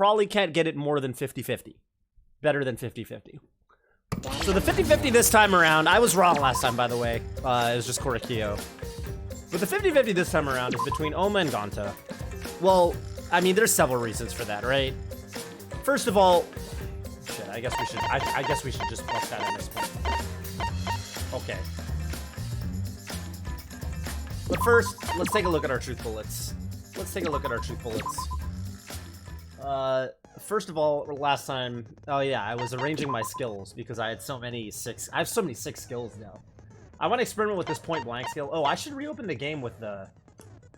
probably can't get it more than 50-50. Better than 50-50. So the 50-50 this time around, I was wrong last time, by the way. It was just Korikyo. But the 50-50 this time around is between Oma and Gonta. Well, I mean, there's several reasons for that, right? First of all, shit, I guess we should just bust that in this point. Okay. But first, let's take a look at our truth bullets. First of all, last time, oh yeah, I was arranging my skills because I had so many I have so many 6 skills now. I want to experiment with this point blank skill. Oh, I should reopen the game with the,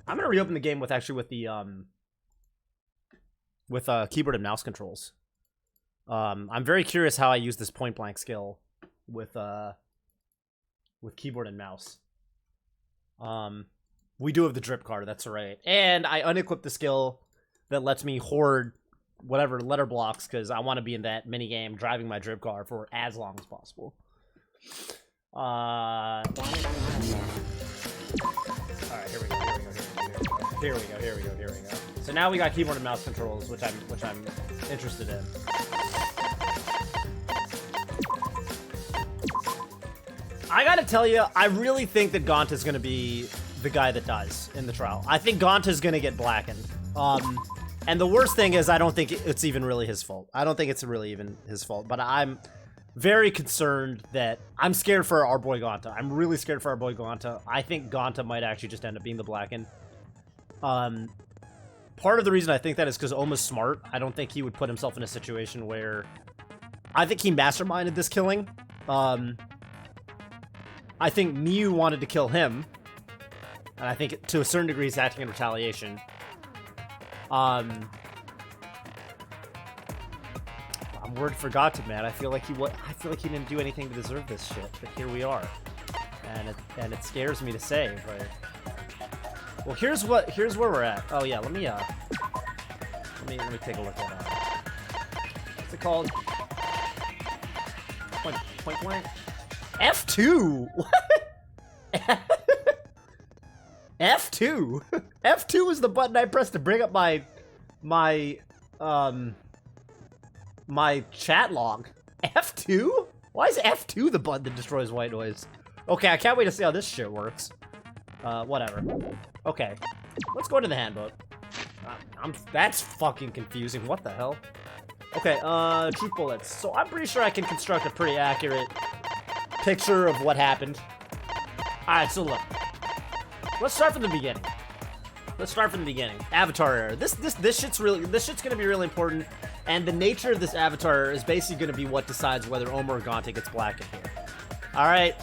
I'm going to reopen the game with the, keyboard and mouse controls. I'm very curious how I use this point blank skill with keyboard and mouse. We do have the drip card, that's right. And I unequipped the skill that lets me hoard whatever letter blocks because I want to be in that mini game driving my drip car for as long as possible. All right, here we go. So now we got keyboard and mouse controls, which I'm interested in. I gotta tell you, I really think that Gonta's gonna be the guy that dies in the trial. I think Gonta's gonna get blackened. And the worst thing is I don't think it's even really his fault. I don't think it's really even his fault, but I'm very concerned that I'm scared for our boy Gonta. I'm really scared for our boy Gonta. I think Gonta might actually just end up being the blackened. Part of the reason I think that is because Oma's smart. I don't think he would put himself in a situation where... I think he masterminded this killing. I think Miu wanted to kill him. And I think to a certain degree he's acting in retaliation. I'm worried for Gonta, man. I feel like he didn't do anything to deserve this shit, but here we are. And it scares me to say, but... Well, here's where we're at. Oh yeah, let me take a look at what's it called? Point blank? F2! What? F2? F2 is the button I pressed to bring up my chat log. F2? Why is F2 the button that destroys white noise? Okay, I can't wait to see how this shit works. Whatever. Okay, let's go into the handbook. That's fucking confusing. What the hell? Okay, truth bullets. So I'm pretty sure I can construct a pretty accurate picture of what happened. Alright, so look. Let's start from the beginning. Avatar error. This shit's gonna be really important, and the nature of this avatar error is basically gonna be what decides whether Oma or Gonta gets blackened here. Alright,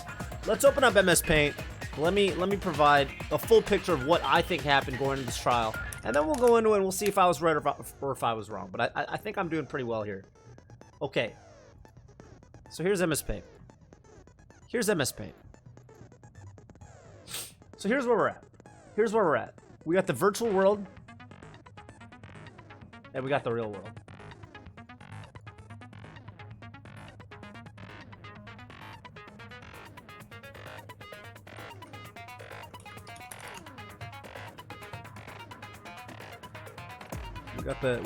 let's open up MS Paint. Let me provide a full picture of what I think happened going into this trial, and then we'll go into it and we'll see if I was right or if I was wrong. But I think I'm doing pretty well here. Okay. So here's MS Paint. So here's where we're at. We got the virtual world, and we got the real world.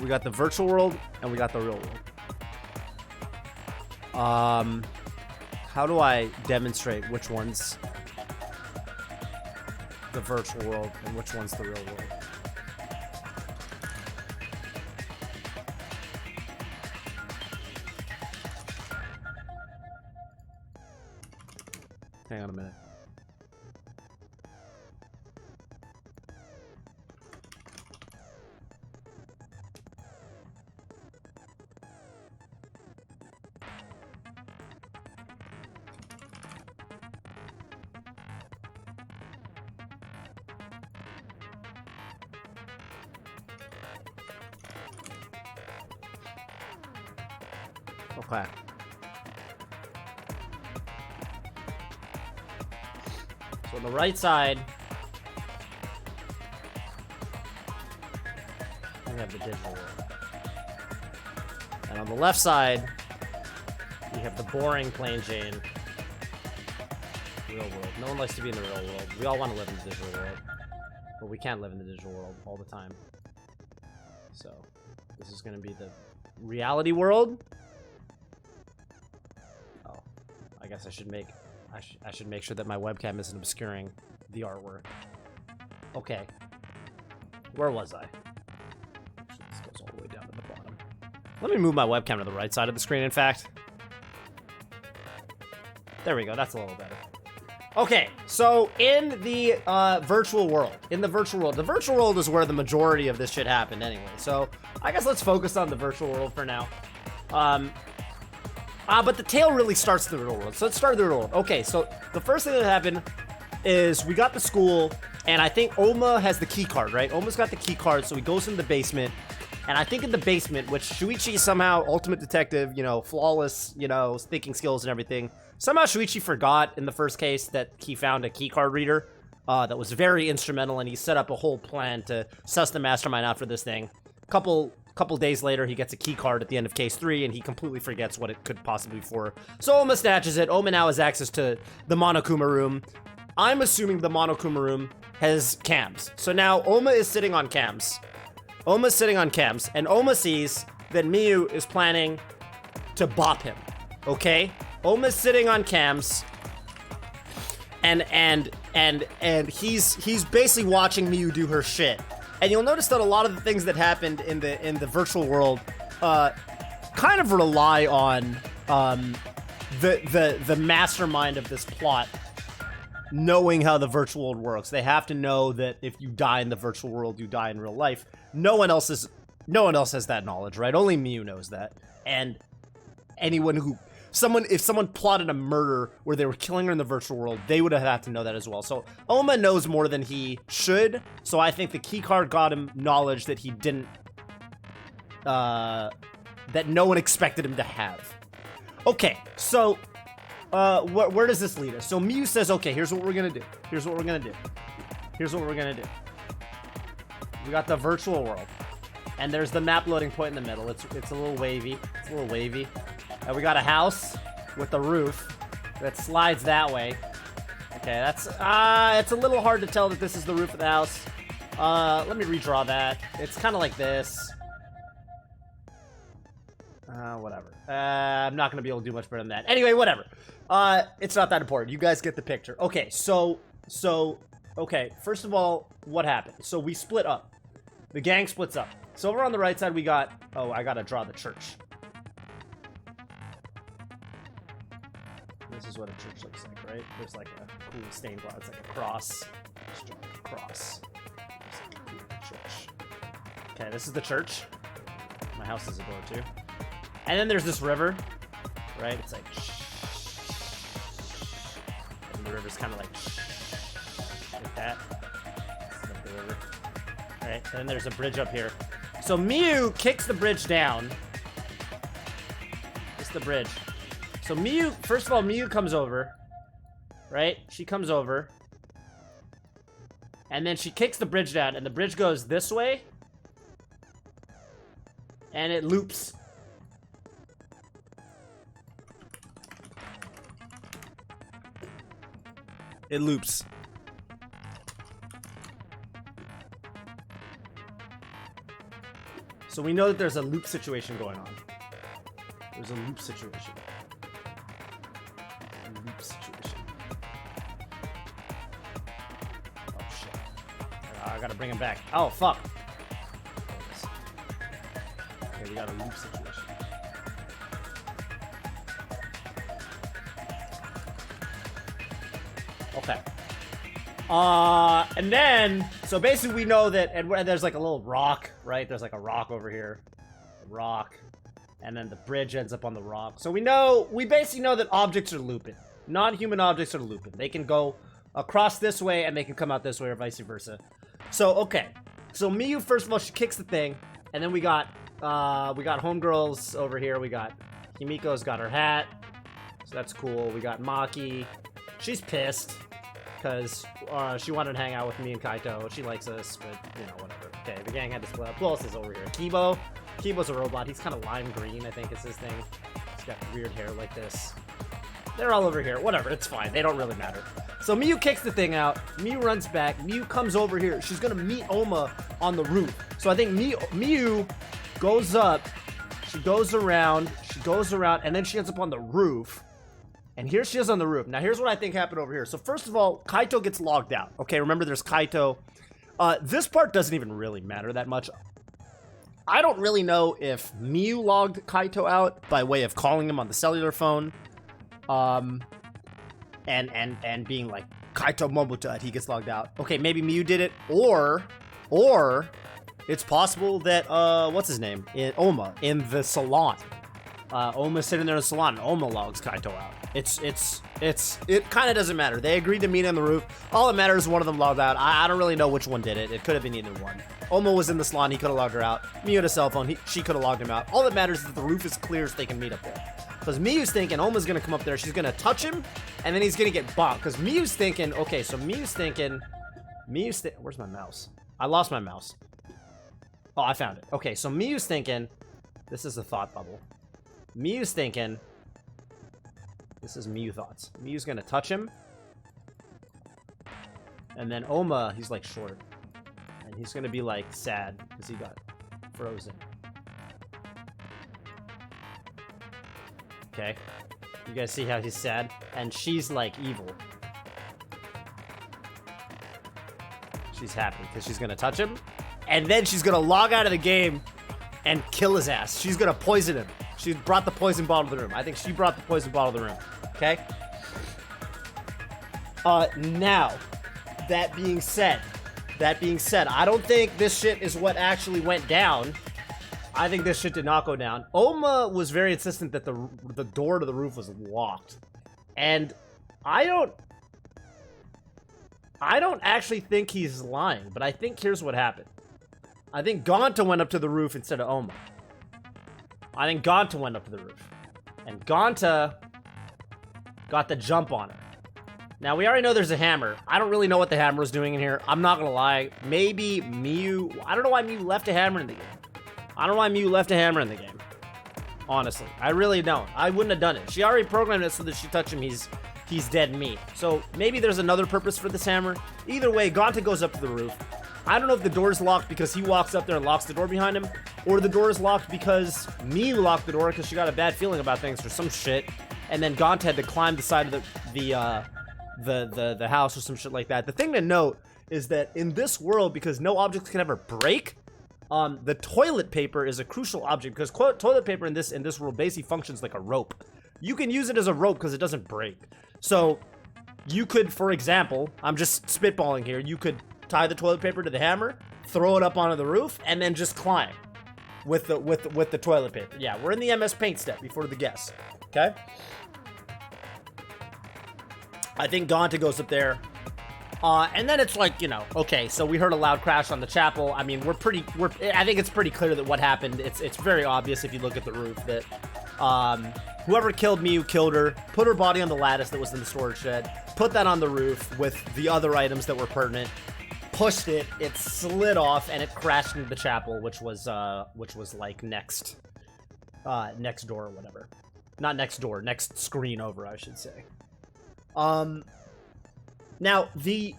We got the virtual world and we got the real world. How do I demonstrate which one's the virtual world and which one's the real world? Hang on a minute. Okay. So on the right side, we have the digital world. And on the left side, we have the boring plain Jane real world. No one likes to be in the real world. We all want to live in the digital world. But we can't live in the digital world all the time. So, This is gonna be the reality world. Oh, I guess I should make sure that my webcam isn't obscuring the artwork. Okay, where was I? This goes all the way down to the bottom. Let me move my webcam to the right side of the screen. In fact, there we go. That's a little better. Okay, so in the virtual world, the virtual world is where the majority of this shit happened anyway. So I guess let's focus on the virtual world for now. But the tale really starts through the real world. So let's start through the real world. Okay, so the first thing that happened is we got to school, and I think Oma has the key card, right? Oma's got the key card, so he goes in the basement. And I think in the basement, which Shuichi somehow, ultimate detective, you know, flawless, you know, thinking skills and everything. Somehow Shuichi forgot in the first case that he found a keycard reader that was very instrumental, and he set up a whole plan to suss the mastermind out for this thing. Couple days later, he gets a keycard at the end of case 3, and he completely forgets what it could possibly be for. So Oma snatches it. Oma now has access to the Monokuma room. I'm assuming the Monokuma room has cams. So now Oma is sitting on cams. Oma's sitting on cams, and Oma sees that Miyu is planning to bop him. Okay? Oma's sitting on cams, and he's basically watching Miyu do her shit. And you'll notice that a lot of the things that happened in the virtual world kind of rely on the mastermind of this plot knowing how the virtual world works. They have to know that if you die in the virtual world, you die in real life. No one else has that knowledge, right? Only Miyu knows that. And if someone plotted a murder where they were killing her in the virtual world, they would have had to know that as well. So Oma knows more than he should. So I think the keycard got him knowledge that he didn't, that no one expected him to have. Okay, so where does this lead us? So Miyu says, okay, here's what we're gonna do. Here's what we're gonna do. Here's what we're gonna do. We got the virtual world, and there's the map loading point in the middle. It's a little wavy. It's a little wavy. And we got a house with a roof that slides that way. Okay, that's it's a little hard to tell that this is the roof of the house. Let me redraw that. It's kind of like this. Whatever. I'm not gonna be able to do much better than that. Anyway, whatever. It's not that important. You guys get the picture. Okay, okay. First of all, what happened? So we split up. The gang splits up. So over on the right side, we got. Oh, I gotta draw the church. This is what a church looks like, right? There's like a cool stained glass. It's like a cross. Let's draw a cross. Looks like a cool church. Okay, this is the church. My house is a door too. And then there's this river, right? It's like, and the river's kind of like that. It's like the river. All right, and then there's a bridge up here. So Miyu kicks the bridge down. It's the bridge. So Miyu, first of all, Miyu comes over, right? She comes over. And then she kicks the bridge down, and the bridge goes this way. And it loops. It loops. So we know that there's a loop situation going on. There's a loop situation. A loop situation. Oh shit. I gotta bring him back. Oh fuck. Okay, we got a loop situation. Okay. And then, so basically we know that, and there's like a little rock, right? There's like a rock over here. A rock. And then the bridge ends up on the rock. So we basically know that objects are looping. Non-human objects are looping. They can go across this way and they can come out this way or vice versa. So, okay. So Miyu, first of all, she kicks the thing. And then we got homegirls over here. We got Himiko's got her hat. So that's cool. We got Maki. She's pissed because she wanted to hang out with me and Kaito. She likes us, but, you know, whatever. Okay, the gang had to split up. Who else is over here? Kibo. Kibo's a robot. He's kind of lime green, I think is his thing. He's got weird hair like this. They're all over here. Whatever, it's fine. They don't really matter. So Miyu kicks the thing out. Miyu runs back. Miyu comes over here. She's going to meet Oma on the roof. So I think Miyu goes up, she goes around, and then she ends up on the roof. And here she is on the roof. Now, here's what I think happened over here. So, first of all, Kaito gets logged out. Okay, remember, there's Kaito. This part doesn't even really matter that much. I don't really know if Miyu logged Kaito out by way of calling him on the cellular phone. And being like, Kaito Momota, he gets logged out. Okay, maybe Miyu did it. Or it's possible that, what's his name? Oma, in the salon. Oma's sitting there in the salon, and Oma logs Kaito out. It kind of doesn't matter. They agreed to meet on the roof. All that matters is one of them logged out. I don't really know which one did it. It could have been either one. Oma was in the salon. He could have logged her out. Miyu had a cell phone. She could have logged him out. All that matters is that the roof is clear so they can meet up there. Because Miyu's thinking Oma's going to come up there. She's going to touch him, and then he's going to get bonked. Because Miyu's thinking, okay, so where's my mouse? I lost my mouse. Oh, I found it. Okay, so Miyu's thinking, this is a thought bubble. Miyu's thinking, this is Miyu thoughts. Miyu's gonna touch him. And then Oma, he's like short. And he's gonna be like sad because he got frozen. Okay. You guys see how he's sad? And she's like evil. She's happy because she's gonna touch him. And then she's gonna log out of the game and kill his ass. She's gonna poison him. She brought the poison bottle to the room. I think she brought the poison bottle to the room. Okay? Now, that being said, I don't think this shit is what actually went down. I think this shit did not go down. Oma was very insistent that the door to the roof was locked. And I don't actually think he's lying, but I think here's what happened. I think Gonta went up to the roof instead of Oma. I think Gonta went up to the roof. And Gonta got the jump on her. Now, we already know there's a hammer. I don't really know what the hammer is doing in here. I'm not gonna lie. Maybe Miyu... I don't know why Miyu left a hammer in the game. Honestly. I really don't. I wouldn't have done it. She already programmed it so that she touch him, he's dead meat. So, maybe there's another purpose for this hammer. Either way, Gonta goes up to the roof. I don't know if the door's locked because he walks up there and locks the door behind him, or the door is locked because Miyu locked the door because she got a bad feeling about things or some shit, and then Gonta had to climb the side of the house or some shit like that. The thing to note is that in this world, because no objects can ever break, the toilet paper is a crucial object because toilet paper in this world basically functions like a rope. You can use it as a rope because it doesn't break. So you could, for example, I'm just spitballing here, you could tie the toilet paper to the hammer, throw it up onto the roof, and then just climb with the toilet paper. Yeah, we're in the MS Paint step before the guess. Okay? I think Gonta goes up there. And then it's like, you know, okay, so we heard a loud crash on the chapel. I mean, I think it's pretty clear that what happened, it's very obvious if you look at the roof that whoever killed Miyu killed her, put her body on the lattice that was in the storage shed, put that on the roof with the other items that were pertinent, pushed it, it slid off, and it crashed into the chapel, which was like next door or whatever. Not next door, next screen over, I should say. Now, the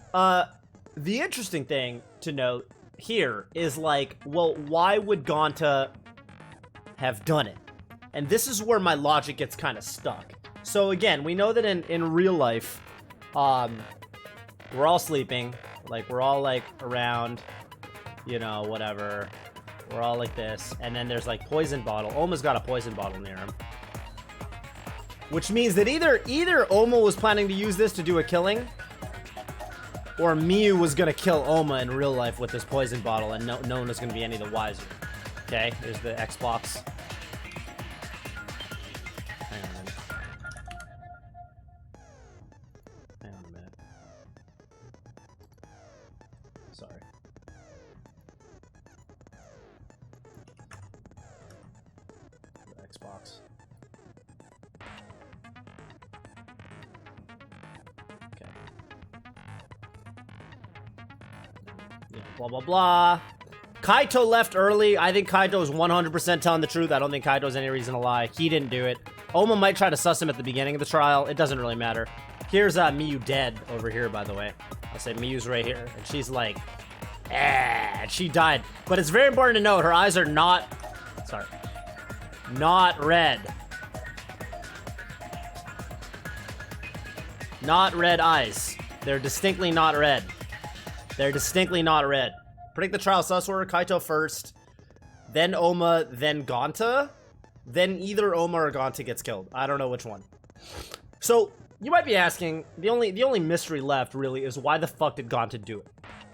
interesting thing to note here is like, well, why would Gonta have done it? And this is where my logic gets kind of stuck. So again, we know that in real life, we're all sleeping. Like, we're all, like, around, you know, whatever. We're all like this. And then there's, like, poison bottle. Oma's got a poison bottle near him. Which means that either Oma was planning to use this to do a killing, or Miyu was going to kill Oma in real life with this poison bottle, and no one was going to be any the wiser. Okay, there's the Xbox. Sorry. The Xbox. Okay. Yeah, blah, blah, blah. Kaito left early. I think Kaito is 100% telling the truth. I don't think Kaito has any reason to lie. He didn't do it. Oma might try to suss him at the beginning of the trial. It doesn't really matter. Here's Miyu dead over here, by the way. I'll say Miyu's right here. And she's like, and she died. But it's very important to note, her eyes are not Sorry. Not red. Not red eyes. They're distinctly not red. They're distinctly not red. Predict the trial sus order. Kaito first. Then Oma, then Gonta. Then either Oma or Gonta gets killed. I don't know which one. So, you might be asking, the only mystery left, really, is why the fuck did Gonta do it?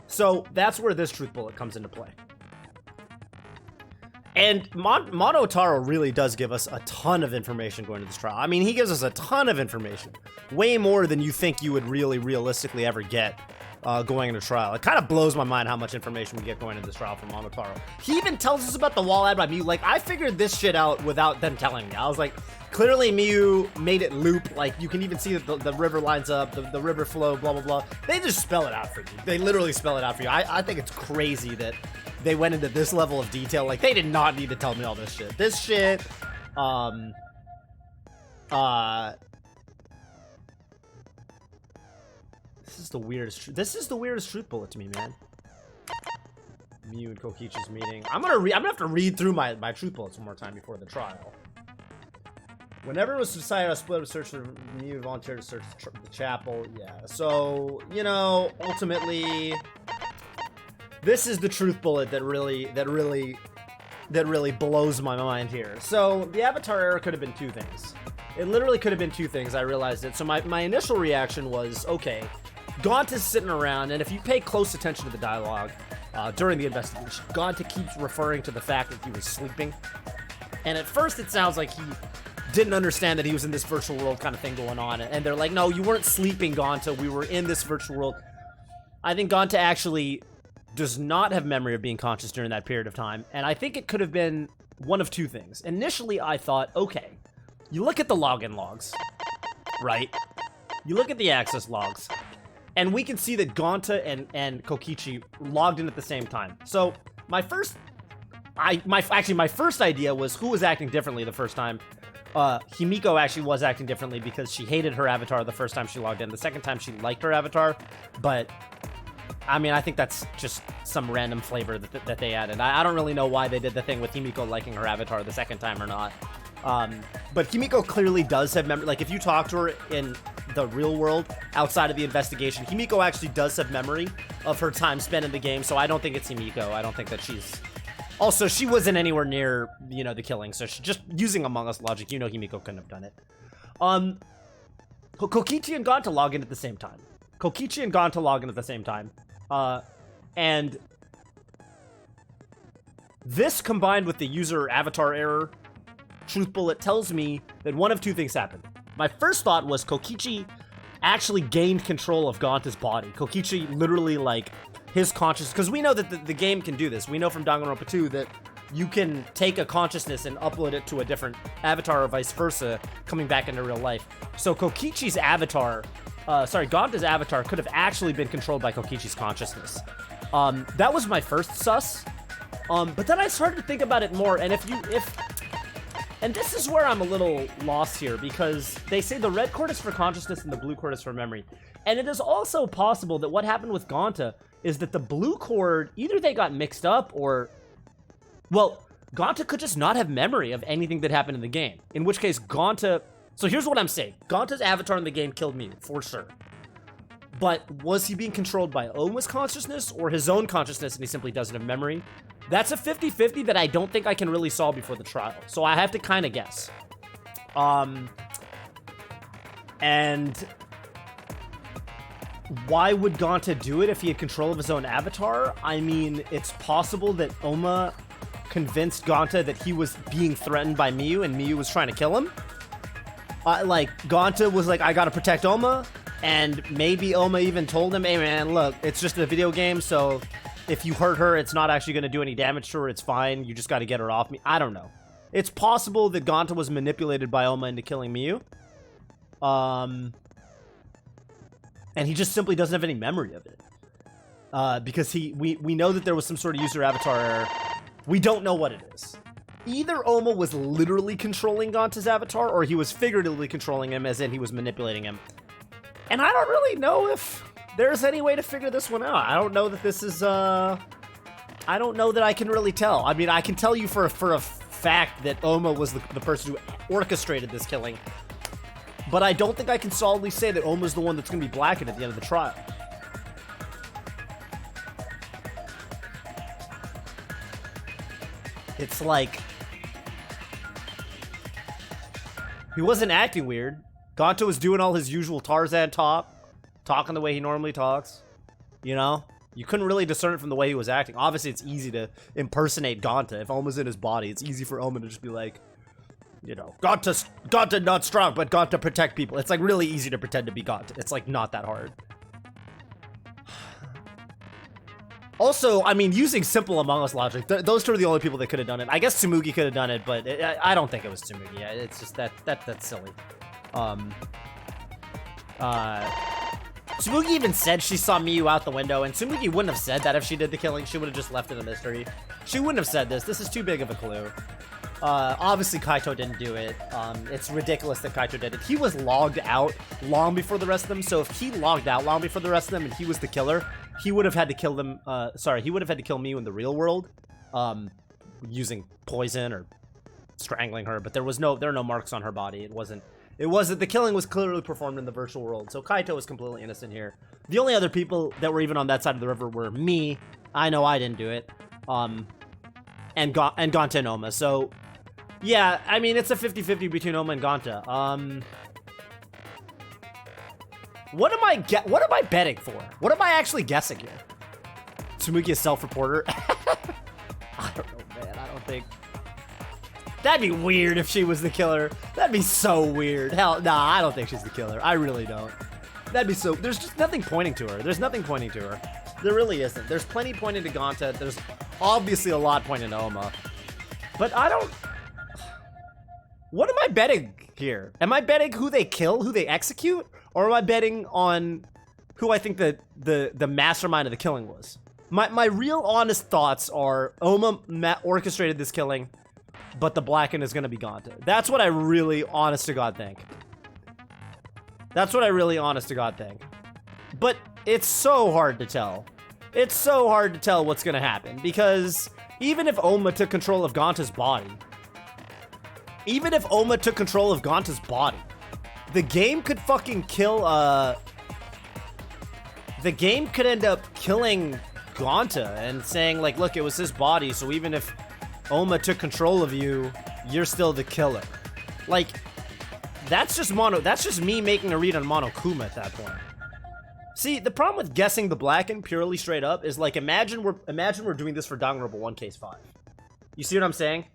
So, that's where this truth bullet comes into play. And Monotaro really does give us a ton of information going into this trial. I mean, he gives us a ton of information. Way more than you think you would really realistically ever get going into trial. It kind of blows my mind how much information we get going into this trial from Monotaro. He even tells us about the wall ad by Miyu. Like, I figured this shit out without them telling me. I was like, clearly Miyu made it loop. Like, you can even see that the river lines up, the river flow, blah, blah, blah. They just spell it out for you. They literally spell it out for you. I think it's crazy that they went into this level of detail. Like, they did not need to tell me all this shit. This shit, This is the weirdest truth bullet to me, man. Miyu and Kokichi's meeting. I'm gonna have to read through my truth bullets one more time before the trial. Whenever it was decided to split up search for Miyu volunteered to search the chapel. Yeah. So, you know, ultimately, this is the truth bullet that really blows my mind here. So the Avatar error could have been two things. It literally could have been two things. I realized it. So my initial reaction was, okay, Gaunt is sitting around, and if you pay close attention to the dialogue during the investigation, Gaunt keeps referring to the fact that he was sleeping. And at first it sounds like he didn't understand that he was in this virtual world kind of thing going on. And they're like, no, you weren't sleeping, Gonta. We were in this virtual world. I think Gonta actually does not have memory of being conscious during that period of time. And I think it could have been one of two things. Initially, I thought, okay, you look at the login logs, right? You look at the access logs, and we can see that Gonta and Kokichi logged in at the same time. So my first idea was who was acting differently the first time. Himiko actually was acting differently because she hated her avatar the first time she logged in. The second time she liked her avatar, but I mean, I think that's just some random flavor that they added. I don't really know why they did the thing with Himiko liking her avatar the second time or not. But Himiko clearly does have memory. Like, if you talk to her in the real world outside of the investigation, Himiko actually does have memory of her time spent in the game. So I don't think it's Himiko. I don't think that she's... Also, she wasn't anywhere near, you know, the killing, so she's just using Among Us logic. You know Himiko couldn't have done it. Kokichi and Gonta log in at the same time. And this combined with the user avatar error truth bullet tells me that one of two things happened. My first thought was Kokichi actually gained control of Gonta's body. Kokichi literally, like, his consciousness, because we know that the game can do this. We know from Danganronpa 2 that you can take a consciousness and upload it to a different avatar or vice versa, coming back into real life. So Kokichi's avatar, Gonta's avatar could have actually been controlled by Kokichi's consciousness. That was my first sus. But then I started to think about it more, and and this is where I'm a little lost here, because they say the red cord is for consciousness and the blue cord is for memory. And it is also possible that what happened with Gonta is that the blue cord, either they got mixed up or... Well, Gonta could just not have memory of anything that happened in the game. In which case, Gonta... So here's what I'm saying. Gonta's avatar in the game killed me, for sure. But was he being controlled by Oma's consciousness or his own consciousness and he simply doesn't have memory? That's a 50-50 that I don't think I can really solve before the trial. So I have to kind of guess. And why would Gonta do it if he had control of his own avatar? I mean, it's possible that Oma convinced Gonta that he was being threatened by Miyu and Miyu was trying to kill him. Like, Gonta was like, I gotta protect Oma. And maybe Oma even told him, hey man, look, it's just a video game, so if you hurt her, it's not actually going to do any damage to her, it's fine, you just got to get her off me. I don't know. It's possible that Gonta was manipulated by Oma into killing Miyu. And he just simply doesn't have any memory of it. Because we know that there was some sort of user avatar error. We don't know what it is. Either Oma was literally controlling Gonta's avatar, or he was figuratively controlling him, as in he was manipulating him. And I don't really know if there's any way to figure this one out. I don't know that this is, I don't know that I can really tell. I mean, I can tell you for a fact that Oma was the person who orchestrated this killing. But I don't think I can solidly say that Oma's the one that's going to be blackened at the end of the trial. It's like... he wasn't acting weird. Gonta was doing all his usual Tarzan talk. Talking the way he normally talks. You know? You couldn't really discern it from the way he was acting. Obviously, it's easy to impersonate Gonta. If Oma's in his body, it's easy for Oma to just be like, you know, Gonta not strong, but Gonta protect people. It's like really easy to pretend to be Gonta. It's like not that hard. Also, I mean, using simple Among Us logic, those two are the only people that could have done it. I guess Tsumugi could have done it, but I don't think it was Tsumugi. It's just that's silly. Tsumugi even said she saw Miyu out the window, and Tsumugi wouldn't have said that if she did the killing. She would have just left it a mystery. She wouldn't have said this. This is too big of a clue. Obviously, Kaito didn't do it. It's ridiculous that Kaito did it. He was logged out long before the rest of them, so if he logged out long before the rest of them and he was the killer, he would have had to kill them. He would have had to kill Miyu in the real world, using poison or strangling her. But there are no marks on her body. It wasn't. The killing was clearly performed in the virtual world. So Kaito was completely innocent here. The only other people that were even on that side of the river were me. I know I didn't do it. And Gonta and Oma. So yeah, I mean, it's a 50-50 between Oma and Gonta. What am I betting for? What am I actually guessing here? Tsumugi is self-reporter. I don't know, man. I don't think... That'd be weird if she was the killer. That'd be so weird. Hell, nah, I don't think she's the killer. I really don't. That'd be so... There's just nothing pointing to her. There's nothing pointing to her. There really isn't. There's plenty pointing to Gonta. There's obviously a lot pointing to Oma. But I don't... What am I betting here? Am I betting who they kill, who they execute? Or am I betting on who I think the mastermind of the killing was? My real honest thoughts are Oma orchestrated this killing, but the Blacken is going to be Gonta. That's what I really honest to God think. That's what I really honest to God think. But it's so hard to tell. It's so hard to tell what's going to happen, because even if Oma took control of Gonta's body, the game could fucking kill, the game could end up killing Gonta and saying, like, look, it was his body, so even if Oma took control of you, you're still the killer. Like, that's just me making a read on Monokuma at that point. See, the problem with guessing the Blacken purely straight up is, like, imagine we're doing this for Danganronpa 1 Case 5. You see what I'm saying?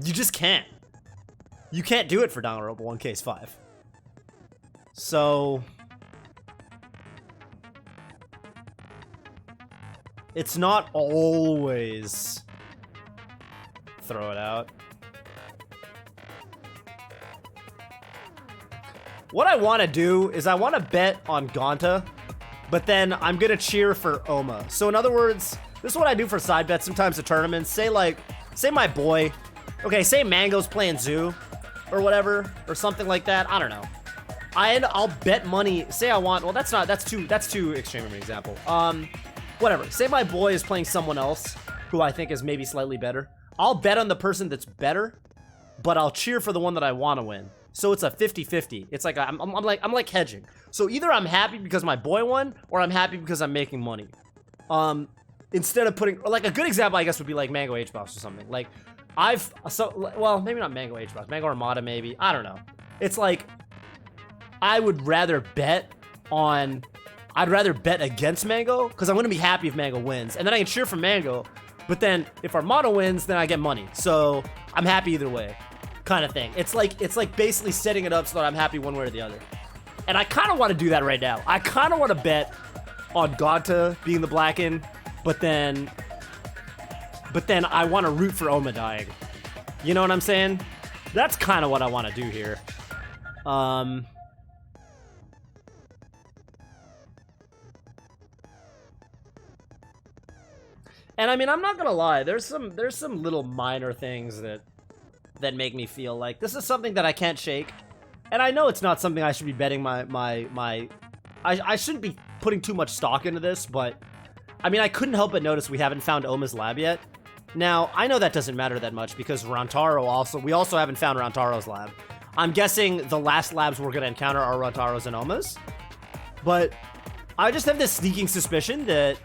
You just can't. You can't do it for Danganronpa 1 Case 5. So... it's not always... throw it out. What I want to do is I want to bet on Gonta, but then I'm going to cheer for Oma. So in other words, this is what I do for side bets sometimes at tournaments. Say my boy... okay, say Mango's playing Zoo or whatever, or something like that. I don't know. I'll bet money. Say I want, well, that's too extreme of an example. Whatever. Say my boy is playing someone else who I think is maybe slightly better. I'll bet on the person that's better, but I'll cheer for the one that I want to win. So it's a 50-50. It's like I'm like hedging. So either I'm happy because my boy won, or I'm happy because I'm making money. Instead of putting, like, a good example, I guess, would be like Mango H-Box or something. Like, well, maybe not Mango H-Box, Mango Armada maybe, I don't know. It's like, I'd rather bet against Mango, because I'm going to be happy if Mango wins, and then I can cheer for Mango, but then if Armada wins, then I get money, so I'm happy either way, kind of thing. It's like basically setting it up so that I'm happy one way or the other. And I kind of want to do that right now. I kind of want to bet on Gonta being the Blacken, but then I want to root for Oma dying. You know what I'm saying? That's kind of what I want to do here. And I mean, I'm not gonna lie. There's some little minor things that make me feel like this is something that I can't shake. And I know it's not something I should be betting I shouldn't be putting too much stock into this, but I mean, I couldn't help but notice we haven't found Oma's lab yet. Now, I know that doesn't matter that much because we also haven't found Rantaro's lab. I'm guessing the last labs we're going to encounter are Rantaro's and Oma's. But I just have this sneaking suspicion that...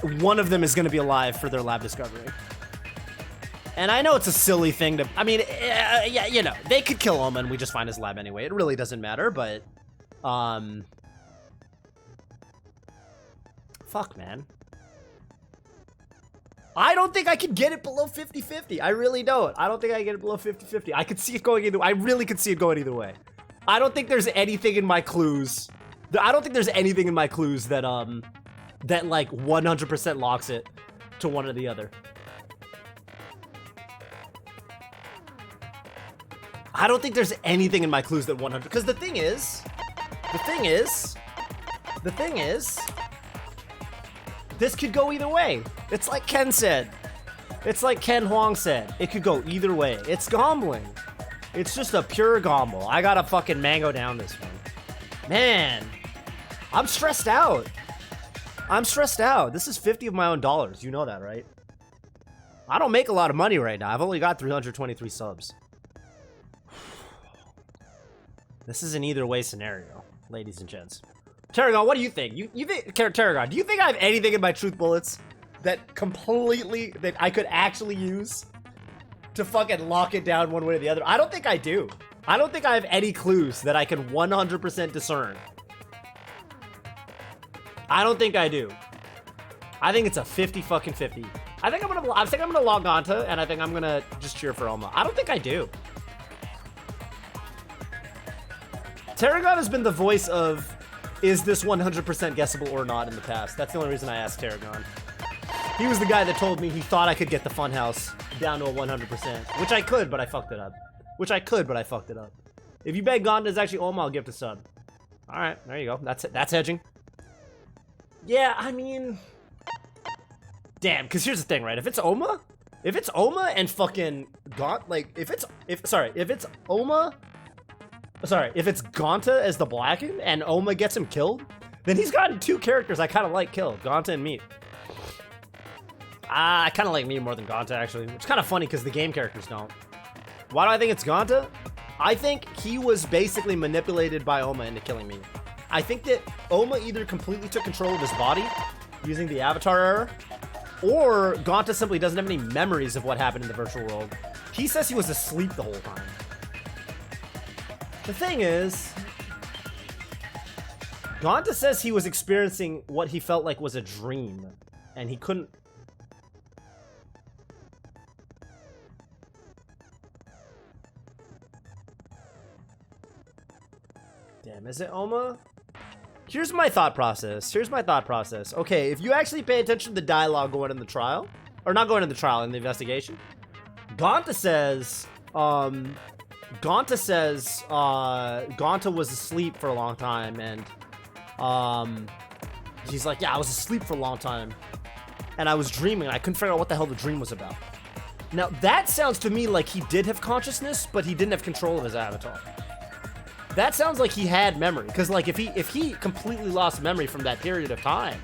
one of them is going to be alive for their lab discovery. And I know it's a silly thing to... I mean, yeah, you know, they could kill Oma and we just find his lab anyway. It really doesn't matter, but... Fuck, man. I don't think I could get it below 50-50. I really don't. I don't think I can get it below 50-50. I could see it going either way. I really could see it going either way. I don't think there's anything in my clues. I don't think there's anything in my clues that, that like 100% locks it to one or the other. I don't think there's anything in my clues that 100, because the thing is, this could go either way. It's like Ken said. It's like Ken Huang said. It could go either way. It's gambling. It's just a pure gamble. I gotta fucking mango down this one. Man, I'm stressed out. I'm stressed out. This is 50 of my own dollars. You know that, right? I don't make a lot of money right now. I've only got 323 subs. This is an either way scenario, ladies and gents. Tarragon, what do you think? You think, Tarragon, do you think I have anything in my truth bullets that I could actually use to fucking lock it down one way or the other? I don't think I do. I don't think I have any clues that I can 100% discern. I don't think I do. I think it's a 50 fucking 50. I think I'm gonna log on to, and I think I'm gonna just cheer for Oma. I don't think I do. Tarragon has been the voice of, is this 100% guessable or not in the past. That's the only reason I asked Tarragon. He was the guy that told me he thought I could get the funhouse down to a 100%, which I could, but I fucked it up. If you bet Gonda is actually Oma, I'll gift a sub. All right, there you go. That's hedging. Yeah, I mean, damn. Because here's the thing, right? If it's Oma and fucking if it's Gonta as the Blacken and Oma gets him killed, then he's gotten two characters I kind of like killed, Gonta and Meat. I kind of like Meat more than Gonta, actually. It's kind of funny because the game characters don't. Why do I think it's Gonta? I think he was basically manipulated by Oma into killing Meat. I think that Oma either completely took control of his body using the Avatar error, or Gonta simply doesn't have any memories of what happened in the virtual world. He says he was asleep the whole time. The thing is, Gonta says he was experiencing what he felt like was a dream, and he couldn't... Damn, is it Oma? Here's my thought process. Okay, if you actually pay attention to the dialogue going in the trial, or not going in the trial, in the investigation, Gonta says, Gonta was asleep for a long time, and he's like, yeah, I was asleep for a long time, and I was dreaming, and I couldn't figure out what the hell the dream was about. Now, that sounds to me like he did have consciousness, but he didn't have control of his avatar. That sounds like he had memory, because like if he completely lost memory from that period of time,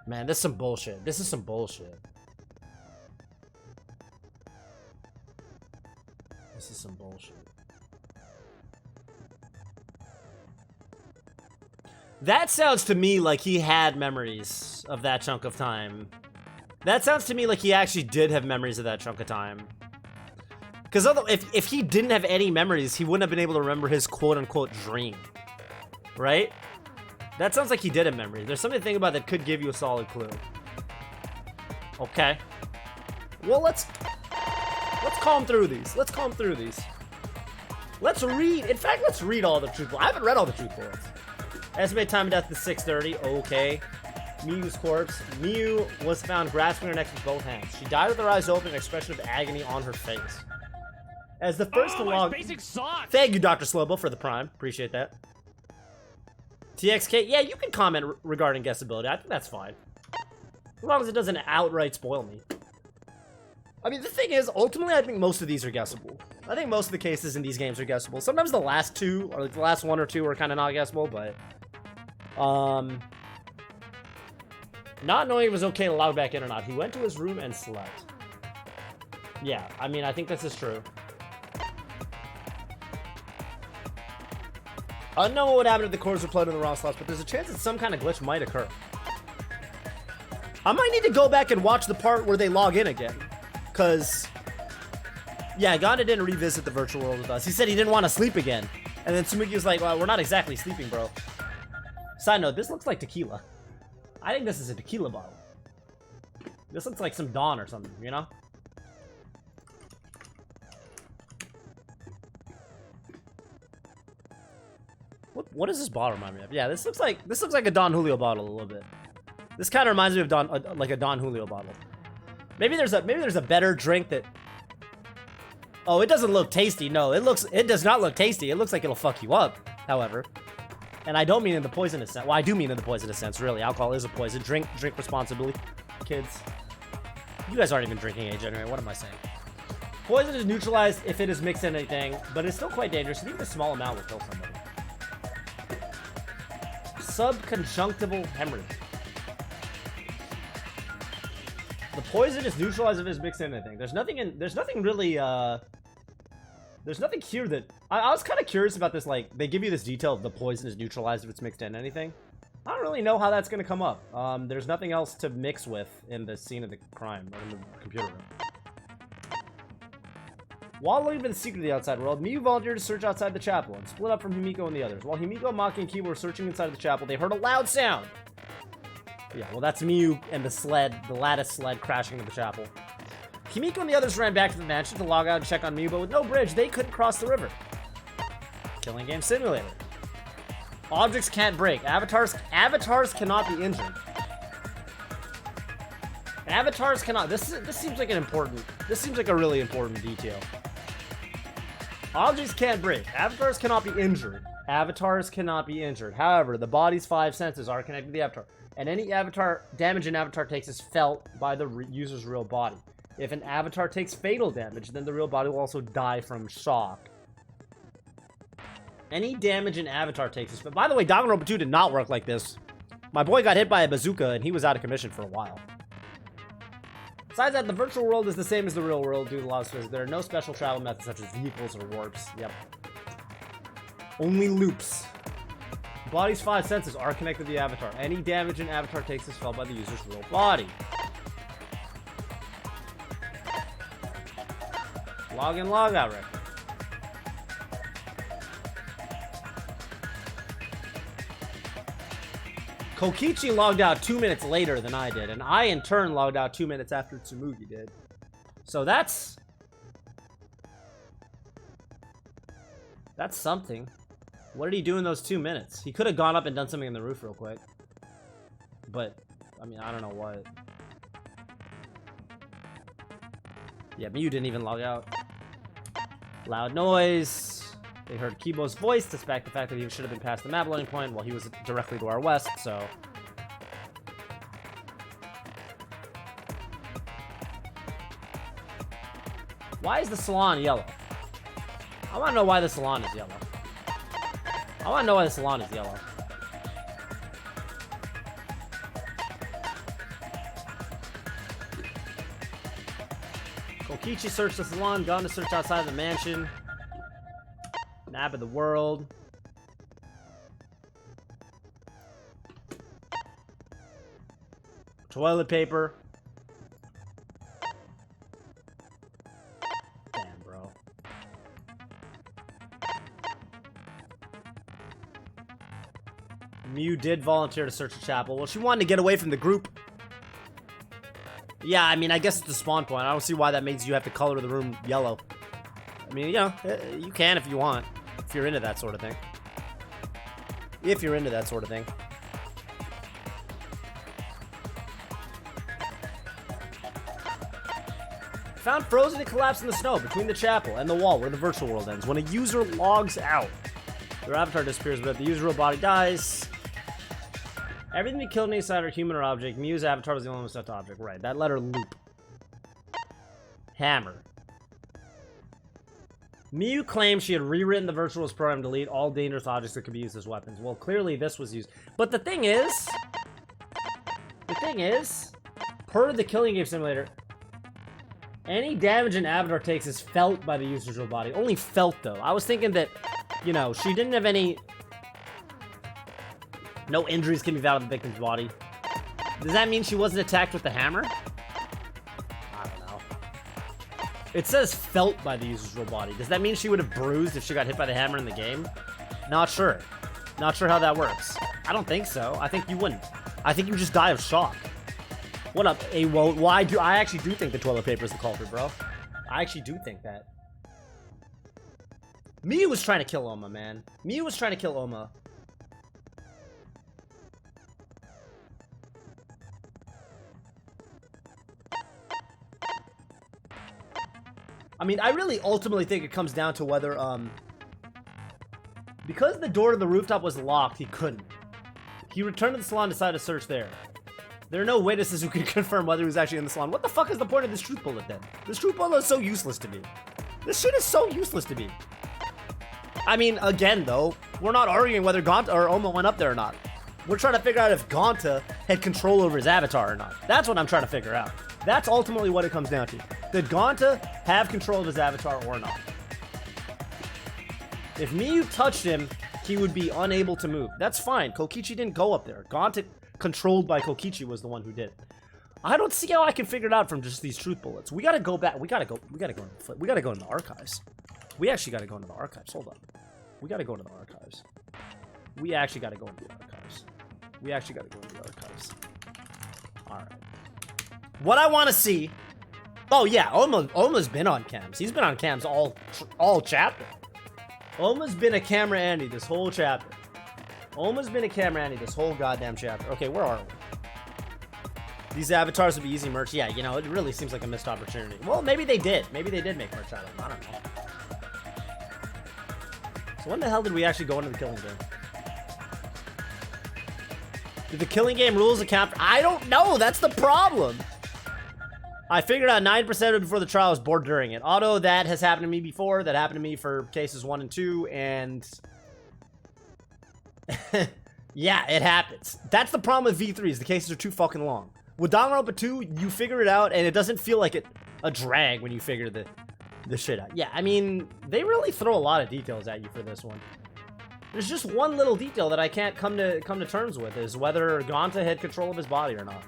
man, this is some bullshit. That sounds to me like he had memories of that chunk of time. That sounds to me like he actually did have memories of that chunk of time. Because if he didn't have any memories, he wouldn't have been able to remember his quote-unquote dream. Right? That sounds like he did have memories. There's something to think about that could give you a solid clue. Okay. Well, let's comb through these. Let's read all the truth bullets. I haven't read all the truth bullets. Estimated time of death is 6:30. Okay. Mew's corpse. Mew was found grasping her neck with both hands. She died with her eyes open, an expression of agony on her face. As the first to log... Thank you, Dr. Slobo, for the prime. Appreciate that. TXK, yeah, you can comment regarding guessability. I think that's fine. As long as it doesn't outright spoil me. I mean, the thing is, ultimately, I think most of these are guessable. I think most of the cases in these games are guessable. Sometimes the last two, or like the last one or two, are kind of not guessable, but not knowing if it was okay to log back in or not. He went to his room and slept. Yeah, I mean, I think this is true. Unknown what would happen if the cores were plugged in the wrong slots, but there's a chance that some kind of glitch might occur. I might need to go back and watch the part where they log in again. Because, yeah, Ganda didn't revisit the virtual world with us. He said he didn't want to sleep again. And then Tsumugi was like, well, we're not exactly sleeping, bro. Side note, this looks like tequila. I think this is a tequila bottle. This looks like some Dawn or something, you know? What does this bottle remind me of? Yeah, this looks like a Don Julio bottle a little bit. This kind of reminds me of like a Don Julio bottle. Maybe there's a better drink that. Oh, it doesn't look tasty. No, it does not look tasty. It looks like it'll fuck you up. However, and I don't mean in the poisonous sense. Well, I do mean in the poisonous sense. Really, alcohol is a poison. Drink responsibly, kids. You guys aren't even drinking age anyway. What am I saying? Poison is neutralized if it is mixed in anything, but it's still quite dangerous. Even a small amount will kill somebody. Subconjunctival hemorrhage. The poison is neutralized if it's mixed in anything. There's nothing really, there's nothing here that, I was kind of curious about this, like, they give you this detail of the poison is neutralized if it's mixed in anything. I don't really know how that's going to come up. There's nothing else to mix with in the scene of the crime, or in the computer room. While looking for the secret of the outside world, Miyu volunteered to search outside the chapel and split up from Himiko and the others. While Himiko, Maki, and Kiba were searching inside of the chapel, they heard a loud sound. Yeah, well, that's Miyu and the lattice sled crashing into the chapel. Himiko and the others ran back to the mansion to log out and check on Miyu, but with no bridge, they couldn't cross the river. Killing game simulator. Objects can't break. Avatars cannot be injured. Avatars cannot. This seems like a really important detail. Objects can't break. Avatars cannot be injured. Avatars cannot be injured. However, the body's 5 senses are connected to the avatar, and any damage an avatar takes is felt by the user's real body. If an avatar takes fatal damage, then the real body will also die from shock. Any damage an avatar takes is felt. By the way, Danganronpa 2 did not work like this. My boy got hit by a bazooka, and he was out of commission for a while. Besides that, the virtual world is the same as the real world due to lost physics. There are no special travel methods such as vehicles or warps. Yep. Only loops. The body's 5 senses are connected to the avatar. Any damage an avatar takes is felt by the user's real body. Log in, log out record. Kokichi logged out 2 minutes later than I did, and I in turn logged out 2 minutes after Tsumugi did. So that's something. What did he do in those 2 minutes? He could have gone up and done something in the roof real quick. But, I mean, I don't know what. Yeah, Miyu didn't even log out. Loud noise. They heard Kibo's voice, despite the fact that he should have been past the map loading point while he was directly to our west, so. Why is the salon yellow? I want to know why the salon is yellow. I want to know why the salon is yellow. Kokichi searched the salon, gone to search outside the mansion. Map of the world. Toilet paper. Damn, bro. Miyu did volunteer to search the chapel. Well, she wanted to get away from the group. Yeah, I mean, I guess it's the spawn point. I don't see why that means you have to color the room yellow. I mean, you know, you can if you want. If you're into that sort of thing. If you're into that sort of thing. Found frozen and collapsed in the snow between the chapel and the wall where the virtual world ends. When a user logs out, their avatar disappears, but the user's real body dies. Everything we killed inside are human or object. Miyu's avatar was the only one with such object. Right, that letter loop. Hammer. Miyu claimed she had rewritten the virtualist program to delete all dangerous objects that could be used as weapons. Well, clearly this was used. But the thing is, per the killing game simulator, any damage an avatar takes is felt by the user's real body. Only felt, though. I was thinking that, you know, she didn't have any... No injuries can be found on the victim's body. Does that mean she wasn't attacked with the hammer? I don't know. It says felt by the user's real body. Does that mean she would have bruised if she got hit by the hammer in the game? Not sure. Not sure how that works. I don't think so. I think you wouldn't. I think you would just die of shock. What up, A-Woat? Why do I actually do think the toilet paper is the culprit, bro? I actually do think that. Miyu was trying to kill Oma, man. Miyu was trying to kill Oma. I mean, I really ultimately think it comes down to whether, because the door to the rooftop was locked, he couldn't. He returned to the salon and decided to search there. There are no witnesses who can confirm whether he was actually in the salon. What the fuck is the point of this truth bullet, then? This truth bullet is so useless to me. This shit is so useless to me. I mean, again, though, we're not arguing whether Gonta or Oma went up there or not. We're trying to figure out if Gonta had control over his avatar or not. That's what I'm trying to figure out. That's ultimately what it comes down to. Did Gonta have control of his avatar or not? If Miyu touched him, he would be unable to move. That's fine. Kokichi didn't go up there. Gonta, controlled by Kokichi, was the one who did. I don't see how I can figure it out from just these truth bullets. We gotta go back. We gotta go into the archives. We actually gotta go into the archives. Hold on. We gotta go into the archives. We actually gotta go into the archives. We actually gotta go into the archives. Alright. What I want to see... Oh, yeah. Oma's been on cams. He's been on cams all chapter. Oma's been a camera Andy this whole chapter. Oma's been a camera Andy this whole goddamn chapter. Okay, where are we? These avatars would be easy merch. Yeah, you know, it really seems like a missed opportunity. Well, maybe they did. Maybe they did make merch out of them. I don't know. So when the hell did we actually go into the killing game? Did the killing game rules account for... I don't know. That's the problem. I figured out 9% of it before the trial. I was bored during it. Auto, that has happened to me before. That happened to me for cases 1 and 2, and... yeah, it happens. That's the problem with V3s. The cases are too fucking long. With Danganronpa 2, you figure it out, and it doesn't feel like a drag when you figure the shit out. Yeah, I mean, they really throw a lot of details at you for this one. There's just one little detail that I can't come to terms with, is whether Gonta had control of his body or not.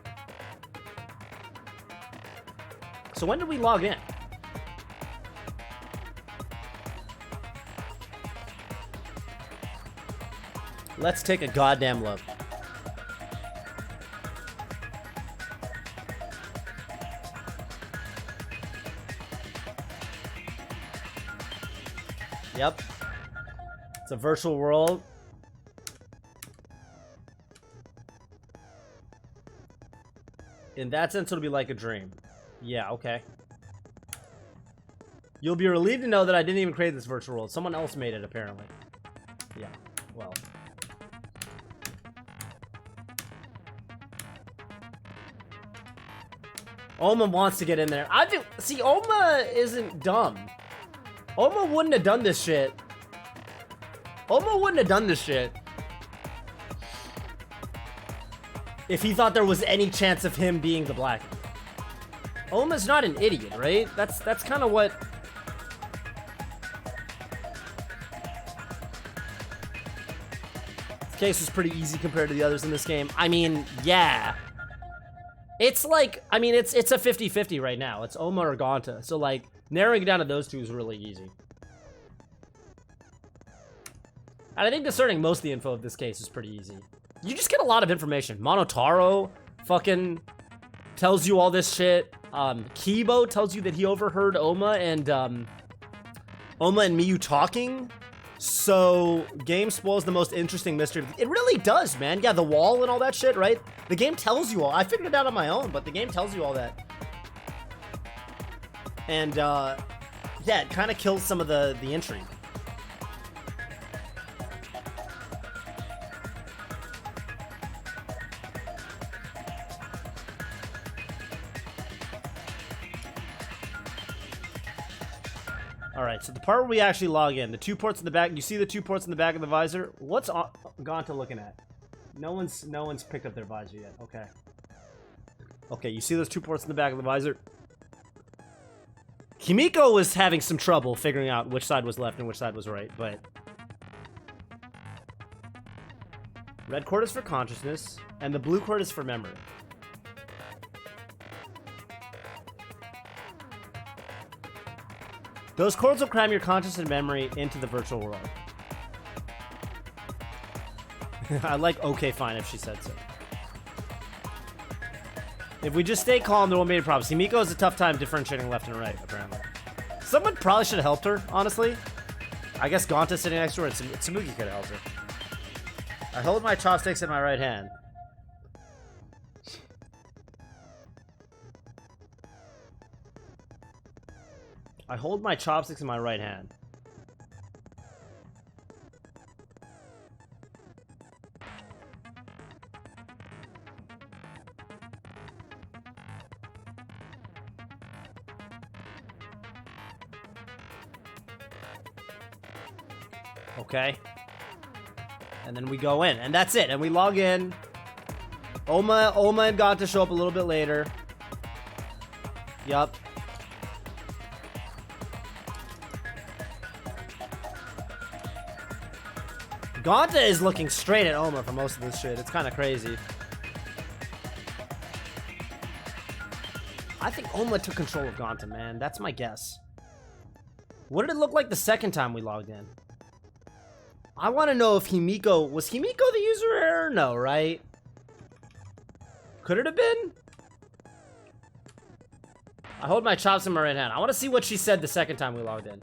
So when did we log in? Let's take a goddamn look. Yep. It's a virtual world. In that sense, it'll be like a dream. Yeah, okay. You'll be relieved to know that I didn't even create this virtual world. Someone else made it, apparently. Yeah, well. Oma wants to get in there. See, Oma isn't dumb. Oma wouldn't have done this shit. Oma wouldn't have done this shit if he thought there was any chance of him being the Black. Oma's not an idiot, right? That's kind of what... This case was pretty easy compared to the others in this game. I mean, yeah. It's like, I mean, it's a 50-50 right now. It's Oma or Gonta. So, like, narrowing it down to those two is really easy. And I think discerning most of the info of this case is pretty easy. You just get a lot of information. Monotaro fucking tells you all this shit. Kibo tells you that he overheard Oma and Miyu talking. So, game spoils the most interesting mystery. It really does, man. Yeah, the wall and all that shit, right? The game tells you all. I figured it out on my own, but the game tells you all that. And, yeah, it kind of kills some of the intrigue. Alright, so the part where we actually log in, the 2 ports in the back, you see the 2 ports in the back of the visor? What's Gonta looking at? No one's picked up their visor yet. Okay. Okay, you see those 2 ports in the back of the visor? Himiko was having some trouble figuring out which side was left and which side was right, but... Red cord is for consciousness, and the blue cord is for memory. Those cords will cram your conscious and memory into the virtual world. I like okay fine if she said so. If we just stay calm, there won't be any problems. Himiko has a tough time differentiating left and right, apparently. Someone probably should have helped her, honestly. I guess Gonta's sitting next to her, and Tsurugi could have helped her. I hold my chopsticks in my right hand. I hold my chopsticks in my right hand. Okay. And then we go in, and that's it. And we log in. Oma and Gonta show up a little bit later. Yup. Gonta is looking straight at Oma for most of this shit. It's kind of crazy. I think Oma took control of Gonta, man. That's my guess. What did it look like the second time we logged in? I want to know if Himiko... Was Himiko the user error? No, right? Could it have been? I hold my chops in my right hand. I want to see what she said the second time we logged in.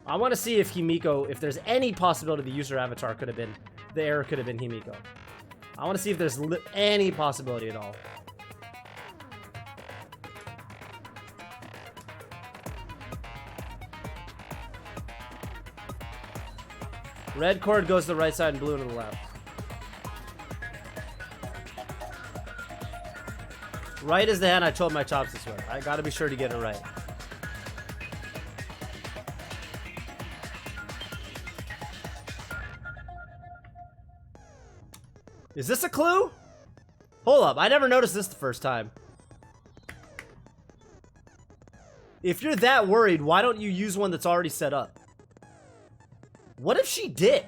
I want to see if Himiko... If there's any possibility the user avatar could have been... The error could have been Himiko. I want to see if there's any possibility at all. Red cord goes to the right side and blue to the left. Right is the hand I told my chopsticks with. I gotta be sure to get it right. Is this a clue? Hold up, I never noticed this the first time. If you're that worried, why don't you use one that's already set up? What if she did?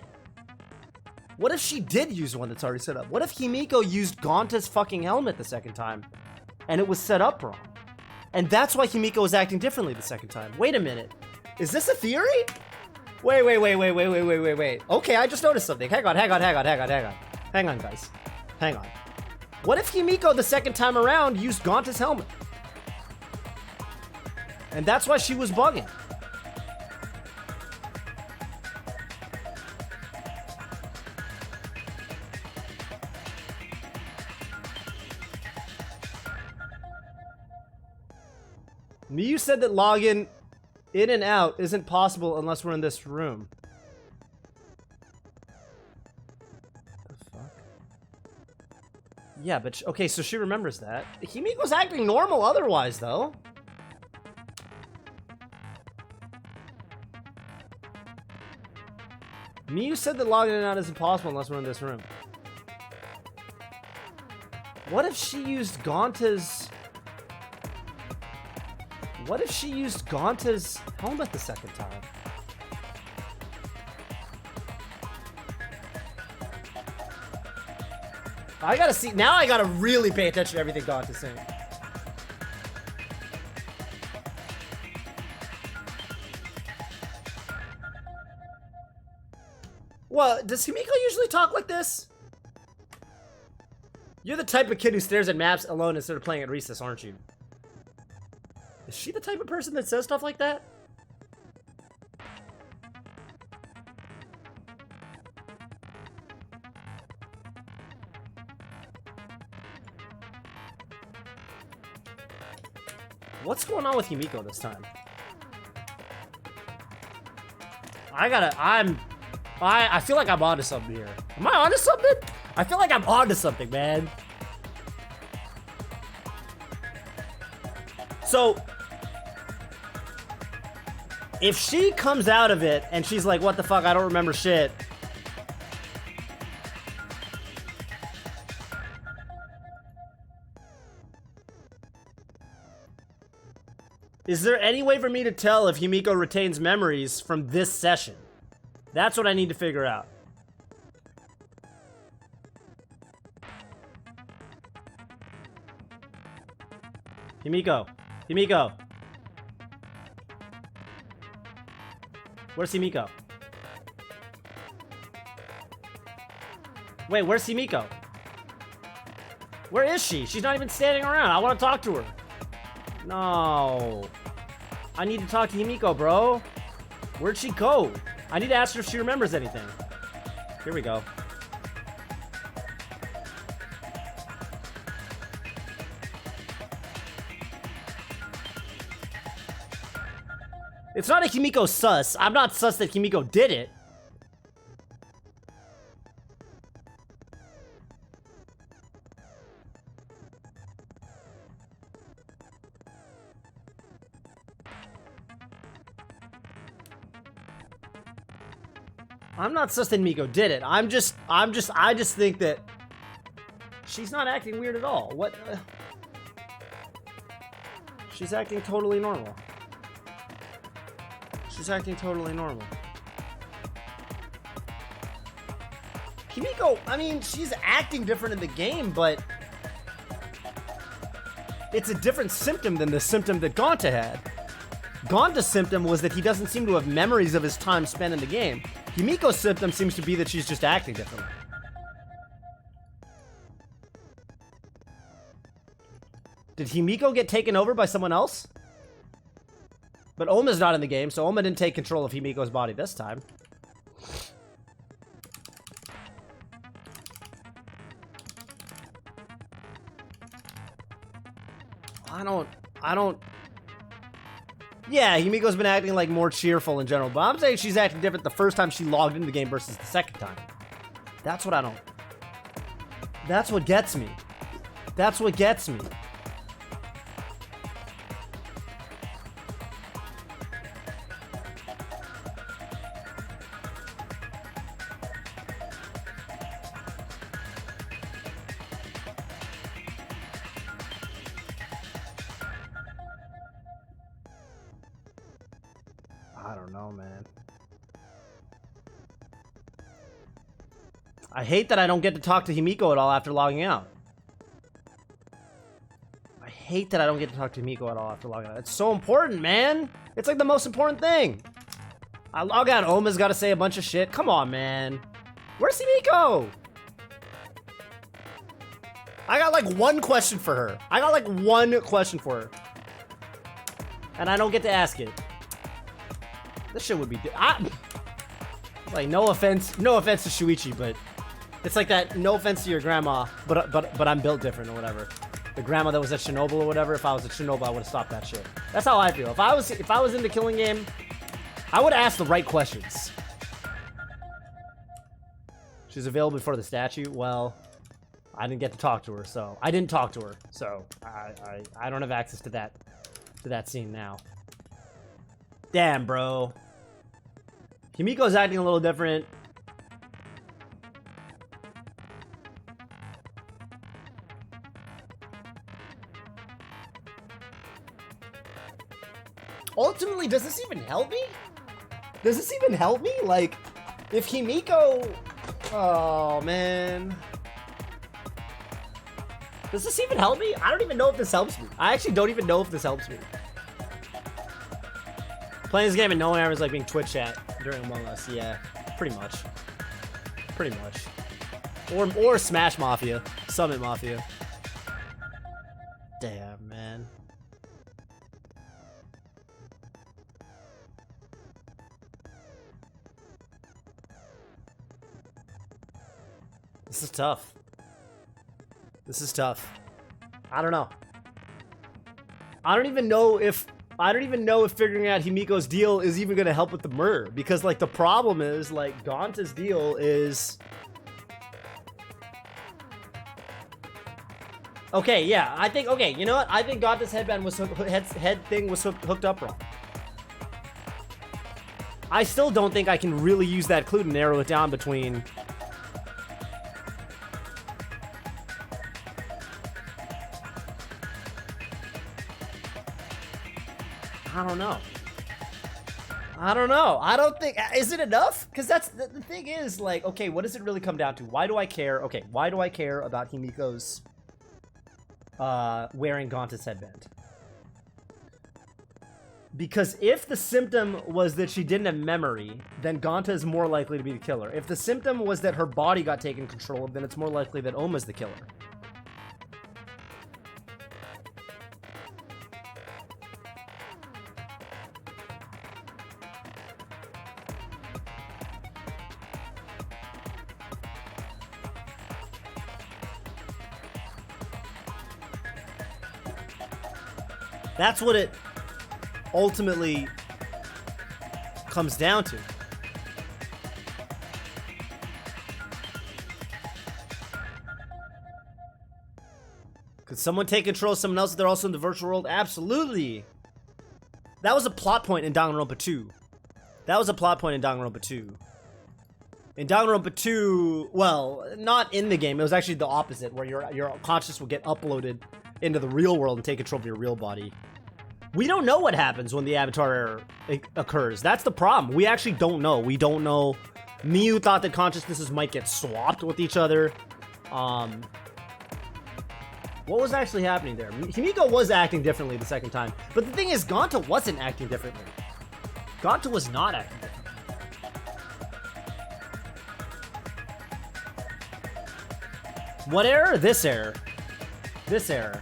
What if she did use one that's already set up? What if Himiko used Gonta's fucking helmet the second time and it was set up wrong? And that's why Himiko was acting differently the second time. Wait a minute. Is this a theory? Wait. Okay, I just noticed something. Hang on, guys. Hang on. What if Himiko the second time around used Gonta's helmet? And that's why she was bugging. Miyu said that login in and out isn't possible unless we're in this room. The fuck? Yeah, but okay, so she remembers that. Himiko's acting normal otherwise, though. Miyu said that logging in and out isn't possible unless we're in this room. What if she used Gonta's... What if she used Gonta's helmet the second time? I gotta see. Now I gotta really pay attention to everything Gonta's saying. Well, does Himiko usually talk like this? You're the type of kid who stares at maps alone instead of playing at recess, aren't you? Is she the type of person that says stuff like that? What's going on with Himiko this time? I feel like I'm onto something here. Am I onto something? I feel like I'm onto something, man. So, If she comes out of it and she's like, what the fuck, I don't remember shit. Is there any way for me to tell if Himiko retains memories from this session? That's what I need to figure out. Himiko. Himiko. Where's Himiko? Wait, where's Himiko? Where is she? She's not even standing around. I want to talk to her. No. I need to talk to Himiko, bro. Where'd she go? I need to ask her if she remembers anything. Here we go. It's not a Himiko sus. I'm not sus that Himiko did it. I'm not sus that Himiko did it. I just think that she's not acting weird at all. What? She's acting totally normal. She's acting totally normal. Himiko, I mean, she's acting different in the game, but it's a different symptom than the symptom that Gonta had. Gonta's symptom was that he doesn't seem to have memories of his time spent in the game. Himiko's symptom seems to be that she's just acting differently. Did Himiko get taken over by someone else? But Oma's not in the game, so Oma didn't take control of Himiko's body this time. I don't... Yeah, Himiko's been acting like more cheerful in general, but I'm saying she's acting different the first time she logged into the game versus the second time. That's what I don't... That's what gets me. That's what gets me. I don't know, man. I hate that I don't get to talk to Himiko at all after logging out. I hate that I don't get to talk to Himiko at all after logging out. It's so important, man. It's like the most important thing. I log out, Oma's got to say a bunch of shit. Come on, man. Where's Himiko? I got like one question for her. I got like one question for her. And I don't get to ask it. This shit would be... like, no offense to Shuichi, but it's like that, no offense to your grandma, but I'm built different or whatever. The grandma that was at Chernobyl or whatever, if I was at Chernobyl, I would have stopped that shit. That's how I feel. If I was in the killing game, I would ask the right questions. She's available before the statue. Well, I didn't get to talk to her, so I didn't talk to her, so I don't have access to that scene now. Damn, bro. Himiko's acting a little different. Ultimately, does this even help me? Does this even help me? Like, if Himiko... Oh, man. Does this even help me? I don't even know if this helps me. I actually don't even know if this helps me. Playing this game and knowing everyone's like being Twitch chat during Among Us, yeah, pretty much. Pretty much. Or Smash Mafia, Summit Mafia. Damn, man. This is tough. This is tough. I don't know. I don't even know if figuring out Himiko's deal is even gonna help with the murder, because like the problem is like Gonta's deal is okay. Yeah, I think you know what? I think Gonta's headband was head thing was hooked up wrong. I still don't think I can really use that clue to narrow it down between... I don't know. I don't think... Is it enough? Because that's... The thing is, like, okay, what does it really come down to? Why do I care? Okay, why do I care about Himiko's wearing Gonta's headband? Because if the symptom was that she didn't have memory, then Gonta is more likely to be the killer. If the symptom was that her body got taken control of, then it's more likely that Oma's the killer. That's what it ultimately comes down to. Could someone take control of someone else if they're also in the virtual world? Absolutely. That was a plot point in Danganronpa 2. That was a plot point in Danganronpa 2. In Danganronpa 2, well, not in the game. It was actually the opposite, where your consciousness will get uploaded into the real world and take control of your real body. We don't know what happens when the avatar error occurs. That's the problem. We actually don't know. We don't know. Miyu thought that consciousnesses might get swapped with each other. What was actually happening there? Himiko was acting differently the second time. But the thing is, Gonta wasn't acting differently. Gonta was not acting differently. What error? This error. This error.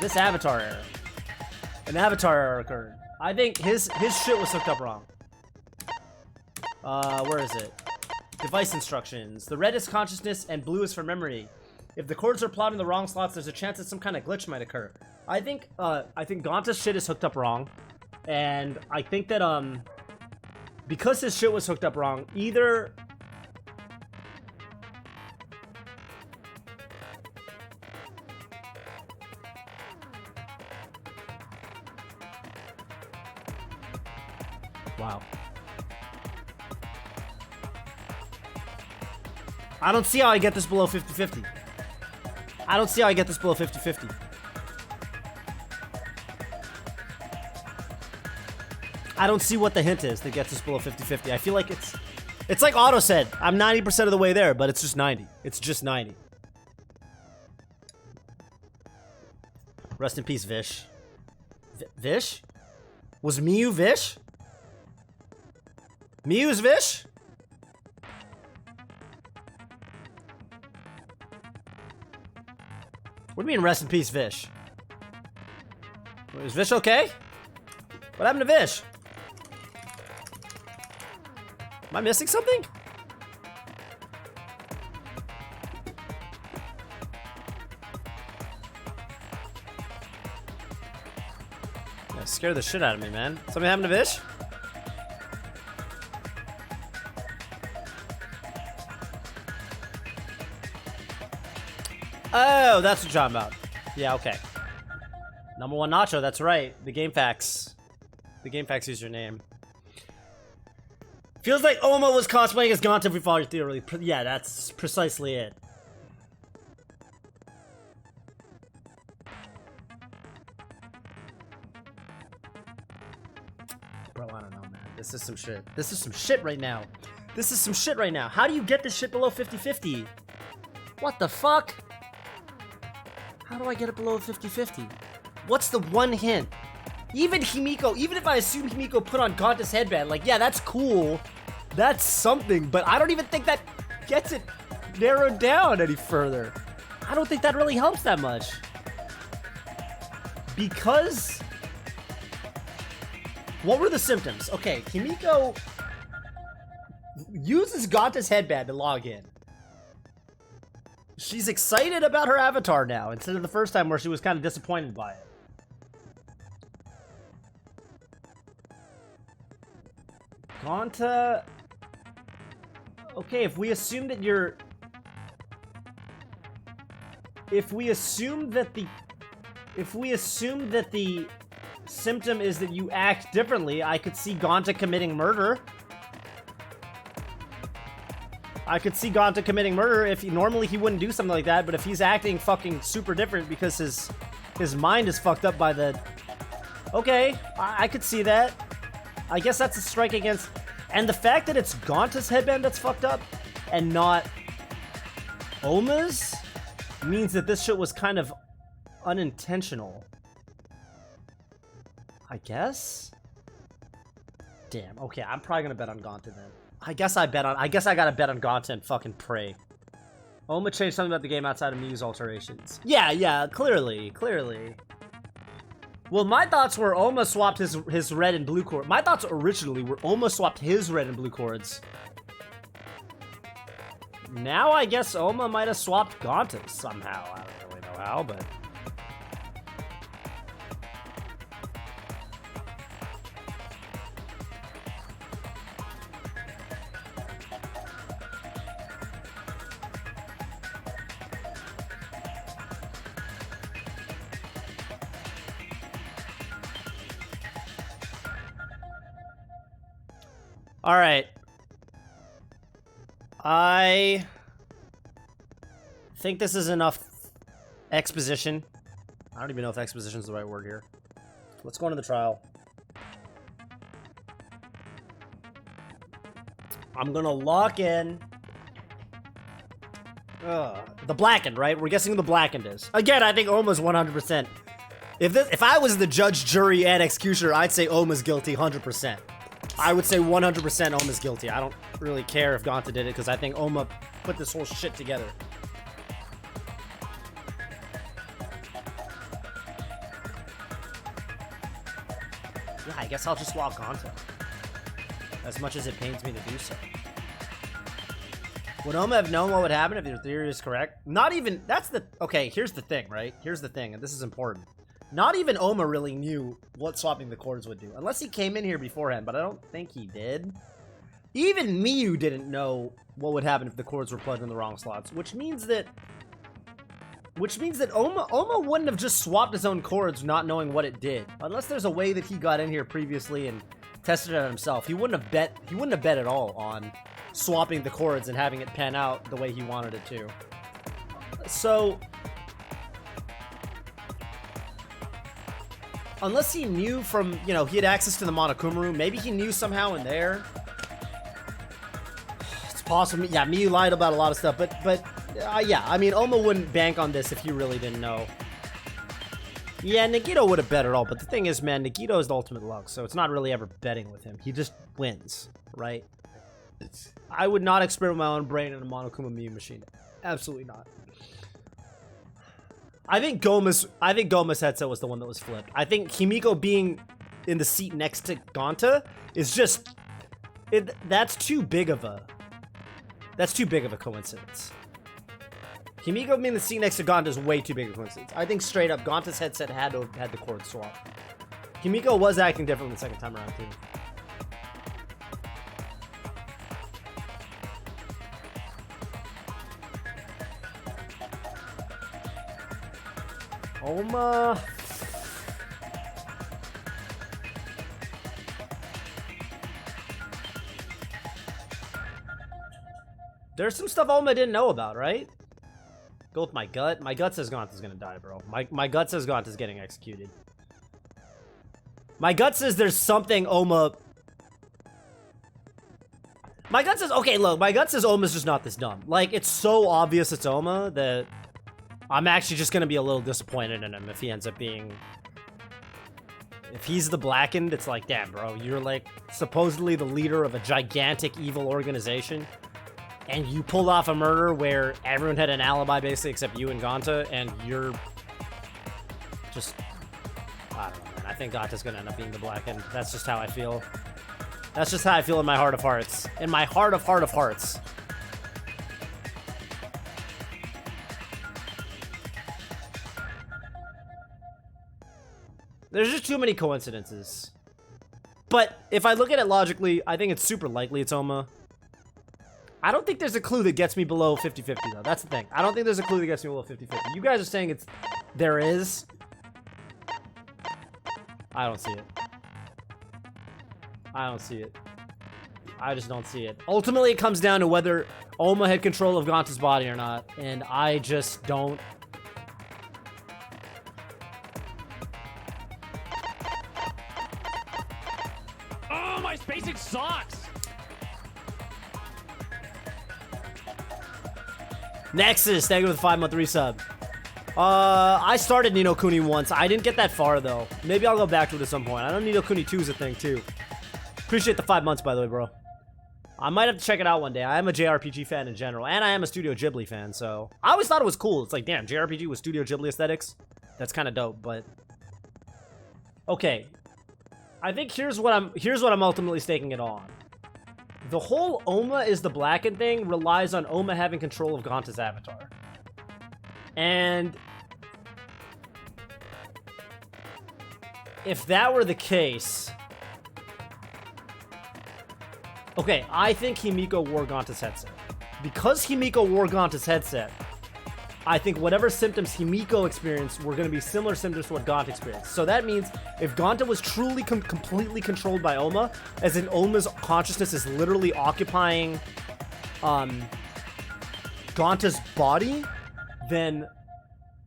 This avatar error. An avatar error occurred. I think his shit was hooked up wrong. Where is it? Device instructions. The red is consciousness and blue is for memory. If the cords are plotted in the wrong slots, there's a chance that some kind of glitch might occur. I think Gonta's shit is hooked up wrong. And I think that, because his shit was hooked up wrong, either... Wow. I don't see how I get this below 50-50. I don't see how I get this below 50-50. I don't see what the hint is that gets us below 50-50. I feel like it's like Otto said. I'm 90% of the way there, but it's just 90. It's just 90. Rest in peace, Vish. Vish? Was Miyu Vish? Miyu's Vish? What do you mean, rest in peace, Vish? Is Vish okay? What happened to Vish? Am I missing something? That scared the shit out of me, man. Something happened to Vish? Oh, that's what you're talking about. Yeah, okay. Number one Nacho, that's right. The Game Facts. The Game Facts username. Feels like Oma was cosplaying as Gonta if we follow your theory. Yeah, that's precisely it. Bro, I don't know, man. This is some shit. This is some shit right now. This is some shit right now. How do you get this shit below 50-50? What the fuck? How do I get it below 50-50? What's the one hint? Even Himiko, even if I assume Himiko put on Gonta's headband, like, yeah, that's cool. That's something, but I don't even think that gets it narrowed down any further. I don't think that really helps that much. Because... What were the symptoms? Okay, Himiko uses Gonta's headband to log in. She's excited about her avatar now, instead of the first time where she was kind of disappointed by it. Gonta... Okay, if we assume that you're... If we assume that the symptom is that you act differently. I could see Gonta committing murder. I could see Gonta committing murder if normally he wouldn't do something like that, but if he's acting fucking super different because his mind is fucked up by the... Okay, I could see that. I guess that's a strike against... And the fact that it's Gonta's headband that's fucked up and not Oma's means that this shit was kind of unintentional. I guess? Damn, okay, I'm probably gonna bet on Gonta then. I guess I gotta bet on Gonta and fucking pray. Oma changed something about the game outside of Mew's alterations. Yeah, clearly. Well, my thoughts were Oma swapped his red and blue cord. My thoughts originally were Oma swapped his red and blue cords. Now I guess Oma might have swapped Gonta's somehow. I don't really know how, but... All right. I think this is enough exposition. I don't even know if exposition is the right word here. Let's go into the trial. I'm gonna lock in the blackened, right? We're guessing who the blackened is. Again, I think Oma's 100%. If I was the judge, jury, and executioner, I'd say Oma's guilty 100%. I would say 100% Oma's guilty. I don't really care if Gonta did it because I think Oma put this whole shit together. Yeah, I guess I'll just lock Gonta. As much as it pains me to do so. Would Oma have known what would happen if your theory is correct? Not even... That's the... Okay, here's the thing, right? Here's the thing, and this is important. Not even Oma really knew what swapping the cords would do. Unless he came in here beforehand, but I don't think he did. Even Mew didn't know what would happen if the cords were plugged in the wrong slots. Which means that Oma wouldn't have just swapped his own cords not knowing what it did. Unless there's a way that he got in here previously and tested it himself. He wouldn't have bet at all on swapping the cords and having it pan out the way he wanted it to. So... Unless he knew from, you know, he had access to the Monokuma room. Maybe he knew somehow in there. It's possible. Yeah, Mew lied about a lot of stuff. But yeah, I mean, Oma wouldn't bank on this if he really didn't know. Yeah, Nagito would have bet it all. But the thing is, man, Nagito is the ultimate luck. So it's not really ever betting with him. He just wins, right? I would not experiment my own brain in a Monokuma Mew machine. Absolutely not. I think Goma's headset was the one that was flipped. I think Himiko being in the seat next to Gonta is just... That's too big of a coincidence. Himiko being in the seat next to Gonta is way too big of a coincidence. I think straight up, Gonta's headset had the cord swap. Himiko was acting differently the second time around, too. Oma. There's some stuff Oma didn't know about, right? Go with my gut. My gut says Gonta's gonna die, bro. My gut says Gonta's getting executed. My gut says there's something Oma... My gut says... Okay, look. My gut says Oma's just not this dumb. Like, it's so obvious it's Oma that... I'm actually just gonna be a little disappointed in him if he ends up being... If he's the blackened, it's like, damn, bro, you're like supposedly the leader of a gigantic evil organization, and you pulled off a murder where everyone had an alibi basically except you and Gonta, and you're just... I don't know, man. I think Gonta's gonna end up being the blackened. That's just how I feel. That's just how I feel in my heart of hearts. In my heart of hearts. There's just too many coincidences. But if I look at it logically, I think it's super likely it's Oma. I don't think there's a clue that gets me below 50-50, though. That's the thing. I don't think there's a clue that gets me below 50-50. You guys are saying there is. I don't see it. I don't see it. I just don't see it. Ultimately, it comes down to whether Oma had control of Gonta's body or not, and I just don't. Oh, my spacing sucks! Nexus, thank you for the 5-month resub. I started Ni no Kuni once. I didn't get that far, though. Maybe I'll go back to it at some point. I know Ni no Kuni 2 is a thing, too. Appreciate the 5 months, by the way, bro. I might have to check it out one day. I am a JRPG fan in general, and I am a Studio Ghibli fan, so... I always thought it was cool. It's like, damn, JRPG with Studio Ghibli aesthetics? That's kind of dope, but... Okay. I think here's what I'm ultimately staking it on. The whole Oma is the blackened thing relies on Oma having control of Gonta's avatar. And... if that were the case... Okay, I think Himiko wore Gonta's headset. Because Himiko wore Gonta's headset, I think whatever symptoms Himiko experienced were going to be similar symptoms to what Gonta experienced. So that means if Gonta was truly completely controlled by Oma, as in Oma's consciousness is literally occupying Gonta's body, then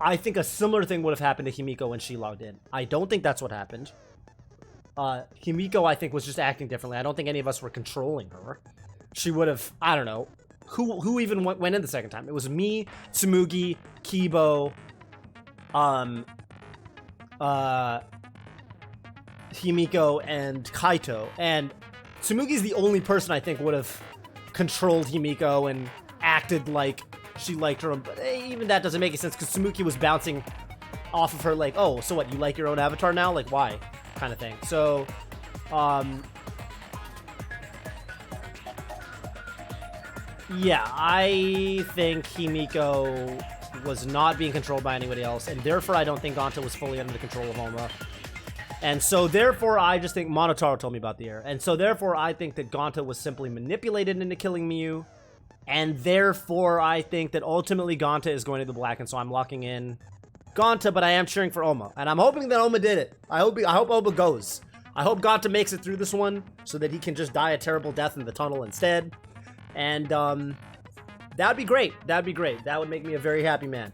I think a similar thing would have happened to Himiko when she logged in. I don't think that's what happened. Himiko, I think, was just acting differently. I don't think any of us were controlling her. She would have, I don't know. Who even went in the second time? It was me, Tsumugi, Kibo, Himiko, and Kaito. And Tsumugi's the only person I think would have controlled Himiko and acted like she liked her. But even that doesn't make any sense because Tsumugi was bouncing off of her like, oh, so what, you like your own avatar now? Like, why? Kind of thing. So, yeah, I think Himiko was not being controlled by anybody else, and therefore I don't think Gonta was fully under the control of Oma. And so therefore I just think Monotaro told me about the error. And so therefore I think that Gonta was simply manipulated into killing Miyu. And therefore I think that ultimately Gonta is going to the black, and so I'm locking in Gonta, but I am cheering for Oma. And I'm hoping that Oma did it. I hope Oma goes. I hope Gonta makes it through this one so that he can just die a terrible death in the tunnel instead. And that'd be great. That'd be great. That would make me a very happy man.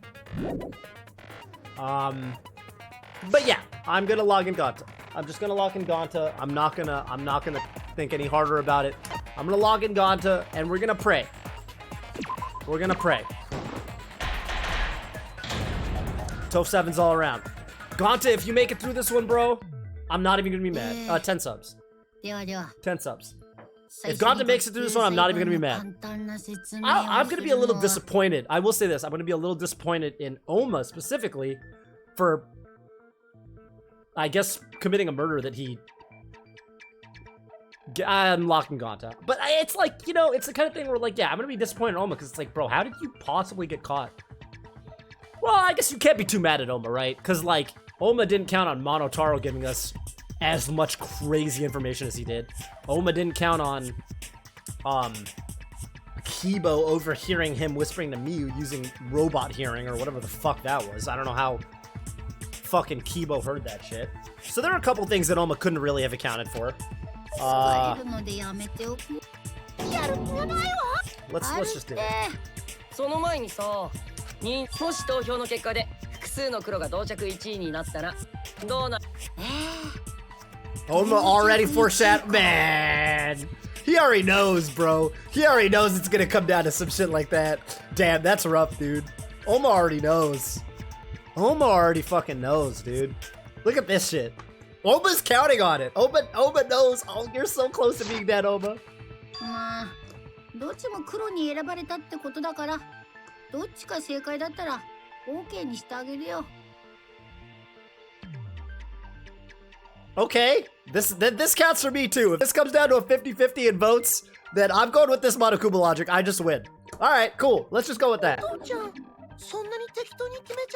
But yeah, I'm gonna log in Gonta. I'm just gonna log in Gonta. I'm not gonna think any harder about it. I'm gonna log in Gonta and we're gonna pray. We're gonna pray. Toph 7's all around. Gonta, if you make it through this one, bro, I'm not even gonna be mad. 10 subs. 10 subs. If Gonta makes it through this one, I'm not even gonna be mad. I'm gonna be a little disappointed. I will say this. I'm gonna be a little disappointed in Oma specifically for, I guess, committing a murder that he... I'm locking Gonta. But it's like, you know, it's the kind of thing where, like, yeah, I'm gonna be disappointed in Oma because it's like, bro, how did you possibly get caught? Well, I guess you can't be too mad at Oma, right? Because, like, Oma didn't count on Monotaro giving us as much crazy information as he did. Oma didn't count on, Kibo overhearing him whispering to Miyu using robot hearing or whatever the fuck that was. I don't know how fucking Kibo heard that shit. So there are a couple things that Oma couldn't really have accounted for. Let's just do it. その前にさ、もし投票の結果で複数の黒が同着1位になったらどうな。Oma already foreshadowed. Man, he already knows, bro. He already knows it's gonna come down to some shit like that. Damn, that's rough, dude. Oma already knows. Oma already fucking knows, dude. Look at this shit. Oma's counting on it. Oma knows. Oh, you're so close to being dead, Oma. まあ、どっちも黒に選ばれたってことだから、どっちか正解だったら OK にしてあげるよ。Okay, this counts for me too. If this comes down to a 50-50 in votes, then I'm going with this Monokuma logic. I just win. All right, cool. Let's just go with that.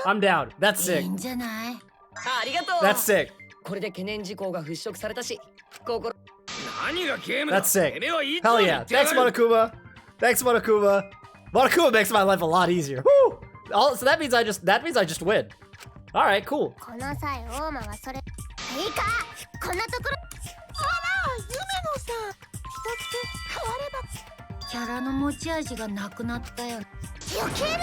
I'm down. That's sick. いいんじゃない？ありがとう。 That's sick. これで懸念事項が払拭されたし、心。何がゲームだ。 That's sick. てめえはいい Hell yeah. Thanks, Monokuma. Thanks, Monokuma. Monokuma makes my life a lot easier. Woo! So that means I just win. All right, cool. この際、オーマはそれ。いいか、こんなところ。あら、夢野さん、一つ変われば。キャラの持ち味がなくなったよ。余計なお世話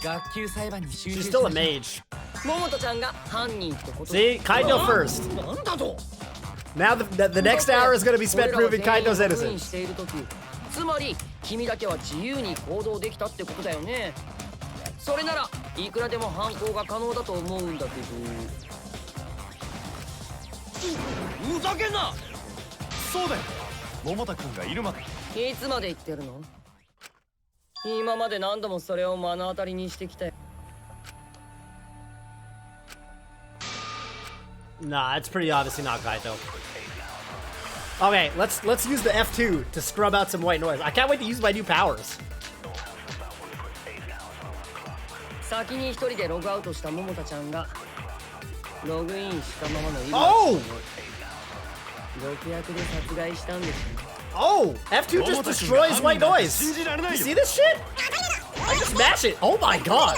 じゃ。学級裁判に集 She's 中し still ま a しょう。 mage. 桃田ちゃんが犯人ってこと。 See, Kaido first. なんだと。 Now the next hour is gonna be spent proving Kaido's 俺らが全員封印 innocent. している時、つまり君だけは自由に行動できたってことだよね。それならいくらでも犯行が可能だと思うんだけど。ふざけんな。そうだよ。桃田君がいるまで。いつまで言ってるの？今まで何度もそれを目の当たりにしてきたよ。 Nah, it's pretty obviously not Kaido. Okay, let's use the F2 to scrub out some white noise. I can't wait to use my new powers. 先に一人でログアウトした桃田ちゃんがログインしたままの今 Oh! 毒薬で殺害したんですよ。 Oh! F2 just destroys white noise! You see this shit? I just smash it! Oh my god!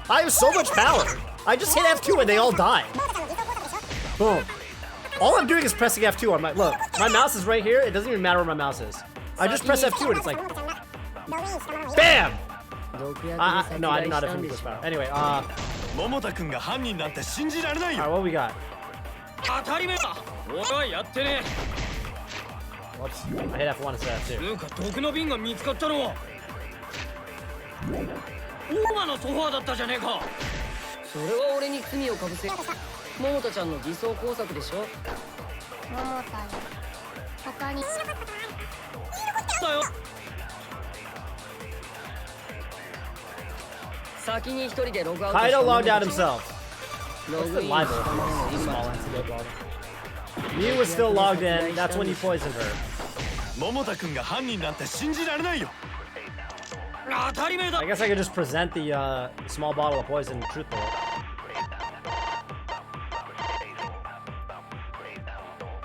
I have so much power! I just hit F2 and they all die. Boom. All I'm doing is pressing F2 on my... Look, my mouse is right here. It doesn't even matter where my mouse is. I just press F2 and it's like... BAM! No, I did not have this power. Anyway, alright, what we got? 当たり前だ。俺はやってね Whoops. I hit F1 instead of え。 F2. なんか毒の瓶が見つかったのは。大間のソファーだったじゃねえか。それは俺に罪をかぶせ。桃田ちゃんの偽装工作でしょ。桃田に他に。だよ。先に一人でログアウトした Kaido 桃 logged 田 out ちゃん himself. ロ What's グ the イン live したままの open? 今 Small entity log. Mew was still logged in. That's when you poisoned her. 桃田君が犯人なんて信じられないよ。当たり前だ。 I guess I could just present the small bottle of poison truth bullet.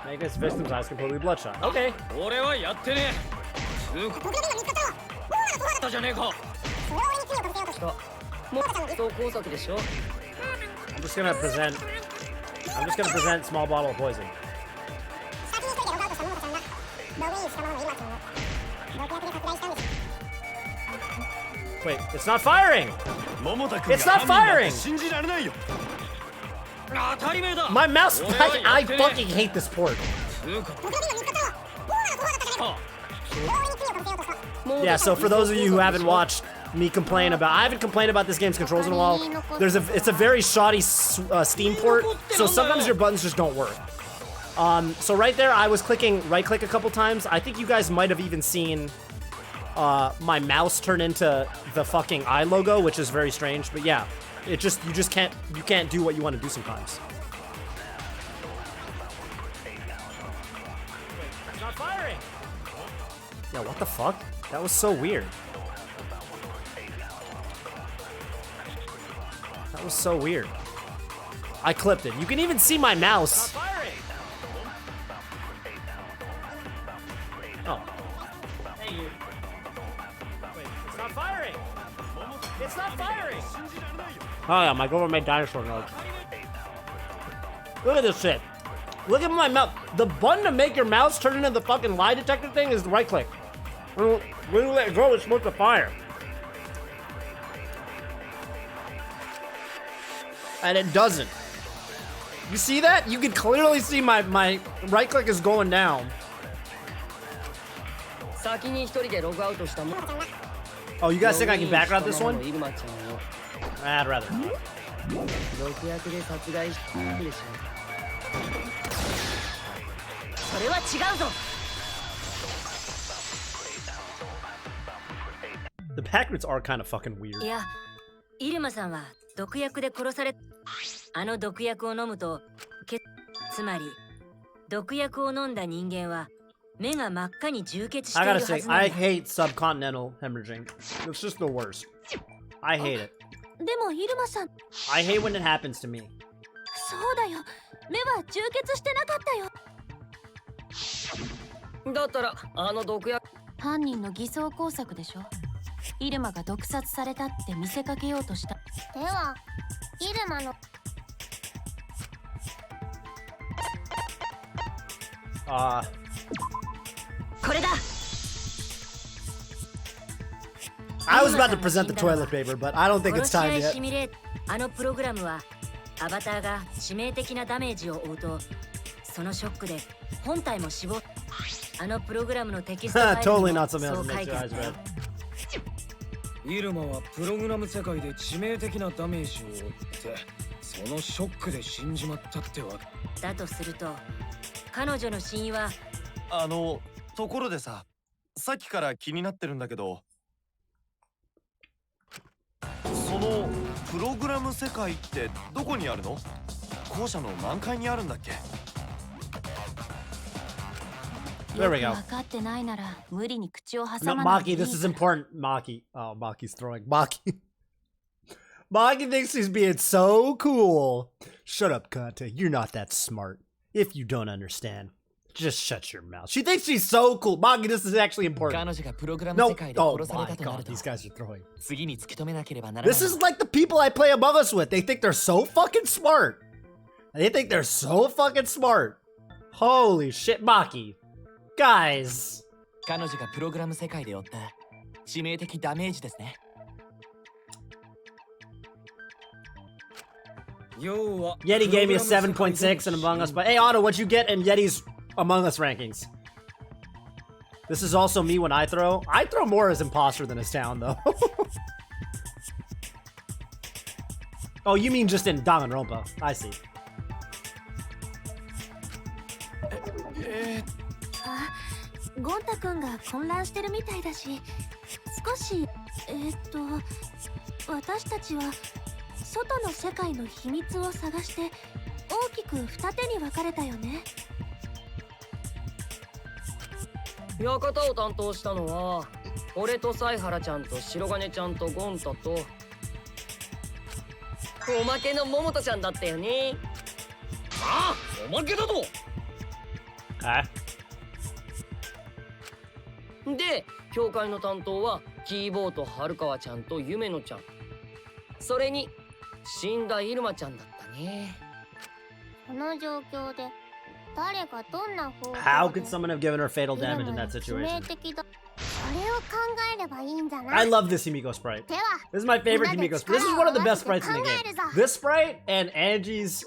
Make its victim's eyes completely bloodshot. Okay. 俺はやってねえ。じゃねえか。もう偽装工作でしょ。 I'm just gonna present small bottle of poison. Wait, it's not firing! It's not firing! 信じられないよ。当たり前だ。 My mouse, I fucking hate this port. Yeah, so for those of you who haven't watched me complain about, I haven't complained about this game's controls in a while. It's a very shoddy Steam port, so sometimes your buttons just don't work. So right there, I was clicking right click a couple times. I think you guys might have even seen my mouse turn into the fucking eye logo, which is very strange. But yeah, you can't do what you want to do sometimes. It's not firing. Yeah, what the fuck? That was so weird. That was so weird. I clipped it. You can even see my mouse. Oh. Hey, you. Wait, it's not firing! It's not firing! Oh yeah, my government dinosaur notes. Look at this shit. Look at my mouse. The button to make your mouse turn into the fucking lie detector thing is the right click. When you let it go, it's supposed to fire. And it doesn't. You see that? You can clearly see my right click is going down. Oh, you guys think I can background this one? I'd rather not. The backwards are kind of fucking weird. いや、イルマさんは毒薬で殺され、あの毒薬を飲むと、つまり毒薬を飲んだ人間は目が真っ赤に充血している I は gotta ず say, なんだ。 I hate subcontinental hemorrhaging. It's just the worst. I hate it. でもイルマさん、 I hate when it happens to me. そうだよ。目は充血してなかったよ。だったらあの毒薬。犯人の偽装工作でしょ。イルマが毒殺されたって見せかけようとした。では、イルマのこれだ。 I was about to present the toilet paper, but I don't think it's 殺し合 time い yet. シミュレーあのプログラムはアバターが致命的なダメージを負うとそのショックで本体も死亡。あのプログラムのテキストファイル Totally にも not something そ else う to 書 make いて your あっ eyes たよ。 red. イルマはプログラム世界で致命的なダメージを負ってそのショックで死んじまったってわけだとすると彼女の死因はところでさ、さっきから気になってるんだけど、そのプログラム世界ってどこにあるの？校舎の何階にあるんだっけ？ There we go. 分かってないなら無理に口を挟 No, まないでい Maki, い this is important. Maki. Oh, Maki's throwing. Maki. Maki thinks he's being so cool. Shut up, Kante. You're not that smart. If you don't understand, just shut your mouth. She thinks she's so cool. Maki, this is actually important. No. Oh my god, these guys are throwing. This is like the people I play Among Us with. They think they're so fucking smart. They think they're so fucking smart. Holy shit, Maki. Guys. 彼女がプログラム世界で負った致命的ダメージですね。Yeti gave me a 7.6 in Among Us, but hey Otto, what'd you get in Yeti's Among Us rankings? This is also me when I throw. I throw more as imposter than as town, though. Oh, you mean just in Danganronpa? I see. ゴンタ君が混乱してるみたいだし、少し私たちは外の世界の秘密を探して大きく二手に分かれたよね。館を担当したのは俺と犀原ちゃんと白金ちゃんとゴンタとおまけの桃田ちゃんだったよね。ああ、おまけだと。で、教会の担当はキーボーと春川ちゃんと夢野ちゃん、それに死んだイルマちゃんだったね。この状況で誰がどんな方法で How could someone have given her fatal damage in that 致命 situation? 的だ。それを考えればいいんじゃない？ I love this Himiko sprite. では This is my favorite Himiko sprite. This is one of the best sprites in the game. This sprite and Angie's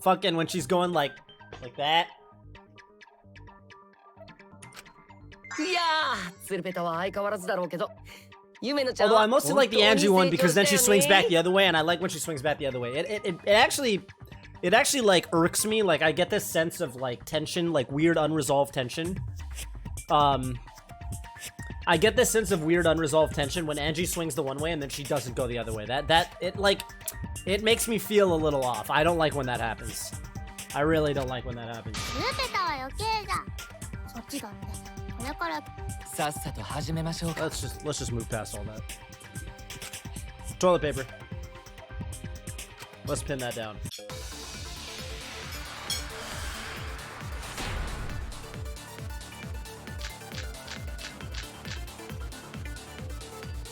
fucking when she's going like that. いやー、ツルペタは相変わらずだろうけど、夢野ちゃん Although は I mostly like the Angie one because then she swings back the や other way, and I like when she swings back the other way. It actually like irks me. Like I get this sense of like tension, like weird unresolved tension. I get this sense of weird unresolved tension when Angie swings the one way and then she doesn't go the other way. It makes me feel a little off. I don't like when that happens. I really don't like when that happens. ルペタは余計じゃん。そっちだって。これからさっさと始めましょうか。 Let's just move past all that. Toilet paper. Let's pin that down.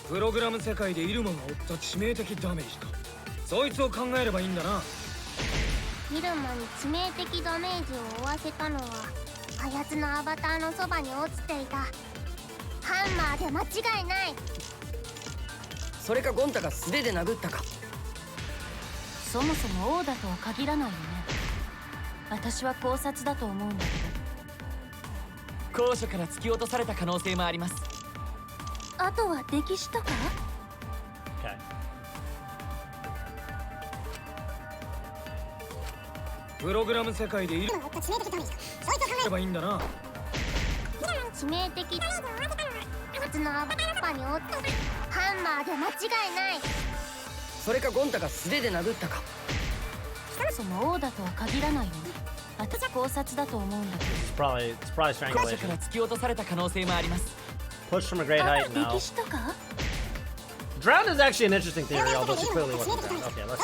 プログラム世界でイルマが負った致命的ダメージか。そいつを考えればいいんだな。イルマに致命的ダメージを負わせたのはあやつのアバターのそばに落ちていたハンマーで間違いない。それかゴンタが素手で殴ったか。そもそも王だとは限らないよね。私は考察だと思うんだけど。高所から突き落とされた可能性もあります。あとは歴史とか？ Okay. プログラム世界でイルマが負った致命的ダメージか。そいつを考えればいいんだな。致命的あやつのアバターに落ちたハンマーで間違いない。それかゴンタが素手で殴ったか。そもそも王だとは限らないよね。私は考察だと思うんだけど。 It's probably 高所か strangulation. ら突き落とされた可能性もあります。 Push from a great height. 歴 No. 史とか？ Drown is actually an interesting theory, although she clearly wasn't drowned. Okay, let's.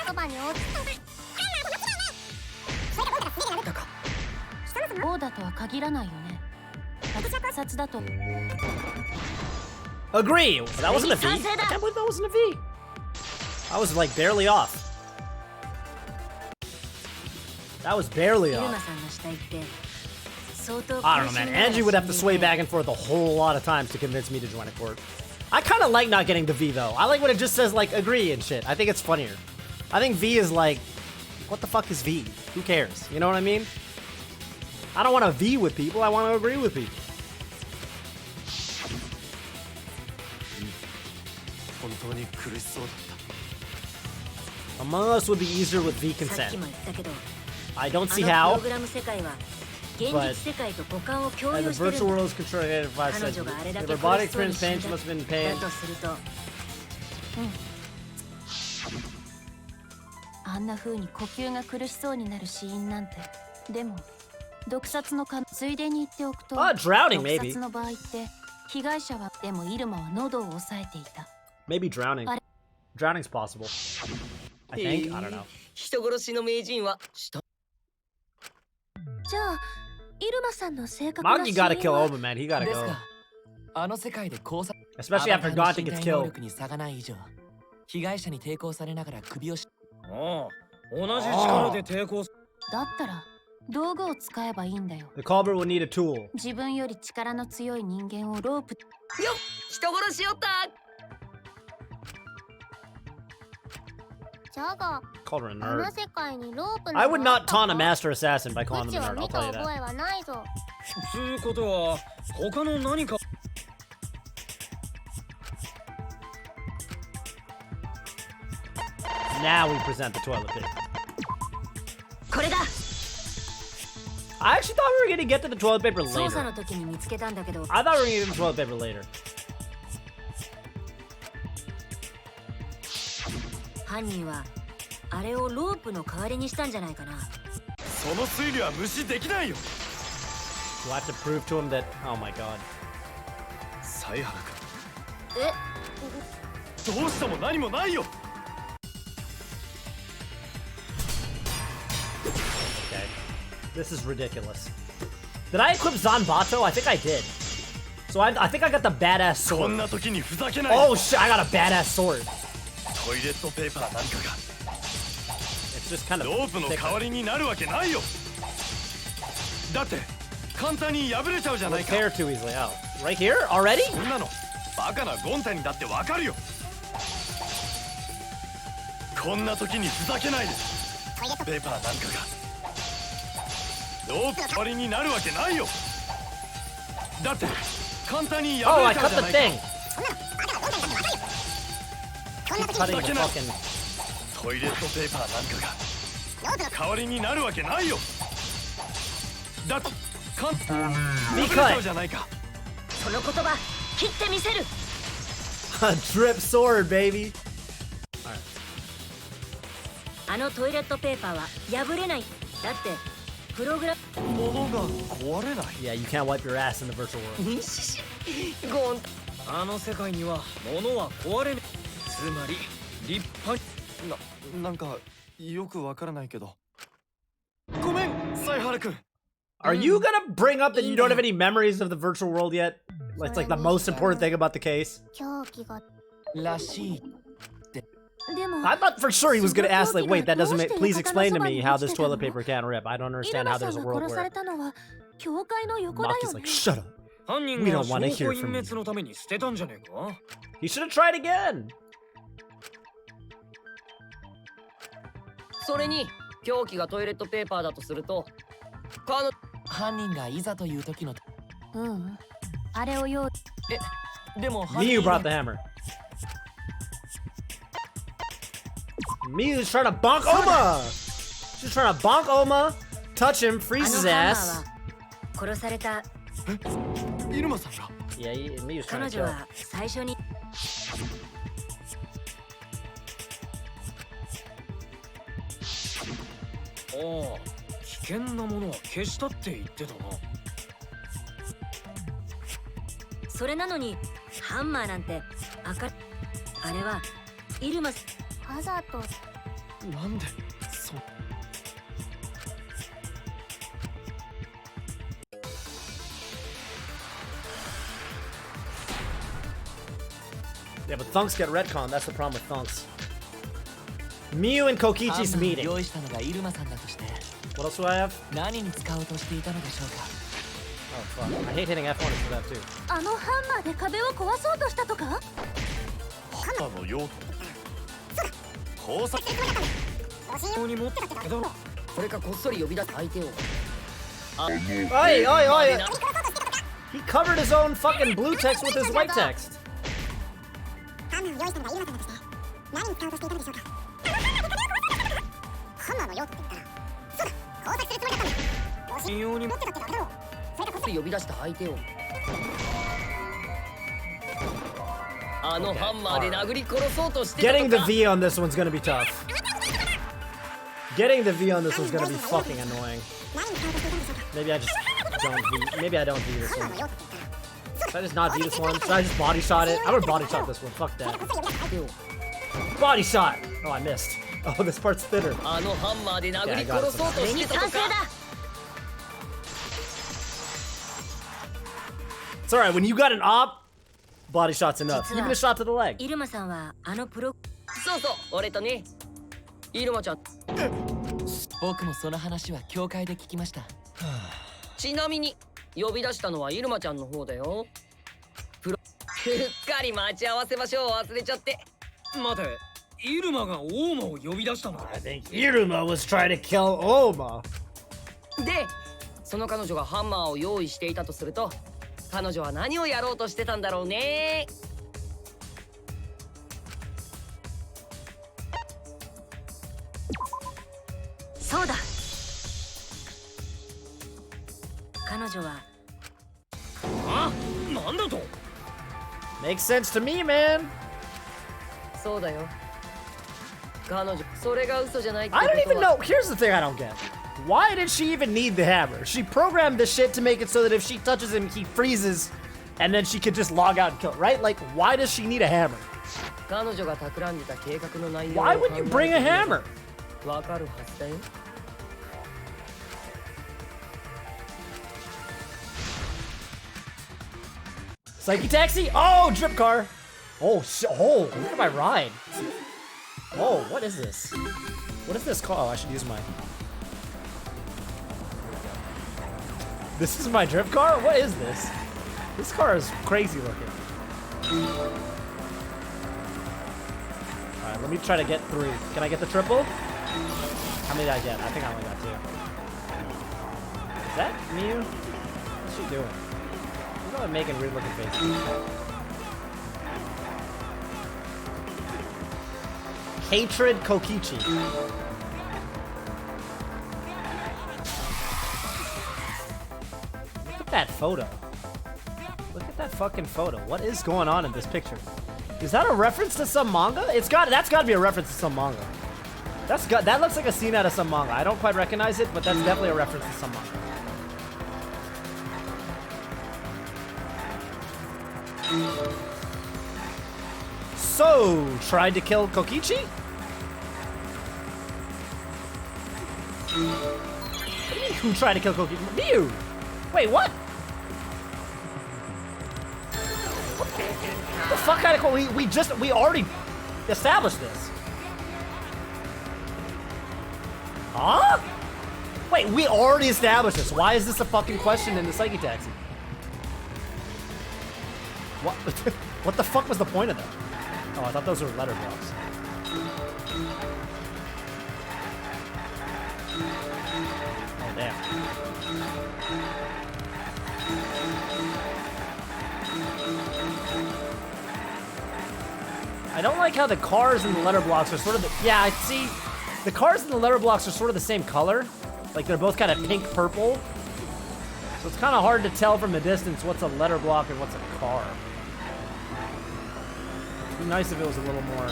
そばに落ちた王だとは限らないよね。私は考察だと。 Agree. That wasn't a V. I can't believe that wasn't a V. I was like barely off. That was barely イル off. マさんの死体って相当 I don't know, man. Angie would have to sway back and forth a whole lot of times to convince me to join a court. I kind of like not getting the V, though. I like when it just says, like, agree and shit. I think it's funnier. I think V is like, what the fuck is V? Who cares? You know what I mean? I don't want to V with people. I want to agree with people. 本当に苦しそうだった Among Us would be easier with V さっき consent. も言ったけど I don't あ see のプ how. ログラム世界は現実世界と五感を共 And 有 the してるん virtual だ world is controlled by 彼 says 女があれだ the け robotic 苦しそうに experience 死ん pain だ must have been pain. だとするとあんな風に呼吸が苦しそうになる死因なんて。でも毒殺のついでに言っておくと、 drowning 毒 maybe. 殺の場合って被害者はでもイルマは喉を押さえていた。 Maybe drowning. Drowning's possible. I think. I don't know. 人殺しの名人は下じゃあイルマさんの正確な Maki 死因 gotta kill は Oma, man. He gotta です go. があの世界で交差 Especially after アバター Gonta の gets 身体能 killed. 力に差がない以上被害者に抵抗されながら首をしああ同じ力で抵抗だったら道具を使えばいいんだよ。 The culprit will need a tool. 自分より力の強い人間をロープ。よっ人殺しよったじゃが Called her a あの nerd. 世界にロープの I would not taunt a マ master assassin by calling う them ち a は nerd. I'll 見 tell た you 覚 that. えはないぞ。つうことは他の何か Now we present the toilet paper. これだ I actually thought we were gonna get to the toilet paper 捜査 later. の時に見つけたんだけど I thought we were gonna get to the toilet paper later. 犯人はあれをロープの代わりにしたんじゃないかなその推理は無視できないよ Do I have to prove to him that? Oh my god. 犀原え君どうしたも何もないよ Okay. This is ridiculous. Did I equip Zanbato? I think I did. So I think I got the badass こん sword. な時にふざけない Oh shit! I got a badass sword. トイレットペーパーなんか It's just kind が of ロープの thick. 代わりになるわけないよだって簡単に破れちゃうじゃないか Tear too easily. Oh, right here already? そんなのバカなゴンタにだってわかるよこんな時にふざけないでペーパーなんかがロープの代わりになるわけないよだって簡単に Oh, 破 I れちゃう cut じゃ the ないか thing. Keep cutting the fucking. トイレットペーパーなんかが代わりになるわけないよだって簡単に破れちゃうじゃないかその言葉切ってみせる A drip sword, baby. あのトイレットペーパーは破れないだってプログラム物が壊れない Yeah, you can't wipe your ass in the virtual world. ゴンあの世界には物は壊れないつまり立派になんかよくわからないけどごめん犀原君 Are you gonna bring up that you don't have any memories of the virtual world yet? It's like the most important thing about the case. 狂気が。らしいでも I thought for sure he was gonna ask, like, wait, that doesn't make. Please explain to me how this toilet paper can't rip. I don't イル understand マ how さん there's a が world 殺さ where れたのは教会の横だ Maki's よね like, shut up. 犯人 We が don't 証 wanna 拠 hear 隠 from 滅のために捨てたんじゃねえか He should have tried again. それに凶器がトイレットペーパーだとすると犯人がいざという時のうんあれを用意。でも犯 Miyu 人 brought the hammer. Miyu's trying to bonk Oma. She's trying to bonk Oma, touch him, あ freeze の his ハンマー ass. は殺されたイルマさんが Yeah, Miyu's trying 彼 to 女 kill. は最初にああ危険なものは消したって言ってたなそれなのにハンマーなんてあれはイルマスわざと。なんでそ Yeah, but Thunks get retcon. That's the problem with Thunks. Miyu and Kokichi's ハンマーを meeting. 用意したのがイルマさんだとして What else do I have? 何に使おうとしていたのでしょうか。 Oh fuck. I hate hitting F1 for that too. あのハンマーで壁を壊そうとしたとか？ハンマーの用途工作に持ってたけどこれかこっそり呼び出す相手を Oi, oi, oi! He covered his own fucking blue text with his white text. ハンマーを用意したのがイルマさんだとして何に使おうとしていたのでしょうか？ハンマーの用途って言ったらそうだ工作するつもりだったんだ。信用に持ってたってだけだろう。それかこっそり呼び出した相手をあのハンマーで殴り殺そうとしてたと Getting か the V on this one's gonna be tough. Getting the V on this one's gonna be fucking annoying. 何に使おうとしていたんでしょうか？ Maybe I just don't V. Maybe I don't V this ハンマ one. ーの用途って言ったら Should I just not V this one? Should I just body shot it? I'm gonna body shot this one. Fuck that. 相手を Body shot! Oh, I missed. Oh, this part's thinner. あのハンマーで殴り殺そうとしてたとか It's alright, when you got an op, body shot's enough. Even a shot to the leg. イルマさんはあのプロそうそう俺とねイルマちゃん僕もその話は教会で聞きました。ちなみに呼び出したのはイルマちゃんの方だよプロうっかり待ち合わせ場所を忘れちゃって待てイルマがオーマを呼び出したのか I think Iruma was trying to kill Oma. でその彼女がハンマーを用意していたとすると彼女は何をやろうとしてたんだろうねそうだ彼女はあなんだと Makes sense to me, man. そうだよ彼女それが嘘じゃないってこ I と don't even は know. Here's the thing I don't get. Why did she even need the hammer? She programmed this shit to make it so that if she touches him, he freezes, and then she could just log out and kill, right? Like, why does she need a hammer? 彼女が企んでた計画の内容を Why would you bring a hammer? わかるはずだよ Psyche taxi? Oh, drip car. Oh, oh, look at my ride. Oh, what is this? What is this car? Oh, I should use my... This is my drip car? What is this? This car is crazy looking. Alright, let me try to get through. Can I get the triple? How many did I get? I think I only got 2. Is that Mew? What's she doing? She's probably making weird looking faces. Hatred Kokichi. Look at that photo. Look at that fucking photo. What is going on in this picture? Is that a reference to some manga? That's got to be a reference to some manga. That looks like a scene out of some manga. I don't quite recognize it, but that's definitely a reference to some manga. So, tried to kill Kokichi? What do you mean, who tried to kill Kokichi? Mew! Wait, what? What the fuck kind of we already established this. Huh? Wait, we already established this. Why is this a fucking question in the Psyche Taxi? What? What the fuck was the point of that? Oh, I thought those were letter blocks. Oh, damn. I don't like how the cars and the letter blocks are sort of the... Yeah, I see. The cars and the letter blocks are sort of the same color. Like, they're both kind of pink-purple. So it's kind of hard to tell from a distance what's a letter block and what's a car. It'd be nice if it was a little more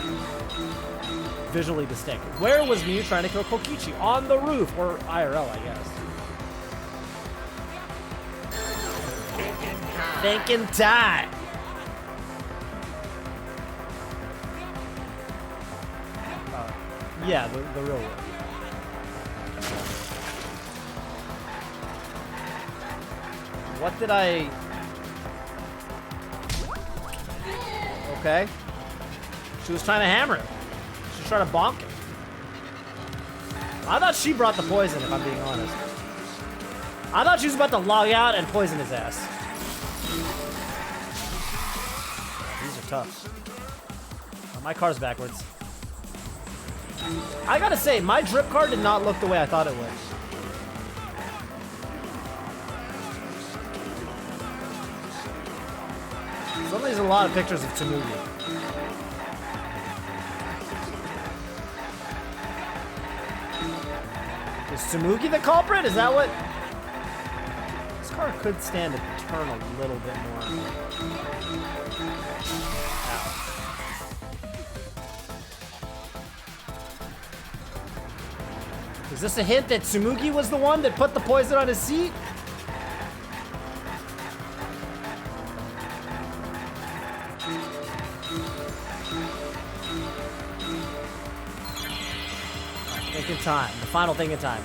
visually distinct. Where was Mew trying to kill Kokichi? On the roof, or IRL, I guess. Thinking time. Yeah, the real one. What did I... Okay. She was trying to hammer him. She was trying to bonk him. I thought she brought the poison, if I'm being honest. I thought she was about to log out and poison his ass. These are tough. Oh, my car's backwards. I gotta say, my drip card did not look the way I thought it would. Somebody's a lot of pictures of Tsumugi. Is Tsumugi the culprit? Is that what? This car could stand to turn a little bit more. Ow. Is this a hint that Tsumugi was the one that put the poison on his seat? Think in time. The final thing in time.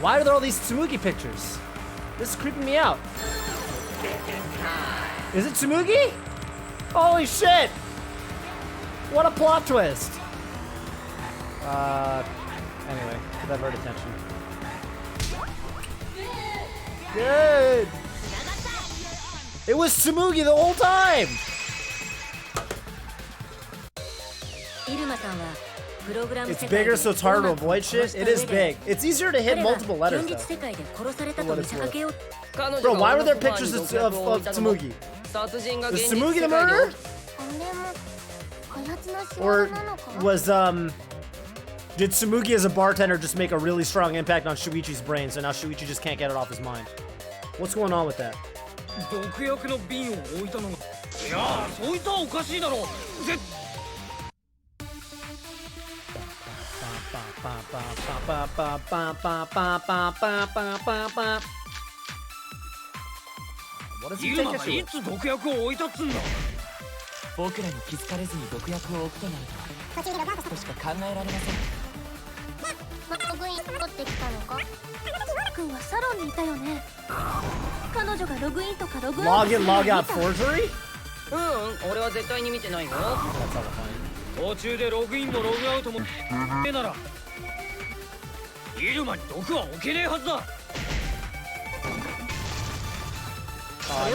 Why are there all these Tsumugi pictures? This is creeping me out. Is it Tsumugi? Holy shit! What a plot twist! Anyway, to divert attention. Good! It was Tsumugi the whole time! It's bigger, so it's harder to avoid shit. It is big. It's easier to hit multiple letters, though. For what it's worth. Bro, why were there pictures of Tsumugi? Is Tsumugi the murderer? Or was, did Tsumugi as a bartender just make a really strong impact on Shuichi's brain, so now Shuichi just can't get it off his mind? What's going on with that? What does he take issue with? 僕らに気づかれずに毒薬を置くとなるとしか考えられません。ログイン取ってきたのか？君はサロンにいたよね。彼女がログインとかログアウト Log in, log out forgery? 俺は絶対に見てないよ。途中でログインもログアウトもならイルマに毒は置けねえはずだ。I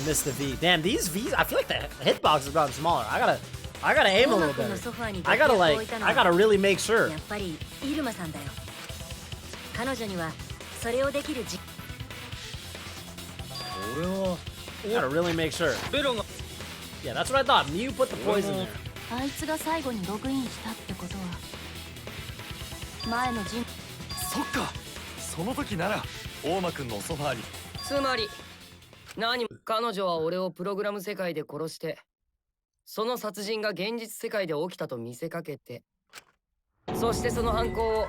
missed the V. Damn, these V's, I feel like the hitbox has gotten smaller. I gotta aim a little better. I gotta really make sure. Gotta really make sure. Yeah, that's what I thought. Mew put the poison there. あいつが最後にログインしたってことは前の人そっかその時なら大間くんのソファーにつまり何も彼女は俺をプログラム世界で殺してその殺人が現実世界で起きたと見せかけてそしてその犯行を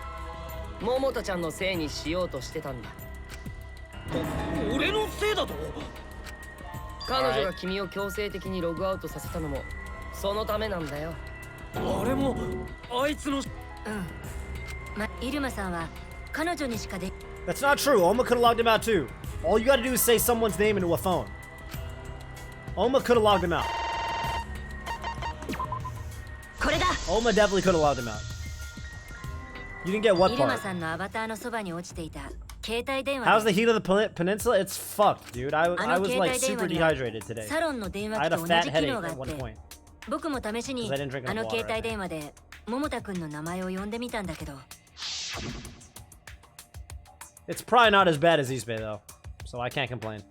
桃田ちゃんのせいにしようとしてたんだ。俺のせいだと？彼女が君を強制的にログアウトさせたのもそのためなんだよ。あれもあいつのイルマさんは彼女にしかで That's not true. Oma could have logged him out too. All you gotta do is say someone's name into a phone. Oma could have logged him out. Oma definitely could have logged him out. You didn't get what part? How's the heat of the peninsula? It's fucked, dude. I was like super dehydrated today. I had a fat headache at one point. 僕も試しにあの携帯電話で桃田くんの名前を呼んでみたんだけど It's probably not as bad as Eastbay though, so I can't complain.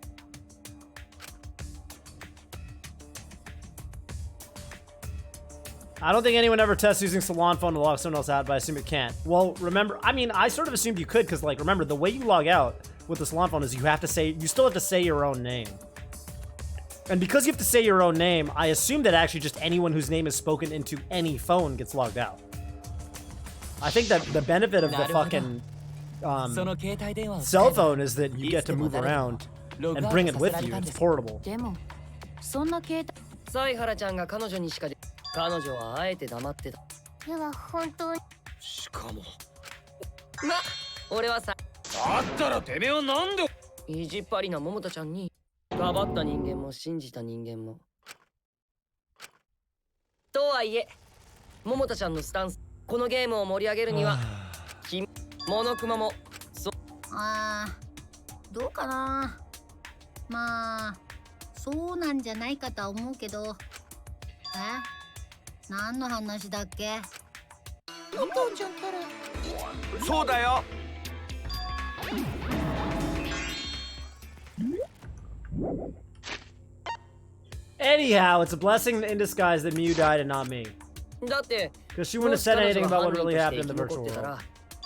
I don't think anyone ever tests using Salon Phone to log someone else out, but I assume it can't. Well, remember, I mean, I sort of assumed you could, because, like, remember, the way you log out with the Salon Phone is you still have to say your own name. And because you have to say your own name, I assume that actually just anyone whose name is spoken into any phone gets logged out. I think that the benefit of the fucking cell phone is that you get to move around and bring it with you. It's portable. サイハラちゃんが彼女にしかで彼女はあえて黙ってた。では本当にしかもま、俺はさだったらてめえはなんで意地っ張りな桃田ちゃんにかばった人間も信じた人間もとはいえ桃田ちゃんのスタンスこのゲームを盛り上げるにはモノクマもどうかな。まあそうなんじゃないかとは思うけど。何の話だっけ。お父ちゃんから。そうだよ。Anyhow, it's a blessing in disguise that Miu died and not me. だって Because she wouldn't have said anything about what really happened in the virtual world.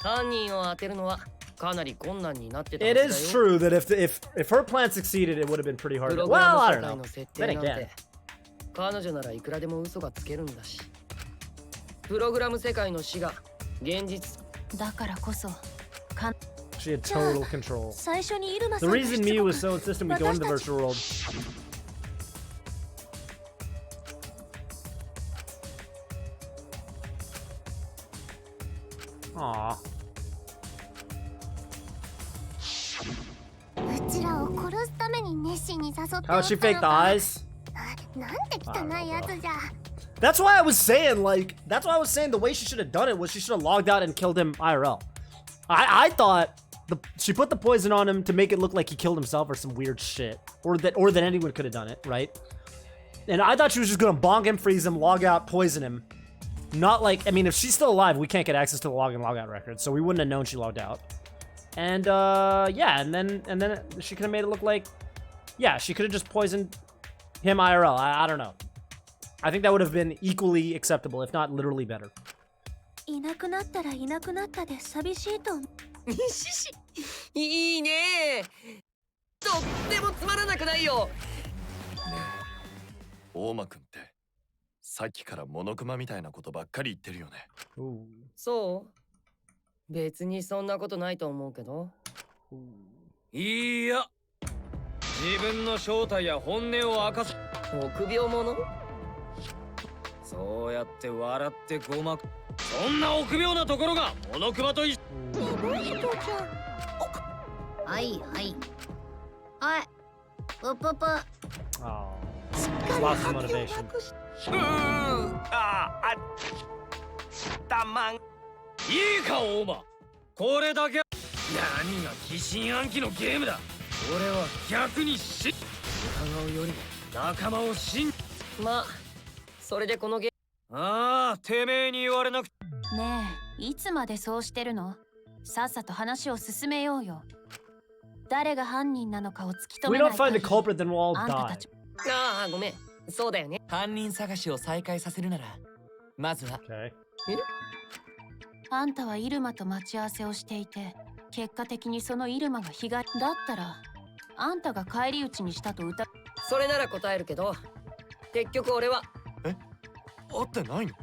犯人を当てるのはかなり困難になってた。 It is true that if her plan succeeded, it would have been pretty hard. Well, I don't know. Then again. 彼女ならいくらでも嘘がつけるんだし。プログラム世界の死が現実だからこそ。 She had total control. 最初にイルマ The さんが reason Miu was so insistent we go into the virtual world. Aww. うちらを殺すために熱心に誘って How'd she fake the eyes? なんて汚いやつじゃ。 That's why I was saying, like, that's why I was saying the way she should have done it was she should have logged out and killed him IRL. I thought she put the poison on him to make it look like he killed himself or some weird shit. Or that anyone could have done it, right? And I thought she was just gonna bonk him, freeze him, log out, poison him. Not like, I mean, if she's still alive, we can't get access to the log and log out records, so we wouldn't have known she logged out. And yeah, and then she could have made it look like, yeah, she could have just poisoned him IRL. I don't know. I think that would have been equally acceptable, if not literally better. いなくなったらいなくなったで寂しいと思う。いいね。とってもつまらなくないよ。ねえ、大間くんってさっきからモノクマみたいなことばっかり言ってるよね。そう別にそんなことないと思うけど。いや、自分の正体や本音を明かす臆病者。そうやって笑ってごまく、そんな臆病なところがモノクマと一緒。はいはい。はい。ぷぷぷ。Oh, lost of motivation. たまん。いいか大間、これだけ何が疑心暗鬼のゲームだ。俺は逆に疑うよりも仲間を信じ。まあそれでこのゲーム。ああ、てめえに言われなく。ねえ、いつまでそうしてるの？さっさと話を進めようよ。誰が犯人なのかを突き止 We めな don't い find 限 the り。 culprit, then we'll all あんた die. たち。ああごめん。そうだよね。犯人探しを再開させるなら、まずは Okay. あんたはイルマと待ち合わせをしていて、結果的にそのイルマが被害だったら、あんたが返り討ちにしたと疑う。それなら答えるけど、結局俺は会ってないの？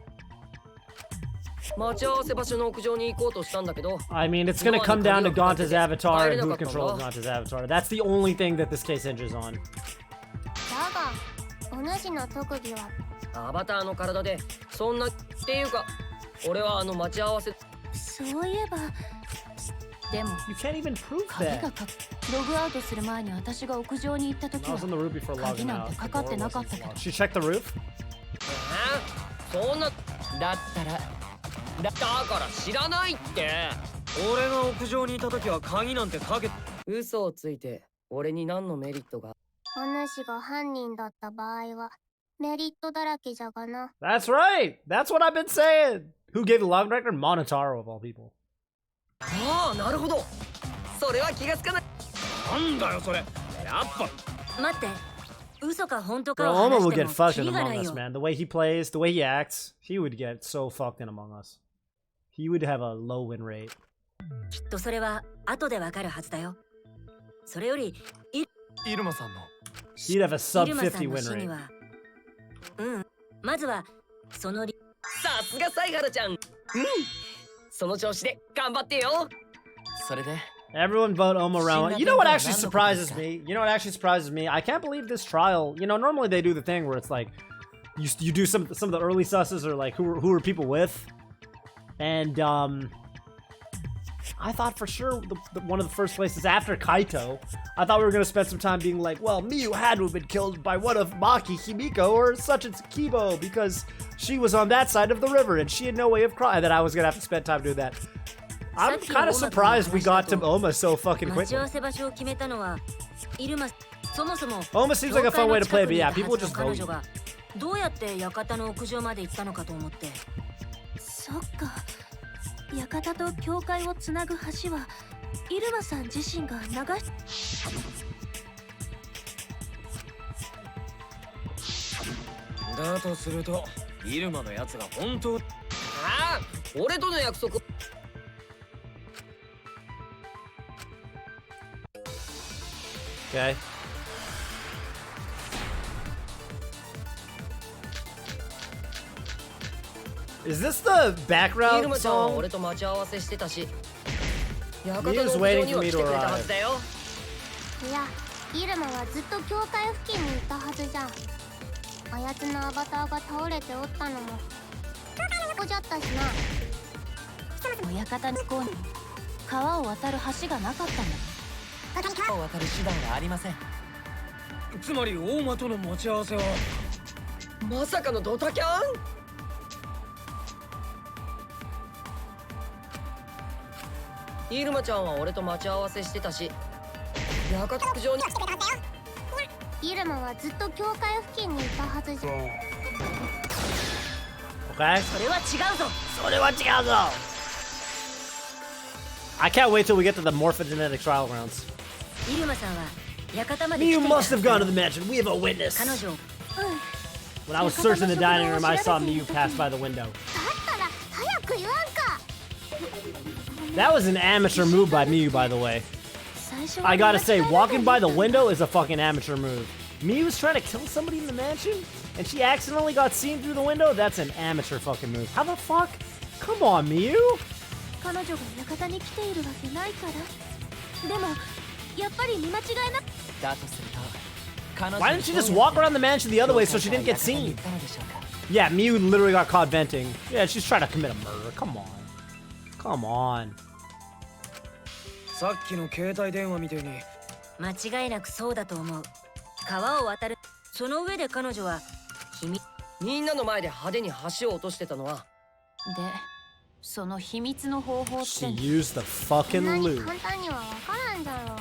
待ち合わせ場所の屋上に行こうとしたんだけど。 I mean, it's gonna come down to Gonta's avatar and who controls Gonta's avatar. That's the only thing that this case hinges on. だが、お主の特技はアバターの体でそんなっていうか、俺は待ち合わせ。そういえば、でも You can't even prove 鍵 that. がログアウトする前に私が屋上に行った時 I は was on the roof before 鍵 logging なん out. て The かかっ door てなか wasn't ったけど locked. She checked the roof? そんなだったらだから知らないって。俺が屋上にいた時は鍵なんてかけ。嘘をついて俺に何のメリットが。お主が犯人だった場合はメリットだらけじゃがな。 That's right. That's what I've been saying. Who gave the log record? Monotaro of all people. ああなるほど。それは気がつかない。なんだよそれ。やっぱ待って、嘘か本当 Bro, かを Oma 話 will して get も fucked キ in リがな Among い Us, よ。 man. The way he plays, the way he acts, he would get so fucked in Among Us. He would have a low win rate. きっとそれは後でわかるはずだよ。それよりイルマさんの。He'd have a sub イルマさん 50 の win 死に rate. は、まずはそのさすがサイハラちゃん。その調子で頑張ってよ。それで Everyone vote Oma around. You know what actually surprises me? You know what actually surprises me? I can't believe this trial. You know, normally they do the thing where it's like you do some of the early susses or like who are people with, and I thought for sure one of the first places after Kaito, I thought we were gonna spend some time being like, well, Miyu had to have been killed by one of Maki, Himiko, or such and Kibo because she was on that side of the river and she had no way of crying. That I was gonna have to spend time doing that. I'm kind of surprised we got to Oma so fucking quickly. Oma seems like a fun way to play, but yeah, people just vote. どうやって館の屋上まで行ったのかと思って。そっか。館と教会をつなぐ橋はイルマさん自身が流し。だとすると、イルマのやつが本当。ああ、俺との約束。Okay. Is this the background song? He was waiting for me to arrive. いや、イルマはずっと教会付近にいたはずじゃん。あやつのアバターが倒れておったのもここじゃったしな。館の向こうに川を渡る橋がなかったんだ。川を渡る手段がありません。つまり大間との持ち合わせはまさかのドタキャン？イルマちゃんは俺と待ち合わせしてたし、館屋上に来てたんだよ。イルマはずっと教会付近にいたはずじゃん。Okay. それは違うぞ。それは違うぞ。I can't wait till we get to the morphogenetic trial grounds. イルマさんは館まで Miyu must have gone to the mansion. We have a witness. 彼女。When I was searching the dining room, I saw Miyu pass by the window. だったら早く言わんか。 That was an amateur move by Miyu, by the way. I gotta say, walking by the window is a fucking amateur move. Miyu's trying to kill somebody in the mansion, and she accidentally got seen through the window? That's an amateur fucking move. How the fuck? Come on, Miyu! 彼女が館に来ているわけないから。でも、やっぱり見間違いな。だとすると、彼女 Why didn't she just walk around the mansion the other way so she didn't get seen? Yeah, Miyu literally got caught venting. Yeah, she's trying to commit a murder. Come on. Come on. さっきの携帯電話みたいに間違いなくそうだと思う。川を渡る。その上で彼女はみんなの前で派手に橋を落としてたのは。で、その秘密の方法って。She used the fucking そんなに loop. 簡単にはわからんじゃろ。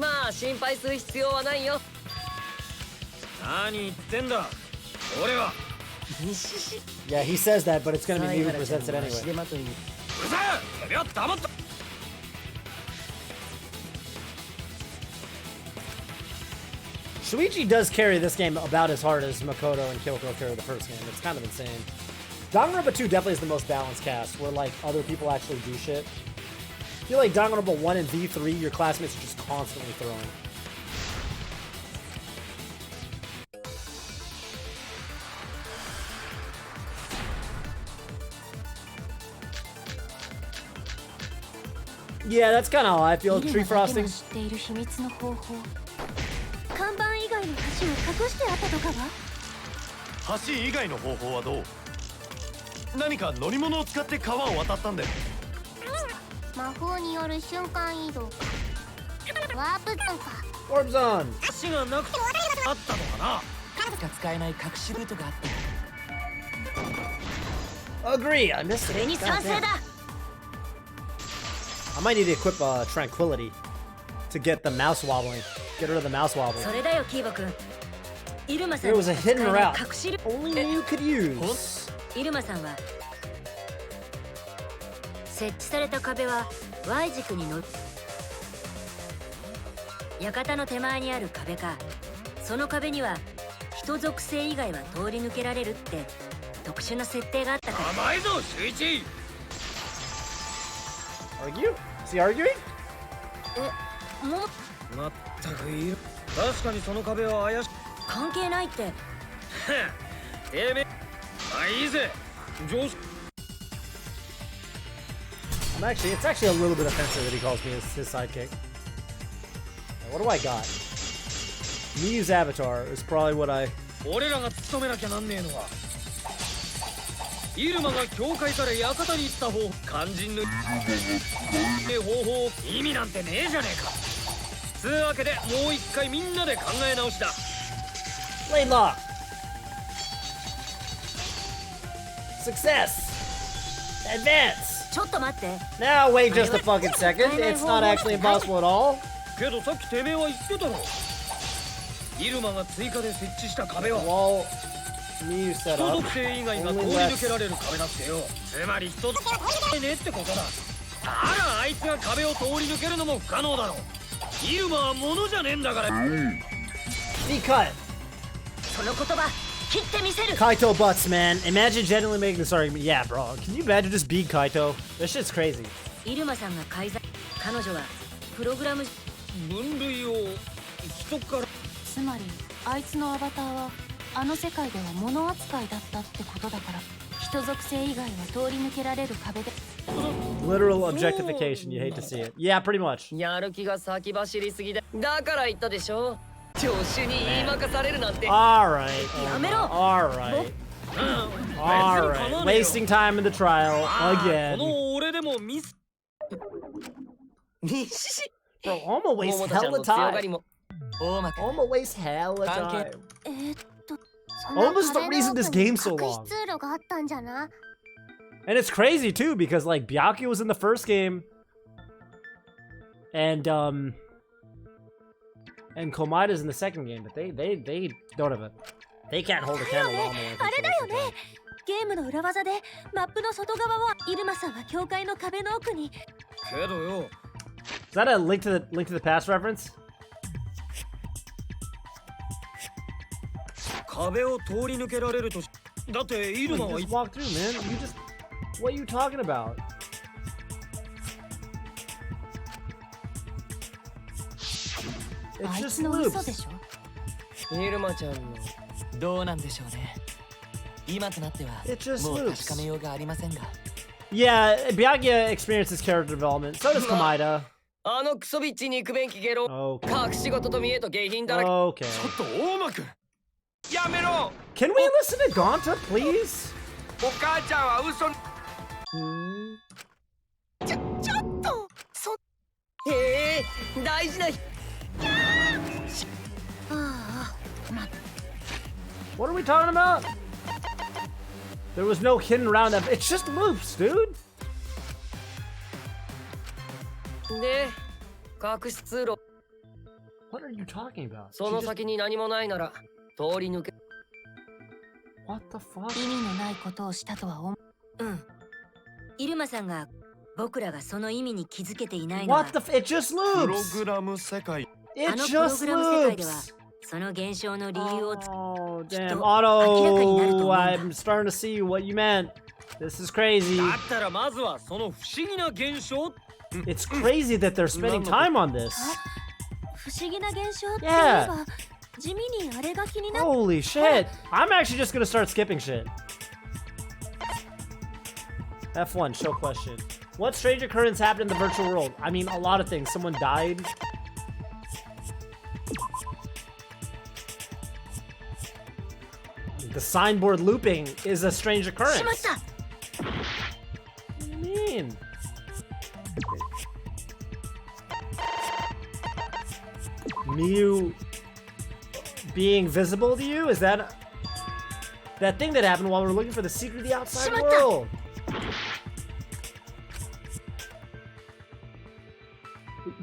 まあ心配する必要はないよ。何言ってんだ。俺は。Yeah, he says that, but it's gonna be Miyu who presents it anyway. うるせえ、てめえは黙った。Shuichi does carry this game about as hard as Makoto and Kyoko carry the first game. It's kind of insane. Danganronpa 2 definitely is the most balanced cast, where like other people actually do shit. I feel like Danganronpa 1 and V3, your classmates are just constantly throwing. Yeah, that's kind of how I feel. Tree frosting. 看板以外の橋を隠してあったとかは？橋以外の方法はどう？何か乗り物を使って川を渡ったんだよ。魔法による瞬間移動か。ワープゾーンか。Warp zone. 橋がなくてあったのかな。しか使えない隠しルートがあった。Agree. I missed それに it. 賛成だ。 I might need to equip Tranquility to get the mouse wobbling. Get rid of the mouse wobbling. それだよ、キーボくん。イルマさん It が was a 使え hidden ない route. 隠しル Only you could use. イルマさんは設置された壁は Y 軸に乗る。館の手前にある壁か。その壁には人属性以外は通り抜けられるって特殊な設定があったから。甘いぞ、周一。Argue? Is he arguing? もまったくいる。確かにその壁は怪しい。関係ないって。てめえ。あ、いいぜ。上司。It's actually a little bit offensive that he calls me his sidekick. What do I got? Miyu's avatar is probably what I. 俺らが務めなきゃなんねえのはイルマが教会から館に行った方肝心の方法意味なんてねえじゃねえか。つうわけでもう一回みんなで考え直しだ。 Laidlaw. Success. Advance. ちょっと待って。 Now wait just a fucking second. It's not actually impossible at all. けどさっきてめえは言ってたろ。イルマが追加で設置した壁は Well, Miu set 人 up. 属性以外が通り Only 抜 less. けられる壁だってよ。つまり人属性ねってことだ。だからあいつが壁を通り抜けるのも不可能だろ。イルマは物じゃねえんだから。 Be cut. その言葉切ってみせる。 Kaito butts, man. Imagine genuinely making this argument. Yeah, bro. Can you imagine just being Kaito? This shit's crazy. イルマさんが改ざん。彼女はプログラム。分類を人から。つまりあいつのアバターはあの世界では物扱いだったってことだから、人属性以外は通り抜けられる壁で。 Literal objectification. You hate to see it. Yeah, pretty much. やる気が先走りすぎだ。だから言ったでしょ。助手に言い任されるなんて。 Alright. Yamero. Alright. Alright. Wasting time in the trial こ again. の俺でもミス。 Bro, Alma wastes 桃田ちゃん hella の強がり time. も。大幕 Alma wastes hella time. その Almost the 壁の reason this 奥に game's so 隠 long. し通路があったんじゃな。 And it's crazy too because like Byakuya was in the first game, and Komaida's in the second game, but they don't have a they can't hold a candle to Alma. あれだよね。ゲームの裏技でマップの外側はイルマさんが教会の壁の奥に。けどよ。 Is that a link to the past reference? 壁を通り抜けられるとし。だってイルマ You は just walk through, man. You just what are you talking about? It's あい just つの嘘で loops. しょ。イルマちゃんの。どうなんでしょうね。今となっては It just もう loops. 確かめようがありませんが。 Yeah, Byakuya experiences character development. So does Komaida. あのクソビッチ肉便器ゲロ。 Okay. 隠し事と見えと下品だらけ。 Okay. ちょっと大幕。やめろ。 Can we listen to Gonta, please? お母ちゃんは嘘。ちょっとそ。へえ、大事な。ああ、ま。 What are we talking about? There was no hidden round up. It's just loops, dude. で、隠し通路。 What are you talking about? その先に何もないなら通り抜け。 What the fuck? 意味のないことをしたとは思う。うん。イルマさんが僕らがその意味に気づけていないのは。 What the it just プロ loops. グラム世界 It あのプロ just グラム世界では loops. その現象の理由を Oh, きっ damn. と明らかになると思うん Otto, だ。 I'm starting to see what you meant. This is crazy. だったらまずはその不思議な現象。 It's crazy that they're spending time on this. 不思議な現象って言え Yeah. ば地味にあれが気になる。 Holy shit. I'm actually just gonna start skipping shit. F1, show question. What strange occurrence happened in the virtual world? I mean, a lot of things. Someone died. The signboard looping is a strange occurrence. しまった。 What do you mean? Miu being visible to you? Is that that thing that happened while we were looking for the secret of the outside world?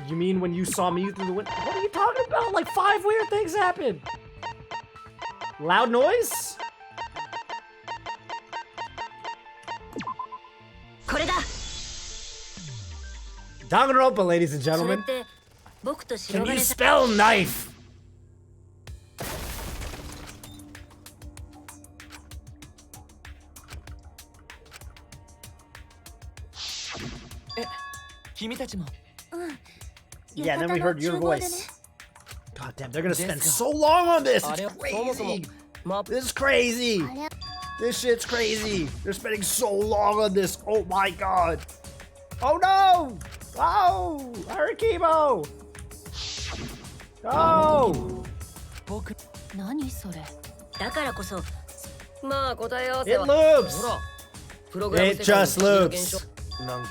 You mean when you saw Miu through the window? What are you talking about? Like 5 weird things happened. Loud noise? これだ。 Danganronpa, ladies and それ gentlemen. って僕と Can 白 you 金さん。 spell knife? 君たちも Yeah, then we heard your 浴衣の厨房でね。 voice. God damn, they're gonna spend so long on this. It's そもそも crazy. マップ This is crazy. あれ This shit's crazy. They're spending so long on this. Oh my god. Oh no. Oh, Harikibo. Oh. 僕何それ。だからこそまあ答え合わせ It は。 loops. ほら、プログラム It 世界の just 不思議な現象 loops. なんか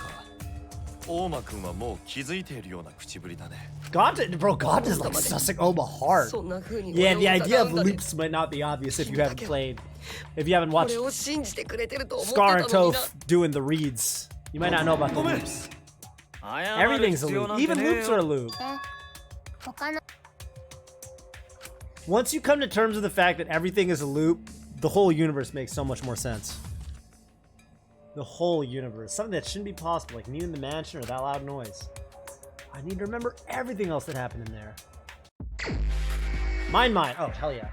大間くんはもう気づいているような口ぶりだね。 Gauntlet, bro, Gauntlet's like sussing Oma hard. そんな風に Yeah, 俺 the を idea 疑 of うんだね loops might not be obvious if you haven't played. If you haven't 俺 watched を信じてくれてると思ってた Scar の and にな Toph doing the reads, you might not know about the loops. Everything's a loop. Even loops are a loop. 他の Once you come to terms with the fact that everything is a loop, the whole universe makes so much more sense. The whole universe. Something that shouldn't be possible, like me in the mansion or that loud noise. I need to remember everything else that happened in there. Mine. Oh, hell yeah.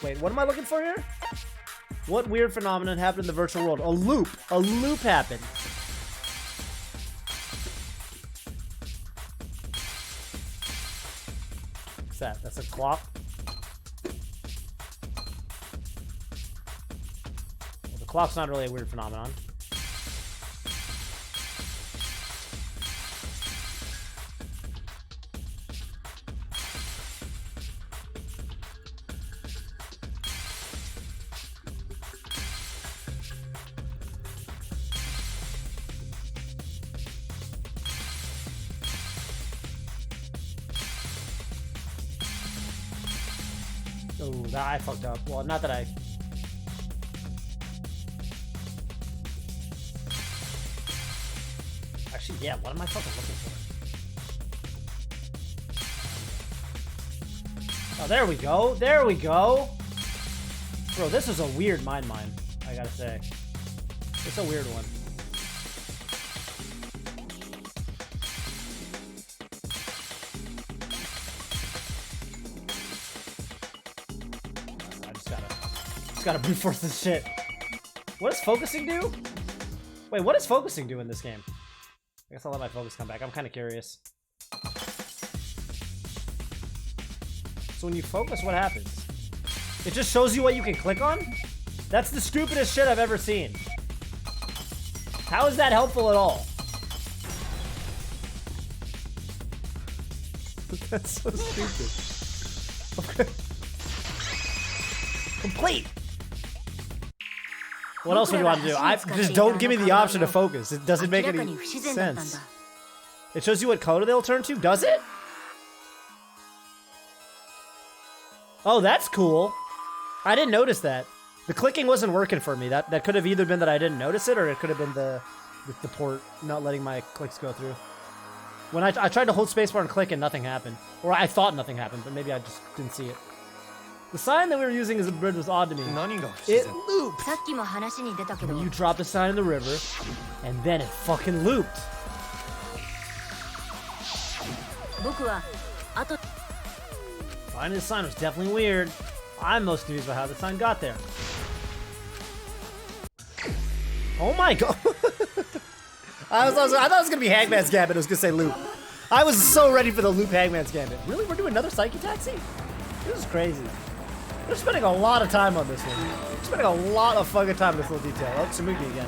Wait, what am I looking for here? What weird phenomenon happened in the virtual world? A loop. A loop happened. What's that? That's a clock? Well, the clock's not really a weird phenomenon. Oh, that I fucked up. Well, not that I... Actually, yeah, what am I fucking looking for? Oh, there we go. There we go. Bro, this is a weird mine, I gotta say. It's a weird one. I just gotta brute force this shit. What does focusing do? Wait, what does focusing do in this game? I guess I'll let my focus come back. I'm kind of curious. So when you focus, what happens? It just shows you what you can click on? That's the stupidest shit I've ever seen. How is that helpful at all? That's so stupid. Okay. Complete! What else would you want to do? Just don't give me the option to focus. It doesn't make any sense. It shows you what color they'll turn to? Does it? Oh, that's cool. I didn't notice that. The clicking wasn't working for me. That could have either been that I didn't notice it, or it could have been the port not letting my clicks go through. When I tried to hold spacebar and click and nothing happened. Or I thought nothing happened, but maybe I just didn't see it. The sign that we were using as a bridge was odd to me. It looped. さっきも話に出たけど You dropped a sign in the river, and then it fucking looped. 僕は後 Finding the sign was definitely weird. I'm most confused about how the sign got there. Oh my god. I thought it was gonna be Hangman's Gambit. I was gonna say loop. I was so ready for the loop Hangman's Gambit. Really? We're doing another Psyche Taxi? This is crazy. We're spending a lot of time on this one. We're spending a lot of fucking time on this little detail. Oh, Tsumugi again.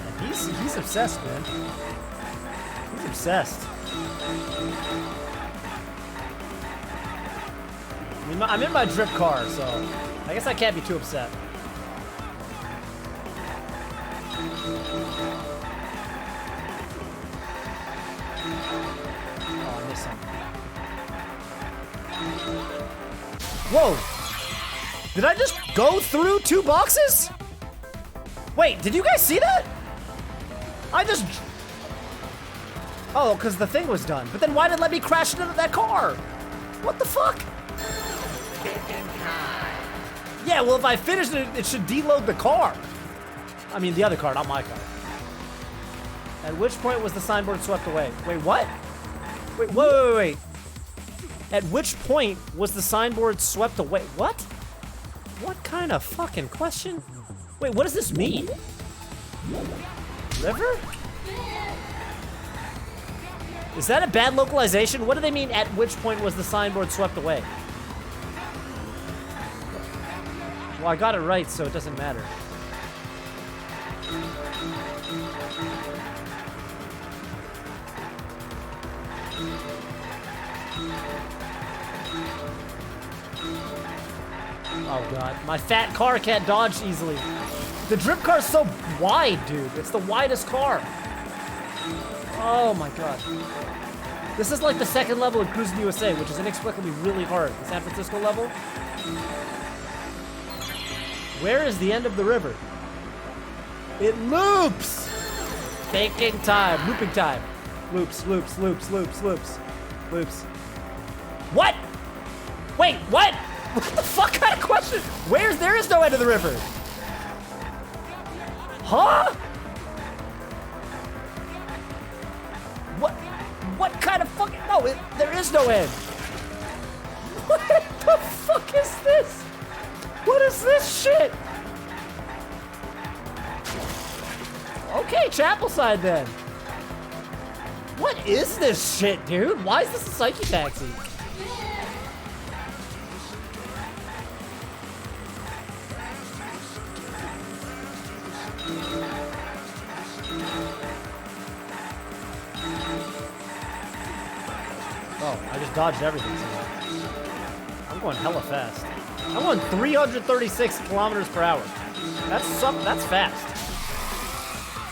And he's obsessed, man. He's obsessed. I mean, I'm in my drip car, so I guess I can't be too upset. Oh, I missed something. Whoa! Did I just go through 2 boxes? Wait, did you guys see that? I just... Oh, because the thing was done. But then why did it let me crash into that car? What the fuck? Yeah, well, if I finish it, it should deload the car. I mean, the other car, not my car. At which point was the signboard swept away? Wait, what? Wait. At which point was the signboard swept away? What? What kind of fucking question? Wait, what does this mean? River? Is that a bad localization? What do they mean, at which point was the signboard swept away? Well, I got it right, so it doesn't matter. Oh god, my fat car can't dodge easily. The drip car is so wide, dude. It's the widest car. Oh my god. This is like the second level in Cruising USA, which is inexplicably really hard. The San Francisco level. Where is the end of the river? It loops! Baking time, looping time. Loops, loops, loops, loops, loops, loops. What? Wait, what? What the fuck kind of question? There is no end of the river. Huh? What kind of fucking, no, there is no end. What the fuck is this? What is this shit? Okay, chapel side then. What is this shit, dude? Why is this a psyche taxi? Oh, I just dodged everything. I'm going hella fast. I'm going 336 kilometers per hour. That's fast.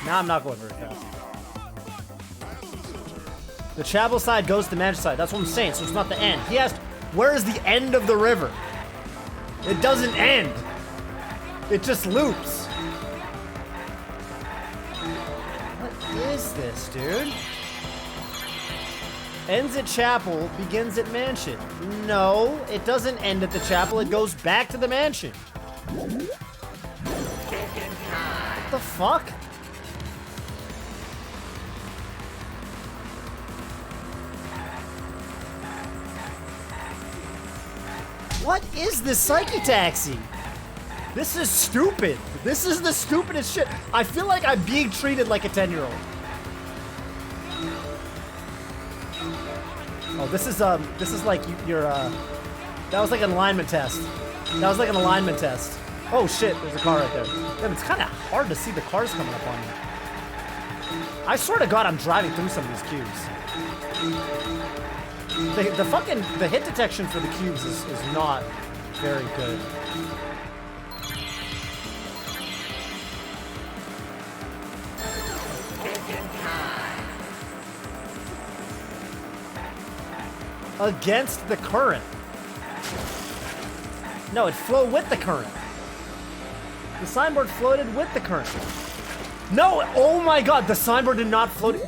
Now I'm not going very fast. The chapel side goes to the mansion side. That's what I'm saying. So it's not the end. He asked, where is the end of the river? It doesn't end. It just loops. What is this, dude? Ends at chapel, begins at mansion. No, it doesn't end at the chapel. It goes back to the mansion. What the fuck? What is this psyche taxi? This is stupid. This is the stupidest shit. I feel like I'm being treated like a 10-year-old. Oh, this is like your, that was like an alignment test. That was like an alignment test. Oh shit, there's a car right there. Damn, it's kind of hard to see the cars coming up on you. I swear to God, I'm driving through some of these cubes. The hit detection for the cubes is not very good. Against the current. No, it flowed with the current. The signboard floated with the current. No, oh my god, the signboard did not float.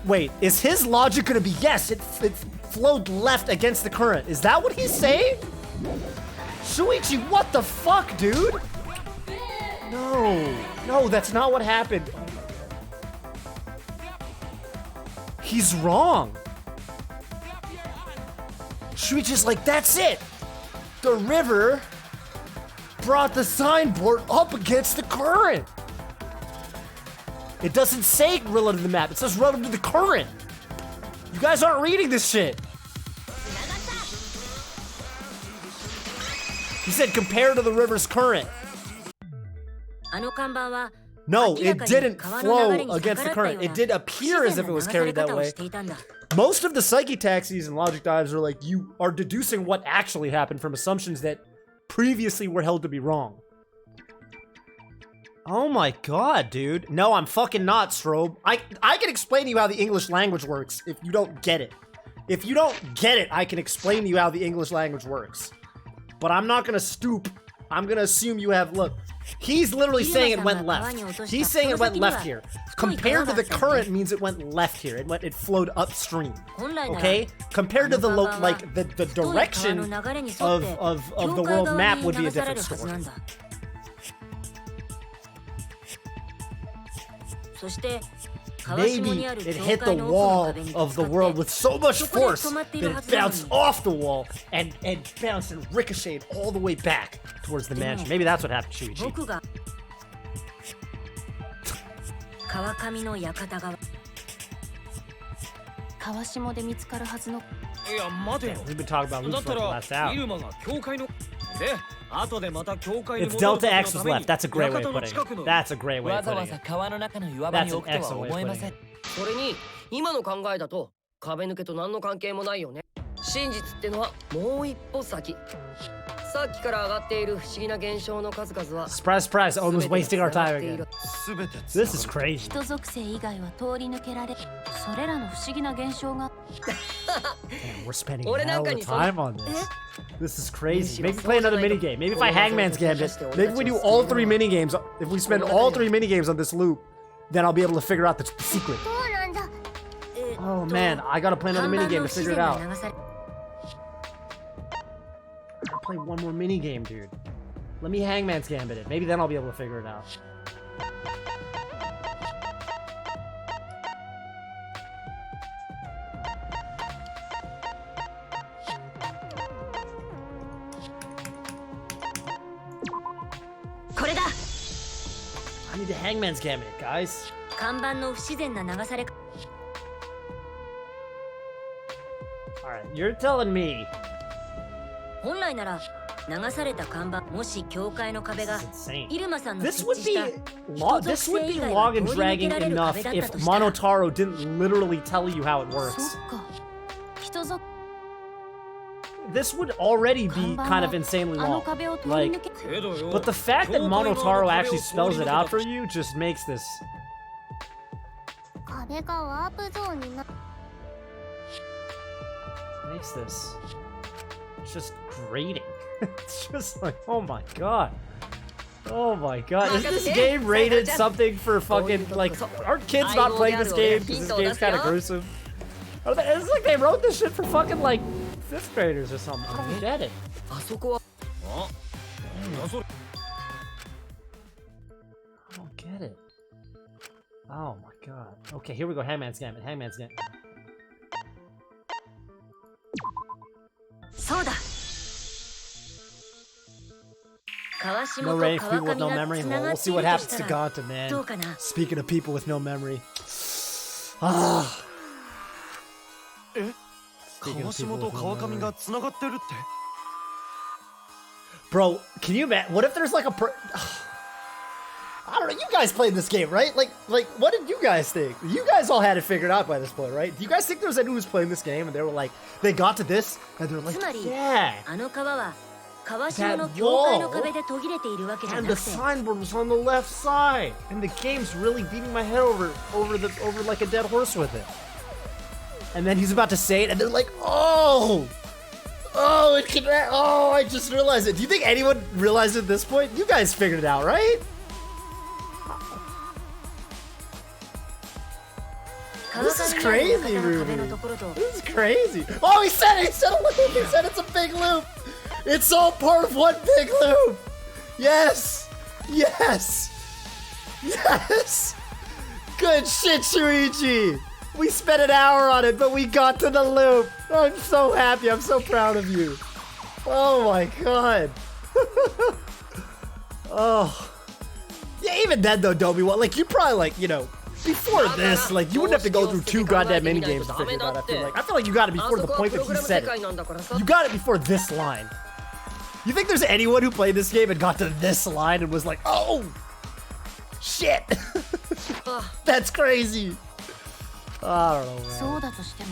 Wait, is his logic gonna be, yes, it flowed left against the current. Is that what he's saying? Shuichi, what the fuck, dude? No, that's not what happened. He's wrong. Shuichi's like, that's it. The river brought the signboard up against the current. It doesn't say relative to the map. It says relative to the current. You guys aren't reading this shit. He said compared to the river's current. No, it didn't flow against the current. It did appear as if it was carried that way. Most of the psyche taxis and logic dives are like, you are deducing what actually happened from assumptions that previously were held to be wrong. Oh my god, dude. No, I'm fucking not, Strobe. I can explain to you how the English language works if you don't get it. If you don't get it, I can explain to you how the English language works. But I'm not gonna stoop. I'm gonna assume you have, look. He's literally saying it went left. He's saying it went left here. Compared to the current means it went left here. It flowed upstream. Okay? Compared to the the direction of the world map would be a different story. Maybe it hit the wall of the world with so much force that it bounced off the wall and bounced and ricocheted all the way back towards the mansion. Maybe that's what happened to Shuichi. We've been talking about Luke's for the last hour. It's Delta X was left. That's a great way of putting it. That's a great way of putting it. That's an excellent way of putting it. それに今の考えだと壁抜けと何の関係もないよね。真実ってのはもう一歩先。さっきから上がっている不思議な現象の数々は Surprise, surprise. Almost wasting our time again. 全て This is crazy. 人属性以外は通り抜けられ、それらの不思議な現象が Damn, we're spending 俺 a なん hell か of に time on this. This is crazy. Maybe play another minigame. Maybe if I Hangman's Gambit. Maybe we do all 3 minigames. If we spend all 3 minigames on this loop, then I'll be able to figure out the secret. そうなんだ。 Oh man, I gotta play another 看板 minigame の to 不自 figure it 然な out. 流され I'll play one more minigame, dude. Let me Hangman's Gambit it. Maybe then I'll be able to figure it out. I need to Hangman's Gambit it, guys. 看板の不自然な流され Alright, you're telling me 本来なら流された看板もし教会の壁が this is insane. イルマさんの This 設 would 置した be this would be long and dragging enough if Monotaro didn't literally tell you how it そっ works. か。人属 This would already 看 be 板 kind は of insanely あの long. 壁を通り Like, 抜け。けどよ but the fact that 教会側の Monotaro 壁を actually 通 spells り抜 it け out た for you just makes this. 壁がワープゾーンにな。 Makes this. It's just grating. It's just like, oh my god. Oh my god. Is this game rated something for fucking, like, aren't kids not playing this game because this game's kind of gruesome? It's like they wrote this shit for fucking, like, 5th graders or something. I don't get it. あそこはあなんそれ I don't get it. Oh my god. Okay, here we go. Hangman's Gambit. Hangman's Gambit. そうだ 川下 No と rain 川 for people 上 with no が memory. つ Well, なが we'll って see い what ると happens し to たら Ganta, man. どうかな Speaking of people with no memory. Ah. 川下と川上が繋がってるって Bro, can you imagine? What if there's like a I don't know. You guys played this game, right? Like, what did you guys think? You guys all had it figured out by this point, right? Do you guys think there was anyone who was playing this game and they were like, they got to this and they're like, つまり yeah. あの川は川下の教会の壁で途切れているわけじゃ And な the くて signboard was on the left side, and the game's really beating my head over like a dead horse with it. And then he's about to say it, and they're like, oh, it can. Oh, I just realized it. Do you think anyone realized it at this point? You guys figured it out, right? 川 This is 上にある crazy, 中の壁の Ruby. ところと This is crazy. Oh, he said it. He said a loop. He said it's a big loop. It's all part of one big loop. Yes. Yes. Yes. Good shit, Shuichi. We spent an hour on it, but we got to the loop. I'm so happy. I'm so proud of you. Oh my god. Oh. Yeah, even then though, Dobie, like you probably like, you know, before this, like you wouldn't have to go through 2 goddamn mini games to figure it out. I feel like you got it あ before そ the こは point プ that ロ he グラム said 世界 it. なんだからさ You got it before this line. You think there's anyone who played this game and got to this line and was like, oh, shit. That's crazy. I don't know, man. そうだとしても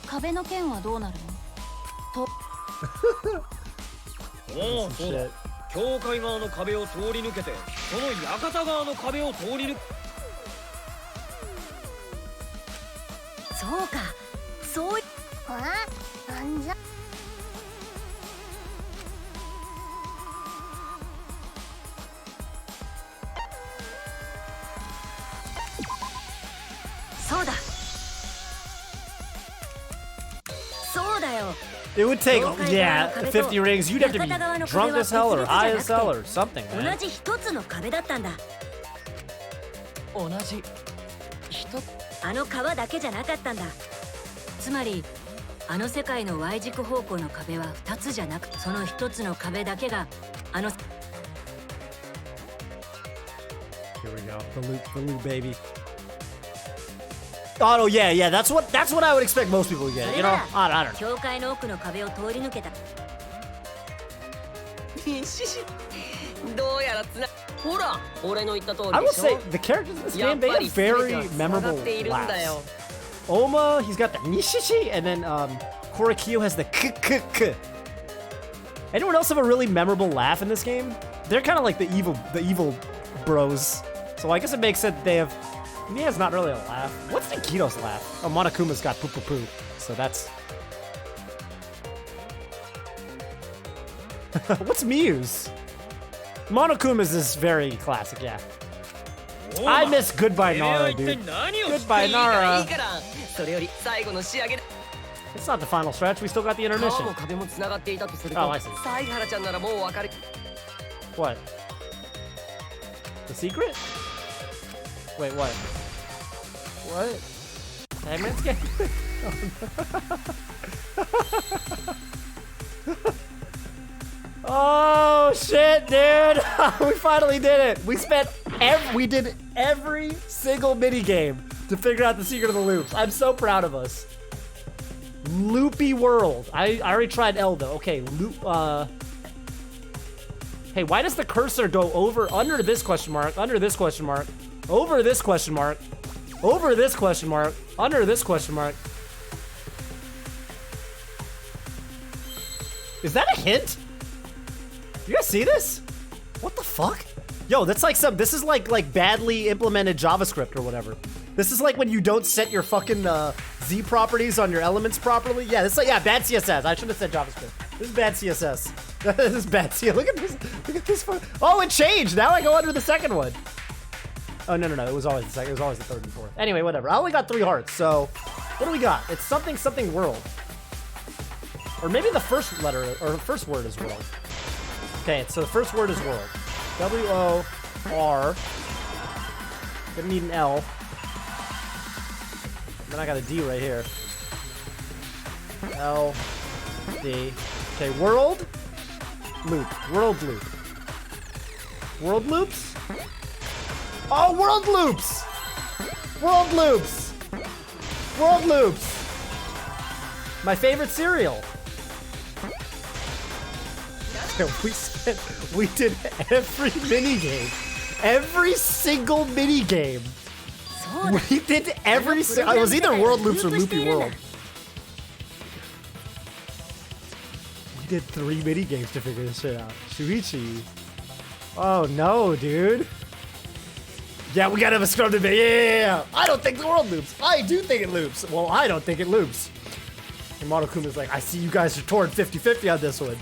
壁の件はどうなるの？おお Some そうだ shit. 教会側の壁を通り抜けてその館側の壁を通り抜けそうかそういあ？なんじゃ？そうだそうだよ It would take, yeah, 50 rings. You'd have to be drunk as hell or high as hell or something, 同 man. じ一つの壁だったんだ同じ一つあの川だけじゃなかったんだつまりあの世界の Y 軸方向の壁は2つじゃなくその1つの壁だけがあの Here we go. The loop, baby. Oh, no, yeah. That's what I would expect most people to get. You know, I don't know. 教会の奥の壁を通り抜けたどうやらつなほら俺の言った通り I で will し say ょ the characters in this やっ game, they ぱ have り全て very は繋が memorable っているんだよ laughs. Oma, he's got the nishishi, and then Korikyo has the k. Anyone else have a really memorable laugh in this game? They're kind of like the evil bros. So I guess it makes sense they have... Mia's not really a laugh. What's Nikito's laugh? Oh, Monokuma's got poo-poo-poo. So that's... What's Miyu's? Monokuma's is very classic, yeah. I miss Goodbye Nara, dude. Goodbye Nara. It's not the final stretch, we still got the intermission. Oh, I see. What? The secret? Wait, what? What? Hangman's game? Oh shit, dude! We finally did it. We did every single mini game to figure out the secret of the loops. I'm so proud of us. Loopy world. I already tried L though. Okay, loop. Hey, why does the cursor go under this question mark, under this question mark, over this question mark, over this question mark, under this question mark? Is that a hint? You guys see this? What the fuck? Yo, that's like this is like badly implemented JavaScript or whatever. This is like when you don't set your fucking Z properties on your elements properly. Yeah, this is like, yeah, bad CSS. I shouldn't have said JavaScript. This is bad CSS. This is bad CSS. Look at this. Oh, it changed. Now I go under the second one. Oh, no. It was always the second. It was always the third and fourth. Anyway, whatever. I only got 3 hearts. So what do we got? It's something world. Or maybe the first letter or first word is world. Okay, so the first word is world. W-O-R. Gonna need an L. And then I got a D right here. L, D. Okay, world, loop. World loop. World loops? Oh, world loops! World loops! World loops! My favorite cereal. We did every minigame. Every single minigame. We did every single... It was either world loops or loopy world. We did 3 minigames to figure this shit out. Shuichi. Oh no, dude. Yeah, we gotta have a scrum debate. Yeah. I don't think the world loops. I do think it loops. Well, I don't think it loops. And Monokuma's like, I see you guys are torn 50-50 on this one.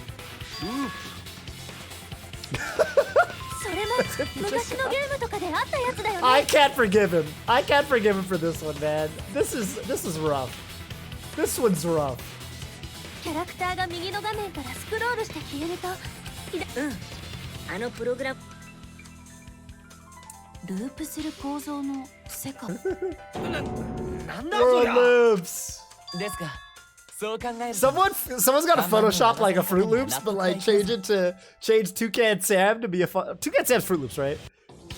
I can't forgive him. I can't forgive him for this one, man. This is rough. This one's rough. World loops. Someone's got to Photoshop like a Fruit Loops, but like change Toucan Sam to be a Toucan Sam's Fruit Loops, right?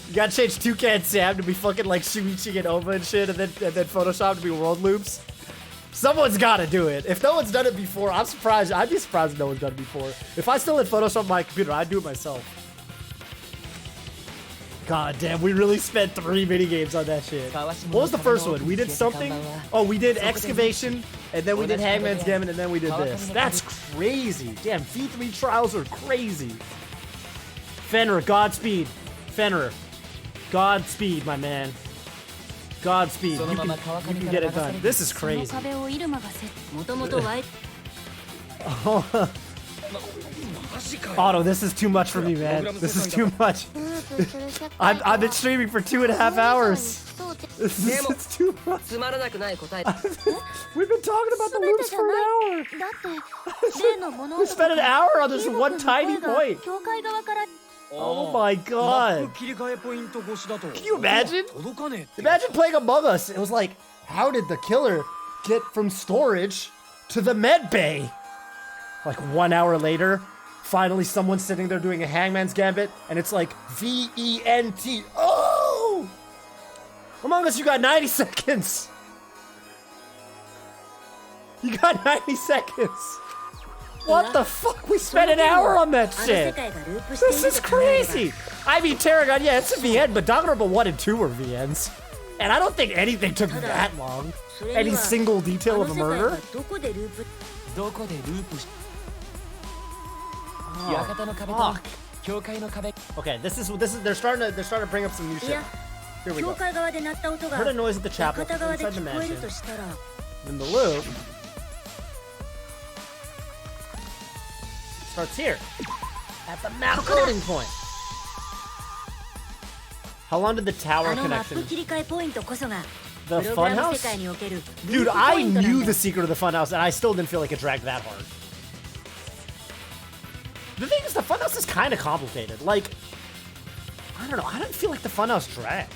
You gotta change Toucan Sam to be fucking like Shuichi and Ova and shit, and then Photoshop to be World Loops. Someone's gotta do it. If no one's done it before, I'm surprised. I'd be surprised if no one's done it before. If I still had Photoshop on my computer, I'd do it myself. God damn, we really spent 3 minigames on that shit. What was the first one? We did something? Oh, we did excavation, and then we did Hangman's Gambit, and then we did this. That's crazy. Damn, V3 trials are crazy. Fenrir, Godspeed. Fenrir. Godspeed, my man. Godspeed. You can get it done. This is crazy. Otto, this is too much for me, man. This is too much. I've been streaming for 2.5 hours. It's too much. We've been talking about the loops for an hour. We spent an hour on this one tiny point. Oh my god. Can you imagine? Imagine playing Among Us. It was like, how did the killer get from storage to the med bay? Like 1 hour later, finally someone's sitting there doing a Hangman's Gambit, and it's like V-E-N-T. Oh! Among Us, you got 90 seconds. You got 90 seconds. What the fuck? We spent an hour on that shit. This is crazy. I mean, Tarragon, yeah, it's a VN, but Danganronpa 1 and 2 were VNs. And I don't think anything took that long. Any single detail of a murder. 館の壁と fuck. 教会の壁 Okay, this is they're starting to bring up some new い shit. や Here we 教 go. 会側で鳴った音が Heard a noise at the chapel 館側で inside the 聞こえる mansion. としたら Then the loop starts here at the map loading point. How long did the あ tower のマップ connection? 切り替えポイントこそが The プログラム funhouse? 世界における Dude, ループポ I イントなん knew だ the secret of the funhouse, and I still didn't feel like it dragged that hard. The thing is, the funhouse is kind of complicated. Like, I don't know. I didn't feel like the funhouse dragged.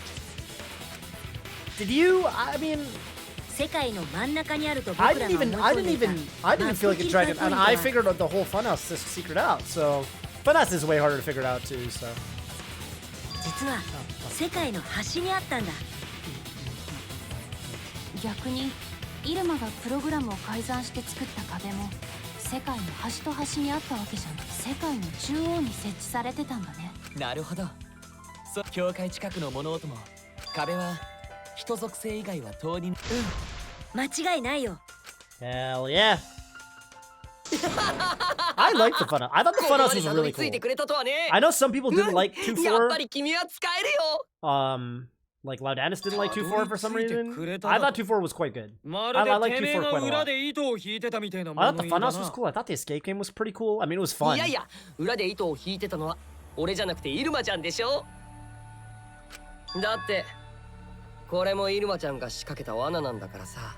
Did you? I mean, 世界の真ん中にあると僕 I ら didn't が思い even, 込んでいた I didn't マッ feel プ like 切 it り替 dragged え it, ポイン and ト I は figured out the whole funhouse secret out. So, funhouse is way harder to figure it out too. So, 実は世界の端にあったんだ。逆にイルマがプログラムを改ざんして作った壁も世界の端と端にあったわけじゃなく世界の中央に設置されてたんだね。なるほど教会近くの物音も壁は人属性以外は通り間違いないよ。 hell yeah. I liked the funhouse. I thought the ここま funhouse で was たど really り着いて cool. くれたとはね I know some people didn't like やっ 2-4. ぱり君は使えるよ Like Laudanis didn't like 2-4 for some reason. くれた I だ thought 2-4 was quite good. ま I る like でてめえ 2-4 quite が a 裏 lot. で糸を引いてたみたいな I thought 物 the 言いだ funhouse な was cool. I thought the escape game was pretty cool. I mean, it was fun. いやいや裏で糸を引いてたのは俺じゃなくてイルマちゃんでしょだってこれもイルマちゃんが仕掛けた罠なんだからさ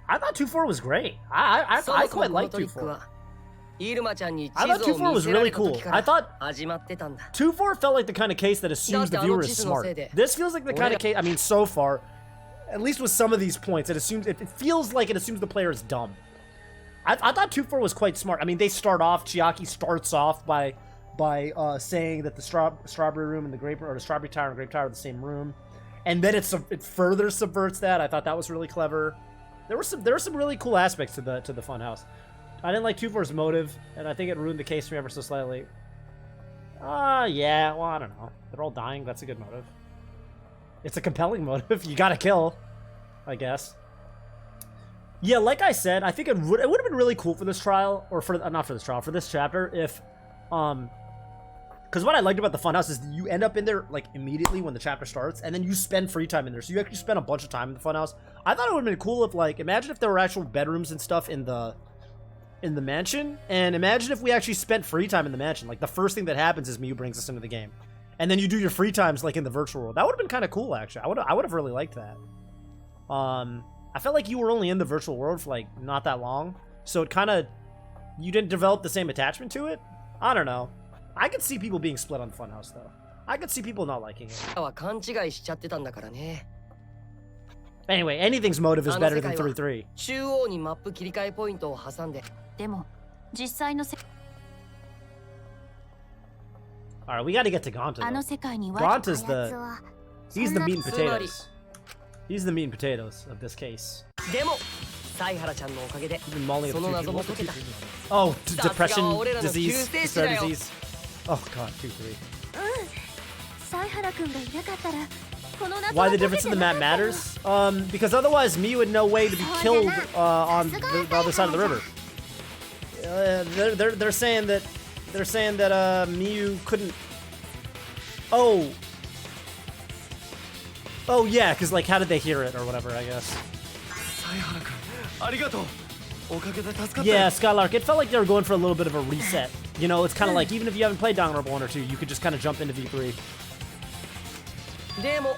I thought 2-4 was great. I そもそ quite もこの liked トリック 2-4. はイルマちゃんに地 I thought 図を 2-4 was 見せら really れた cool. 時か I ら thought 始まってたんだ 2-4 felt like the kind of case that assumes the viewer is smart. This feels like the kind of case, I mean, so far, at least with some of these points, it feels like it assumes the player is dumb. I thought 2-4 was quite smart. I mean, they start off, Chiaki starts off by saying that the strawberry room and the grape, or the strawberry tower and grape tower are the same room. And then it further subverts that. I thought that was really clever. There were some really cool aspects to the funhouse. I didn't like 2-4's motive, and I think it ruined the case for me ever so slightly. Yeah, well, I don't know. They're all dying, that's a good motive. It's a compelling motive. You gotta kill, I guess. Yeah, like I said, I think it would have been really cool for this trial, or for not for this trial, for this chapter, if because what I liked about the funhouse is you end up in there like immediately when the chapter starts, and then you spend free time in there, so you actually spend a bunch of time in the funhouse. I thought it would have been cool if, like, imagine if there were actual bedrooms and stuff in the mansion, and imagine if we actually spent free time in the mansion. Like, the first thing that happens is Miyu brings us into the game, and then you do your free times like in the virtual world. That would have been kind of cool, actually. I would have really liked that. I felt like you were only in the virtual world for like not that long, so it kind of, you didn't develop the same attachment to it. I don't know. I could see people being split on Funhouse though. I could see people not liking it. は勘違いしちゃってたんだからね Anyway, anything's motive is better than 3-3. 中央にマップ切り替えポイントを挟んででも実際の Alright, we gotta get to Gonta. あの Though. 世界には Gonta's the, he's the meat and つまり potatoes. He's the meat and potatoes of this case. でもサイハラちゃんのおかげで He's been mauling そ up の two 謎 people. も解けた Oh, さすが depression 俺らの disease, 救世主 star だよ disease. Oh god, 2-3. サイハラ君がいなかったらこの謎 Why は the 解 difference け in て the な map かったよ matters? Because otherwise Miyu had no way to be killed on the other side of the river. They're saying that Miyu couldn't. Oh yeah, because like how did they hear it or whatever? I guess. サイハラ君ありがとうおかげで助かった Yeah, Skylark. It felt like they were going for a little bit of a reset. You know, it's kind of like even if you haven't played Danganronpa 1 or 2, you could just kind of jump into V3. でも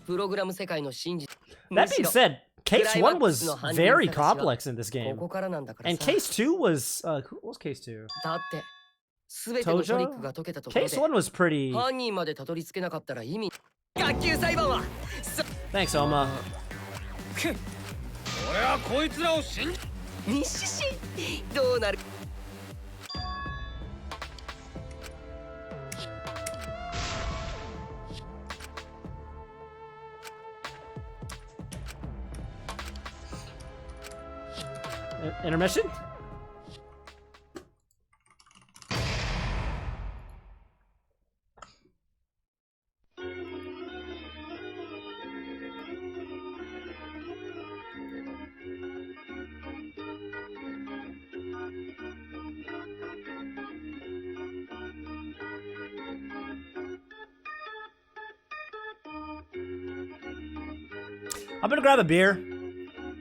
プログラム世界の真実 That being said, Case 1 was very complex in this こ game. こからなんだから And さ Case 2 was what was Case 2? だって全てのトリックが解けたところ Case で 1 was pretty. 犯人までたどり着けなかったら意味学級裁判は Thanks, Oma. 俺はこいつらを信じ日誌どうなる Intermission? I'm gonna grab a beer.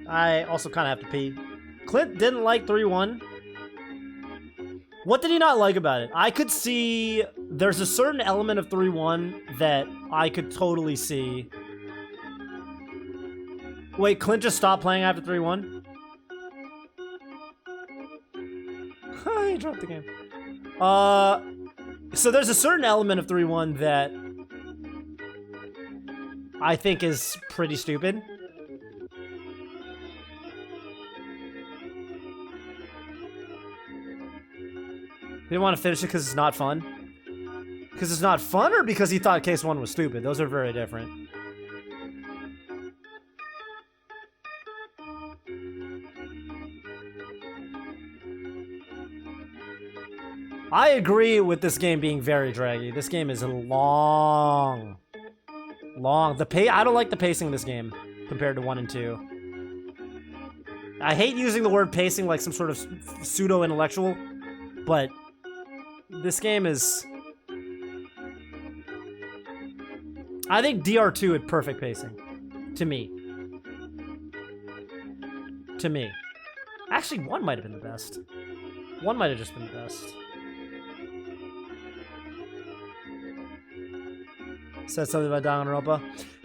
I also kind of have to pee. Clint didn't like 3-1. What did he not like about it? I could see there's a certain element of 3-1 that I could totally see. Wait, Clint just stopped playing after 3-1? He dropped the game. So there's a certain element of 3-1 that I think is pretty stupid. He didn't want to finish it because it's not fun? Because it's not fun, or because he thought case 1 was stupid? Those are very different. I agree with this game being very draggy. This game is long. I don't like the pacing of this game compared to 1 and 2. I hate using the word pacing like some sort of pseudo-intellectual, but this game is... I think DR2 had perfect pacing. To me. Actually, 1 might have been the best. 1 might have just been the best. Said something about Danganronpa.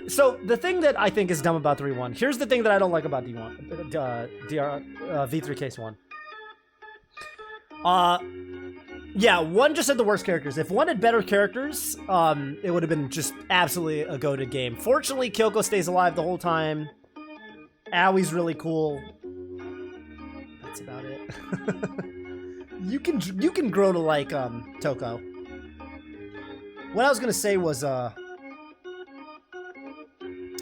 So, the thing that I think is dumb about 3-1, here's the thing that I don't like about V3 Case 1. Yeah, 1 just had the worst characters. If 1 had better characters, it would have been just absolutely a goated game. Fortunately, Kyoko stays alive the whole time. Awie's really cool. That's about it. You can grow to like Toko. What I was gonna say was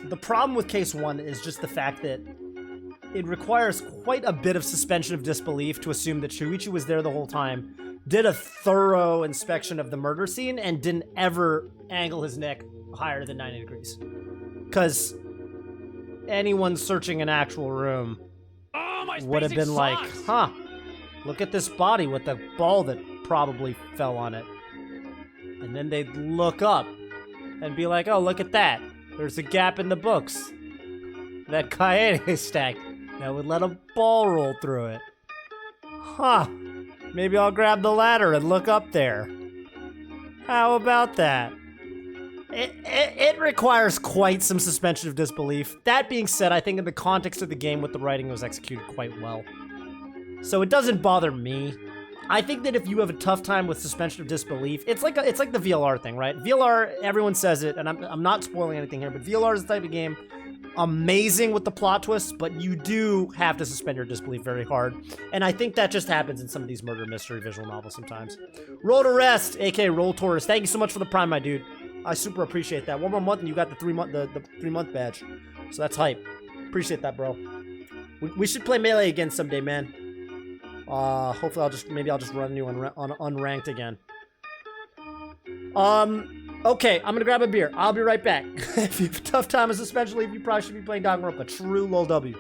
the problem with Case 1 is just the fact that it requires quite a bit of suspension of disbelief to assume that Shuichi was there the whole time, did a thorough inspection of the murder scene, and didn't ever angle his neck higher than 90 degrees. Because anyone searching an actual room would have been like, huh, look at this body with the ball that probably fell on it. And then they'd look up and be like, oh, look at that. There's a gap in the books. That Kaede stack that would let a ball roll through it. Huh. Maybe I'll grab the ladder and look up there. How about that? It requires quite some suspension of disbelief. That being said, I think in the context of the game with the writing, it was executed quite well. So it doesn't bother me. I think that if you have a tough time with suspension of disbelief, it's like the VLR thing, right? VLR, everyone says it, and I'm not spoiling anything here, but VLR is the type of game amazing with the plot twists, but you do have to suspend your disbelief very hard. And I think that just happens in some of these murder mystery visual novels sometimes. Roll to Rest, aka Roll Taurus. Thank you so much for the Prime, my dude. I super appreciate that. 1 more month and you got the 3-month badge. So that's hype. Appreciate that, bro. We should play Melee again someday, man. Hopefully I'll just run you on unranked again. Okay, I'm gonna grab a beer. I'll be right back. If you have a tough time as suspension leave, you probably should be playing Danganronpa. True lol W.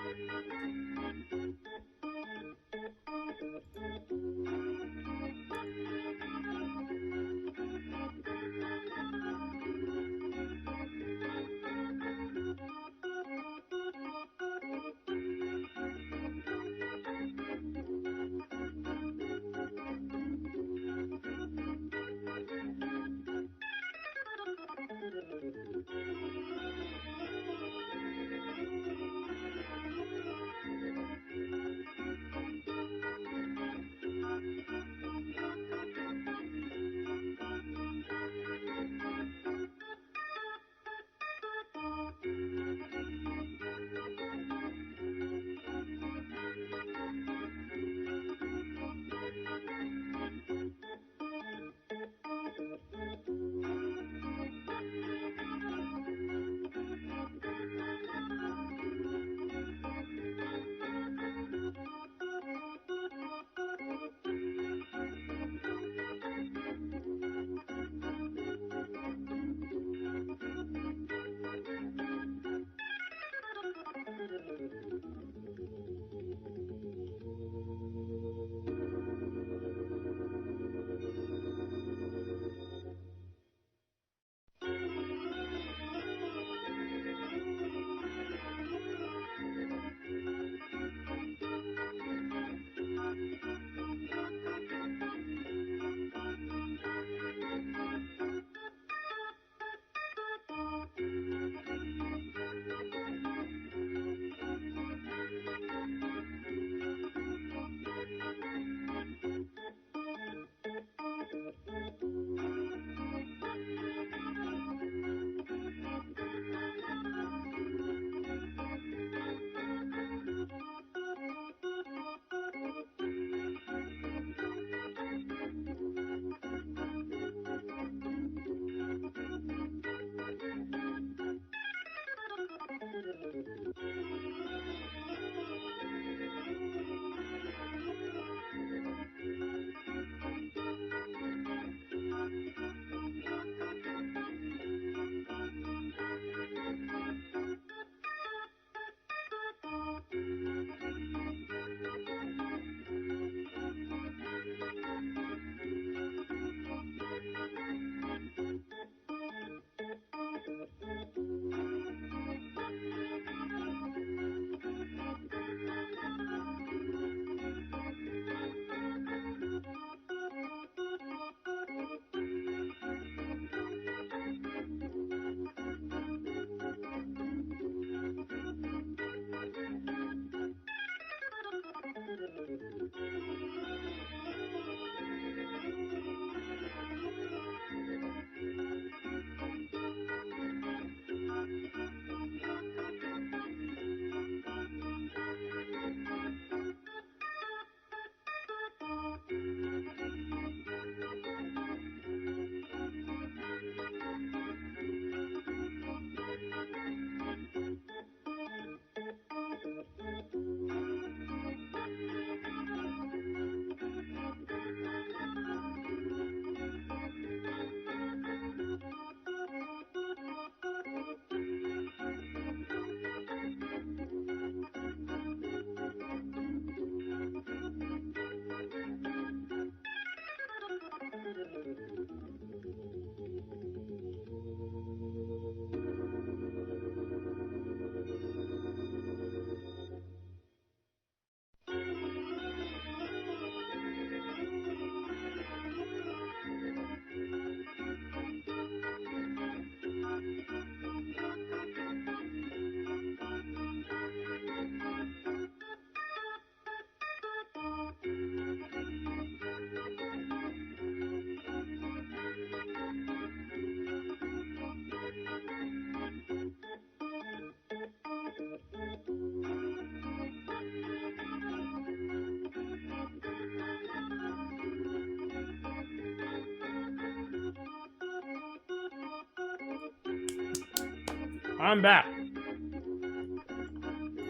I'm back.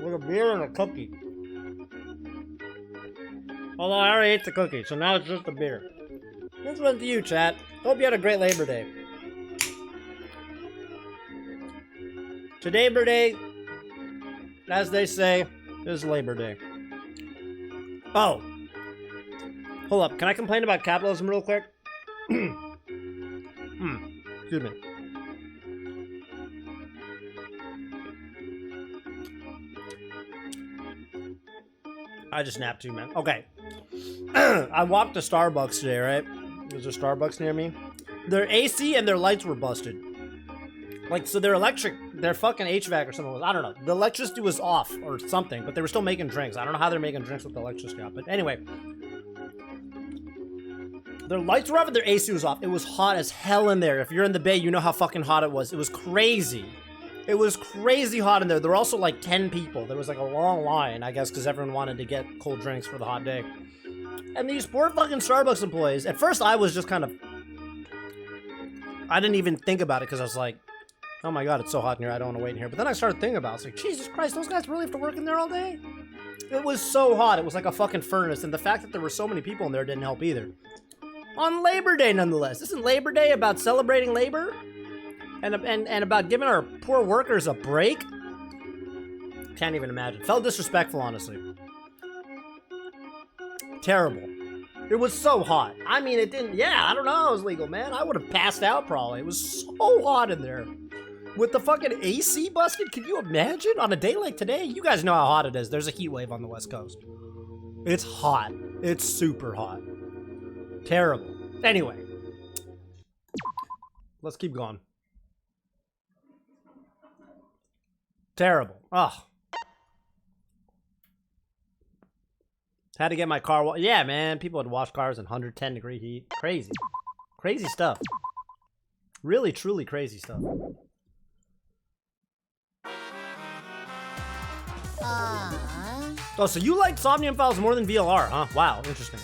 With a beer and a cookie. Although I already ate the cookie, so now it's just a beer. This one's to you, chat. Hope you had a great Labor Day. Today, Labor Day, as they say, is Labor Day. Oh. Hold up. Can I complain about capitalism real quick? Excuse me. I just napped too, man. Okay. I walked to Starbucks today, right? There's a Starbucks near me. Their AC and their lights were busted. Like, so their electric, their fucking HVAC or something was, I don't know. The electricity was off or something, but they were still making drinks. I don't know how they're making drinks with the electricity off. But anyway. Their lights were off and their AC was off. It was hot as hell in there. If you're in the Bay, you know how fucking hot it was. It was crazy. It was crazy hot in there. There were also like 10 people. There was like a long line, I guess, because everyone wanted to get cold drinks for the hot day. And these poor fucking Starbucks employees, at first I was just kind of, I didn't even think about it because I was like, oh my god, it's so hot in here, I don't want to wait in here. But then I started thinking about it. It's like, Jesus Christ, those guys really have to work in there all day? It was so hot. It was like a fucking furnace. And the fact that there were so many people in there didn't help either. On Labor Day, nonetheless. Isn't Labor Day about celebrating labor? And about giving our poor workers a break? Can't even imagine. Felt disrespectful, honestly. Terrible. It was so hot. I mean, it didn't... Yeah, I don't know. It was legal, man. I would have passed out, probably. It was so hot in there. With the fucking AC busted, can you imagine? On a day like today, you guys know how hot it is. There's a heat wave on the West Coast. It's hot. It's super hot. Terrible. Anyway. Let's keep going. Terrible. Ugh. Had to get my car yeah, man. People would wash cars in 110 degree heat. Crazy. Crazy stuff. Really, truly crazy stuff. Oh, so you like Somnium Files more than VLR, huh? Wow, interesting.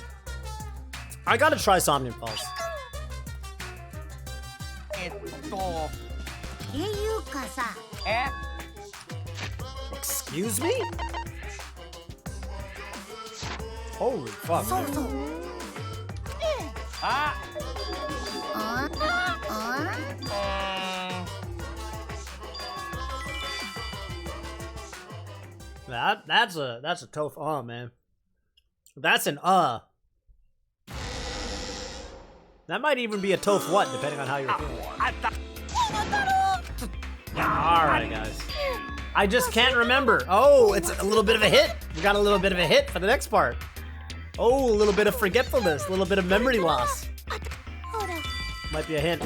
I gotta try Somnium Files. Excuse me? Holy fuck. That's a Toph, man. That's an That might even be a Toph what, depending on how you're feeling. Alright, guys. I just can't remember. Oh, it's a little bit of a hit. We got a little bit of a hit for the next part. Oh, a little bit of forgetfulness, a little bit of memory loss. Might be a hint.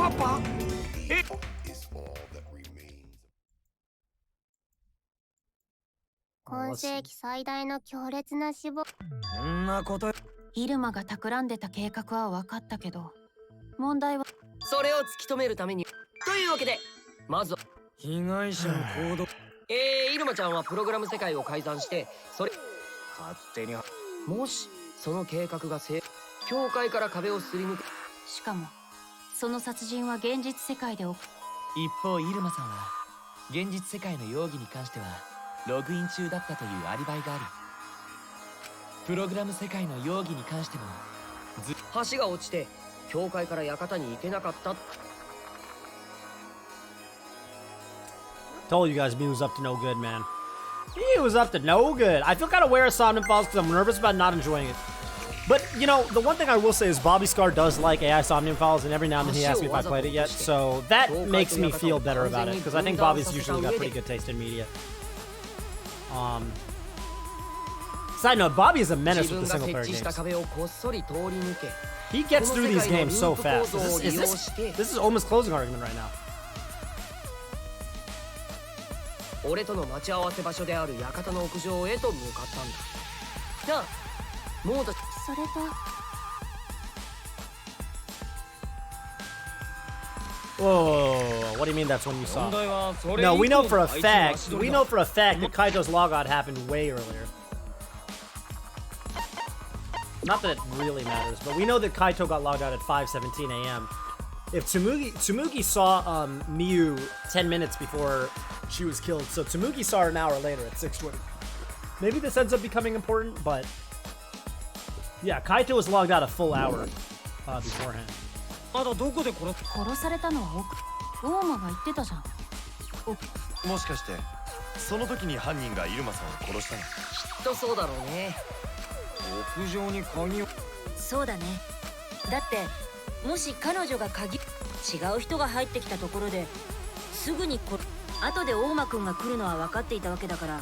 それを突き止めるためにというわけでまず被害者の行動イルマちゃんはプログラム世界を改ざんしてそれ勝手にもしその計画が教会から壁をすり抜けしかもその殺人は現実世界で起き一方イルマさんは現実世界の容疑に関してはログイン中だったというアリバイがある。プログラム世界の容疑に関しても橋が落ちて教会から館に行けなかった。 Told you guys me was up to no good, man. He was up to no good. I feel kind of aware of Somnium Files because I'm nervous about not enjoying it. But, you know, the one thing I will say is Bobby Scar does like AI Somnium Files, and every now and then he asks me if I played it yet, so that makes me feel better about it, because I think Bobby's usually got pretty good taste in media. Side note, Bobby is a menace with the single-player games. He gets through these games so fast. This is almost closing argument right now. 俺との待ち合わせ場所である館の屋上へと向かったんだ。じゃあ、もうだ。それと。Whoa, what do you mean that's when you saw? No, we know for a fact. We know for a fact that Kaito's logout happened way earlier. Not that it really matters, but we know that Kaito got logged out at 5:17 a.m. if Tsumugi saw Miyu 10 minutes before she was killed, so Tsumugi saw her an hour later at 6:20. Maybe this ends up becoming important, but yeah, Kaito was logged out a full hour beforehand. まだどこで殺されたのは大間が言ってたじゃん。もしかしてその時に犯人がイルマさんを殺したの？きっとそうだろうね。屋上に鍵を。そうだね。だってもし彼女が違う人が入ってきたところですぐに後で大間くんが来るのは分かっていたわけだから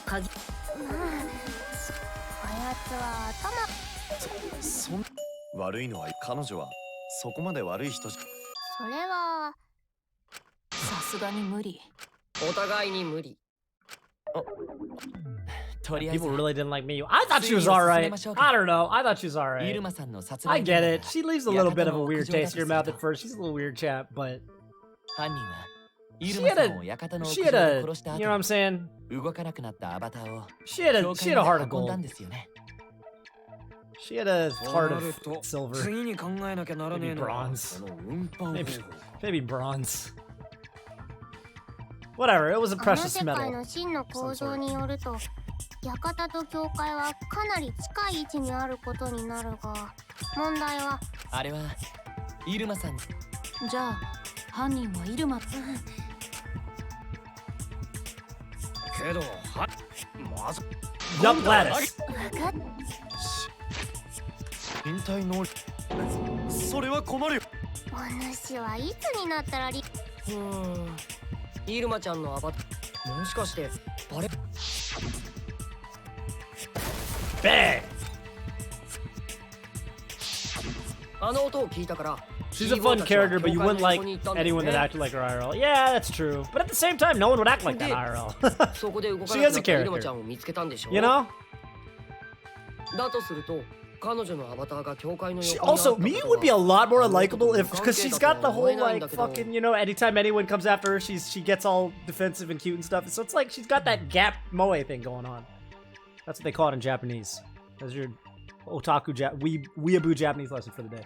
鍵。まあ、あやつは悪いのは彼女はそこまで悪い人じゃ。それはさすがに無理。お互いに無理。とりあえず People really didn't like Miyu. I thought she was alright. I don't know. I thought she was イ alright. ルマさんの殺 I 害 get 現 it. 場 She が leaves a little bit of a 館の weird 屋上だ taste と in す your る mouth と at first. She's a little weird chap, but 犯人はイル she マ had さんを a 館の屋 she 上 had で a 殺した you know what I'm 後 saying? 動かなくなったアバターを She had a 教 she 会 had a ま heart で of 運んだ gold. んですよね。She had a そう heart なる of と silver. 次に考えなきゃならねえのは Maybe bronze. この運搬方 Maybe 法。 maybe bronze. Whatever. It was a あの precious 世界 metal. の真の構造によると、館と教会はかなり近い位置にあることになるが、問題はあれはイルマさん。じゃあ犯人はイルマ。けどはまず Yup, Gladys. 分かっ身体能力。それは困るよ。お主はいつになったらイルマちゃんのアバターもしかしてバレ Bang. あの音を聞いたから She's a fun character, but you wouldn't like anyone that acted like her IRL. Yeah, that's true. But at the same time, no one would act like that IRL. そこで動か She な is く a なったイルマ character. ちゃんを見つけたんでしょ You know? だとすると彼女のアバターが教会の She 横にあった also ことは Miyu would be a lot more likable if because she's got the whole like fucking, you know, anytime anyone comes after her, she gets all defensive and cute and stuff. So it's like she's got that gap moe thing going on. That's what they call it in Japanese. That's your otaku weeaboo Japanese lesson for the day.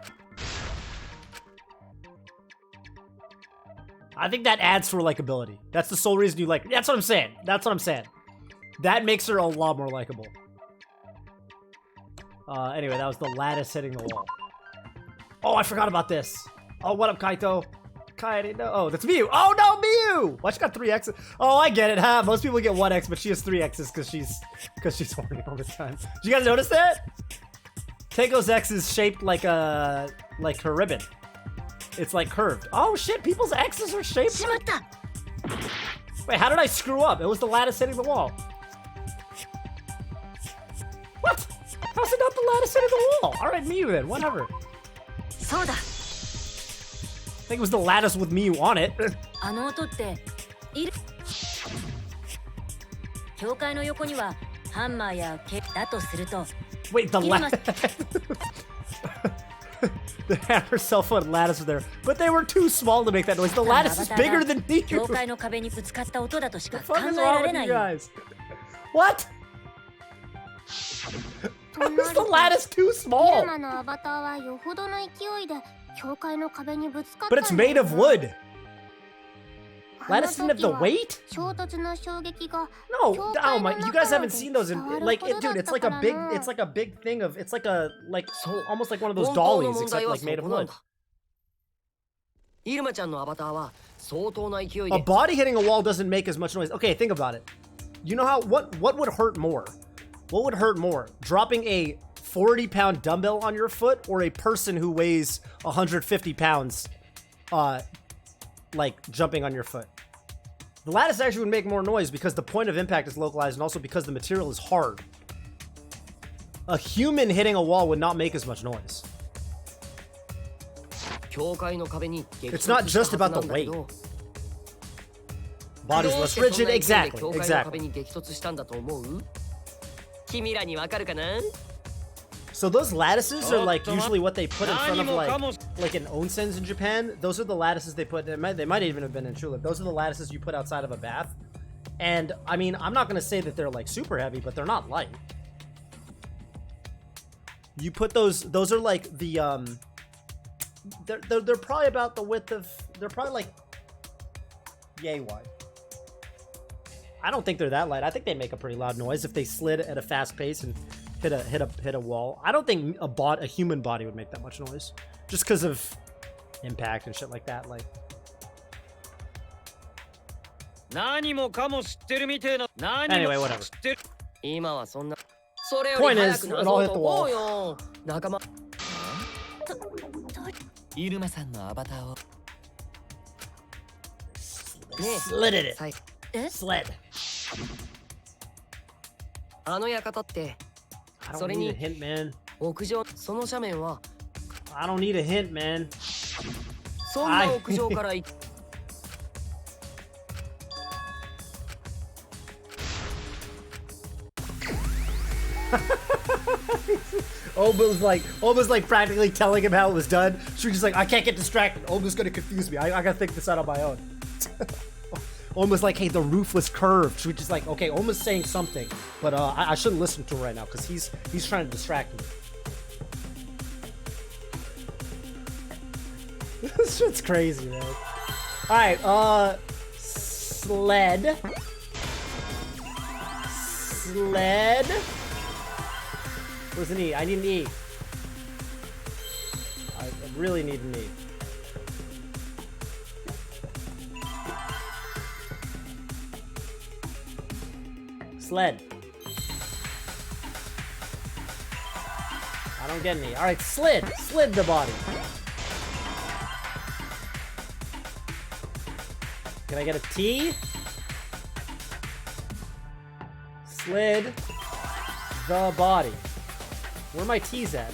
I think that adds to her likability. That's the sole reason you like her. That's what I'm saying. That's what I'm saying. That makes her a lot more likable. Anyway, that was the lattice hitting the wall. Oh, I forgot about this. Oh, what up, Kaito? Kaito, no. Oh, that's Miyu. Oh, no, Miyu! Why she got 3 X's? Oh, I get it, huh? Most people get 1 X, but she has 3 X's because she's horny all the time. Did you guys notice that? Keiko's X is shaped like her ribbon. It's like curved. Oh shit, people's X's are shaped like... Wait, how did I screw up? It was the lattice hitting the wall. What? How's it not the lattice hitting the wall? Alright, Miyu then, whatever. そうだ。 I think it was the lattice with Miyu on it. あの音っている。教会の横にはハンマーや剣だとすると。 Wait, the lattice... The hammer, cell phone, and lattice were there. But they were too small to make that noise. The lattice is bigger than Miyu. 教会の壁にぶつかった音だとしか What 考 the fuck え is ら wrong れ with な you いよ。 guys? What? Is the lattice too イ small? ルマのアバターはよほどの勢いで教会の壁にぶつかっ But た it's んだ made よ of な。 wood. あの Lattice didn't have 時 the は weight? 衝突の衝撃が No, 教 oh 会の my, you 中 guys ま haven't で seen those in 伝わる like ほど dude, だっ it's た like か a ら big な。 it's like a big thing of it's like a like almost like one of those 本当の dollies 問 except 題は like そ made of こなん wood. だ。イルマちゃんのアバターは相当な勢い A で body hitting a wall doesn't make as much noise. Okay, think about it. You know how what would hurt more? What would hurt more? Dropping a 40-pound dumbbell on your foot or a person who weighs 150 pounds like jumping on your foot? The lattice actually would make more noise because the point of impact is localized and also because the material is hard. A human hitting a wall would not make as much noise. 教会の壁に激 It's not 突した just は about ず the なんだけ weight. ど Body's どう less してそん rigid. な勢いで Exactly. 教会の Exactly. 壁に激突したんだと思う？君らにわかるかな？ So those lattices are like usually what they put in front of 何もかも like in onsens in Japan. Those are the lattices they put. They might even have been in Chula. Those are the lattices you put outside of a bath. And I mean, I'm not gonna say that they're like super heavy, but they're not light. You put those are like the they're probably about the width of, they're probably like yay wide. I don't think they're that light. I think they make a pretty loud noise if they slid at a fast pace and hit a wall. I don't think a human body would make that much noise, just because of impact and shit like that. Like. Anyway, whatever. 今はそんなそれよ Point り is, 早く it 謎 all を hit 解 the こ wall. うよ仲間イルマさんのアバターを Slid it. さい Sled. あの館って I そ don't れ need に a hint, man. 屋上その斜面は I don't need a hint, man. そんな屋上から行 Almost like practically telling him how it was done. She was just like, I can't get distracted. Almost gonna confuse me. I gotta think this out on my own. Almost like, hey, the roof was curved. She was just like, okay, almost saying something, but I shouldn't listen to him right now because he's trying to distract me. This shit's crazy, man. All right, sled. Where's an E? I need an E. I really need an E. Sled. I don't get any. All right, slid. Slid the body. Can I get a T? Slid the body. Where are my T's at?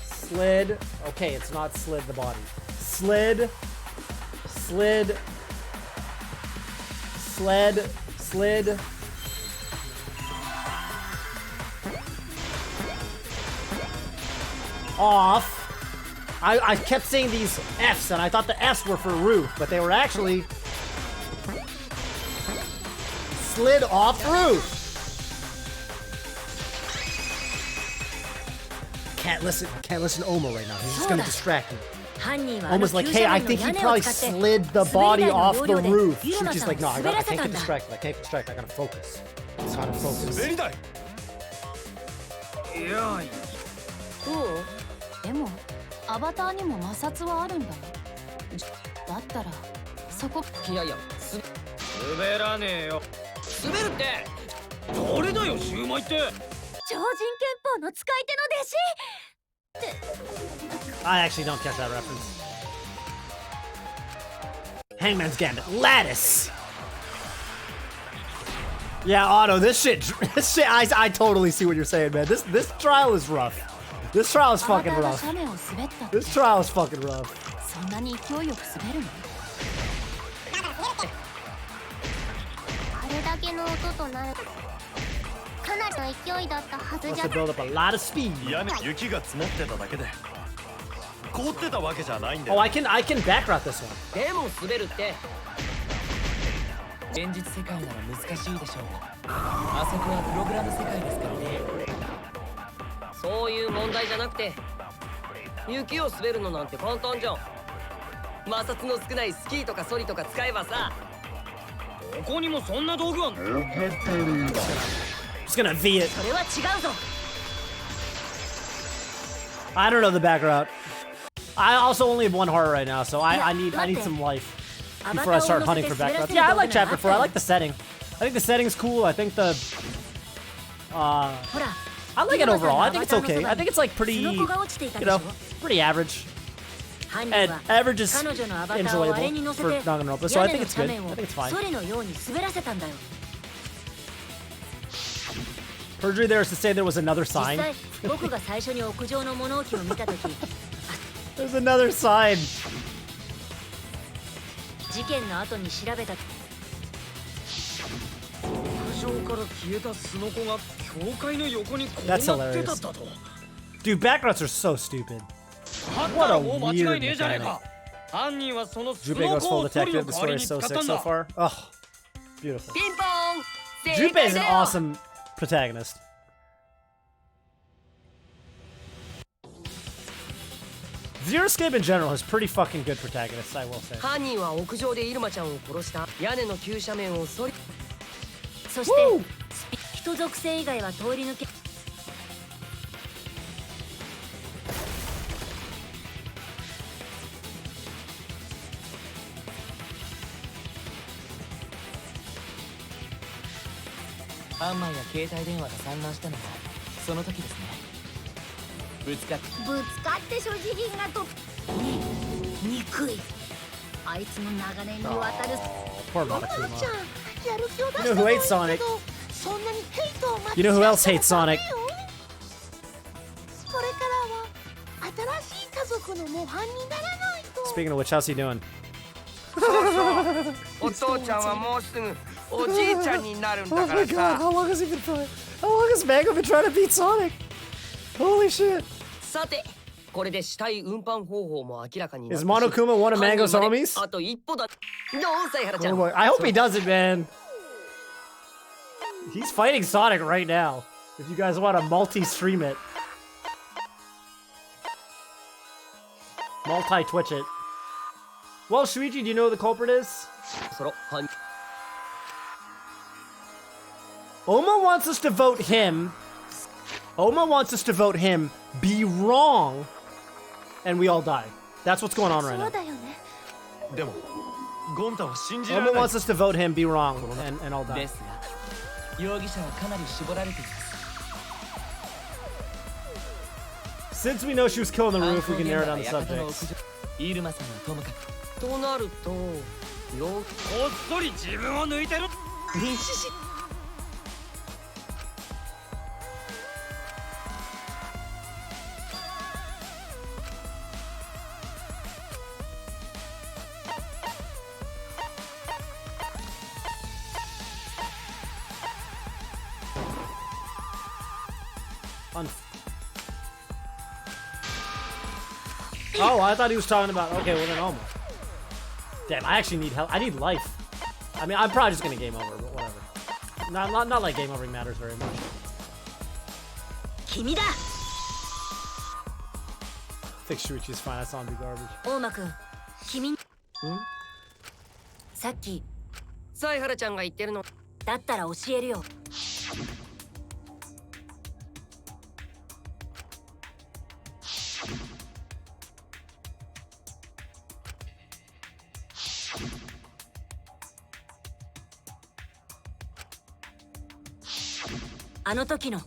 Slid. Okay, it's not slid the body. Slid. Slid. Sled. Slid. Off. I kept saying these F's and I thought the F's were for roof, but they were actually slid off roof. Can't listen to Oma right now. He's just gonna distract me. Almost like, hey, I think he probably slid the body off the roof. Shuchi's like, no, I can't get distracted. I can't get distracted. I gotta focus. It's gotta focus. いやどう？でもアバターにも摩擦はあるんだよ。だったらそこいやいや滑らねえよ滑るって誰だよシュウマイって超人憲法の使い手の弟子。 I actually don't catch that reference. Hangman's Gambit. Lattice! Yeah, Otto, this shit, I totally see what you're saying, man. This trial is rough. This trial is fucking rough. This trial is fucking rough. そんなに勢いよく滑るの？あれだけの音となる。かなりの勢いだったはず Wants じ to ゃ。 build up a lot of speed. 屋根雪が積もってただけで凍ってたわけじゃないんだ Oh, よ I can back route this one. でも滑るって現実世界なら難しいでしょう。あそこはプログラム世界ですからね。そういう問題じゃなくて雪を滑るのなんて簡単じゃん摩擦の少ないスキーとかソリとか使えばさどこにもそんな道具は Just gonna V it. それは違うぞ。 I don't know the back route. I also only have one heart right now, so I need some life before I start hunting for back routes. Yeah, I like chapter 4. I like the setting. I think the setting's cool. I think the I like it overall. I think it's okay. I think it's like pretty, you know, pretty average. And average is enjoyable for Danganronpa, so I think it's good. I think it's fine. Perjury there is to say there was another sign. There's another sign. 事件の後に調べた。屋上から消えたスノコが教会の横にこうな That's ってた hilarious. んだと Dude, back routes are so stupid. だった What ら a もう間 weird 違いねえじゃねえ mechanic. か犯人はそのス Junpei ノ goes コ full をソリの detective. The 代わ story り is に so 使った sick ん so だ far. Oh, beautiful. ピンポーン Junpei is an awesome protagonist. Zero Escape in general has pretty fucking good protagonists, I will say. 犯人は屋上でイルマちゃんを殺した屋根の急斜面をそりそして人属性以外は通り抜け。アンマンや携帯電話が散乱したのはその時ですね。ぶつかって所持品がと憎い。あいつの長年にわたる Poor 女の Monokuma. ちゃんやる気を出 You し know た who の hates はいい Sonic? けどそんなにヘイトを待ち You know who else hates Sonic? これからは新しい家族の模範にならないと。 Speaking of which, how's he doing? お父ちゃんはもうすぐおじいちゃんになるんだ Oh か my ら god, さ。 how long has he been trying? How long has Mango been trying to beat Sonic? Holy shit. さてこれで死体運搬方法も明らかになった Is し Monokuma one of 犯人 Mango's まで homies? あと一歩だ。どうさいはらちゃ Oh ん。 boy. I hope he doesn't, man. He's fighting Sonic right now. If you guys want to multi-stream it. Multi-twitch it. Well, Shuichi, do you know who the culprit is? そろ犯人 Oma wants us to vote him. Oma wants us to vote him be wrong, and we all die. That's what's going on right そう now. だよね。でもゴンタは信じら Oma れない。 wants us to vote him be wrong, and all で die. すが容疑者はかなり絞られています。 Since we know she was killed on the roof, we can narrow down the 犯行現場が館の屋 subjects. 上イルマさんはともかくとなるとよこっそり自分を抜いてる。西し Oh, I thought he was talking about. Okay, well then Oma. Damn, I actually need help. I need life. I mean, I'm probably just gonna game over, but whatever. Not like game overing matters very much. 君だ。 I think Shuichi's fine. I saw him be garbage. 大間くん、君さっきさいはらちゃんが言ってるのだったら教えるよ。あの時の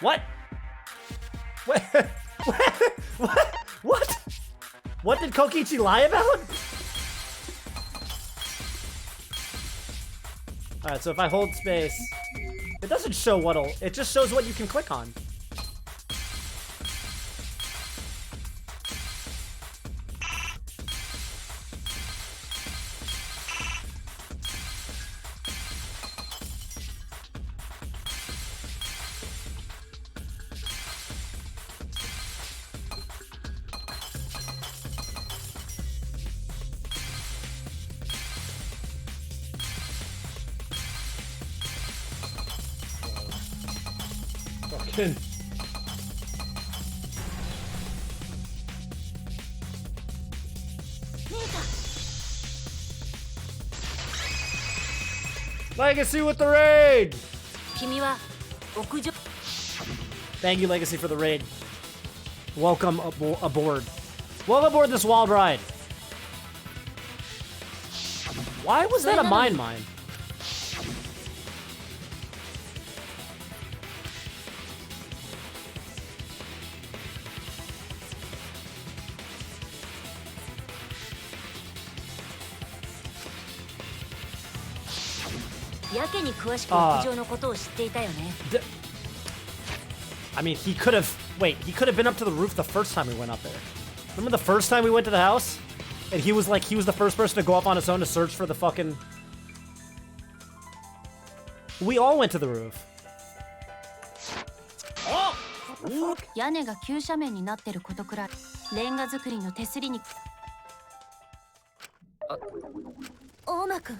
What? What? What? What did Kokichi lie about? Alright, so if I hold space, it doesn't show what'll. It just shows what you can click on. Fucking. Legacy with the raid! 君は屋上 Thank you, Legacy, for the raid. Welcome aboard. Welcome aboard this wild ride. Why was that a mine?やけに詳しく屋上のことを知っていたよね。 I mean, he could have. Wait, he could have been up to the roof the first time we went up there. Remember the first time we went to the house? And he was the first person to go up on his own to search for the fucking. We all went to the roof. 屋根が急斜面になってることくらいレンガ作りの手すりに。大間くん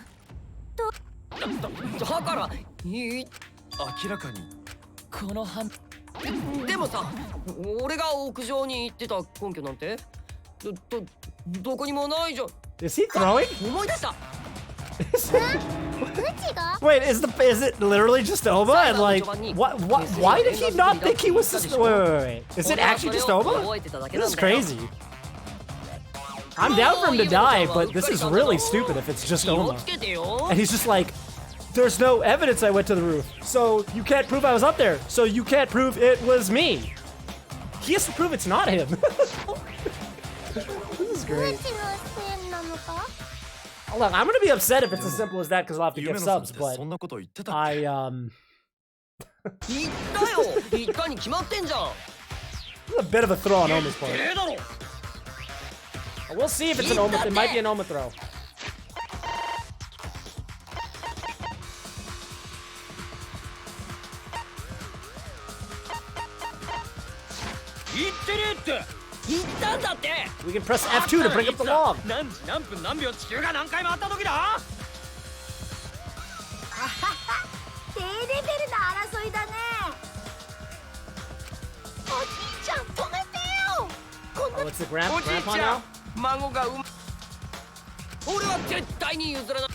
だからいい明らかにこの犯でもさ、俺が屋上に行ってた根拠なんてどこにもないじゃん。 Is he throwing? 思い出した。うちが Wait, is it literally just Oma? And like, why did he not think he was just? Wait. Is it actually just Oma? This is crazy. I'm down for him to die, but this is really stupid if it's just Oma. And he's just like, there's no evidence I went to the roof, so you can't prove I was up there, so you can't prove it was me. He has to prove it's not him. This is う great. ちのせいなのか？ Look, I'm gonna be upset if it's as simple as that because I'll have to 夢 give 野さんっ subs, て but そんなこと言ってたっ I 言ったよ。言ったに決まってんじゃん。 this is a bit of a throw on Oma's part. ええだろ。 We'll see if it's an Oma. It might be an Oma throw. 言ってねえって。言ったんだって。 We can press F2 to bring up the log. 何時何分何秒地球が何回回った時だ。低レベルな争いだね。おじいちゃん止めてよ。こん Oh, な it's the おじい grandpa ち now? ゃん孫が俺は絶対に譲らない。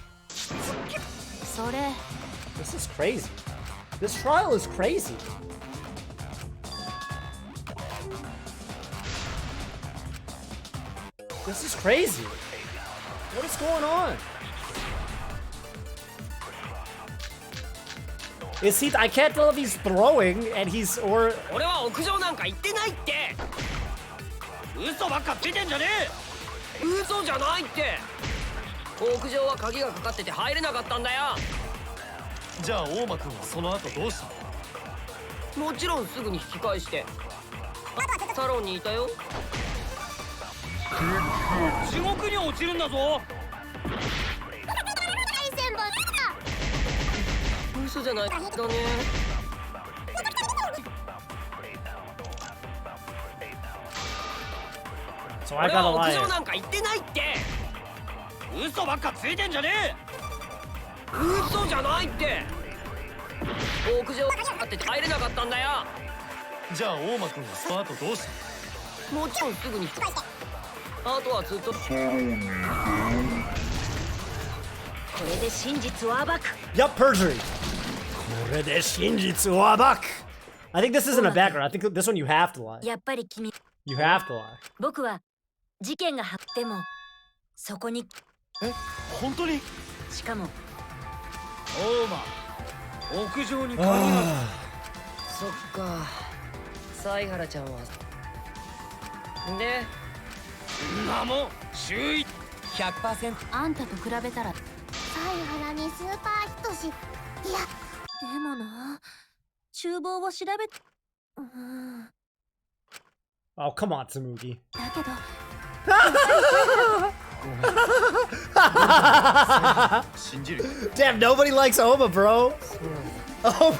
それ This is crazy. This trial is crazy. This is crazy. What is going on? Is he? I can't tell if he's throwing and he's or. 俺は屋上なんか行ってないって。嘘ばっかついてんじゃね嘘じゃないって。屋上は鍵がかかってて入れなかったんだよ。じゃあ大間くんはその後どうしたの？もちろんすぐに引き返してサロンにいたよ。え。地獄に落ちるんだぞ。大戦法嘘じゃないだね。 So I 俺 gotta は lie. 屋上なんか行ってないって。嘘ばっかついてんじゃね嘘じゃないって。屋上かかってて入れなかったんだよ。じゃあ大間くんはその後どうしたの？もちろんすぐに引き返してあとはずっと。これで真実を暴く。 Yup, perjury. これで真実を暴く. I think this isn't a background. I think this one you have to lie. やっぱり君、 You have to lie. 僕は事件が発ってもそこに、え、本当に？しかも大間、屋上に鍵が。そっか。犀原ちゃんは。で、んなもん周囲 100%。あんたと比べたら犀原にスーパーヒットし、いやでもな、厨房を調べOh, come on, Tsurugi. だけど 信じる。 Damn, nobody likes Oma, bro. Oma,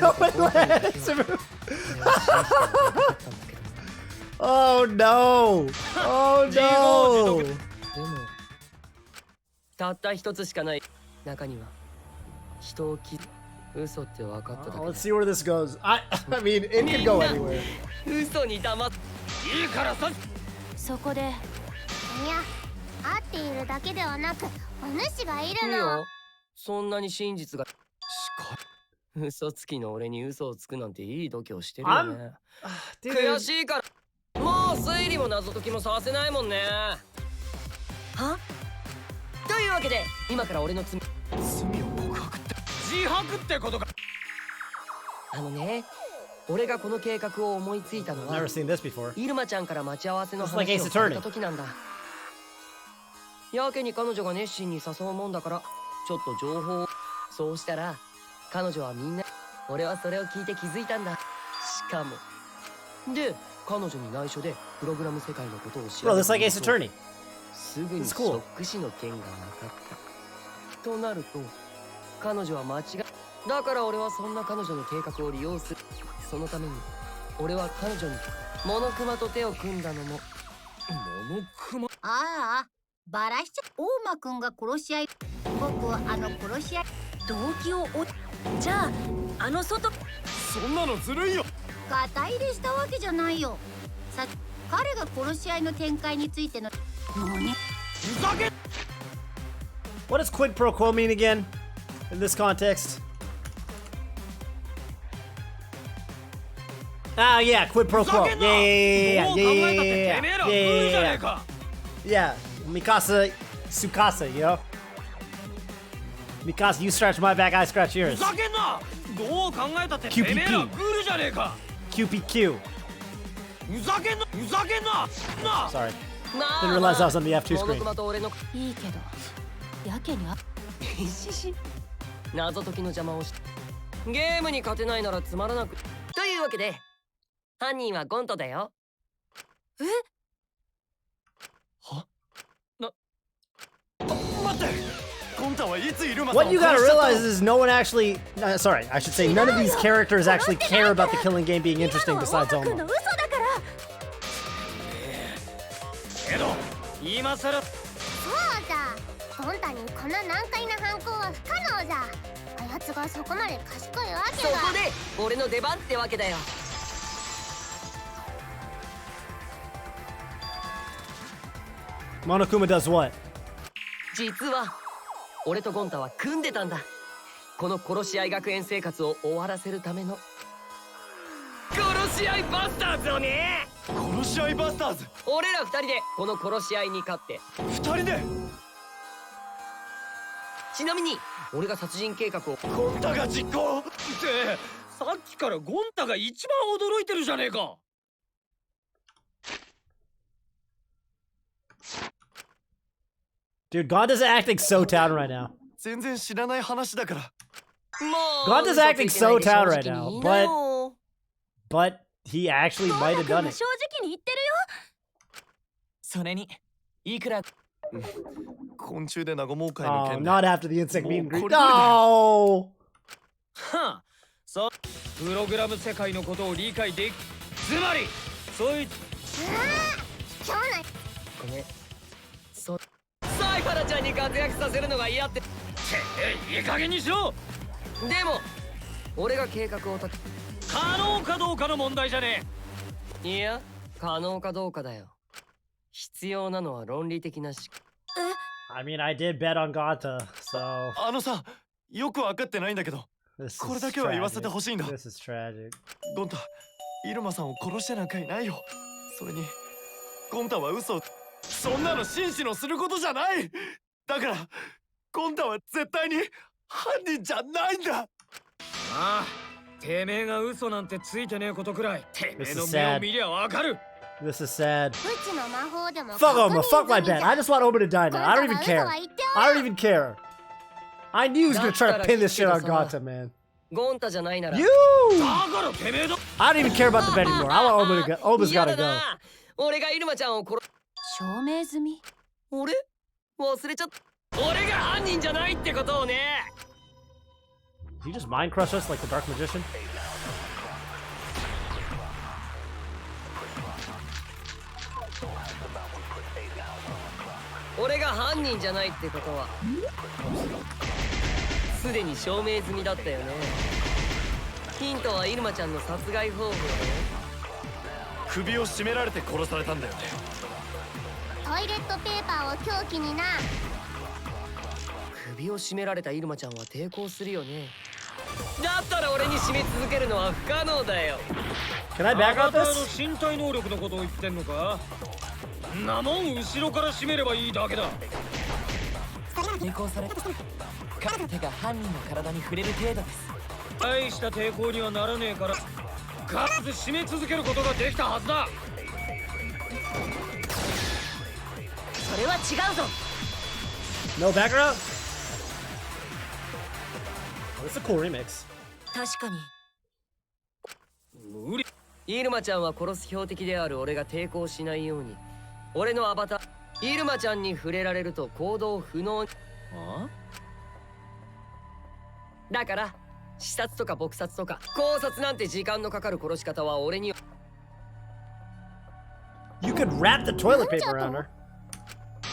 nobody likes Tsurugi. Oh no. Oh no. でもたった一つしかない中には人を切る嘘って分かっただけ Let's で see where this goes. I mean, it could go anywhere. 嘘に黙っいいからさ。そこで、いや、会っているだけではなく、お主がいるの。いいよ。そんなに真実が嘘つきの俺に嘘をつくなんていい度胸してるよね。悔しいからもう推理も謎解きもさせないもんね。は？というわけで今から俺の罪を告白って。自白ってことか。あのね、俺がこの計画を思いついたのは Never seen this before. イルマちゃんから待ち合わせの It's like 話 Ace をされ Attorney. た時なんだ。やけに彼女が熱心に誘うもんだからちょっと情報を。そうしたら彼女はみんな俺はそれを聞いて気づいたんだ。しかもで彼女に内緒でプログラム世界のことを知 Bro, ら this is like Ace Attorney. すぐに It's シ cool. ョック死の件が分かったとなると彼女は間違いだから俺はそんな彼女の計画を利用する。そのために俺は彼女にモノクマと手を組んだのも。モノクマ。ああ、バラしちゃ大間くんが殺し合い。僕はあの殺し合い。動機をじゃああの外。そんなのずるいよ。ガタ入れしたわけじゃないよ。さ、彼が殺し合いの展開についての何？ What does quid pro quo mean again in this context? Ah, yeah, quid pro quo. Yeah. Yeah, Mikasa, Tsukasa, you know? Mikasa, you scratch my back, I scratch yours. QPP. QPQ. Sorry. Didn't realize I was on the F2 screen. いいけど、やけにあ。謎解きの邪魔をしてゲームに勝てないならつまらなくというわけで犯人はゴントだよ。え？は？待って。ゴンタはいつイルマさん What を you 殺 gotta しちゃった realize is no one actually. Sorry, I should say none of these characters actually care about the killing game being interesting besides 君 Oma. の嘘だから。けど今さらそうだ。ゴンタにこの難解な犯行は不可能だ。あやつがそこまで賢いわけが。そこで俺の出番ってわけだよ。 Monokuma does what? 実は俺とゴンタは組んでたんだ。この殺し合い学園生活を終わらせるための殺し合いバスターズをね。殺し合いバスターズ。俺ら二人でこの殺し合いに勝って。二人で。ちなみに俺が殺人計画をゴンタが実行。ってさっきからゴンタが一番驚いてるじゃねえか。 Dude, Gonta's acting so down right now. 全然知らない話だから。もう Gonta's acting so down right now, 正直に言いなよ。 but he actually might have done it. 正直に言ってるよ。それにいくら昆虫で和もう会の Oh, 件で。 not after the insect meet and greet. もうこれだよ No! はあ、そうプログラム世界のことを理解できつまりそうい今日ない。ごめん。サイファラちゃんに活躍させるのが嫌って。いい加減にしろ。でも俺が計画を立て。可能かどうかの問題じゃねいや可能かどうかだよ。必要なのは論理的な思考。 I mean, I did bet on Gonta, so あのさ、よく分かってないんだけど、 this これ is だけは言わせて tragic. ほしいんだ。 This is tragic. ゴンタ、イルマさんを殺してなんかいないよ。それに、ゴンタは嘘を。そんなの紳士のすることじゃない。だから、ゴンタは絶対に犯人じゃないんだ。ああ、てめえが嘘なんてついてねえことくらいてめえの This is 目 sad. を見りゃわかる。 This is sad. うちの魔法でも Fuck Oma, fuck my bet. I just want Oma to die now. I don't even care. I don't even care. I knew he was gonna try to pin this shit on Gonta, man. ゴンタじゃないなら You! だからてめえだ。 I don't even care about the bet anymore. I want Oma to go. Oma's 嫌 gotta だ go. な。俺がイルマちゃんを殺証明済み。俺忘れちゃった。俺が犯人じゃないってことをね。 Did you just mind crush us like the Dark Magician? 俺が犯人じゃないってことはすでに証明済みだったよね。ヒントはイルマちゃんの殺害方法で首を絞められて殺されたんだよね。トイレットペーパーを凶器にな。首を絞められたイルマちゃんは抵抗するよね。だったら俺に絞め続けるのは不可能だよ。 Can I あ back な out たの this? 身体能力のことを言ってんのか。んなもん後ろから締めればいいだけだ。抵抗され手が犯人の体に触れる程度です。大した抵抗にはならねえからガッツ締め続けることができたはずだ。それは違うぞ。 No background? Oh, it's a cool remix. 確かに。無理。イルマちゃんは殺す標的である俺が抵抗しないように俺のアバターイルマちゃんに触れられると行動不能。あ？だから視察とか撲殺とか考察なんて時間のかかる殺し方は俺に。 You could wrap the toilet paper around her.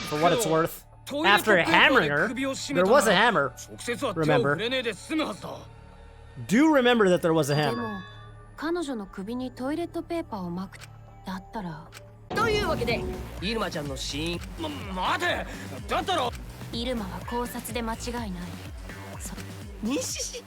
For what it's worth. After hammering her, there was a hammer. 直接は手を Remember. 触れねえで済むはずだ。 Do remember that there was a で hammer. も彼女の首にトイレットペーパーを巻くだったら。というわけでイルマちゃんの死因。待て、だったらイルマは考察で間違いない。西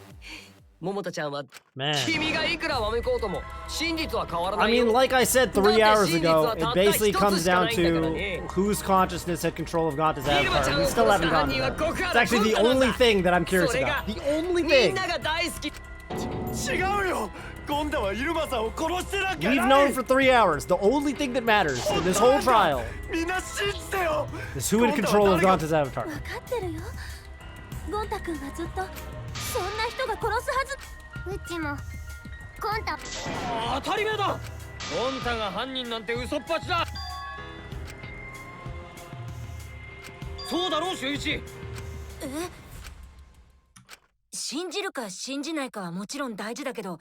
桃田ちゃんは Man. 君がいくらわめこうとも真実は変わらな I いよ。 mean, like I said 3 hours ago, it basically comes down to whose consciousness had control of Gonta's avatar. We still haven't gotten to that. It's actually the only thing that I'm curious about. The only みん thing. なが大好き。違うよ。ゴンタはイルマさんを殺してなんか We've ない known for 3 hours. The only thing that matters in this whole trial みんな信じてよ。 is who in control of Gonta's avatar. 分かってるよ。ゴンタ君はずっとそんな人が殺すはず。うちもゴンタ。当たり前だ。ゴンタが犯人なんて嘘っぱちだ。そうだろう、修一。信じるか信じないかはもちろん大事だけど、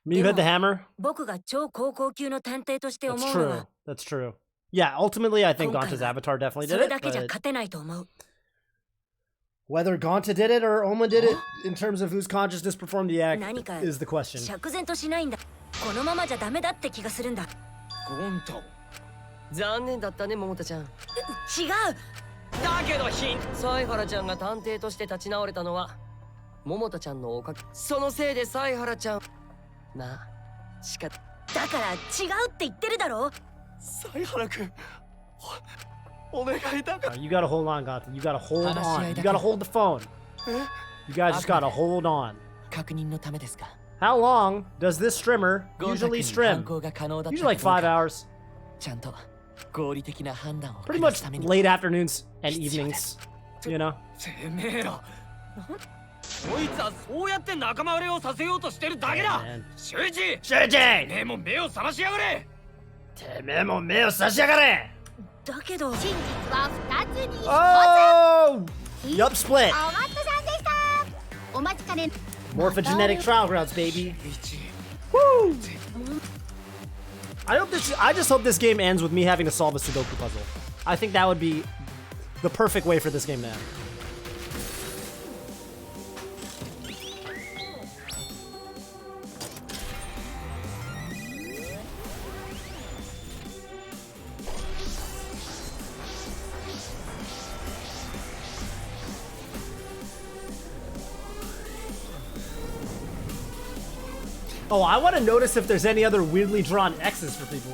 You had the hammer? 僕が超高校級の探偵として思 That's うの true. は、 That's true. Yeah, ultimately, I think 今回 Gonta's は avatar definitely そ did れ it. だけじゃ But 勝てないと思う。 whether Gonta did it or Oma did it, in terms of whose consciousness performed the act, 何か is the question. 釈然としないんだ。このままじゃダメだって気がするんだ。ゴンタを。残念だったね桃田ちゃん。違う。だけど犀原ちゃんが探偵として立ち直れたのは桃田ちゃんのおかげ。そのせいで犀原ちゃん。まあしか。だから違うって言ってるだろ。犀原君、お願いだから。 You gotta hold on, Gonta. You gotta hold on. You gotta hold the phone. You guys just gotta hold on. 確認のためですが、 How long does this streamer ゴンタ usually 君に stream? 犯行が可能だった Usually like 5 hours. ちゃんと合理的な判断を Pretty 下す much ために late afternoons and evenings. You know? てめえら。こいつはそうやって仲間割れをさせようとしてるだけだ。 Man. 修一。て JJ! めえも目を覚ましやがれ。てめえも目を差し上がれ! だけど、真実は2つに1つ。 Oh! Yup, split. お松さんでした。お待ちかね。 Morphogenetic trial grounds, baby. Woo! I just hope this game ends with me having to solve a Sudoku puzzle. I think that would be the perfect way for this game to end. Oh, I want to notice if there's any other weirdly drawn X's for people.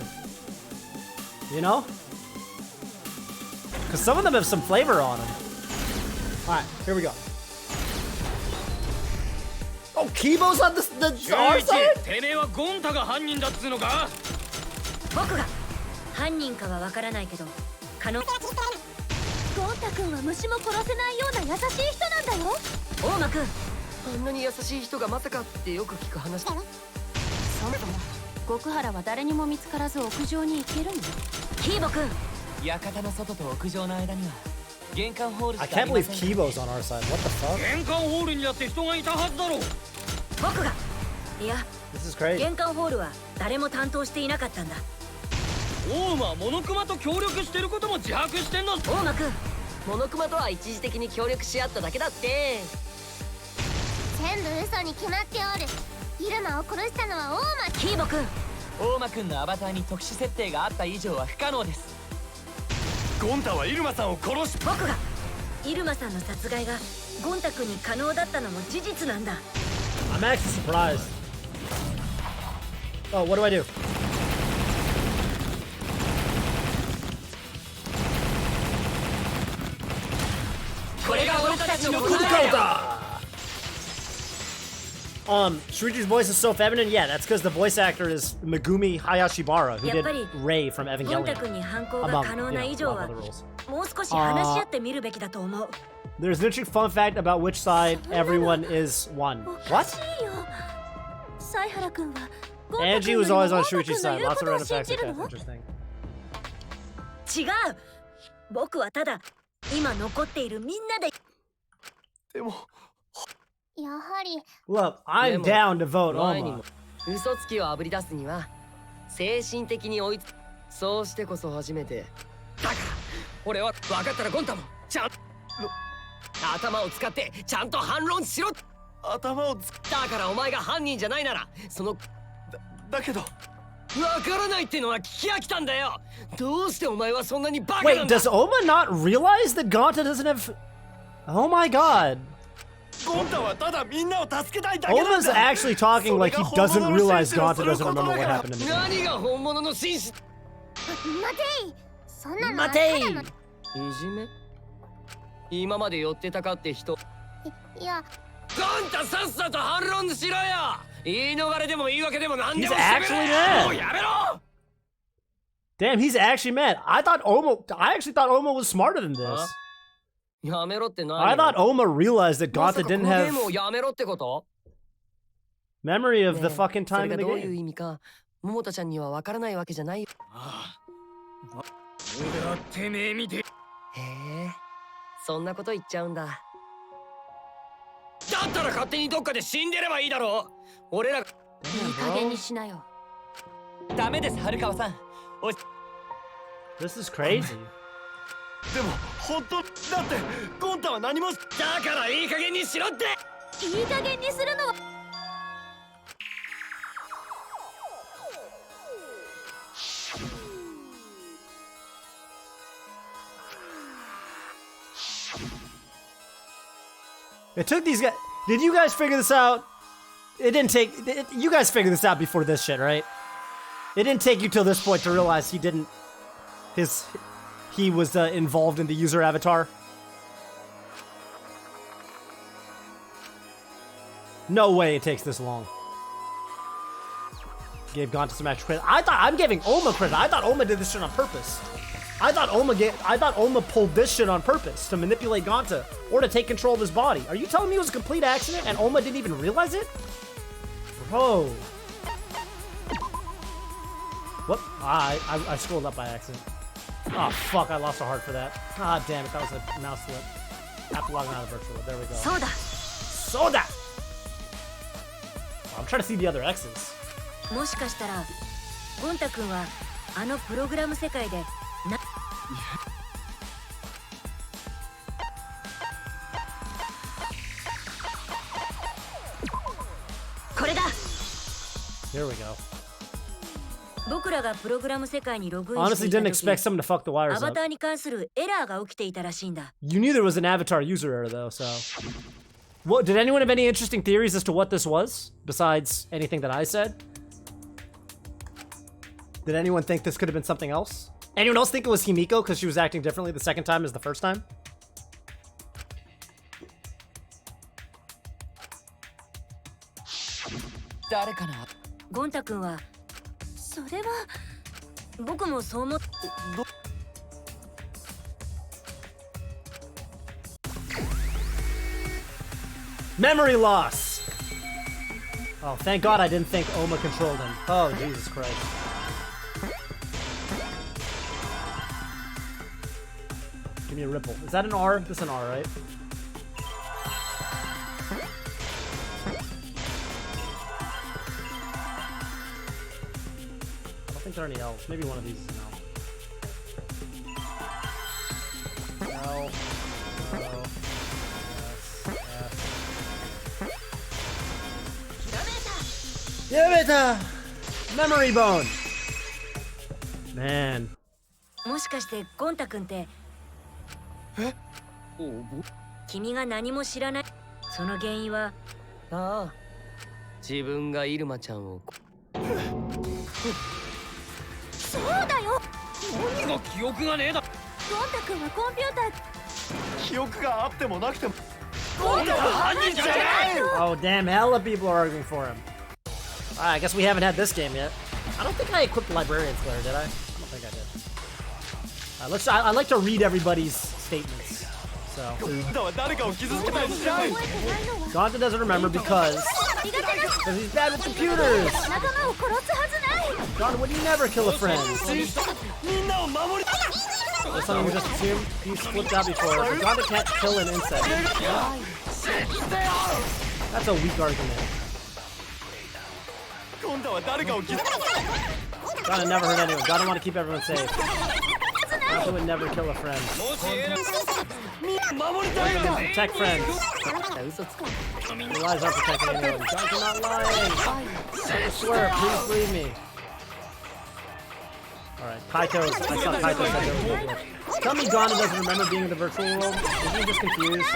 You know? Because some of them have some flavor on them. Alright, here we go. Oh, Kibo's on the our 修 side? 一、てめえはゴンタが犯人だっつうのか。僕が犯人かはわからないけど、可能。ゴンタ君は虫も殺せないような優しい人なんだよ。大間くん、あんなに優しい人がまさかってよく聞く話。そもそも極原は誰にも見つからず屋上に行けるの？キーボくん、館の外と屋上の間には玄関ホールし I かあ can't りま believe せん。 Kibo's on our side. What the fuck? 玄関ホールにだって人がいたはずだろう。僕が、いや、 This is crazy. 玄関ホールは誰も担当していなかったんだ。オウムはモノクマと協力してることも自白してんだ。大間くん、モノクマとは一時的に協力し合っただけだって。全部嘘に決まっておる。イルマを殺したのは大間。キーボくん、大間くんのアバターに特殊設定があった以上は不可能です。ゴンタはイルマさんを殺し。僕がイルマさんの殺害がゴンタ君に可能だったのも事実なんだ。 I'm actually surprised. Oh, what do I do? Shuichi's voice is so feminine. Yeah, that's because the voice actor is Megumi Hayashibara, who did Rei from ゴンタ Evangelion. 君に犯行が Among, 可能 you な know, 以上 among は other roles. もう少し話し合ってみるべきだと思う。 There's an interesting fun fact about which side everyone is one. おか What? しいよ。犀原君はゴンタ Angie 君よ was りも always 大 on 間君 Shuichi's の side. 言う Lots こ of とを random 信 facts じ like る that. の？ Interesting. 違う。僕はただ今残っているみんなで。でもやはり Look, I'm down to vote 前に Oma. も嘘つきをあぶり出すには精神的に追いつ。そうしてこそ初めて。だから俺は分かったらゴンタもちゃん頭を使ってちゃんと反論しろ。頭をつだからお前が犯人じゃないならそのだけどわからないってのは聞き飽きたんだよ。どうしてお前はそんなにバカな Wait, んだ。 does Oma not realize that Gonta doesn't have... Oh my god. ゴンタはただみんなを助けたいだけなん Oma's だ。 actually talking like he doesn't realize Gonta doesn't remember what happened in the game. 何が本物の紳士。待てい、そんなのは待てい。ただのいじめ。今まで寄ってたかって人。いや、ゴンタさっさと反論しろよ。言い逃れでも言い訳でも何で He's もして actually くれ。 mad. もうやめろ。 Damn, he's actually mad. I actually thought Oma was smarter than this. やめろって何？ I thought Oma realized that まさ Gonta かこ didn't のゲ have ームをやめろってこと？ memory of the ねえ fucking それ time が in the どういう game. 意味か、桃田ちゃんにはわからないわけじゃないよ。俺はてめえ見て。へえ、そんなこと言っちゃうんだ。だったら勝手にどっかで死んでればいいだろう。俺ら。いい加減にしなよ。ダメです春川さん。 This is crazy. でも本当だってゴンタは何も。だからいい加減にしろって。いい加減にするのは It took these guys. Did you guys figure this out? It didn't take. You guys figured this out before this shit, right? It didn't take you till this point to realize he didn't. He was involved in the user avatar. No way it takes this long. Gave Gonta some extra credit. I'm giving Oma credit. I thought Oma did this shit on purpose. I thought Oma pulled this shit on purpose to manipulate Gonta or to take control of his body. Are you telling me it was a complete accident and Oma didn't even realize it? Bro. Whoop. I scrolled up by accident. Oh, fuck. I lost a heart for that. Ah, damn it. That was a mouse flip. After logging out of virtual. There we go. Soda. Soda! I'm trying to see the other X's. もしかしたらゴンタ君はあのプログラム世界でなこれだ Here we go. 僕らがプログラム世界にログインして Honestly いた didn't 時 expect someone to fuck the ア wires バ up. ターに関するエラーが起きていたらしいんだ You knew there was an avatar user error though, so. What, did anyone have any interesting theories as to what this was? Besides anything that I said? Did anyone think this could have been something else? Anyone else think it was Himiko because she was acting differently the second time as the first time? 誰かな。ゴンタ君はそれは僕もそう思っ Memory loss! Oh, thank God I didn't think Oma controlled him. Oh, Jesus Christ. Give me a ripple. Is that an R? This is an R, right? I don't think there are any L's. Maybe one of these is an L. L. O. Yameta! Memory bone! Man. もしかしてゴンタ君って君が何も知らないその原因はああ、自分がイルマちゃんを。そうだよ。何が記憶がねえだ。ゴンタ君はコンピューター記憶があってもなくても。ゴンタは犯人じゃないの。 Oh, damn, hella people are arguing for him. Alright, I guess we haven't had this game yet. I don't think I equipped Librarian's Glare, did I? I don't think I did. I like to read everybody's statements. So. ゴンタは誰かを傷つけたりしない。 Gonta doesn't remember because he's bad with computers. 仲間を殺すはずない。 Gonta would never kill a friend. みんなを守り。 That's something we just assumed. He's flipped out before. But Gonta can't kill an insect. That's a weak argument. ゴンタは誰かを傷つけ。 Gonta never hurt anyone. Gonta want to keep everyone safe. Gonta would never kill a friend. Protect friends. 嘘つく Your lies aren't protecting anyone. Guys, you're not lying. I swear, please believe me. Alright, Kaito. I saw Kaito said there was a glitch. Tell me Gonta doesn't remember being in the virtual world? Is he just confused?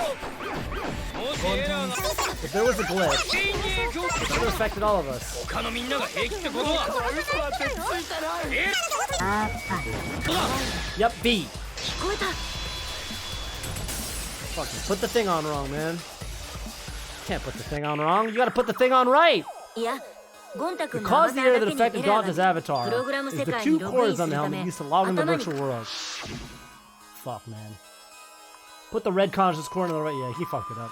If there was a glitch, it would have affected all of us. Yep, B. Fucking put the thing on wrong, man. Can't put the thing on wrong. You gotta put the thing on right. The cause the error that affected Gonta's avatar is the 2 cords on the helmet used to log in the virtual world. Fuck, man. Put the red conscious cord on the right. Yeah, he fucked it up.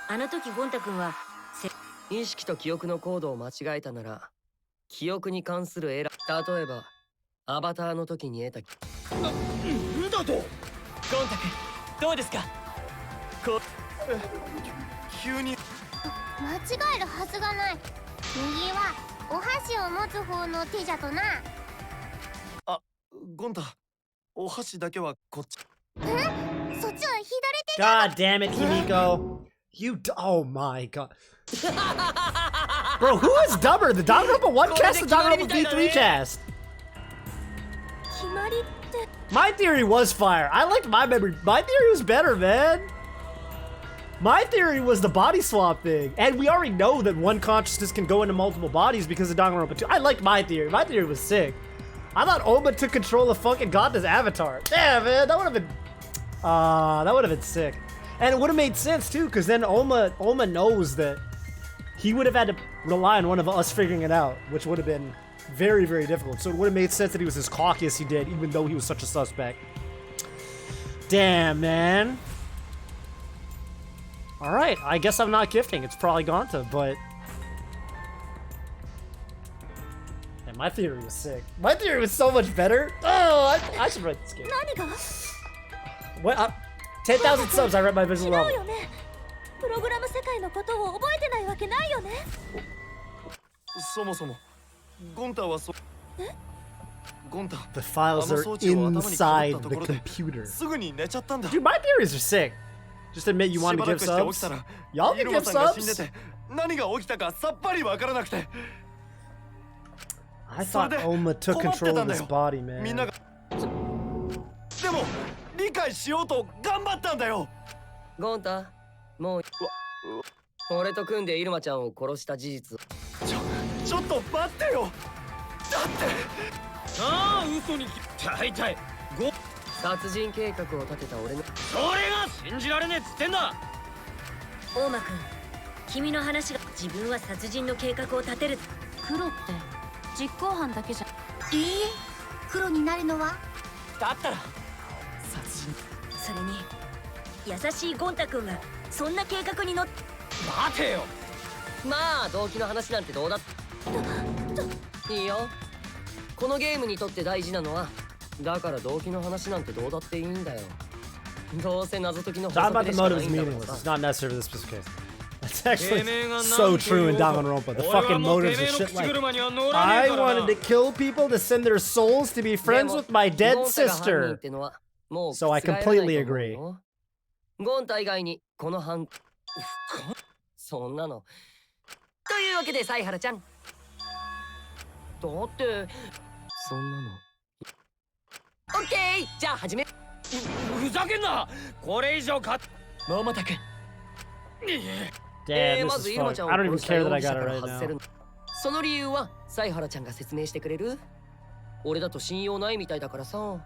あの時ゴンタ君は意識と記憶のコードを間違えたなら記憶に関するエラー例えばアバターの時に得たなんだとゴンタ君どうですか急に間違えるはずがない。右はお箸を持つ方の手じゃとな。ゴンタお箸だけはこっち。そっちは左手。 God damn it, Himiko. Oh my god. Bro, who is dumber? The Danganronpa 1 cast or the Danganronpa V3 cast? 決まりって。 My theory was fire. I liked my memory. My theory was better, man. My theory was the body swap thing. And we already know that one consciousness can go into multiple bodies because of Danganronpa 2. I liked my theory. My theory was sick. I thought Oma took control of fucking Gonta's avatar. Damn, man. That would have been... that would have been sick. And it would have made sense, too, because then Oma knows that he would have had to rely on one of us figuring it out, which would have been very, very difficult. So it would have made sense that he was as cocky as he did, even though he was such a suspect. Damn, man. Alright, I guess I'm not gifting. It's probably Gonta, but... Man, my theory was sick. My theory was so much better. Oh, I should write this game. What? 10,000 subs, I read my visual novel. プログラム世界のことを覚えてないわけないよね。そもそもゴンタはゴンタ The files are inside the computer. すぐに寝ちゃったんだ。 Dude, my theories are sick. Just admit you want to give subs. Y'all can give subs. 何が起きたかさっぱりわからなくて。 I thought Oma took control of this body, man. みんながでも理解しようと頑張ったんだよ。ゴンタもう俺と組んでイルマちゃんを殺した事実ちょっと待ってよ。だってああ嘘に大体殺人計画を立てた俺のそれが信じられねえっつってんだ。大間君君の話が自分は殺人の計画を立てる黒って実行犯だけじゃ。黒になるのはだったら殺人それに優しいゴンタ君がそんな計画に乗って待てよ。まあ動機の話なんてどうだいいよ。このゲームにとって大事なのはだから動機の話なんてどうだっていいんだよ。どうせ謎解きの法 Talk 則 about で the しかな motives いんだから meaningless. さ It's not necessary for this specific case. That's actually so true in Danganronpa. The fucking motives are shit like I wanted to kill people to send their souls to be friends with my dead sister. So I completely agree. ゴンタ以外にこの犯そんなのというわけでサイハラちゃんだってそんなのオッケーじゃあ始めふざけんな。これ以上か桃田君 Damn, ま this ず is イルマ fun. ちゃんを I don't even 殺した care 容 that I 疑者 got か it ら right 外せる now. その理由はサイハラちゃんが説明してくれる。俺だと信用ないみたいだからさ。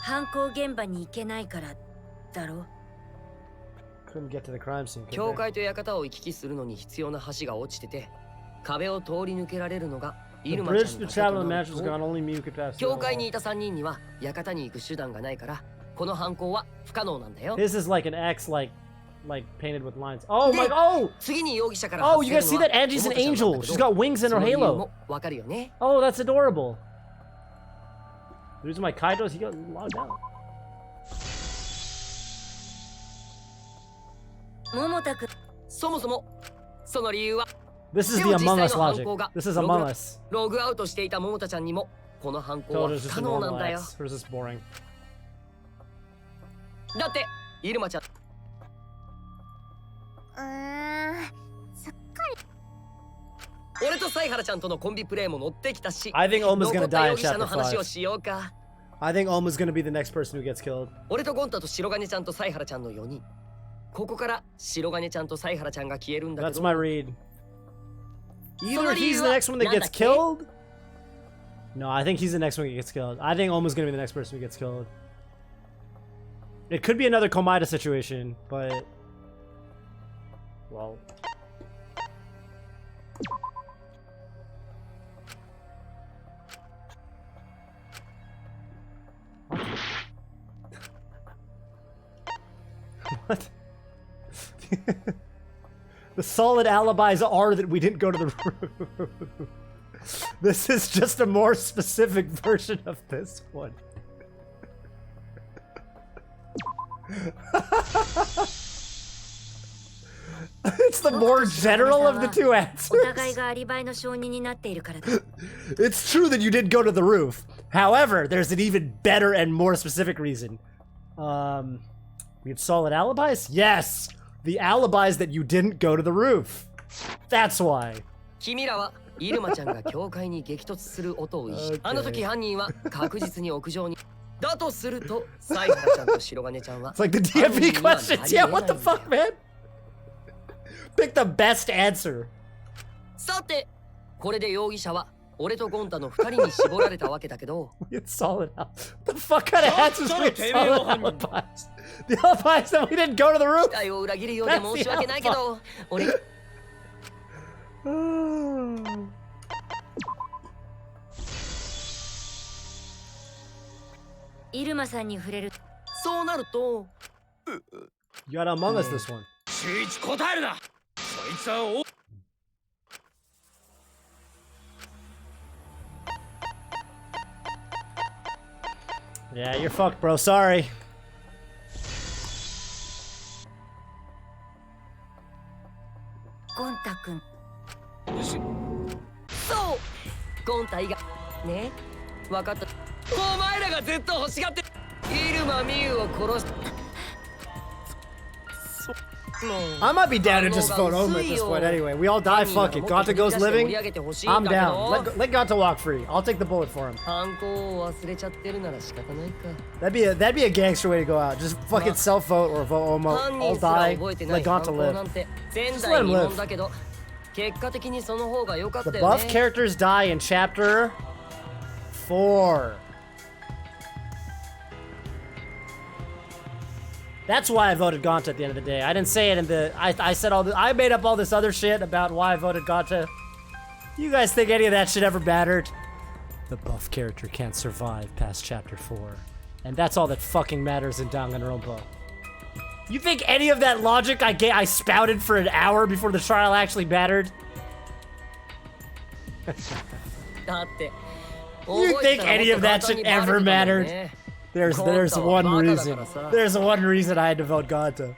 犯行現場に行けないからだろ。 Couldn't get to the crime scene. 教会と館を行き来するのに必要な橋が落ちてて壁を通り抜けられるのがイ The ルマちゃ bridge ん to だ travel と the な match る was と gone. Only me could pass. 教会にいた3人には館に行く手段がないからこの犯行は不可能なんだよ。 This is like an X, like painted with lines. Oh my! Oh, 次に容疑者から oh! You guys see that? Angie's an angel. She's got wings in her halo. わかるよね。 Oh, that's adorable. The reason why Kaido's he got logged out. 桃太くん。そもそもその理由は This is the Among Us logic. This is Among Us. ログアウトしていた桃太ちゃんにもこの犯行は Told 不 us just 可 a 能なん normal だよ。 X. Hers is boring. だってイルマちゃん俺とサイハラちゃんとのコンビプレイも乗ってきたし I think Oma's 残 gonna った die 容 in 疑者 chapter の話を 5. しようか。 I think Oma's gonna be the next person who gets killed. 俺とゴンタと白金ちゃんとサイハラちゃんの4人。ここから白金ちゃんとサイハラちゃんが消えるんだけ That's ど my read. Either he's the その理由は next one that なんだ gets っけ？ killed. No, I think he's the next one that gets killed. I think Oma's gonna be the next person who gets killed. It could be another Komaida situation, but well. What? The solid alibis are that we didn't go to the room. This is just a more specific version of this one. It's the more general of the two お answers. 互いがアリバイの証人になっているからだ。 It's true that you did go to the roof. However, there's an even better and more specific reason. We had solid alibis? Yes! The alibis that you didn't go to the roof. That's why. 君らはイルマちゃんが教会に激突する音を意識。 Okay. あの時犯人は確実に屋上に。だとするとサイハラちゃんと白金ちゃんは It's like the DMV questions. Yeah, what the fuck, man? Pick the best answer. さてこれで容疑者は俺とゴンタの2人に絞られたわけだけど We had solid alibis. The fuck kind of answers we had solid alibis? The alibis that we didn't go to the roof? 期待を裏切るようで申し訳ないけど俺イルマさんに触れる。そうなると You got Among Us this one. 周一答えるな。そいつはお Yeah, you're fucked, bro. Sorry. ゴンタくん。そうゴンタ以外ね分かったお前らがずっと欲しがってイルマミユを殺し I might be down to just vote Oma at this point anyway. We all die, fuck it. Ganta goes living. I'm down. Let Ganta walk free. I'll take the bullet for him. 犯行を忘れちゃってるなら仕方ないか That'd be a gangster way to go out. Just fucking self vote or vote Oma. 犯 I'll 人すら die. 覚えてな Let い犯 Ganta 行 live. なんて前 Just 代 let him 未 live. 聞だけど結果的にその方が良かった The よ buff ね characters die in chapter 4. That's why I voted Ganta at the end of the day. I didn't say it in the. I said all the. I made up all this other shit about why I voted Ganta. You guys think any of that shit ever mattered? The buff character can't survive past chapter 4. And that's all that fucking matters in Danganronpa. You think any of that logic I spouted for an hour before the trial actually mattered? だって You think any of that shit ever mattered? There's one reason. There's one reason I had to vote Ganta.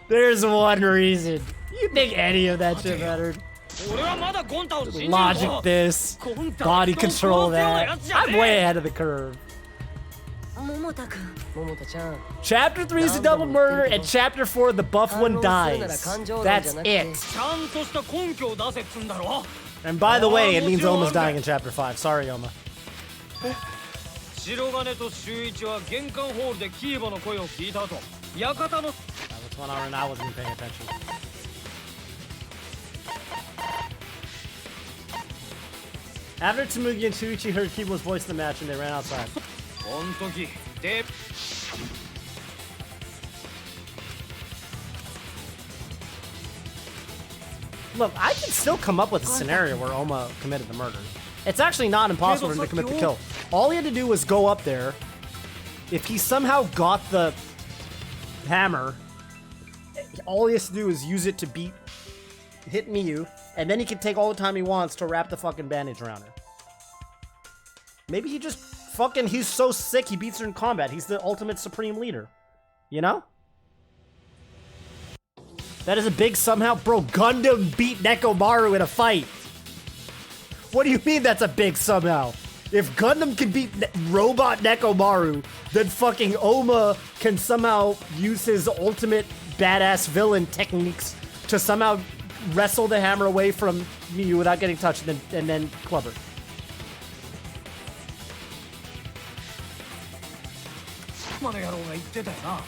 There's one reason. You think any of that shit mattered? 俺はまだゴンタを信じるぞ。 Logic this, body control that. I'm way ahead of the curve. 桃太くん。桃太ちゃん Chapter 3 is a double murder, and chapter 4 the buff one dies. That's it. ちゃんとした根拠を出せっつんだろ。 And by the way, it means Oma's dying in chapter 5. Sorry, Oma. 白金と周一は玄関ホールでキーボの声を聞いた後、館の What's going on right now? I wasn't even paying attention. After Tsumugi and Shuichi heard Kibo's voice in the match and they ran outside. この時で Look, I can still come up with a scenario where Oma committed the murder. It's actually not impossible for him to commit the kill. All he had to do was go up there. If he somehow got the hammer, all he has to do is use it to hit Miyu, and then he can take all the time he wants to wrap the fucking bandage around her. Maybe he just he's so sick he beats her in combat. He's the ultimate supreme leader. You know? That is a big somehow. Bro, Gundam beat Nekomaru in a fight. What do you mean that's a big somehow? If Gundam can beat Robot Nekomaru, then fucking Oma can somehow use his ultimate badass villain techniques to somehow wrestle the hammer away from Miyu without getting touched and then club her. マの野郎が言ってたよな。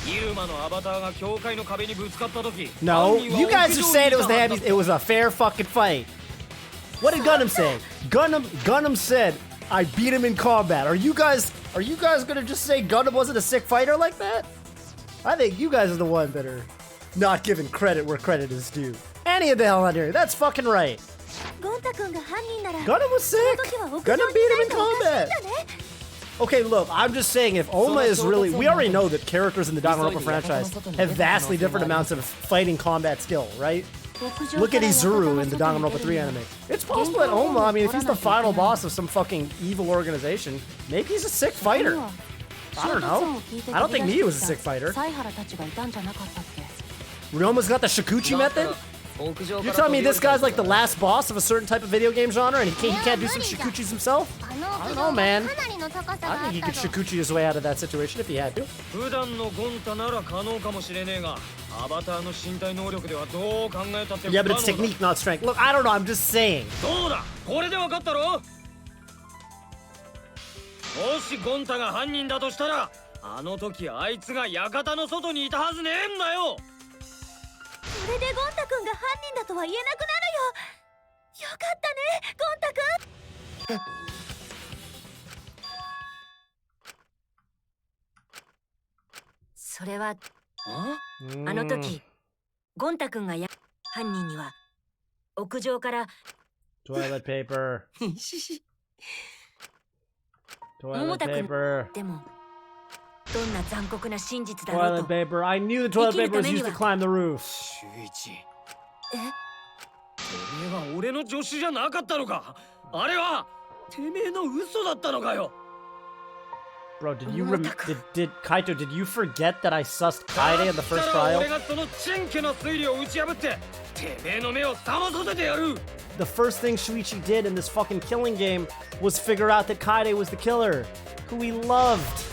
イルマのアバターが境界の壁にぶつかった時。No, you guys are saying it was the heavy. It was a fair fucking fight. What did Gundam say? Gundam said I beat him in combat. Are you guys gonna just say Gundam wasn't a sick fighter like that? I think you guys are the one that are not giving credit where credit is due. Any of the hell under. That's fucking right. Gundam was sick. Gundam beat him in combat. Okay, look, I'm just saying if Oma is really... We already know that characters in the Danganronpa franchise have vastly different amounts of fighting combat skill, right? Look at Izuru in the Danganronpa 3 anime. It's possible that Oma, I mean, if he's the final boss of some fucking evil organization, maybe he's a sick fighter. I don't know. I don't think Miyu was a sick fighter. Ryoma's got the Shikuchi method? You're telling me this guy's like the last boss of a certain type of video game genre and he can't do some Shikuchis himself? I don't know, man. I think he could Shikuchi his way out of that situation if he had to. Yeah, but it's technique, not strength. Look, I don't know, I'm just saying. もしゴンタが犯人だとしたら、あの時あいつが館の外にいたはずねえんだよ。それでゴンタ君が犯人だとは言えなくなるよ。よかったね、ゴンタ君。それはあの時ゴンタ君が犯人には屋上から Toilet paper. Toilet 桃田君 paper. でもどんな残酷な真実だろう Toilet と paper. I knew the toilet paper was used to climb the roof. 秀一。てめえは俺の助手じゃなかったのか。あれはてめえの嘘だったのかよ。Bro, did you did Kaito, did you forget that I sussed Kaide in the first trial? 俺がそのチェンケの推理を打ち破っててめえの目を覚まさせてやる。The first thing Shuichi did in this fucking killing game was figure out that Kaide was the killer, who he loved.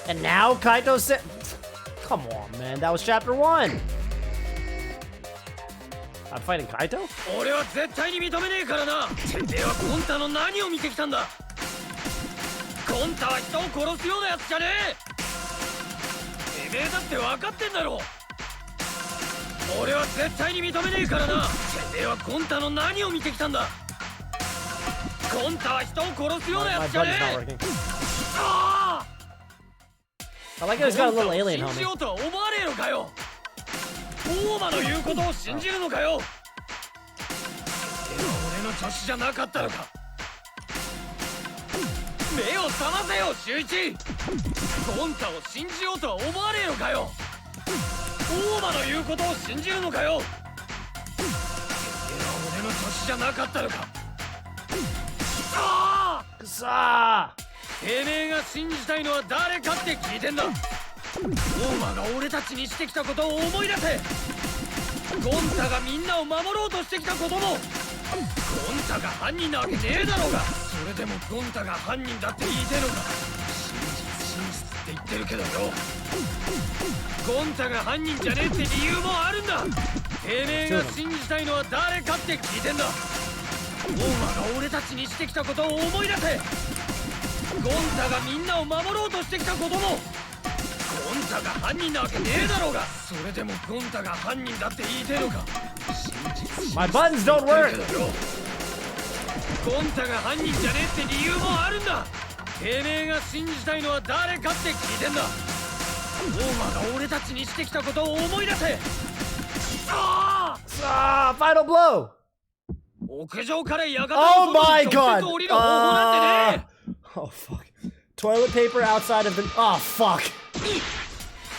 And now Kaito said... Come on, man. That was chapter 1. I'm fighting Kaito? 俺は絶対に認めねえからな。てめえはゴンタの何を見てきたんだ。ゴンタは人を殺すようなやつじゃねえ。てめえだって分かってんだろ。俺は絶対に認めねえからな。てめえはゴンタの何を見てきたんだ。ゴンタは人を殺すようなやつじゃねえ。ああ I like how he's got a little alien 信じ homie. ようとは思わねえのかよ。大間の言うことを信じるのかよ。俺の助手じゃなかったのか。目を覚ませよ、秀一。ゴンタを信じようとは思わねえのかよ。大間の言うことを信じるのかよ。俺の助手じゃなかったのか。ああくそー。てめえが信じたいのは誰かって聞いてんだ。大間が俺たちにしてきたことを思い出せ。ゴンタがみんなを守ろうとしてきたこともゴンタが犯人なわけねえだろうが。それでもゴンタが犯人だって言いてえのか。真実って言ってるけどよ。ゴンタが犯人じゃねえって理由もあるんだ。てめえが信じたいのは誰かって聞いてんだ。大間が俺たちにしてきたことを思い出せ。ゴンタがみんなを守ろうとしてきたこともゴンタが犯人なわけねえだろうが。それでもゴンタが犯人だって言いてえのか。My buttons don't work. ゴンタが犯人じゃねえって理由もあるんだ。てめえが信じたいのは誰かって聞いてんだ。大間が俺たちにしてきたことを思い出せ。ああ Final blow. 屋上から館 Oh の my 外に直接 god. 降りる方法なんてねえ。Oh fuck. Toilet paper outside of the... Oh fuck.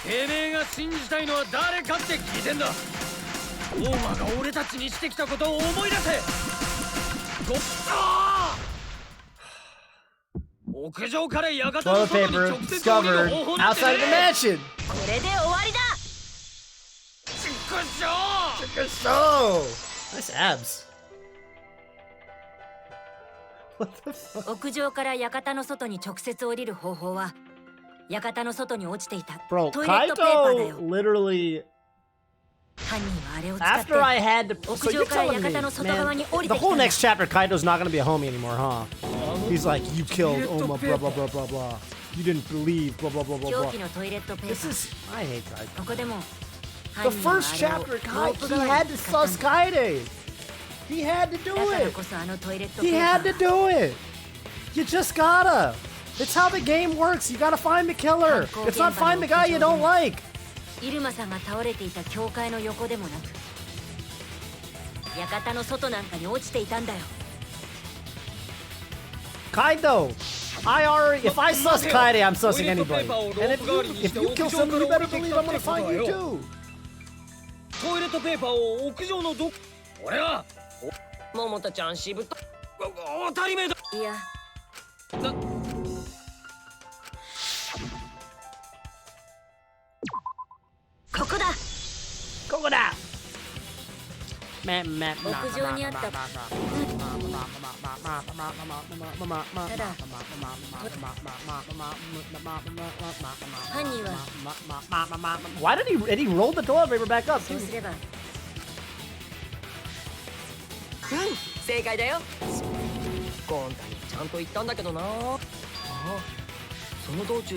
てめえが信じたいのは誰かって聞いてんだ。大間が俺たちにしてきたことを思い出せ。屋上から館の Toilet 外に paper 直接降りる discovered 方法なんて outside of the ねえ。 mansion. これで終わりだ。 So nice abs. What the fuck? 屋上から館の外に直接降りる方法は、館の外に落ちていた Bro, トイレットペーパーだよ。 Kaito literally 犯人はあれを使って after I had to so 屋 you're 上から telling me, 館の外側 man, に降り the てきた whole んだ。 next chapter Kaito's not gonna be a homie anymore, huh? He's like, you killed Oma, blah blah blah blah blah. You didn't believe, blah blah blah blah 凶 blah. 器のトイレットペー This パー。 is I hate Kaito. ここでも The 犯人は first あれを chapter, ロ Kai, ープ he 代わり had に to 使ったん sus だ。 Kaide. He had to do だから it. こそあのトイレットペ He ーパ had ー to do it. You just gotta. It's how the game works. You gotta find the killer. It's not find the guy you don't like. イルマさんが倒れていた教会の横でもなく、館の外なんかに落ちていたんだよ。 Kaido, I already. If I sus Kaide, I'm sussing anybody. And if you kill somebody, you better believe I'm gonna find you too. トイレットペーパーを屋上の俺は桃田ちゃんしぶと当たり前だ。いや、ここだ。ここだ。屋上にあった。ただ、犯人は Why did he roll the toilet paper back up? そうすれば、正解だよ。ゴンタにちゃんと言ったんだけどな。あ、その道中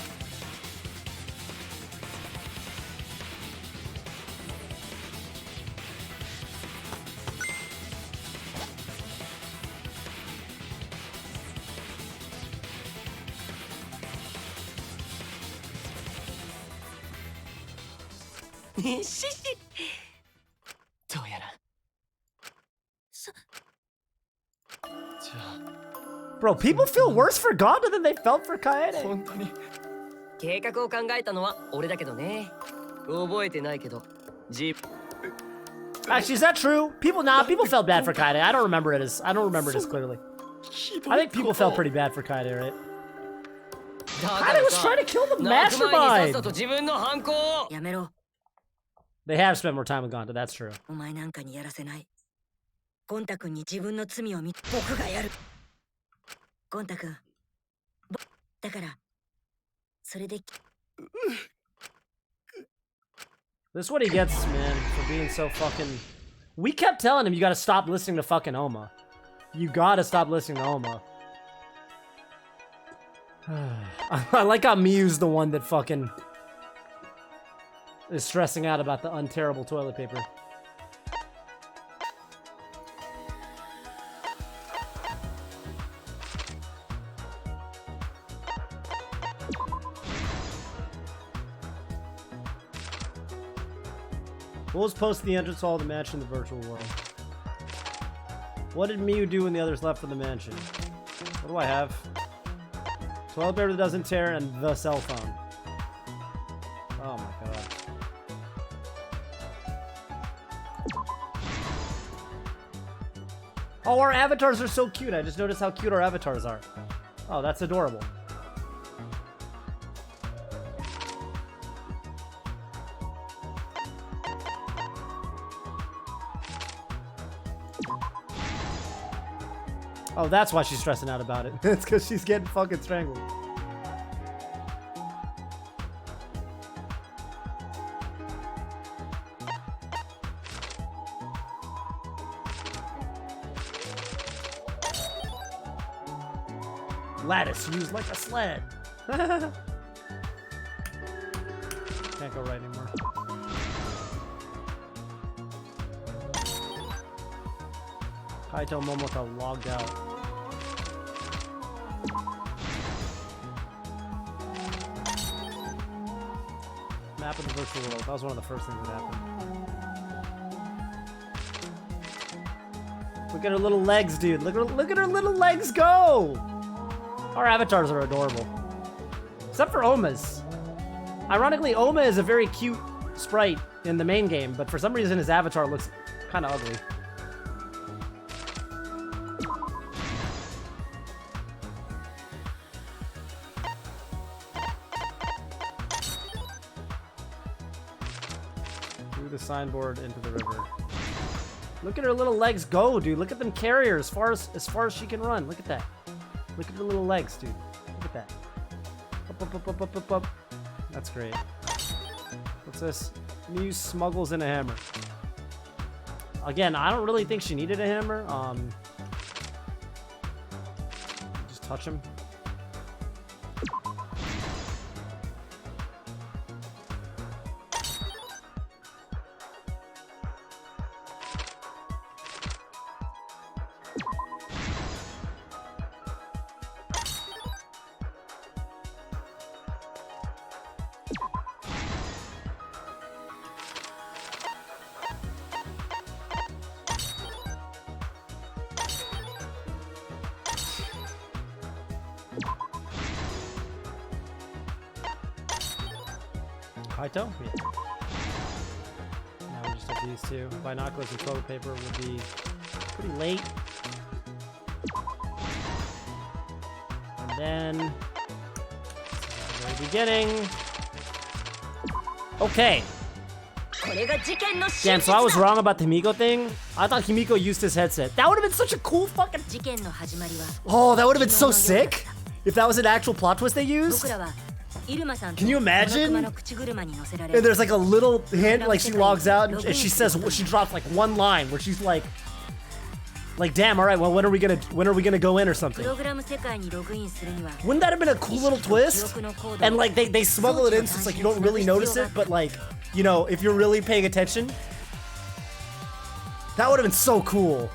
シシどうやら Bro, people feel worse for Ganda than they felt for Kaede. 本当に計画を考えたのは俺だけどね。覚えてないけど。Actually, is that true? People felt bad for Kaede. I don't remember it as clearly. I think people felt pretty bad for Kaede, right? Kaede was trying to kill the 泣く前にさっさ mastermind. と自分の犯行を。やめろ。 They have spent more time with Ganda, that's true. お前なんかにやらせない。ゴンタ君に自分の罪を僕がやる。ゴンタ君、だから、それで。This is what he gets, man, for being so fucking... We kept telling him you gotta stop listening to fucking Oma. You gotta stop listening to Oma. I like how Miyu's the one that fucking... is stressing out about the unterrible toilet paper. What was posted in the entrance hall of the mansion in the virtual world? What did Miyu do when the others left for the mansion? What do I have? Toilet paper that doesn't tear and the cell phone. Oh my god. Oh, our avatars are so cute. I just noticed how cute our avatars are. Oh, that's adorable. Oh, that's why she's stressing out about it. It's because she's getting fucking strangled. Lattice used like a sled. Can't go right anymore. Kaito Momoto logged out. Map of the virtual world. That was one of the first things that happened. Look at her little legs, dude. Look at her little legs go! Our avatars are adorable. Except for Oma's. Ironically, Oma is a very cute sprite in the main game, but for some reason his avatar looks kind of ugly. the signboard into the river. Look at her little legs go, dude. Look at them carry her as far as she can run. Look at that. Look at her little legs, dude. Look at that. Up, up, up, up, up, up, up. That's great. What's this? Muse smuggles in a hammer. Again, I don't really think she needed a hammer. Just touch him. Kaito? Yeah. Now we just have these two. Binoculars and toilet paper will be pretty late. And then, very beginning. Okay. Damn, so I was wrong about the Himiko thing. I thought Himiko used his headset. That would have been such a cool fucking... Oh, that would have been so sick if that was an actual plot twist they used. Can you imagine? And there's like a little hint, like she logs out and she says, she drops like one line where she's like, damn, all right, well, when are we gonna go in or something? Wouldn't that have been a cool little twist? And like they smuggle it in so it's like you don't really notice it, but like, you know, if you're really paying attention, that would have been so cool.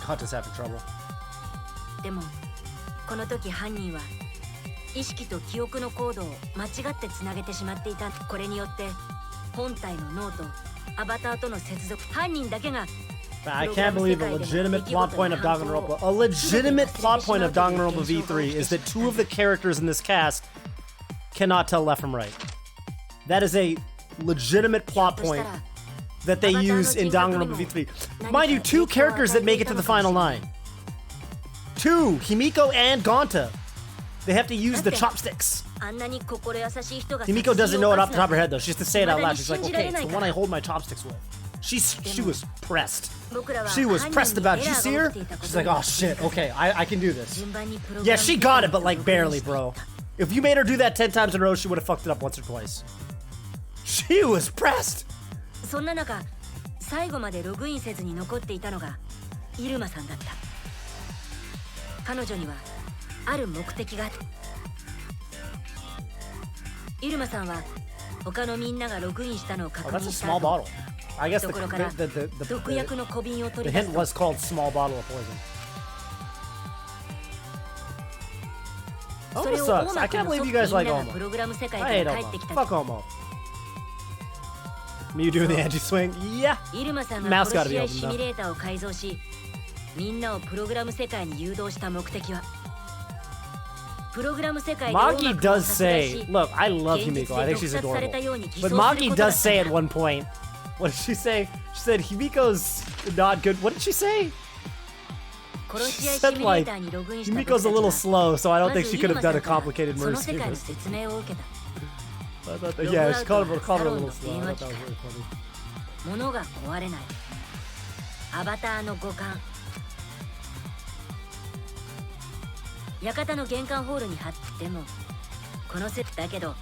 Hunter's having trouble. でもこの時犯人は意識と記憶のコードを間違ってつなげてしまっていた。これによって本体の脳とアバターとの接続。犯人だけが I can't believe a legitimate plot point of Danganronpa. A legitimate plot point of Danganronpa V3 is that two of the characters in this cast cannot tell left from right. That is a legitimate plot point that they use in Danganronpa V3. Mind you, two characters that make it to the final 9. Two, Himiko and Gonta. They have to use the chopsticks. Himiko doesn't know it off the top of her head though. She has to say it out loud. She's like, okay, it's the one I hold my chopsticks with. She was pressed. She was pressed about it. Did you see her? She's like, oh shit, okay, I can do this. Yeah, she got it, but like barely, bro. If you made her do that 10 times in a row, she would have fucked it up once or twice. She was pressed. そんな中、最後までログインせずに残っていたのがイルマさんだった。彼女にはある目的があった。イルマさんは他のみんながログインしたのを確認した後、ところから毒薬の小瓶を取り出すと。 それを大間君のソフトみんながプログラム世界から帰ってきた。 Me doing the edgy swing? Yeah. Mouse gotta be open though. Magi does say, look, I love Himiko, I think she's adorable. But Magi does say at one point, what did she say? She said Himiko's not good. What did she say? She said like, Himiko's a little slow, so I don't think she could have done a complicated murder scheme. Yeah, she called her a little slow. I thought that was really funny. 物が壊れない。アバターの五感。館の玄関ホールに貼っても、このセットだけど、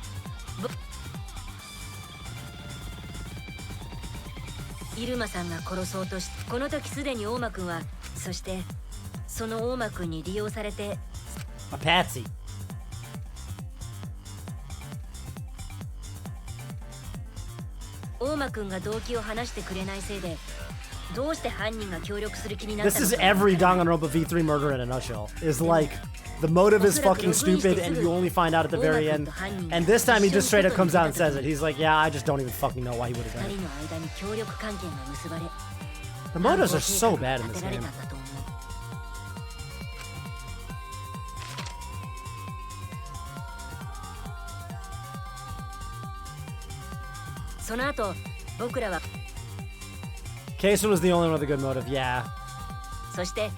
イルマさんが殺そうとし、この時すでに大間くんは、そしてその大間くんに利用されて。A patsy. 大間くんが動機を話してくれないせいで、どうして犯人が協力する気になったのか。 This is every Danganronpa V3 murder in a nutshell. Is like, the motive is fucking stupid and you only find out at the very end. And this time he just straight up comes out and says it. He's like, yeah, I just don't even fucking know why he would have done it. The motives are so bad in this game. その後、僕らは Keisun was the only one with a good motive, yeah. そして、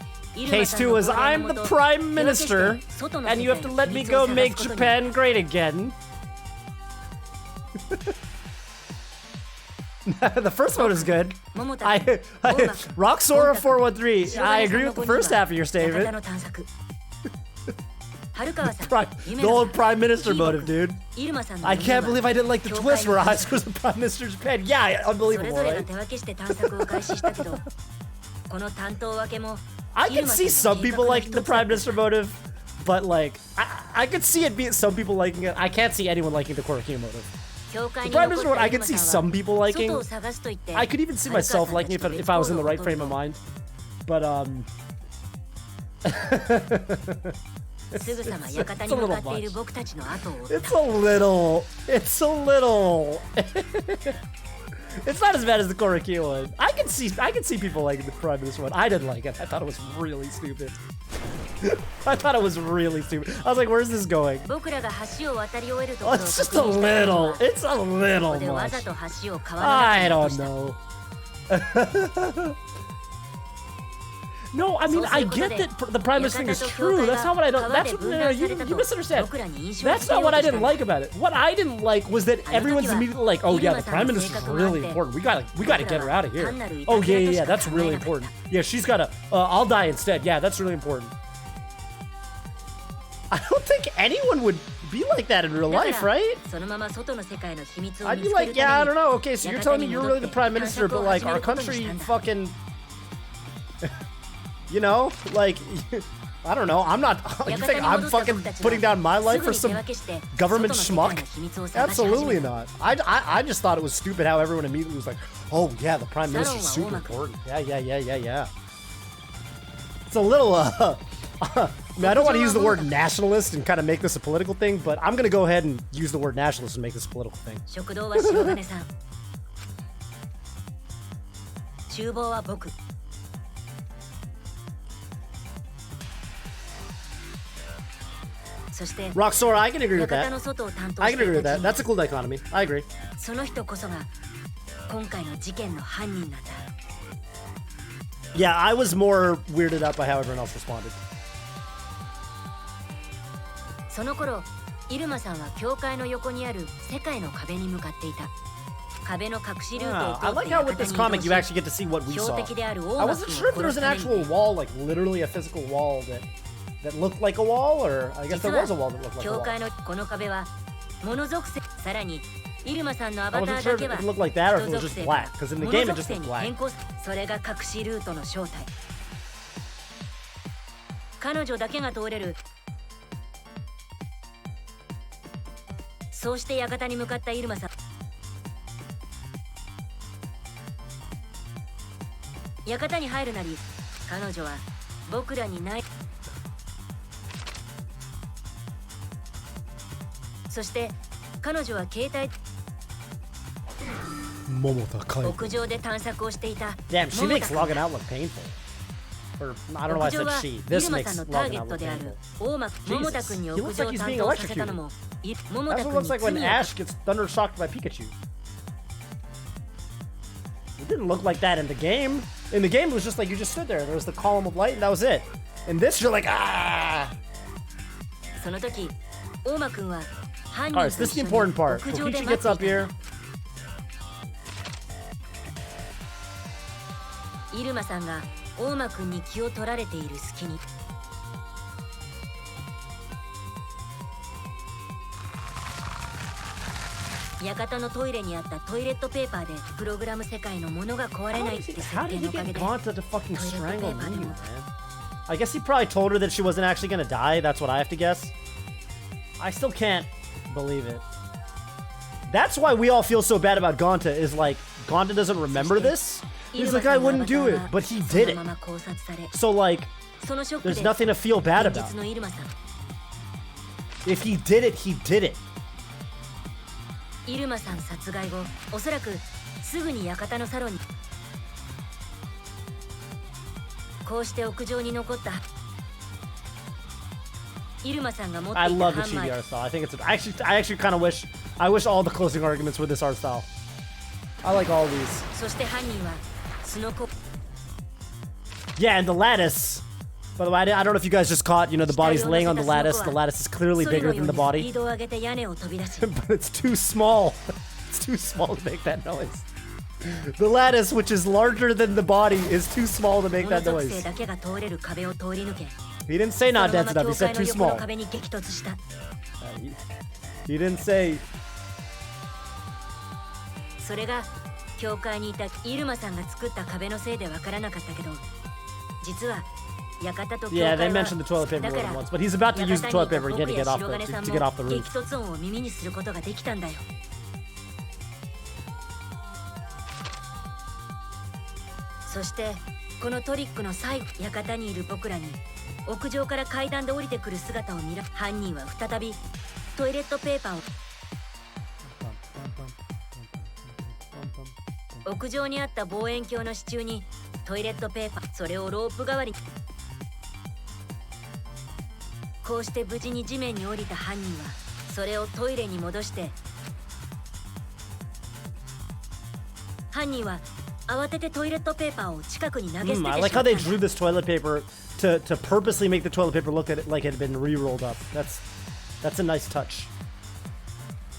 Case 2 is I'm the Prime Minister, and you have to let me go make Japan great again. The first one is good. Roxora413, I agree with the first half of your statement. The old Prime Minister motive, dude. I can't believe I didn't like the twist where Asuka's the Prime Minister of Japan. Yeah, unbelievable, right? I can see some people liking the Prime Minister motive, but like, I could see it being some people liking it. I can't see anyone liking the Korakuen motive. The Prime Minister one, I could see some people liking. I could even see myself liking it if I was in the right frame of mind. But it's a little much. It's a little. It's not as bad as the Korakuen one. I can see people liking the Prime Minister one. I didn't like it. I thought it was really stupid. I thought it was really stupid. I was like, where's this going? Oh, it's just a little. It's a little much. I don't know. No, I mean, I get that the Prime Minister thing is true. That's not what I don't. That's what you misunderstand. That's not what I didn't like about it. What I didn't like was that everyone's immediately like, "Oh yeah, the Prime Minister's really important. We gotta get her out of here." Oh yeah, that's really important. Yeah, she's gotta. I'll die instead. Yeah, that's really important. I don't think anyone would be like that in real life, right? I'd be like, yeah, I don't know. Okay, so you're telling me you're really the Prime Minister, but like our country fucking. You know, like, I don't know, I'm not, you think I'm fucking putting down my life for some government schmuck? Absolutely not. I just thought it was stupid how everyone immediately was like, oh yeah, the Prime Minister's super important. Yeah. It's a little, I mean, I don't want to use the word nationalist and kind of make this a political thing, but I'm going to go ahead and use the word nationalist and make this a political thing. Roxora, I can agree with that. I can agree with that. That's a cool dichotomy. I agree. Yeah, I was more weirded out by how everyone else responded. I like how with this comic you actually get to see what we saw. I wasn't sure if there was an actual wall, like literally a physical wall that looked like a wall, or I guess there was a wall that looked like a wall. I wasn't sure if it looked like that or if it was just black, because in the game it just looked black. Damn, she makes logging out look painful. Or, I don't know why I said she. This makes logging out look painful. Jesus, he looks like he's being electrocuted. That's what it looks like when Ash gets thunder-shocked by Pikachu. It didn't look like that in the game. In the game, it was just like you just stood there. There was the column of light, and that was it. In this, you're like, ah! Alright, so this is the important part. Kokichi gets up here. How did he get Gonta to fucking strangle me, man? I guess he probably told her that she wasn't actually gonna die. That's what I have to guess. I still can't believe it. That's why we all feel so bad about Gonta, is like, Gonta doesn't remember this? He's like, I wouldn't do it, but he did it. So like, there's nothing to feel bad about. If he did it, he did it. I love the chibi art style. I think it's I actually kind of wish all the closing arguments were this art style. I like all these. Yeah, and the lattice. By the way, I don't know if you guys just caught, you know, the body's laying on the lattice. The lattice is clearly bigger than the body. But it's too small. It's too small to make that noise. The lattice, which is larger than the body, is too small to make that noise. He didn't say not dense enough, he said too small. He didn't say... それが教会にいたイルマさんが作った壁のせいでわからなかったけど、実は館と教会は Yeah, they mentioned the toilet paper more than once, but he's about to use the toilet paper again to get off the roof. 激突音を耳にすることができたんだよ。そしてこのトリックの最後、館にいる僕らに屋上から階段で降りてくる姿を見ら、犯人は再びトイレットペーパーを屋上にあった望遠鏡の支柱にトイレットペーパー、それをロープ代わりに、こうして無事に地面に降りた犯人はそれをトイレに戻して、犯人は慌ててトイレットペーパーを近くに投げ捨ててしまった。I like how they drew this toilet paper to purposely make the toilet paper look at it like it had been re-rolled up. That's a nice touch.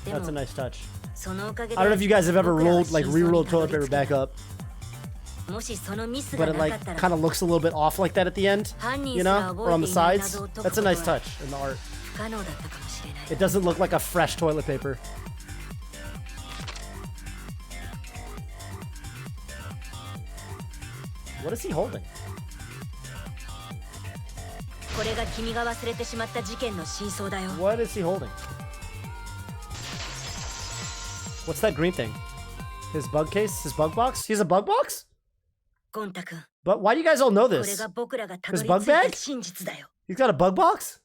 That's a nice touch. I don't know if you guys have ever re-rolled toilet paper back up, but it like kind of looks a little bit off like that at the end, you know, or on the sides. That's a nice touch in the art. It doesn't look like a fresh toilet paper. What is he holding? What is he holding? What's that green thing? His bug case? His bug box? He's a bug box? But why do you guys all know this? His bug bag? He's got a bug box?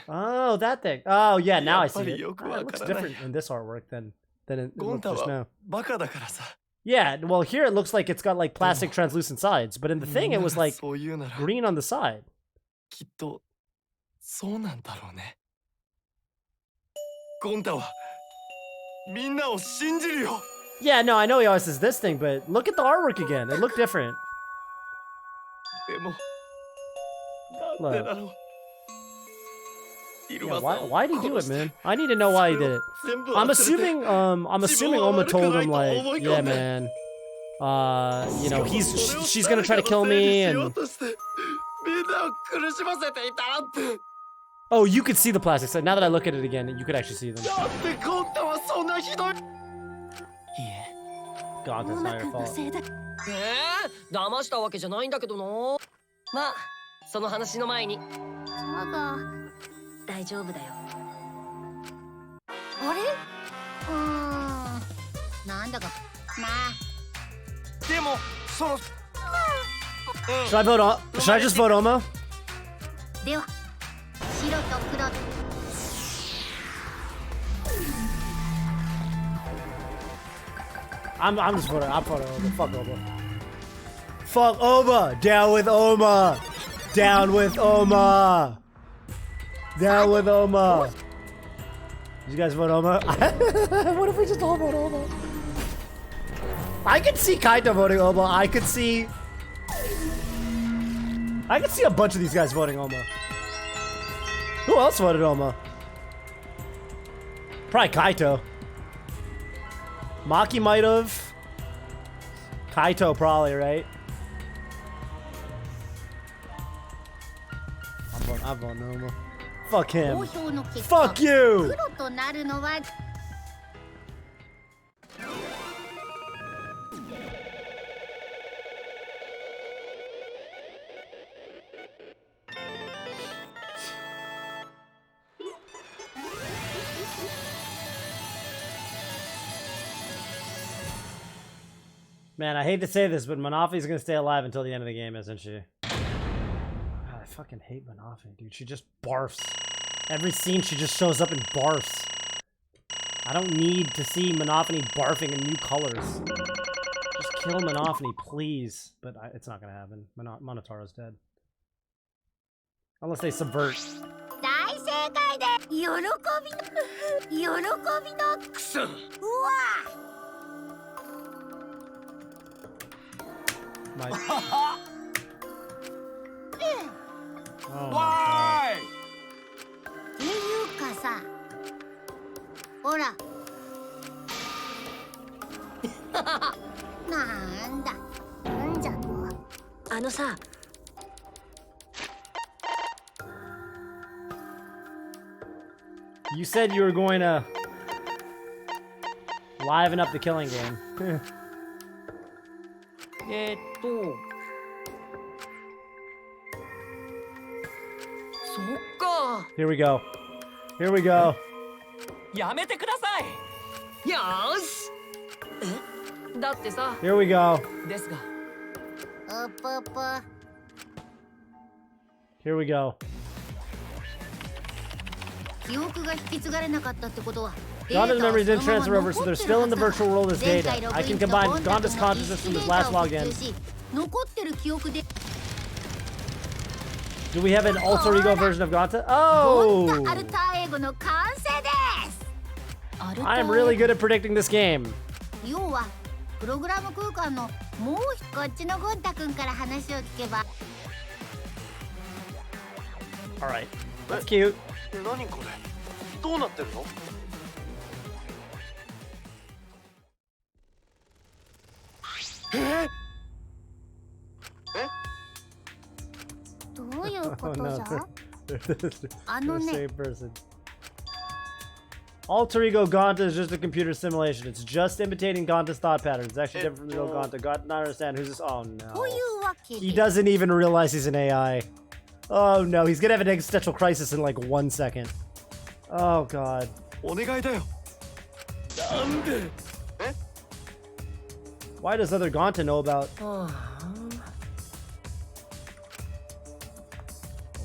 Oh, that thing. Oh, yeah, now I see it. It looks different in this artwork than it looked just now. Yeah, well, here it looks like it's got like plastic translucent sides, but in the thing it was like green on the side. Yeah, no, I know he always says this thing, but look at the artwork again. It looked different. Look. Yeah, why did he do it, man? I need to know why he did it. I'm assuming Oma told him like, yeah, man. You know, she's gonna try to kill me and. Oh, you could see the plastic side. Now that I look at it again, you could actually see them. God, that's not your fault. 騙したわけじゃないんだけどな。まあ、その話の前に。大丈夫だよ。あれ？なんだか、まあ。でも、その。Should I just vote Oma? では、白と黒。I'm just voting. I'm voting Oma. Fuck Oma. Fuck Oma. Down with Oma. Down with Oma. Down with Oma. Did you guys vote Oma? What if we just all vote Oma? I could see Kaito voting Oma. I could see a bunch of these guys voting Oma. Who else voted Oma? Probably Kaito. Maki might have. Kaito probably, right? I'm voting Oma. Fuck him. Fuck you! Man, I hate to say this, but Manafi's gonna stay alive until the end of the game, isn't she? God, I fucking hate Manafi, dude. She just barfs. Every scene, she just shows up and barfs. I don't need to see Monopony barfing in new colors. Just kill Monopony, please. But it's not gonna happen. Monotaro's dead. Unless they subvert. なんだなんじゃと。あのさ、 You said you were going to liven up the killing game. そっか。 Here we go. Here we go. やめてください。よーし。だってさ。 Here we go. ですが、うぷぷ。 Here we go. 記憶が引き継がれなかったってことは。 Gonta's memories didn't transfer over, so they're still in the virtual world as data. I can combine Gonta's consciousness from his last login. 残ってる記憶で。 Do we have an alter ego version of Gonta? Oh! ゴンタアルター英語の完成です。 I'm really good at predicting this game. 要はプログラム空間のもうこっちのゴンタ君から話を聞けば。 Alright. That's cute. 何これどうなってるの？どういうこ Oh と no. じゃ？ They're あの the ね。 same person. Alter ego Gonta is just a computer simulation. It's just imitating Gonta's thought patterns. It's actually different from the real Gonta. Gonta does not understand who's this. Oh と no. いうわけ He で。 doesn't even realize he's an AI. Oh no, he's gonna have an existential crisis in like 1 second. Oh god. お願いだよ。なんで？ Why does other Gonta know about?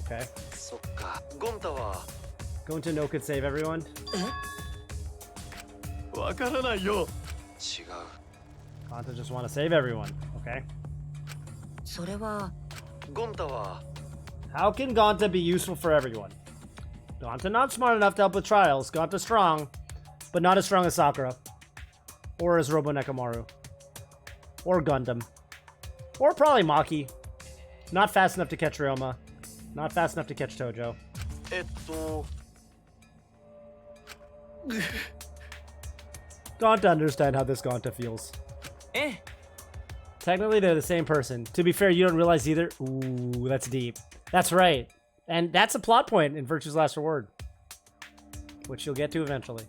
Okay. そっか。ゴンタは Gonta no could save everyone. わからないよ。違う。 Gonta just want to save everyone. Okay. それは。 ゴンタは How can Gonta be useful for everyone? Gonta not smart enough to help with trials. Gonta strong, but not as strong as Sakura. Or as Robo Nekomaru. Or Gundam. Or probably Maki. Not fast enough to catch Ryoma. Not fast enough to catch Tojo. Gonta understand how this Gonta feels. ええ。 Technically, they're the same person. To be fair, you don't realize either. Ooh, that's deep. That's right. And that's a plot point in Virtue's Last Reward. Which you'll get to eventually.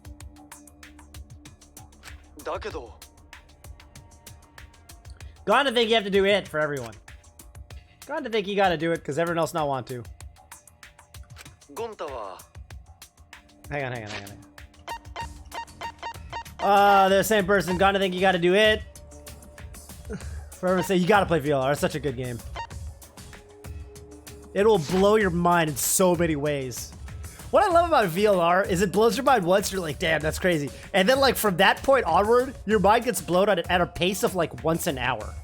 だけど Gonta think you have to do it for everyone. Gonta think you gotta do it because everyone else not want to. ゴンタは Hang on. They're the same person. Gonta think you gotta do it. Forever say you gotta play VLR. It's such a good game. It will blow your mind in so many ways. What I love about VLR is it blows your mind once, you're like, damn, that's crazy. And then like from that point onward, your mind gets blown at a pace of like once an hour.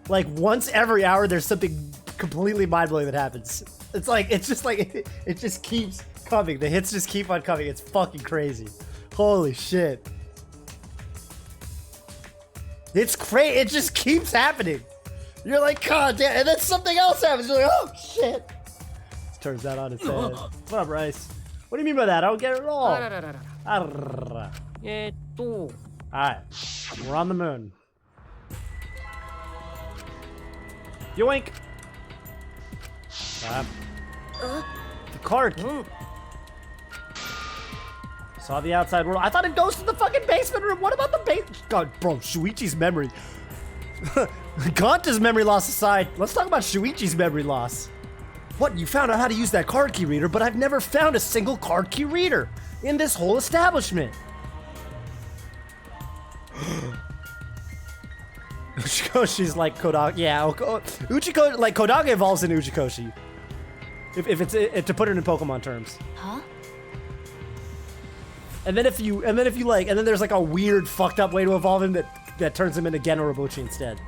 Like once every hour, there's something completely mind-blowing that happens. It's like, it just keeps coming. The hits just keep on coming. It's fucking crazy. Holy shit. It's crazy. It just keeps happening. You're like, god damn, and then something else happens. You're like, oh shit. Turns that on its head. What up, Rice? What do you mean by that? I don't get it at all. Alright, we're on the moon. Yoink! The card key. Saw the outside world. I thought it goes to the fucking basement room. What about the base? God, bro, Shuichi's memory. Gonta's memory loss aside, let's talk about Shuichi's memory loss. What? You found out how to use that card key reader, but I've never found a single card key reader in this whole establishment. Uchikoshi's like Kodaka. Yeah, Uchiko, like Kodaka evolves in Uchikoshi. If it's to put it in Pokemon terms. Huh? And then if you like, and then there's like a weird fucked up way to evolve him that turns him into Gen Orobuchi instead.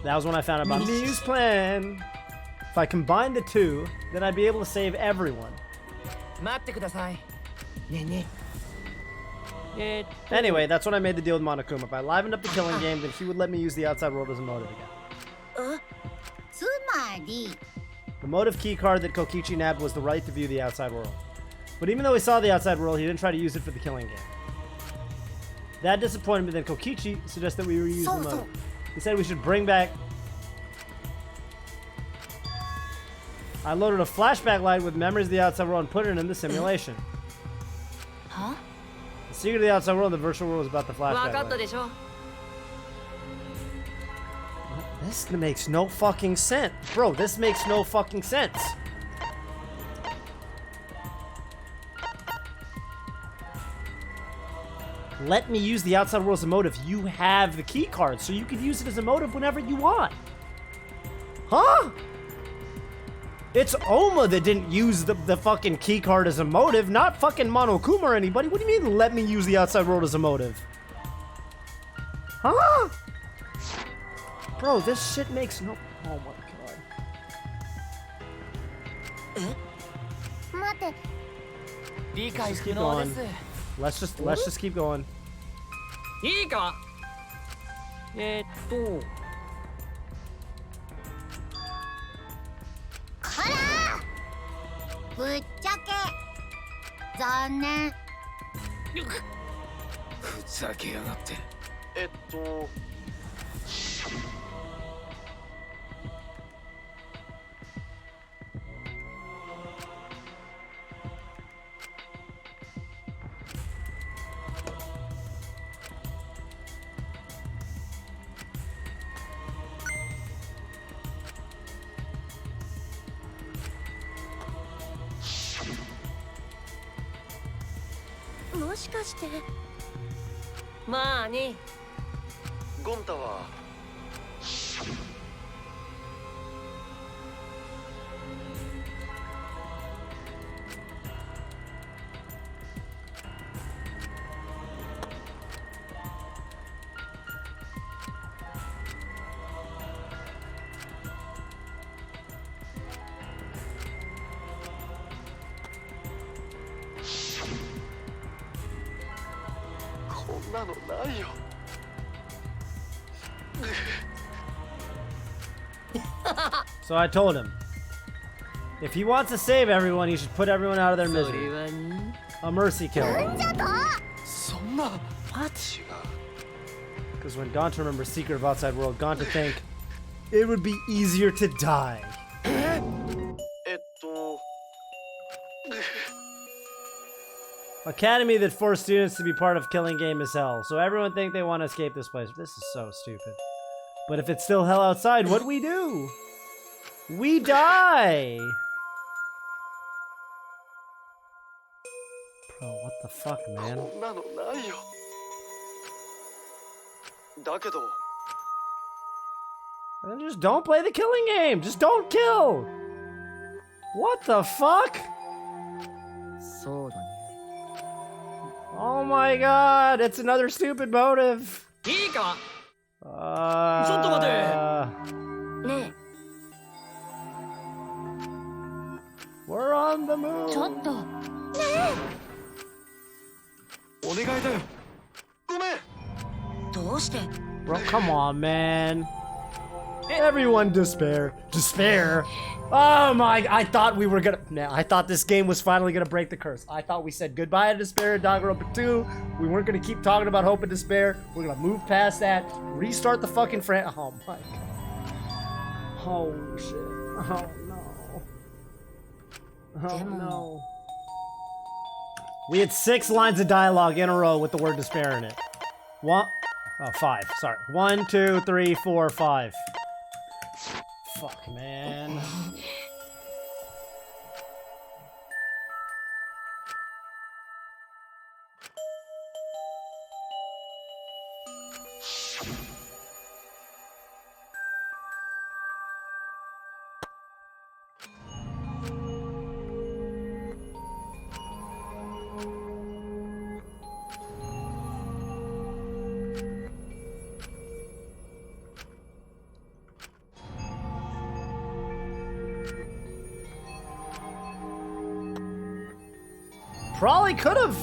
That was when I found out about Miu's plan. If I combine the two, then I'd be able to save everyone. 待ってください。ねえねえ。Anyway, that's when I made the deal with Monokuma. If I livened up the killing game, then he would let me use the outside world as a motive again. つまり The motive key card that Kokichi nabbed was the right to view the outside world. But even though he saw the outside world, he didn't try to use it for the killing game. That disappointed me. Then Kokichi suggested that we reuse the mode. He said we should bring back... I loaded a flashback light with memories of the outside world and put it in the simulation. Huh? The secret of the outside world, the virtual world, is about the flashback light. This makes no fucking sense. Bro, this makes no fucking sense. Let me use the outside world as a motive. You have the key card, so you can use it as a motive whenever you want. Huh? It's Oma that didn't use the fucking key card as a motive, not fucking Monokuma or anybody. What do you mean, let me use the outside world as a motive? Huh? Bro, this shit makes no... Oh my god. 待って。 理解 Just 不 keep 能で going. す。 Let's just keep going. いいかほらぶっちゃけ残念。ふざけやがって。もしかして。まあね。ゴンタはこんなのないよ。 So I told him, if he wants to save everyone, he should put everyone out of their そ misery. れはね。 A mercy kill. そんな。 What? Because when Gonta remembers Secret of Outside World, Gonta think it would be easier to die. Academy that forced students to be part of killing game is hell. So everyone think they want to escape this place. This is so stupid. But if it's still hell outside, what do we do? We die! Bro, what the fuck, man? こんなのないよ。だけど。 Then just don't play the killing game! Just don't kill! What the fuck? そうだね。 Oh my god, it's another stupid motive! いいか ちょっと待て。ね We're on the moon! ちょっと。お願いだよ。ごめん。え、どうして？ Bro, come on, man. Everyone despair. Despair? Oh my, I thought we were gonna... Nah, I thought this game was finally gonna break the curse. I thought we said goodbye to despair in Danganronpa 2. We weren't gonna keep talking about hope and despair. We're gonna move past that. Restart the fucking Oh my god. Oh shit. Oh no. Oh no. We had 6 lines of dialogue in a row with the word despair in it. What? Oh, 5. Sorry. 1, 2, 3, 4, 5. Fuck, man. Probably could have.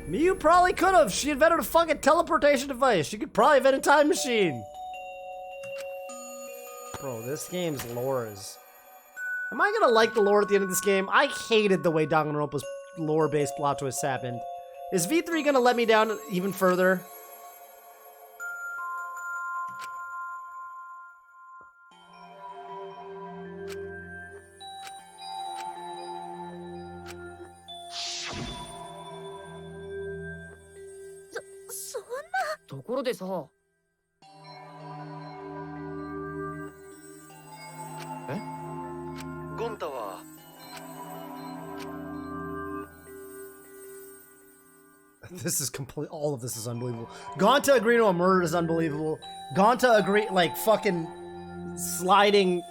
Miyu probably could have. She invented a fucking teleportation device. She could probably invent a time machine. Bro, this game's lore is... Am I gonna like the lore at the end of this game? I hated the way Danganronpa's lore-based plot twists happened. Is V3 gonna let me down even further?そんな。ところでさ、ゴンタは This is complete. All of this is unbelievable. Gonta agreeing to a murder is unbelievable. Gonta agree like fucking sliding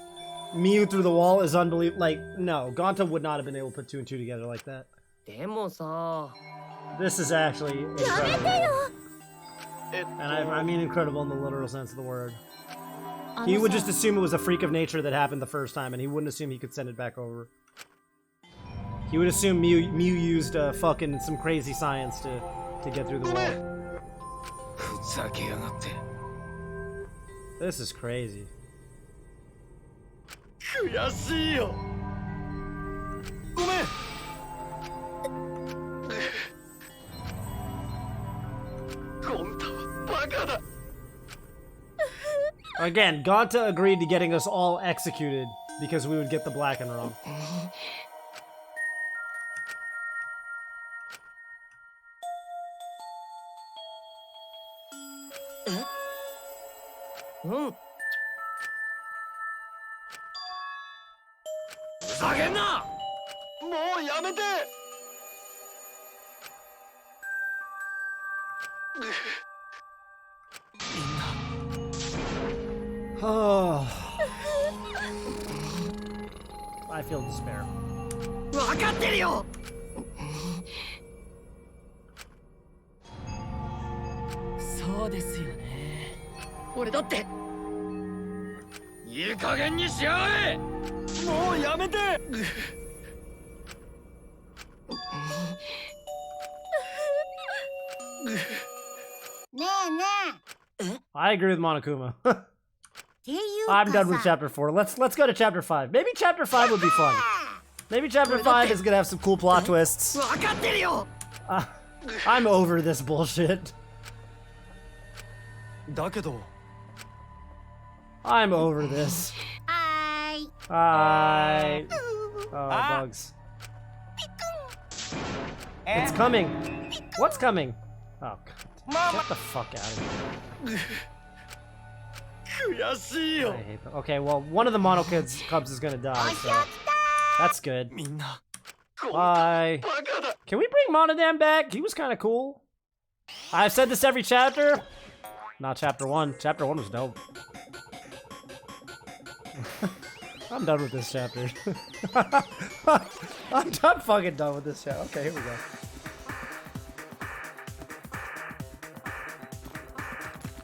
Miu through the wall is unbelievable. Like no, Gonta would not have been able to put 2 and 2 together like that. でもさ、 This is actually incredible. And I mean incredible in the literal sense of the word. He would just assume it was a freak of nature that happened the first time, and he wouldn't assume he could send it back over. He would assume Miu used fucking some crazy science to get through the wall. ふざけやがって。 This is crazy. 悔しいよ。ごめん。ゴンタはバカだ。 Again, Gonta agreed to getting us all executed because we would get the black and wrong. うん。ふざけんな。もうやめて。Oh. I feel despair. わかってるよ。そうですよね。俺だって。いい加減にしやがれ。もうやめて。ねえね I agree with Monokuma. え。っていうか I'm done with さ。 chapter 4. Let's go to chapter 5. Maybe chapter 5 would be fun. Maybe chapter 5 is gonna have some cool plot twists. わかってるよ。 I'm over this bullshit. だけど I'm over this. はーい。 Hi. Oh, bugs. It's coming. What's coming? Oh, God. Get the fuck out of here. 悔しいよ。 I hate them. Okay, well, one of the Mono Cubs is gonna die, so that's good. みんな Bye. バカだ。 Can we bring Monodam back? He was kind of cool. I've said this every chapter. Not chapter 1. Chapter 1 was dope. I'm done with this chapter. I'm fucking done with this chapter. Okay, here we go.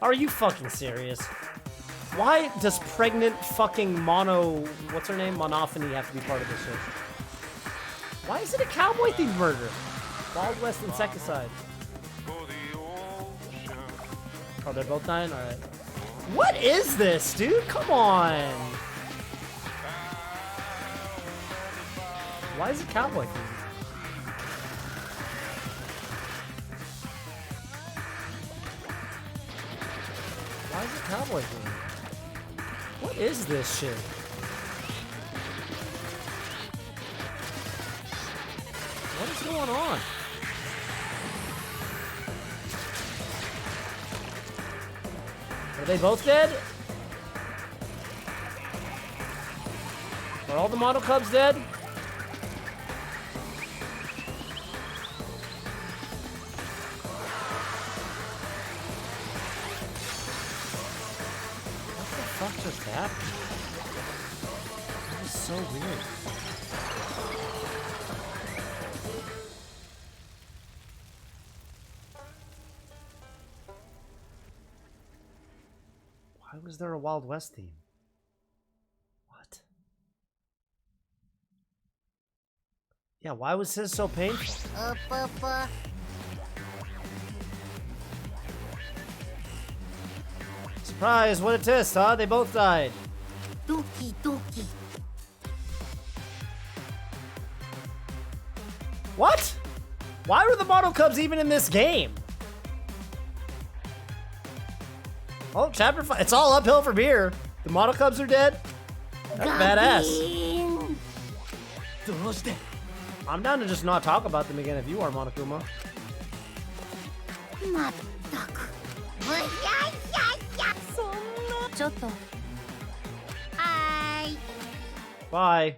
Are you fucking serious? Why does pregnant fucking what's her name? Monophony have to be part of this shit? Why is it a cowboy themed murder? Wild West Insecticide. Oh, they're both dying? Alright. What is this, dude? Come on! Why is it cowboy themed? Why is it cowboy themed? What is this shit? What is going on? Are they both dead? Are all the Mono Cubs dead? What the fuck just happened? That was so weird. Why was there a Wild West theme? What? Yeah, why was his so painful? うぷぷ。 Surprise, what a twist, huh? They both died. ドキドキ。What? Why were the Mono Cubs even in this game? Oh, chapter 5. It's all uphill from here. The Mono Cubs are dead. That's badass. どうして I'm down to just not talk about them again if you are, Monokuma. まったくぶやいやいやそんなちょっとはーい Bye.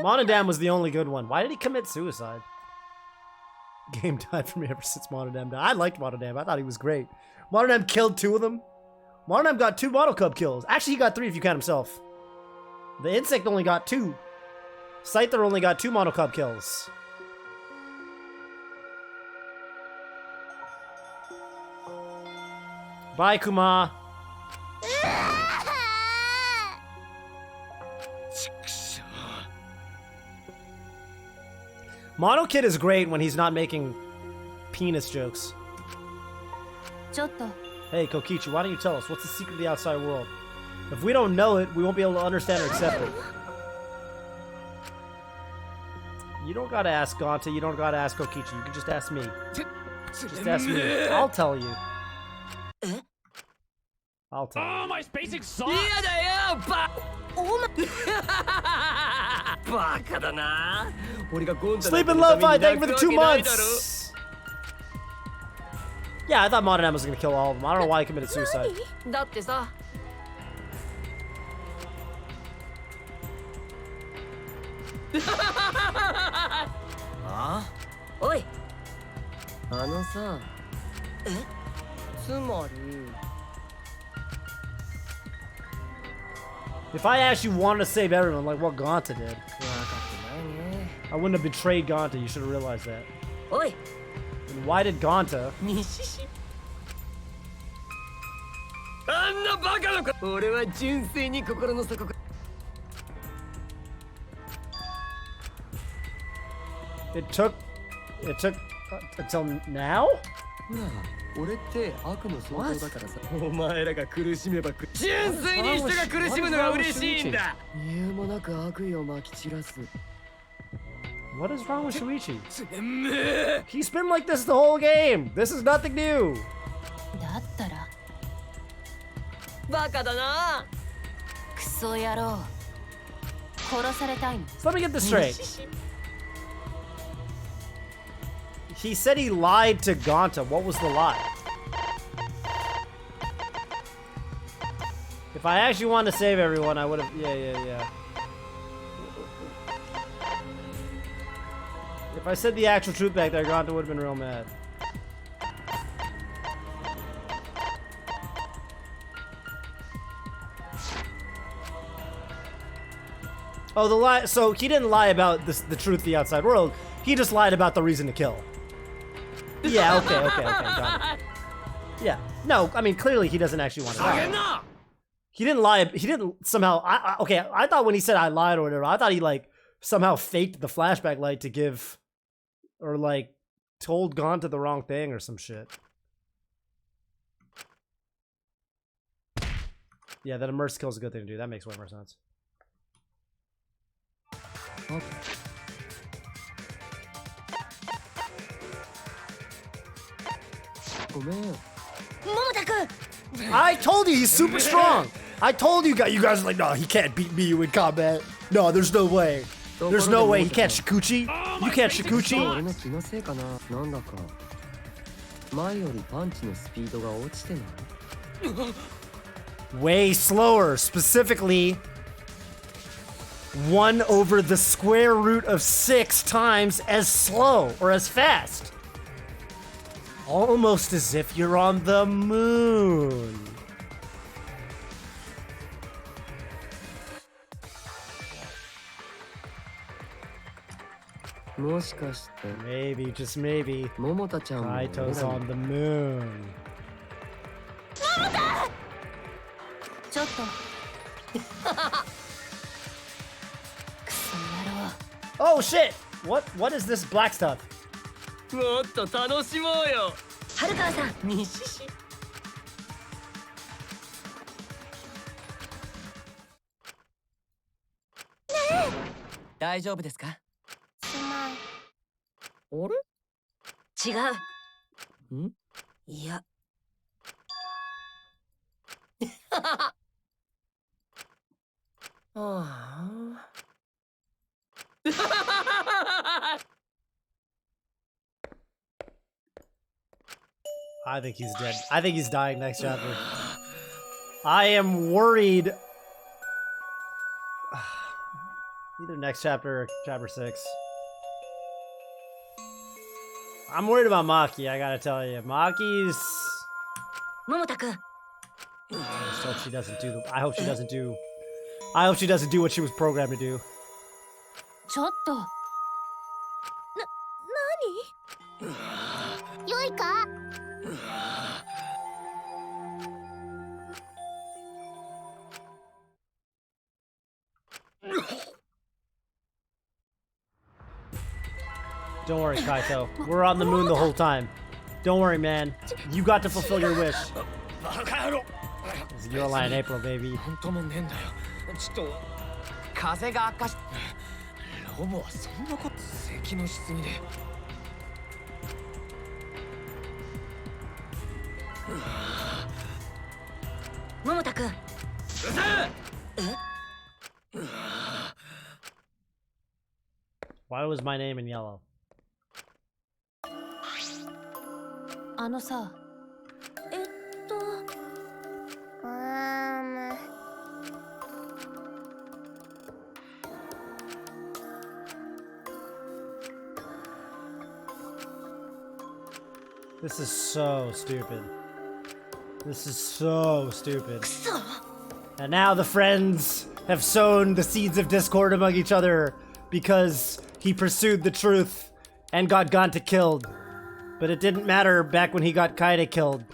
Monodam was the only good one. Why did he commit suicide? Game died for me ever since Monodam died. I liked Monodam. I thought he was great. Monodam killed 2 of them. Monodam got 2 Mono Cub kills. Actually, he got 3 if you count himself. The insect only got 2. Scyther only got 2 Mono Cub kills. Bye, Kuma. Mono Kid is great when he's not making penis jokes. ちょっと Hey, Kokichi, why don't you tell us? What's the secret of the outside world? If we don't know it, we won't be able to understand or accept it. You don't gotta ask Gonta, you don't gotta ask Kokichi, you can just ask me. Just ask me. I'll tell you. I'll tell you. Oh, my basic song. 嫌だよババカだな俺がゴンタ Sleep in love, thank you for the 2 months! Yeah, I thought Monodam was gonna kill all of them. I don't know why he committed suicide. だってさあおいあのさつまり If I actually wanted to save everyone, like what Gonta did, 分かってないね I wouldn't have betrayed Gonta. You should have realized that. おい And why did Gonta? 西しあんなバカの子俺は純粋に心の底から It took until now? なあ俺って悪の相当だからさお前らが苦しめば純粋に人が苦しむのが嬉しいんだ理由もなく悪意をまき散らす What is wrong with Shuichi? He's been like this the whole game. This is nothing new. だったらバカだなクソ野郎殺されたいの So let me get this straight. He said he lied to Gonta. What was the lie? If I actually wanted to save everyone, I would have... Yeah. If I said the actual truth back there, Gonta would have been real mad. Oh, the lie... So, he didn't lie about the truth of the outside world. He just lied about the reason to kill. Yeah, okay, got it. Yeah, no, I mean, clearly he doesn't actually want to die. He didn't lie, he didn't somehow, I thought when he said I lied or whatever, I thought he, like, somehow faked the flashback light to give, or, like, told Gonta the wrong thing or some shit. Yeah, that immerse kill is a good thing to do. That makes way more sense. Oh. I told you he's super strong. I told you guys are like, no, he can't beat me in combat. No, there's no way. There's no way he can't Shikuchi. You can't Shikuchi. 俺の気のせいかななんだか前よりパンチのスピードが落ちてない Way slower, specifically 1 over the square root of 6 times as slow or as fast. Almost as if you're on the moon. Maybe, just maybe, Kaito's on the moon. ちょっとクソ野郎 Oh shit! What is this black stuff? もっと楽しもうよ春川さん西市大丈夫ですか？すまん。あれ？違う。ん？いや、あ I think he's dead. I think he's dying next chapter. I am worried. Either next chapter or chapter 6. I'm worried about Maki, I gotta tell you. Maki's... 桃太くん。 I just hope she doesn't do the... I hope she doesn't do... I hope she doesn't do what she was programmed to do. ちょっと良いか？ Don't worry, Kaito. We're on the moon the whole time. Don't worry, man. You got to fulfill your wish. バカ野郎 It's your line, April, baby. 本当もねえんだよちょっと風が悪化しロボはそんなこと咳のしすぎで桃太くん。Why was my name in yellow? あのさ、This is so stupid. This is so stupid. And now the friends have sown the seeds of discord among each other because he pursued the truth and got Ganta killed. But it didn't matter back when he got Kaede killed.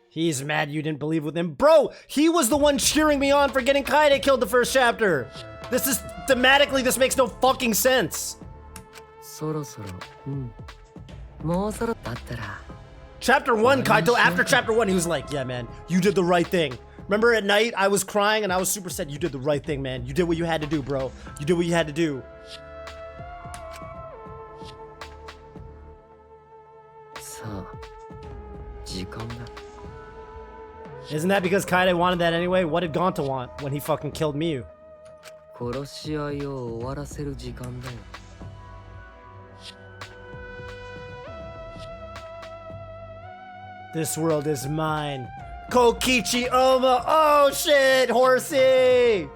He's mad you didn't believe with him. Bro, he was the one cheering me on for getting Kaede killed the first chapter. This is, thematically, this makes no fucking sense. そろそろ、もうそろだったら。 Chapter 1, Kaito, after chapter 1, he was like, yeah, man, you did the right thing. Remember at night, I was crying and I was super sad. You did the right thing, man. You did what you had to do, bro. You did what you had to do. さあ、時間だ。 Isn't that because Kaede wanted that anyway? What did Ganta want when he fucking killed Miyu? 殺し合いを終わらせる時間だよ。 This world is mine. Kokichi Oma! Oh shit, horsey!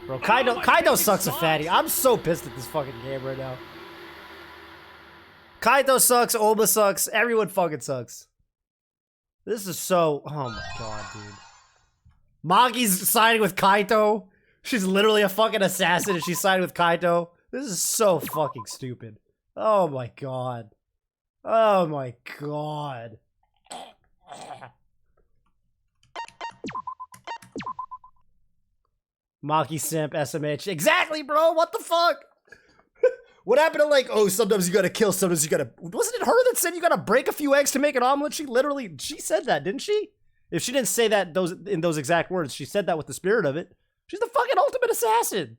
Bro, Kaido sucks a fatty. I'm so pissed at this fucking game right now. Kaito sucks, Oma sucks, everyone fucking sucks. This is so... Oh my god, dude. Maki's siding with Kaito. She's literally a fucking assassin and she's siding with Kaito. This is so fucking stupid. Oh my god. Oh my god. Maki simp, SMH. Exactly, bro. What the fuck? What happened to like, oh, sometimes you gotta kill, sometimes you gotta... Wasn't it her that said you gotta break a few eggs to make an omelet? She literally, she said that, didn't she? If she didn't say that in those exact words, she said that with the spirit of it. She's the fucking ultimate assassin.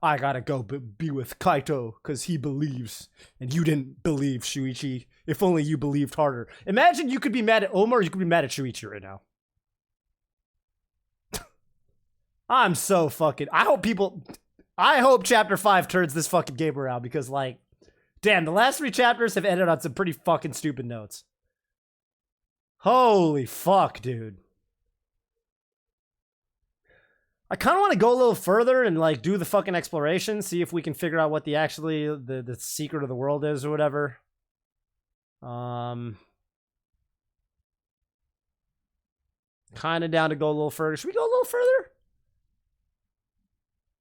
I gotta go be with Kaito because he believes. And you didn't believe, Shuichi. If only you believed harder. Imagine you could be mad at Oma or you could be mad at Shuichi right now. I'm so fucking... I hope chapter 5 turns this fucking game around because, like, damn, the last 3 chapters have ended on some pretty fucking stupid notes. Holy fuck, dude. I kind of want to go a little further and, like, do the fucking exploration, see if we can figure out what the secret of the world is or whatever. Kind of down to go a little further. Should we go a little further?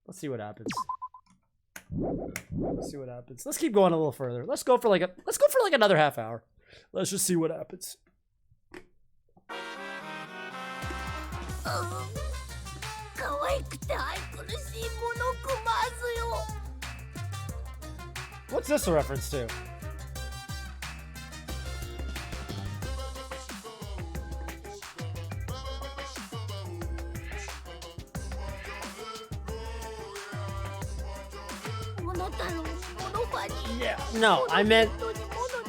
Let's see what happens. Let's see what happens. Let's keep going a little further. Let's go for like another half hour. Let's just see what happens. 可愛くて愛くるしいものくまずよ。What's this a reference to? Yeah. No, I meant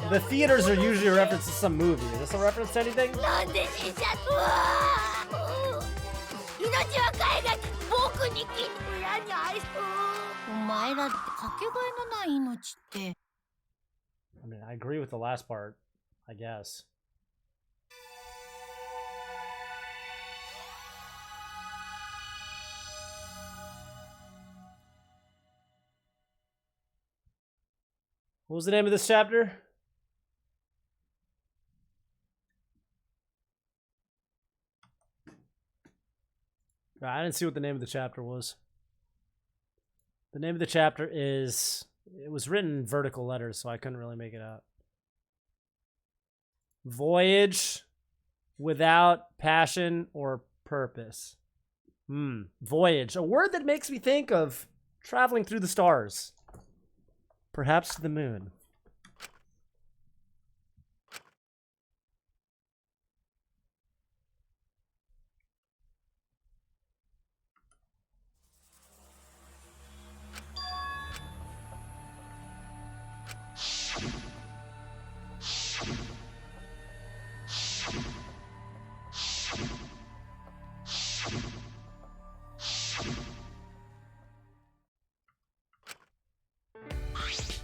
the theaters are usually a reference to some movie. Is this a reference to anything? なんで死んじゃった命は海外僕に親に愛すお前らってかけがえのない命って I mean, I agree with the last part, I guess. What was the name of this chapter? I didn't see what the name of the chapter was. The name of the chapter is... It was written in vertical letters, so I couldn't really make it out. Voyage without passion or purpose. Voyage. A word that makes me think of traveling through the stars. Perhaps to the moon.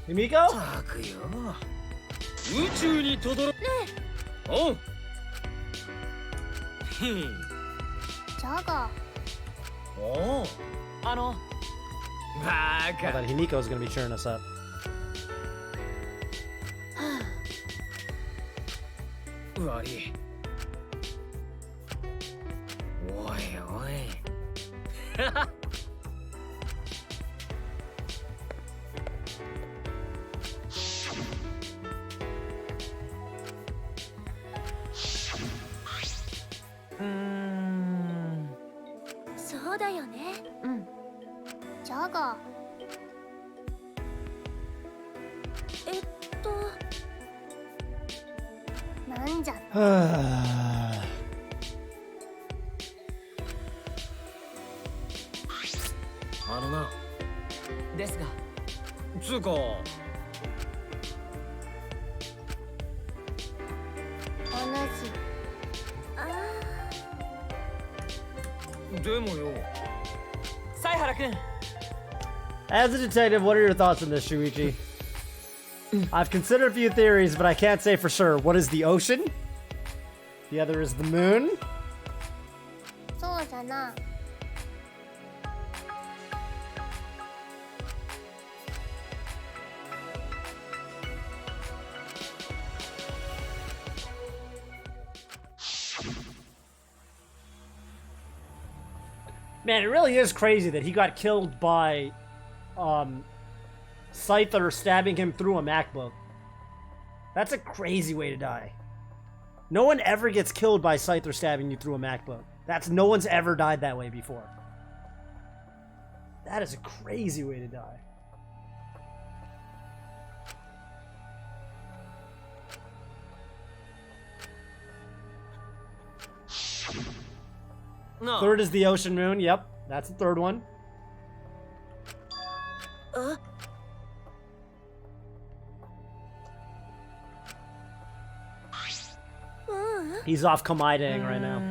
Himiko? たくよ宇宙にとどろねえおうジャガおうバ I カ thought Himiko was going to be cheering us up. 悪いおいおいそうだよねうんジャガなんじゃあのなですがつうか話でもよ Saihara-kun. As a detective, what are your thoughts on this, Shuichi? I've considered a few theories, but I can't say for sure. What is the ocean? The other is the moon? そうじゃな Man, it really is crazy that he got killed by Scyther stabbing him through a MacBook. That's a crazy way to die. No one ever gets killed by Scyther stabbing you through a MacBook. No one's ever died that way before. That is a crazy way to die. No. Third is the ocean moon. Yep, that's the third one. He's off Kamaidang right now.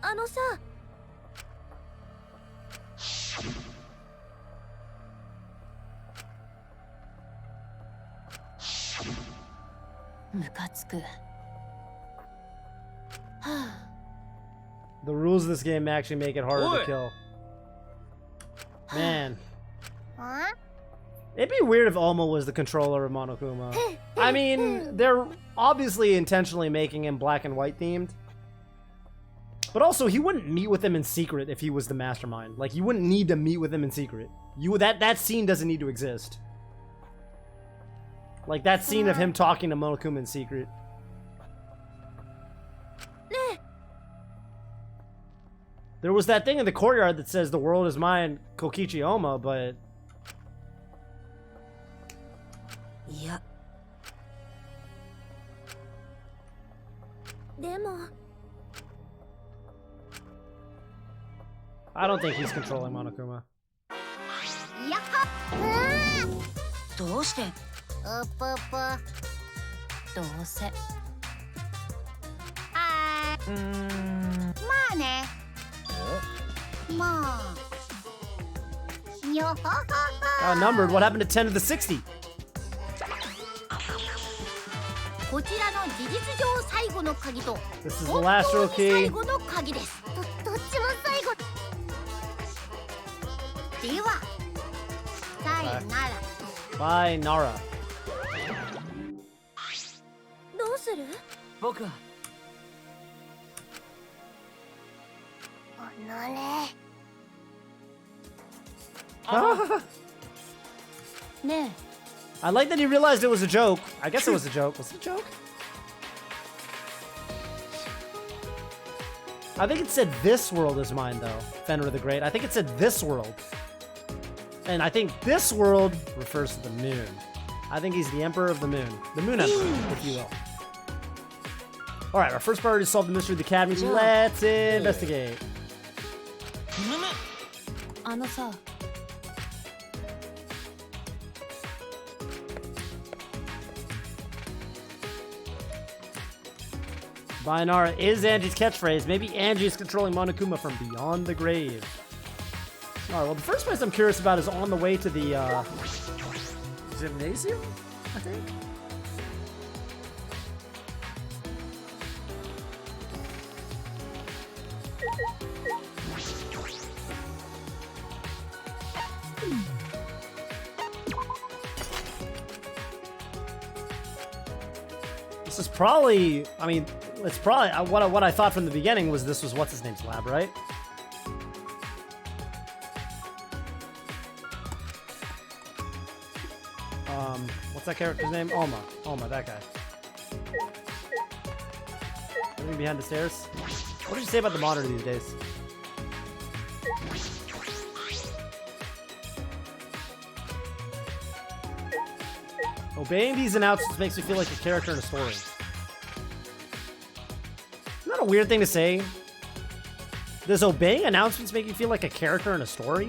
あのさムカつく。はあ。 The rules of this game actually make it harder Oi. to kill. Man. あ It'd be weird if Oma was the controller of Monokuma. I mean, they're obviously intentionally making him black and white themed. But also, he wouldn't meet with him in secret if he was the mastermind. Like, you wouldn't need to meet with him in secret. That scene doesn't need to exist. Like, that scene of him talking to Monokuma in secret. There was that thing in the courtyard that says the world is mine, Kokichi Oma, but... いや でも I don't think he's controlling Monokuma. やっはどうして うぷぷどうせあーまあねまあよほほほ Outnumbered, what happened to 10 to the 60? こちらの事実上最後の鍵と This is the 本 last 当 row に最 key. 後の鍵です。どっちも最後ではさよなら Bye, Nara. どうする僕はおのれ ね I like that he realized it was a joke. I guess it was a joke. Was it a joke? I think it said this world is mine, though. Fenrir the Great. I think it said this world. And I think this world refers to the moon. I think he's the Emperor of the Moon. The Moon Emperor, if you will. Alright, our first priority is solve the mystery of the Academy. Let's investigate. あのさ Binara is Angie's catchphrase. Maybe Angie is controlling Monokuma from beyond the grave. Alright, well, the first place I'm curious about is on the way to the, gymnasium, I think? This is probably, I mean, it's probably, what I thought from the beginning was this was what's-his-name's lab, right? What's that character's name? Oma. Oma, that guy. Living behind the stairs? What did you say about the monitor these days? Obeying these announcements makes me feel like a character in a story. Isn't that a weird thing to say? Does obeying announcements make you feel like a character in a story?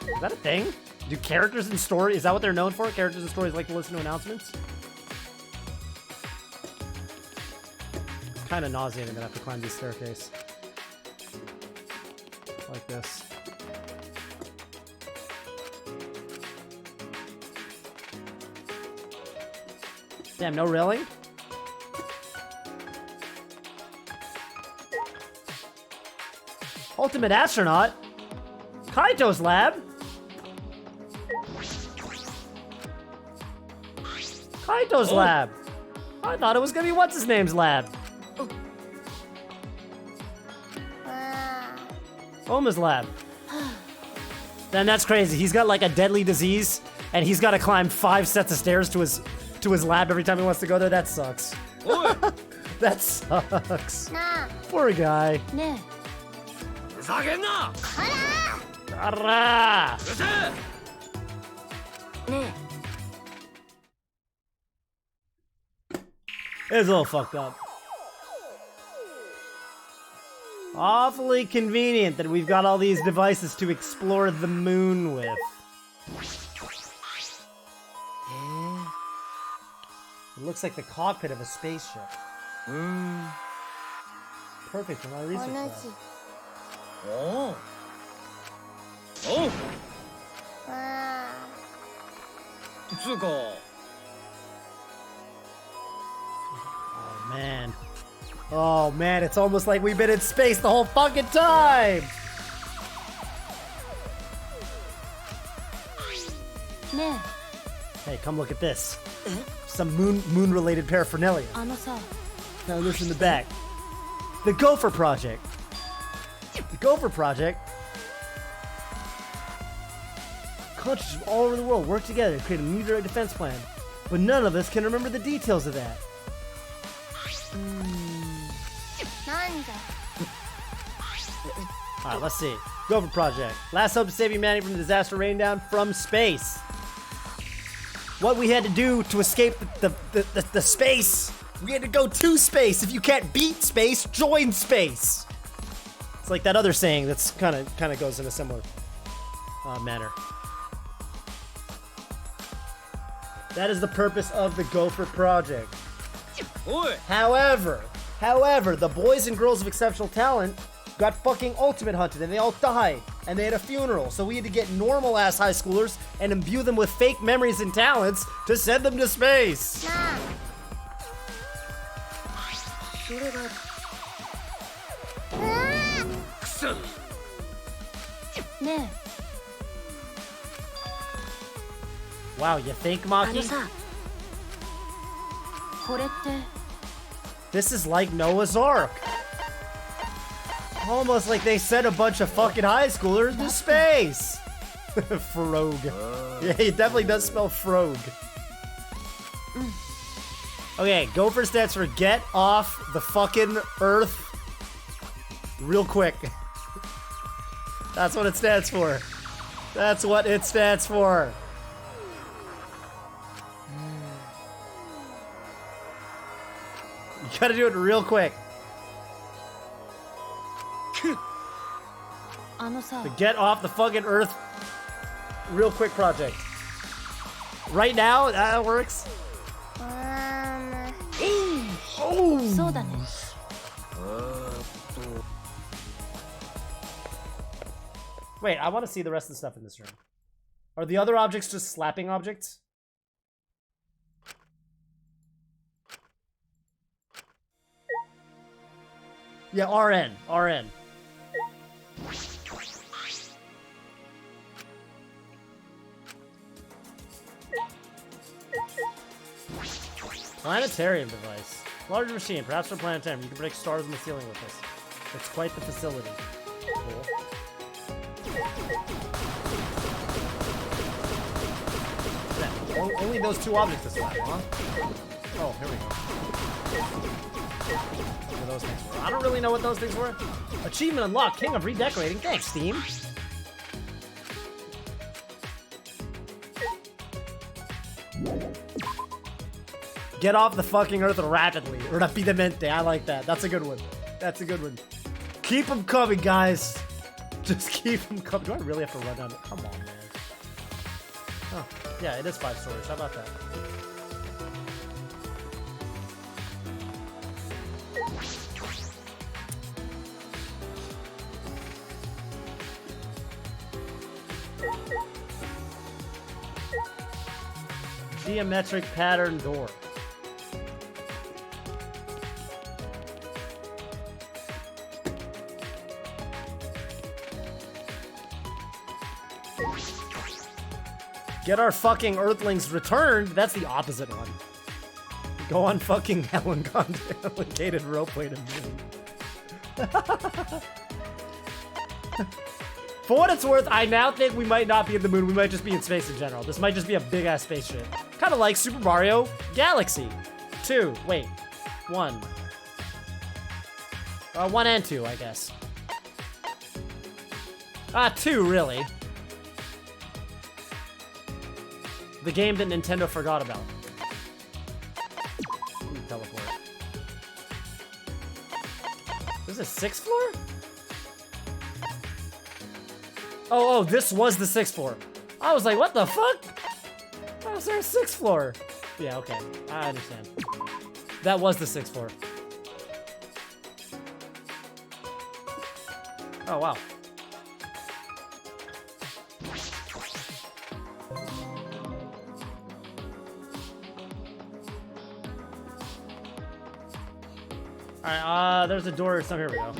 Is that a thing? Do characters in story, is that what they're known for? Characters in stories like to listen to announcements? Kind of nauseating that I have to climb this staircase. Like this. Damn, no really? Ultimate Astronaut? Kaito's lab? Kaito's lab. I thought it was gonna be what's-his-name's lab. Oma's lab. Then that's crazy. He's got like a deadly disease, and he's got to climb 5 sets of stairs to his lab every time he wants to go there. That sucks. That sucks. Poor guy. ねふざけんな Arrah! うるせえ ね It's a little fucked up. Awfully convenient that we've got all these devices to explore the moon with. It looks like the cockpit of a spaceship. Perfect for my research lab. おうおうつうか Oh man. Oh man, it's almost like we've been in space the whole fucking time! ね Hey, come look at this. Some moon-related paraphernalia. あのさ Now listen to the back. The Gopher Project. The Gopher Project. Countries from all over the world work together to create a meteorite defense plan, but none of us can remember the details of that. なんだ Alright, let's see. Gopher Project. Last hope to save humanity from the disaster rain down from space. What we had to do to escape the space. We had to go to space. If you can't beat space, join space. It's like that other saying that's kind of goes in a similar manner. That is the purpose of the Gopher Project. However, the boys and girls of exceptional talent got fucking ultimate hunted and they all died and they had a funeral. So we had to get normal ass high schoolers and imbue them with fake memories and talents to send them to space. Wow, you think, Maki? This is like Noah's Ark. Almost like they sent a bunch of fucking high schoolers to space. Frog. Yeah, he definitely does spell frog. Okay, Gopher stands for get off the fucking earth real quick. That's what it stands for. That's what it stands for. You gotta do it real quick. The get off the fucking earth real quick project. Right now, that works. Wait, I want to see the rest of the stuff in this room. Are the other objects just slapping objects? Yeah, RN. Planetarium device. Large machine, perhaps for planetarium. You can break stars in the ceiling with this. It's quite the facility. Cool. Yeah, only those two objects this time, huh? Oh, here we go. What are those things for? I don't really know what those things were. Achievement unlocked, King of Redecorating. Thanks, Steam. Get off the fucking earth rapidly. Rapidamente. I like that. That's a good one. That's a good one. Keep them coming, guys. Just keep them coming. Do I really have to run down it? Come on, man. Oh, yeah, it is 5 stories. How about that? Geometric pattern door. Get our fucking Earthlings returned. That's the opposite one. Go on fucking elongated rope-way to moon. For what it's worth, I now think we might not be in the moon. We might just be in space in general. This might just be a big-ass spaceship. Kind of like Super Mario Galaxy 2. Wait. 1. 1 and 2, I guess. 2, really. The game that Nintendo forgot about. Teleport. This is 6th floor? Oh, this was the 6th floor. I was like, what the fuck? How was there a 6th floor? Yeah, okay. I understand. That was the 6th floor. Oh, wow. Alright, there's a door or something. Here we go.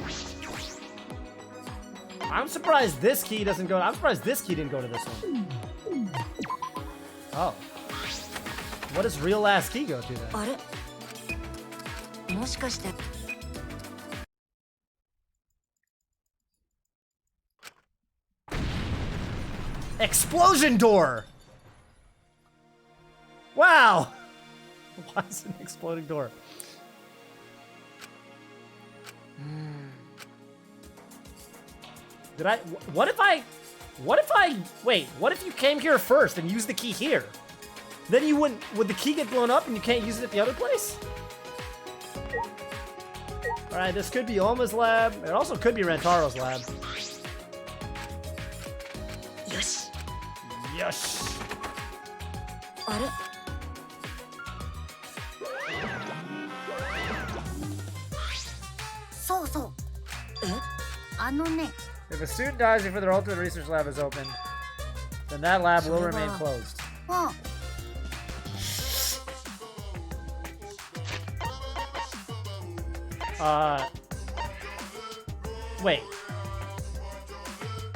I'm surprised this key doesn't go. I'm surprised this key didn't go to this one. Oh. What does real ass key go to then? Explosion door! Wow! Why is it an exploding door? Did I? What if I? Wait, what if you came here first and used the key here? Then you wouldn't, would the key get blown up and you can't use it at the other place? Alright, this could be Oma's lab. It also could be Rantaro's lab. Yosh. Yosh. あれ そうそうあのね If a student dies before their ultimate research lab is opened, then that lab will remain closed. うん Wait.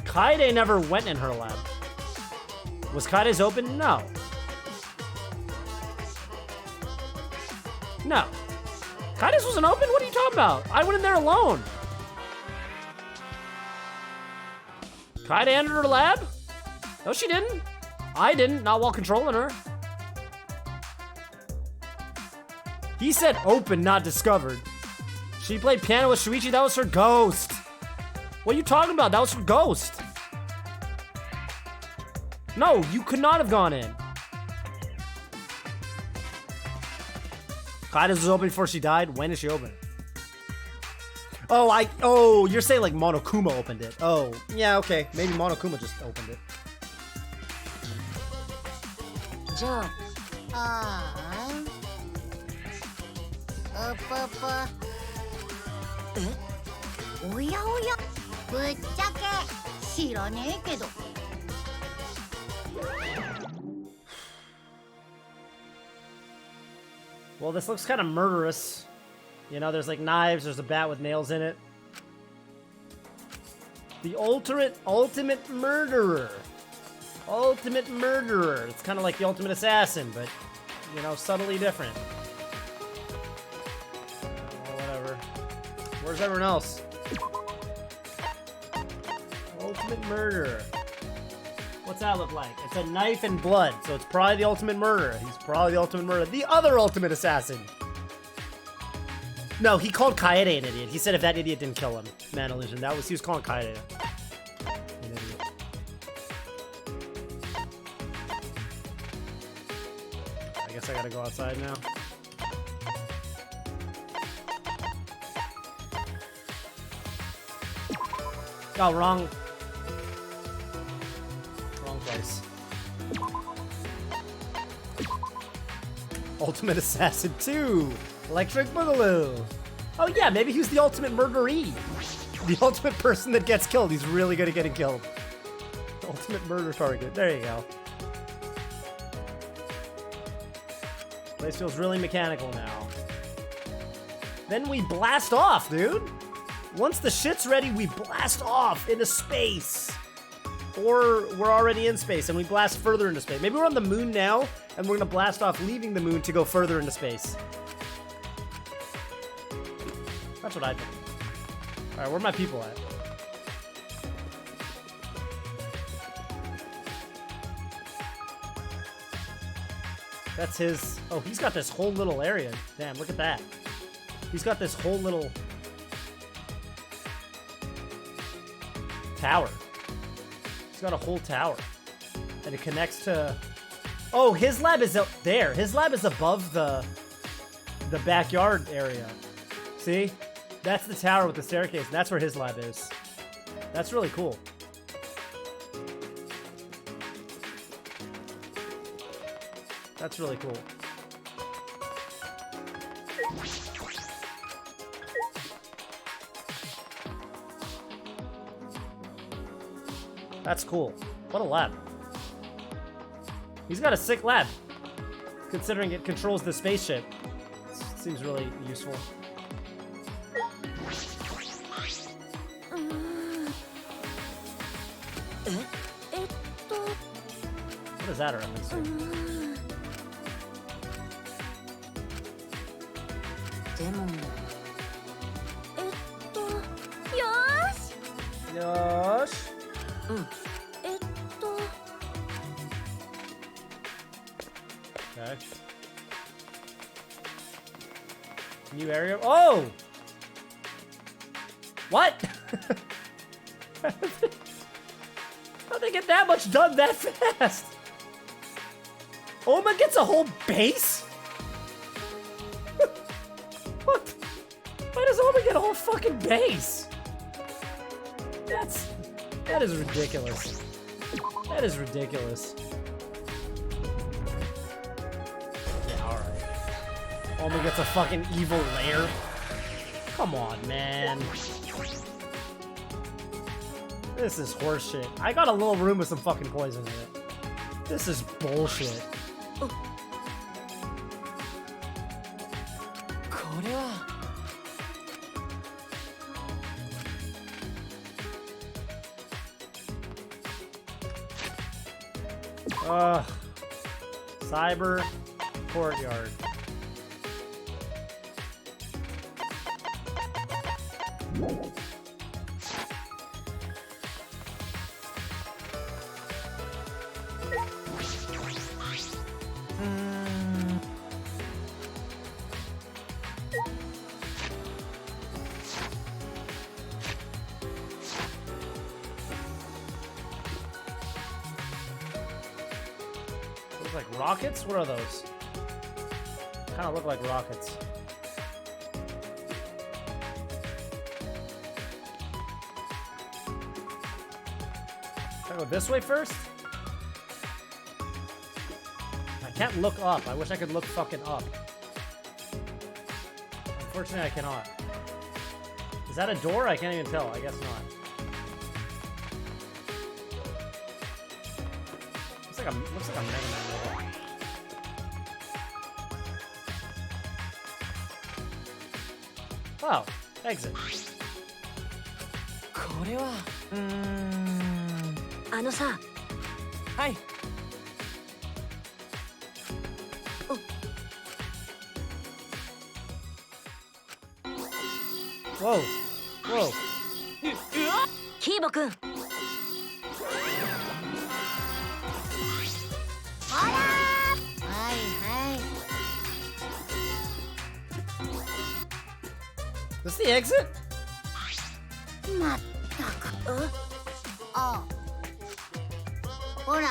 Kaede never went in her lab. Was Kaide's open? No. No. Kaide's wasn't open? What are you talking about? I went in there alone. Kaede entered her lab? No, she didn't. I didn't, not while controlling her. He said open, not discovered. She played piano with Shuichi, that was her ghost. What are you talking about? That was her ghost. No, you could not have gone in. Kaida's was open before she died? When is she open? Oh, you're saying like Monokuma opened it. Oh, yeah, okay. Maybe Monokuma just opened it. じゃあああうぷぷおやおやぶっちゃけ知らねえけど Well, this looks kind of murderous. You know, there's like knives, there's a bat with nails in it. The ultimate murderer. Ultimate murderer. It's kind of like the ultimate assassin, but, you know, subtly different. Oh, whatever. Where's everyone else? Ultimate murderer. What's that look like? It's a knife and blood, so it's probably the ultimate murderer. He's probably the ultimate murderer. The other ultimate assassin. No, he called Kaede an idiot. He said if that idiot didn't kill him. Man illusion. He was calling Kaede an idiot. I guess I gotta go outside now. Oh, wrong place. Ultimate Assassin 2! Electric Boogaloo! Oh yeah, maybe he's the ultimate murderee! The ultimate person that gets killed. He's really good at getting killed. Ultimate murder target. There you go. Place feels really mechanical now. Then we blast off, dude! Once the shit's ready, we blast off into space! Or we're already in space and we blast further into space. Maybe we're on the moon now and we're gonna blast off leaving the moon to go further into space. That's what I think. Alright, where are my people at? That's his... Oh, he's got this whole little area. Damn, look at that. He's got this whole little... tower. Got a whole tower and it connects to oh his lab is up there. His lab is above the backyard area. See, that's the tower with the staircase and that's where his lab is. That's really cool. That's really cool. That's cool. What a lab. He's got a sick lab. Considering it controls the spaceship. Seems really useful. What is that reference to? でもよーし Yosh. Okay. New area. Oh! What? How'd they get that much done that fast? Oma gets a whole base? What? Why does Oma get a whole fucking base? That is ridiculous. That is ridiculous. Yeah, alright. Oma gets a fucking evil lair. Come on, man. This is horseshit. I got a little room with some fucking poison in it. This is bullshit. Cyber courtyard. Like rockets? What are those? Kind of look like rockets. Should I go this way first? I can't look up. I wish I could look fucking up. Unfortunately, I cannot. Is that a door? I can't even tell. I guess not. Looks like a Mega Man level. Oh, exit. これはあのさ、はい。Whoa, whoa. キーボくん。This the exit? まったく。ああ。ほら。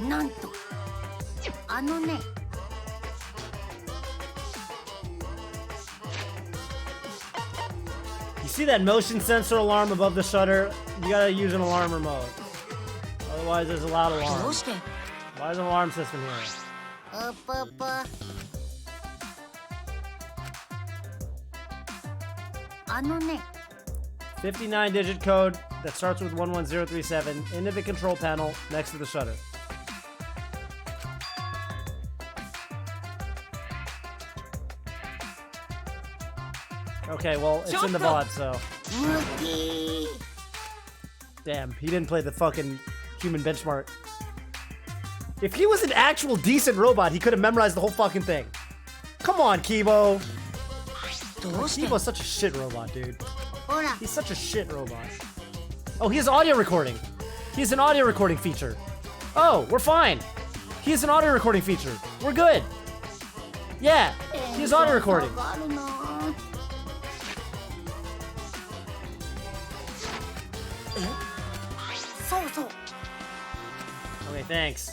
なんと。あのね。You see that motion sensor alarm above the shutter? You gotta use an alarm remote. Otherwise, there's a loud alarm. Why is an alarm system here? Up. あのね。 59-digit code that starts with 11037 into the control panel next to the shutter. Okay, well, it's in the VOD, so... Damn, he didn't play the fucking human benchmark. If he was an actual decent robot, he could have memorized the whole fucking thing. Come on, Kibo! Kibo's such a shit robot, dude. He's such a shit robot. Oh, he has audio recording. He has an audio recording feature. Oh, we're fine. He has an audio recording feature. We're good. Yeah, he has audio recording. Okay, thanks.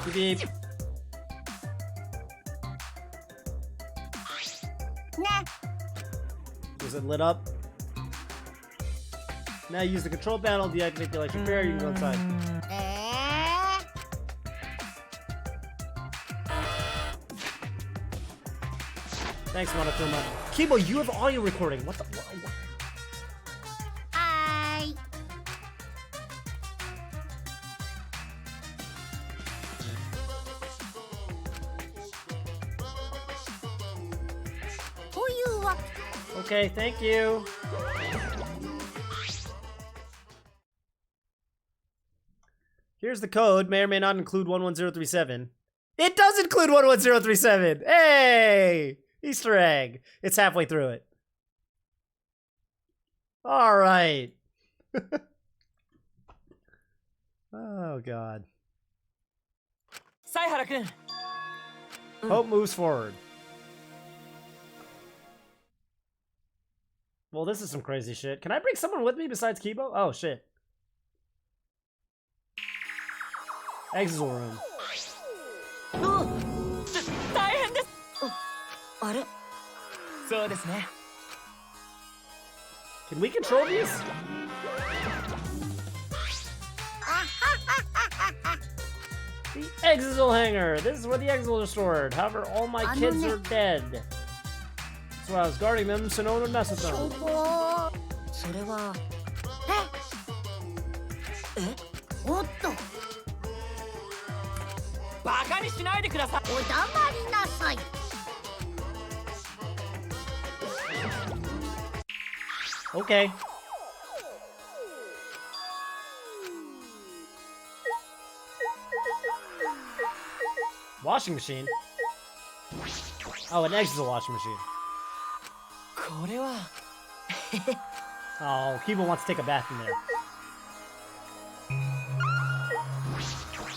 Beep beep. Is it lit up? Now use the control panel, deactivate the electric barrier, you can go inside. Thanks, Monokuma. Kibo, you have audio recording. What the? What? Okay, thank you. Here's the code. May or may not include 11037. It does include 11037. Hey! Easter egg. It's halfway through it. All right. Oh, God. Saihara-kun. Hope moves forward. Well, this is some crazy shit. Can I bring someone with me besides Kibo? Oh, shit. Exile room. Can we control these? The Exile Hanger! This is where the Exiles are stored. However, all my kids are dead. That's why I was guarding them so no one would mess with them. それはおっとバカにしないでください。お黙りなさい Okay. Washing machine? Oh, an Exile washing machine. これは Oh, Kibo wants to take a bath in there.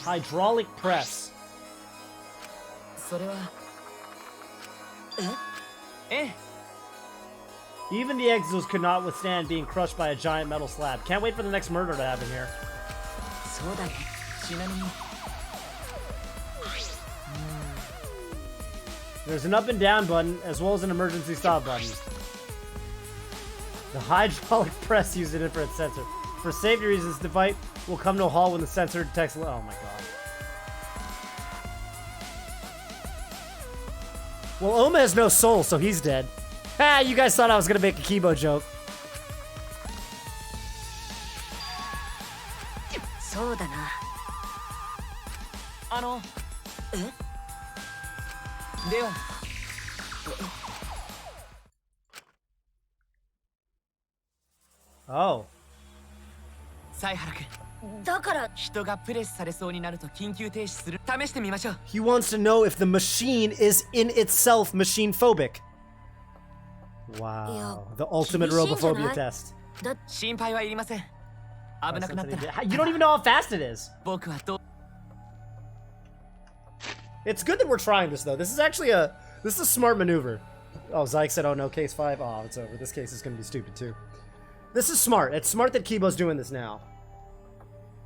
Hydraulic press. それはえ Even the Exiles could not withstand being crushed by a giant metal slab. Can't wait for the next murder to happen here. そうだね。ちなみに There's an up and down button, as well as an emergency stop button. The hydraulic press used in infrared sensor. For safety reasons, the fight will come to a halt when the sensor detects... Oh my god. Well, Oma has no soul, so he's dead. Ah, you guys thought I was gonna make a Kibo joke. そうだな。では Oh. 犀原君、だから人がプレスされそうになると緊急停止する。試してみましょう。 He wants to know if the machine is in itself machine phobic. Wow. The ultimate robophobia test. 心配はいりません。危なくなったら You don't even know how fast it is. 僕はどう It's good that we're trying this, though. This is actually a smart maneuver. Oh, Zyke said, oh no, case 5. Oh, it's over. This case is going to be stupid, too. This is smart. It's smart that Kibo's doing this now.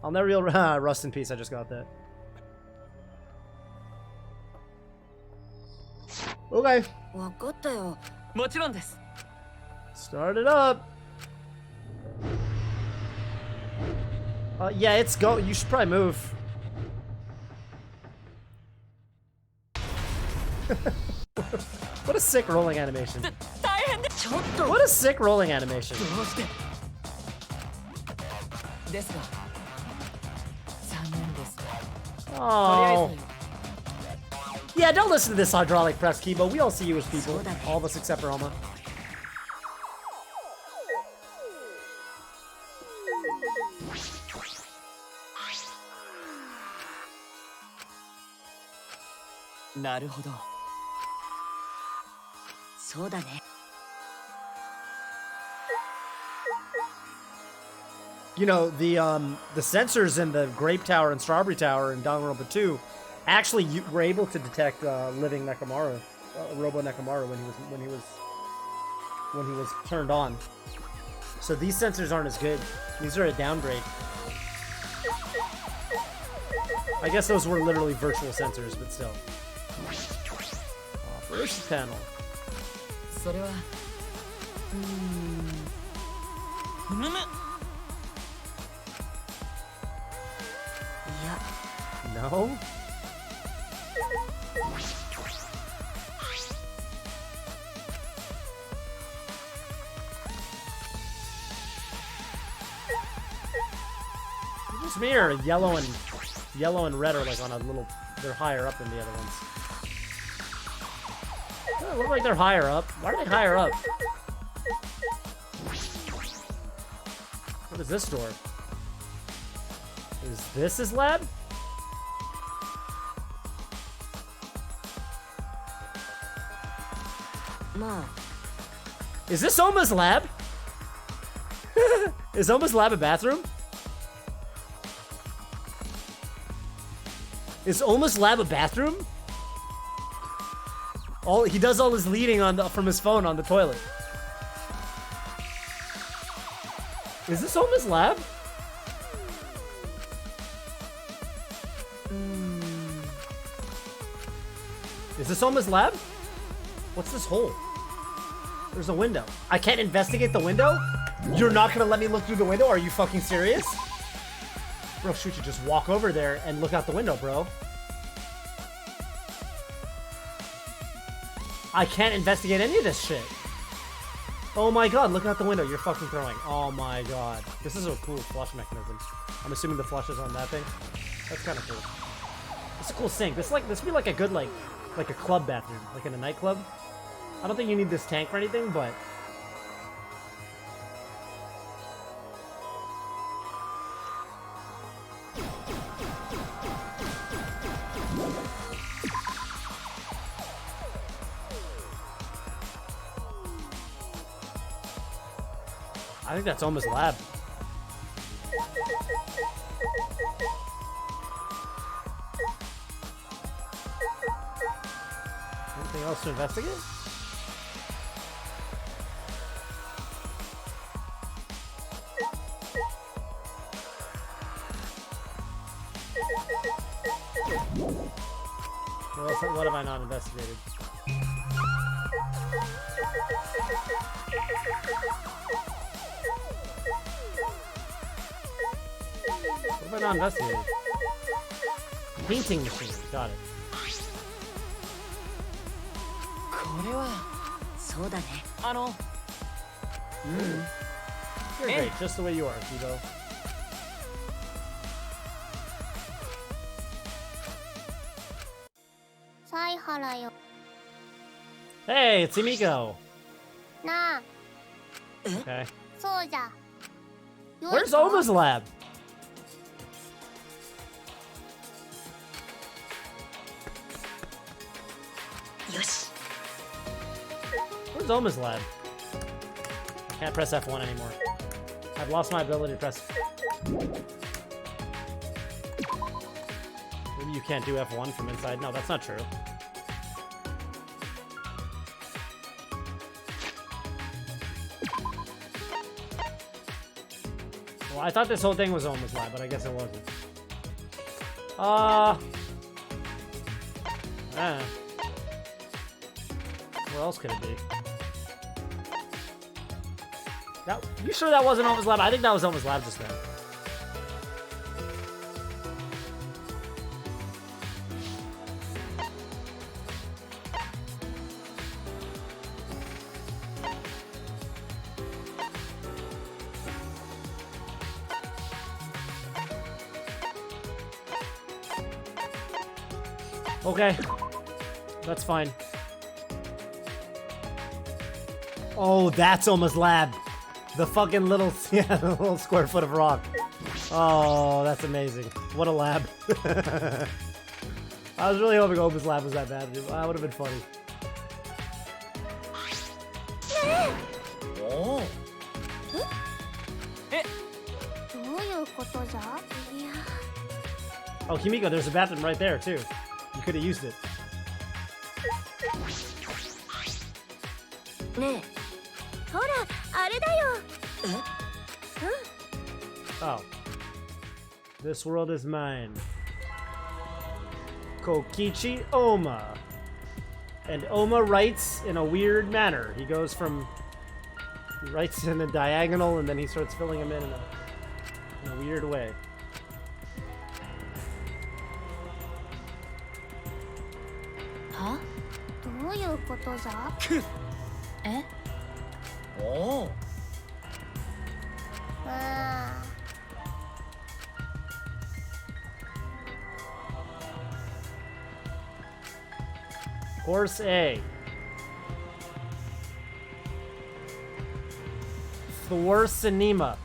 I'll never be able to... Rust in peace, I just got that. Okay. わかったよ。もちろんです。 Start it up. Yeah, it's go. You should probably move. What a sick rolling animation. What a sick rolling animation. ですが残念です。 Oh. Yeah, don't listen to this hydraulic press, Kibo. We all see you as people. All of us except for Oma. Naruhodo. そうだね。 You know, the sensors in the Grape Tower and Strawberry Tower in Danganronpa 2 actually were able to detect living Nekomaru, Robo Nekomaru when he was turned on. So these sensors aren't as good. These are a downgrade. I guess those were literally virtual sensors, but still. Operations panel. それはむむ No? Just me or yellow and red are like on a little, they're higher up than the other ones. They look like they're higher up. Why are they higher up? What is this door? Is this his lab? Ma. Is this Oma's lab? Is Oma's lab a bathroom? Is Oma's lab a bathroom? He does all his leading from his phone on the toilet. Is this Oma's lab? Is this Oma's lab? What's this hole? There's a window. I can't investigate the window? You're not gonna let me look through the window? Are you fucking serious? Bro, shoot, you just walk over there and look out the window, bro. I can't investigate any of this shit. Oh my god, look out the window. You're fucking throwing. Oh my god. This is a cool flush mechanism. I'm assuming the flush is on that thing. That's kind of cool. It's a cool sink. This would be like a good like a club bathroom, like in a nightclub. I don't think you need this tank for anything, but I think that's Oma's lab. Anything else to investigate? What have I not investigated? What have I not investigated? Painting machine. Got it. これはそうだね。You're great, just the way you are, Kibo. Hey, it's Emiko. Nah. Okay. Soja. Where's Oma's lab? Yosh. Where's Oma's lab? I can't press F1 anymore. I've lost my ability to press. Maybe you can't do F1 from inside. No, that's not true. Well, I thought this whole thing was Oma's lab, but I guess it wasn't. Where else could it be? You sure that wasn't Oma's lab? I think that was Oma's lab just then. Okay, that's fine. Oh, that's Oma's lab. The fucking little, yeah, the little square foot of rock. Oh, that's amazing. What a lab. I was really hoping Oma's lab was that bad. That would have been funny. Oh. Oh, Kimiko, there's a bathroom right there, too. You could have used it. ねえ。ほら、あれだよ。Oh. This world is mine. Kokichi Oma. And Oma writes in a weird manner. He goes from... He writes in a diagonal and then he starts filling them in a weird way. Huh? どういうことじゃ? え? おお。Course A. Thorcinema.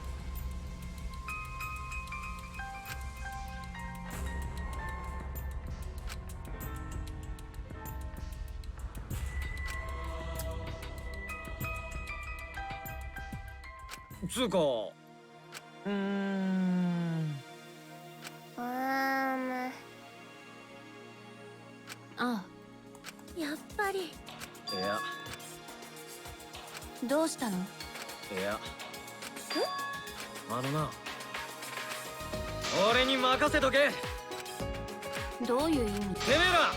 Tsuko. あ、やっぱり。いや。どうしたの？いや。な俺に任せとけ。どういう意味？てめえら。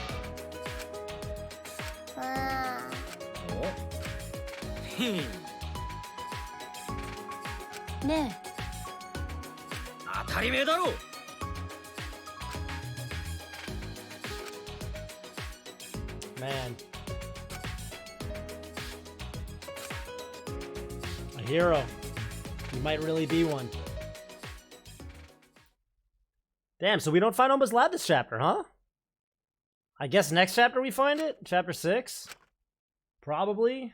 あおね当たり前だろ。Man. A hero. You might really be one. Damn, so we don't find Oma's lab this chapter, huh? I guess next chapter we find it? Chapter 6? Probably.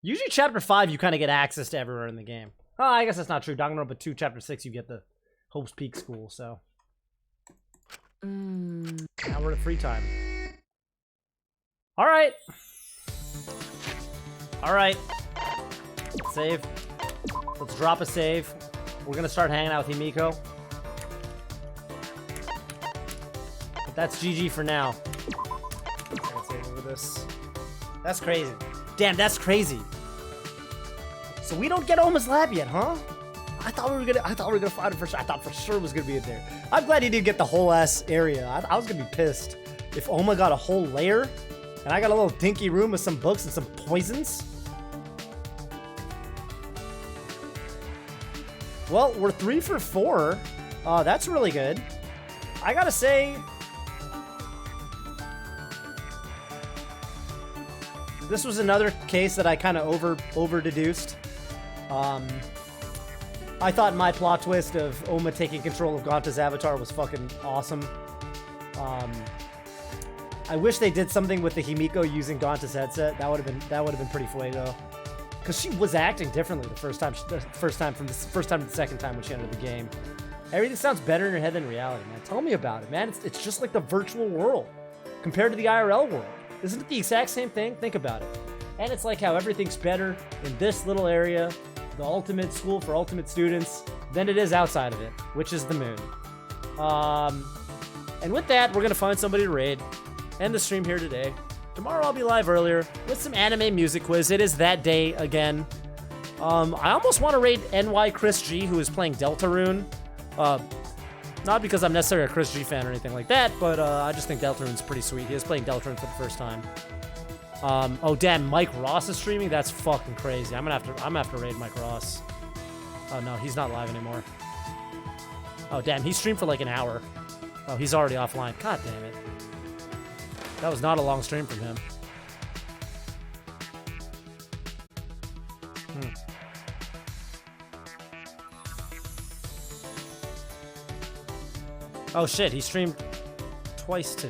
Usually chapter 5 you kind of get access to everywhere in the game. Oh, I guess that's not true. Danganronpa 2 chapter 6 you get the Hope's Peak school, so. Now we're at free time. Alright. Alright. Save. Let's drop a save. We're gonna start hanging out with Himiko. But that's GG for now. Let's save over this. That's crazy. Damn, that's crazy. So we don't get Oma's lab yet, huh? I thought we were gonna find it for sure. I thought for sure it was gonna be in there. I'm glad he didn't get the whole ass area. I was gonna be pissed if Oma got a whole layer and I got a little dinky room with some books and some poisons. Well, we're 3 for 4. That's really good. I gotta say, this was another case that I kind of over deduced. I thought my plot twist of Oma taking control of Gonta's avatar was fucking awesome. I wish they did something with the Himiko using Gonta's headset. That would have been pretty fuego. Because she was acting differently the first time to the second time when she entered the game. Everything sounds better in her head than reality, man. Tell me about it, man. It's just like the virtual world compared to the IRL world. Isn't it the exact same thing? Think about it. And it's like how everything's better in this little area, the ultimate school for ultimate students, than it is outside of it, which is the moon. And with that, we're gonna find somebody to raid. End the stream here today. Tomorrow I'll be live earlier with some anime music quiz. It is that day again. I almost want to raid NY Chris G, who is playing Deltarune. Not because I'm necessarily a Chris G fan or anything like that, but I just think Deltarune's pretty sweet. He is playing Deltarune for the first time. Oh damn, Mike Ross is streaming? That's fucking crazy. I'm gonna have to raid Mike Ross. Oh no, he's not live anymore. Oh damn, he streamed for like an hour. Oh, he's already offline. God damn it. That was not a long stream from him. Oh shit, he streamed twice today.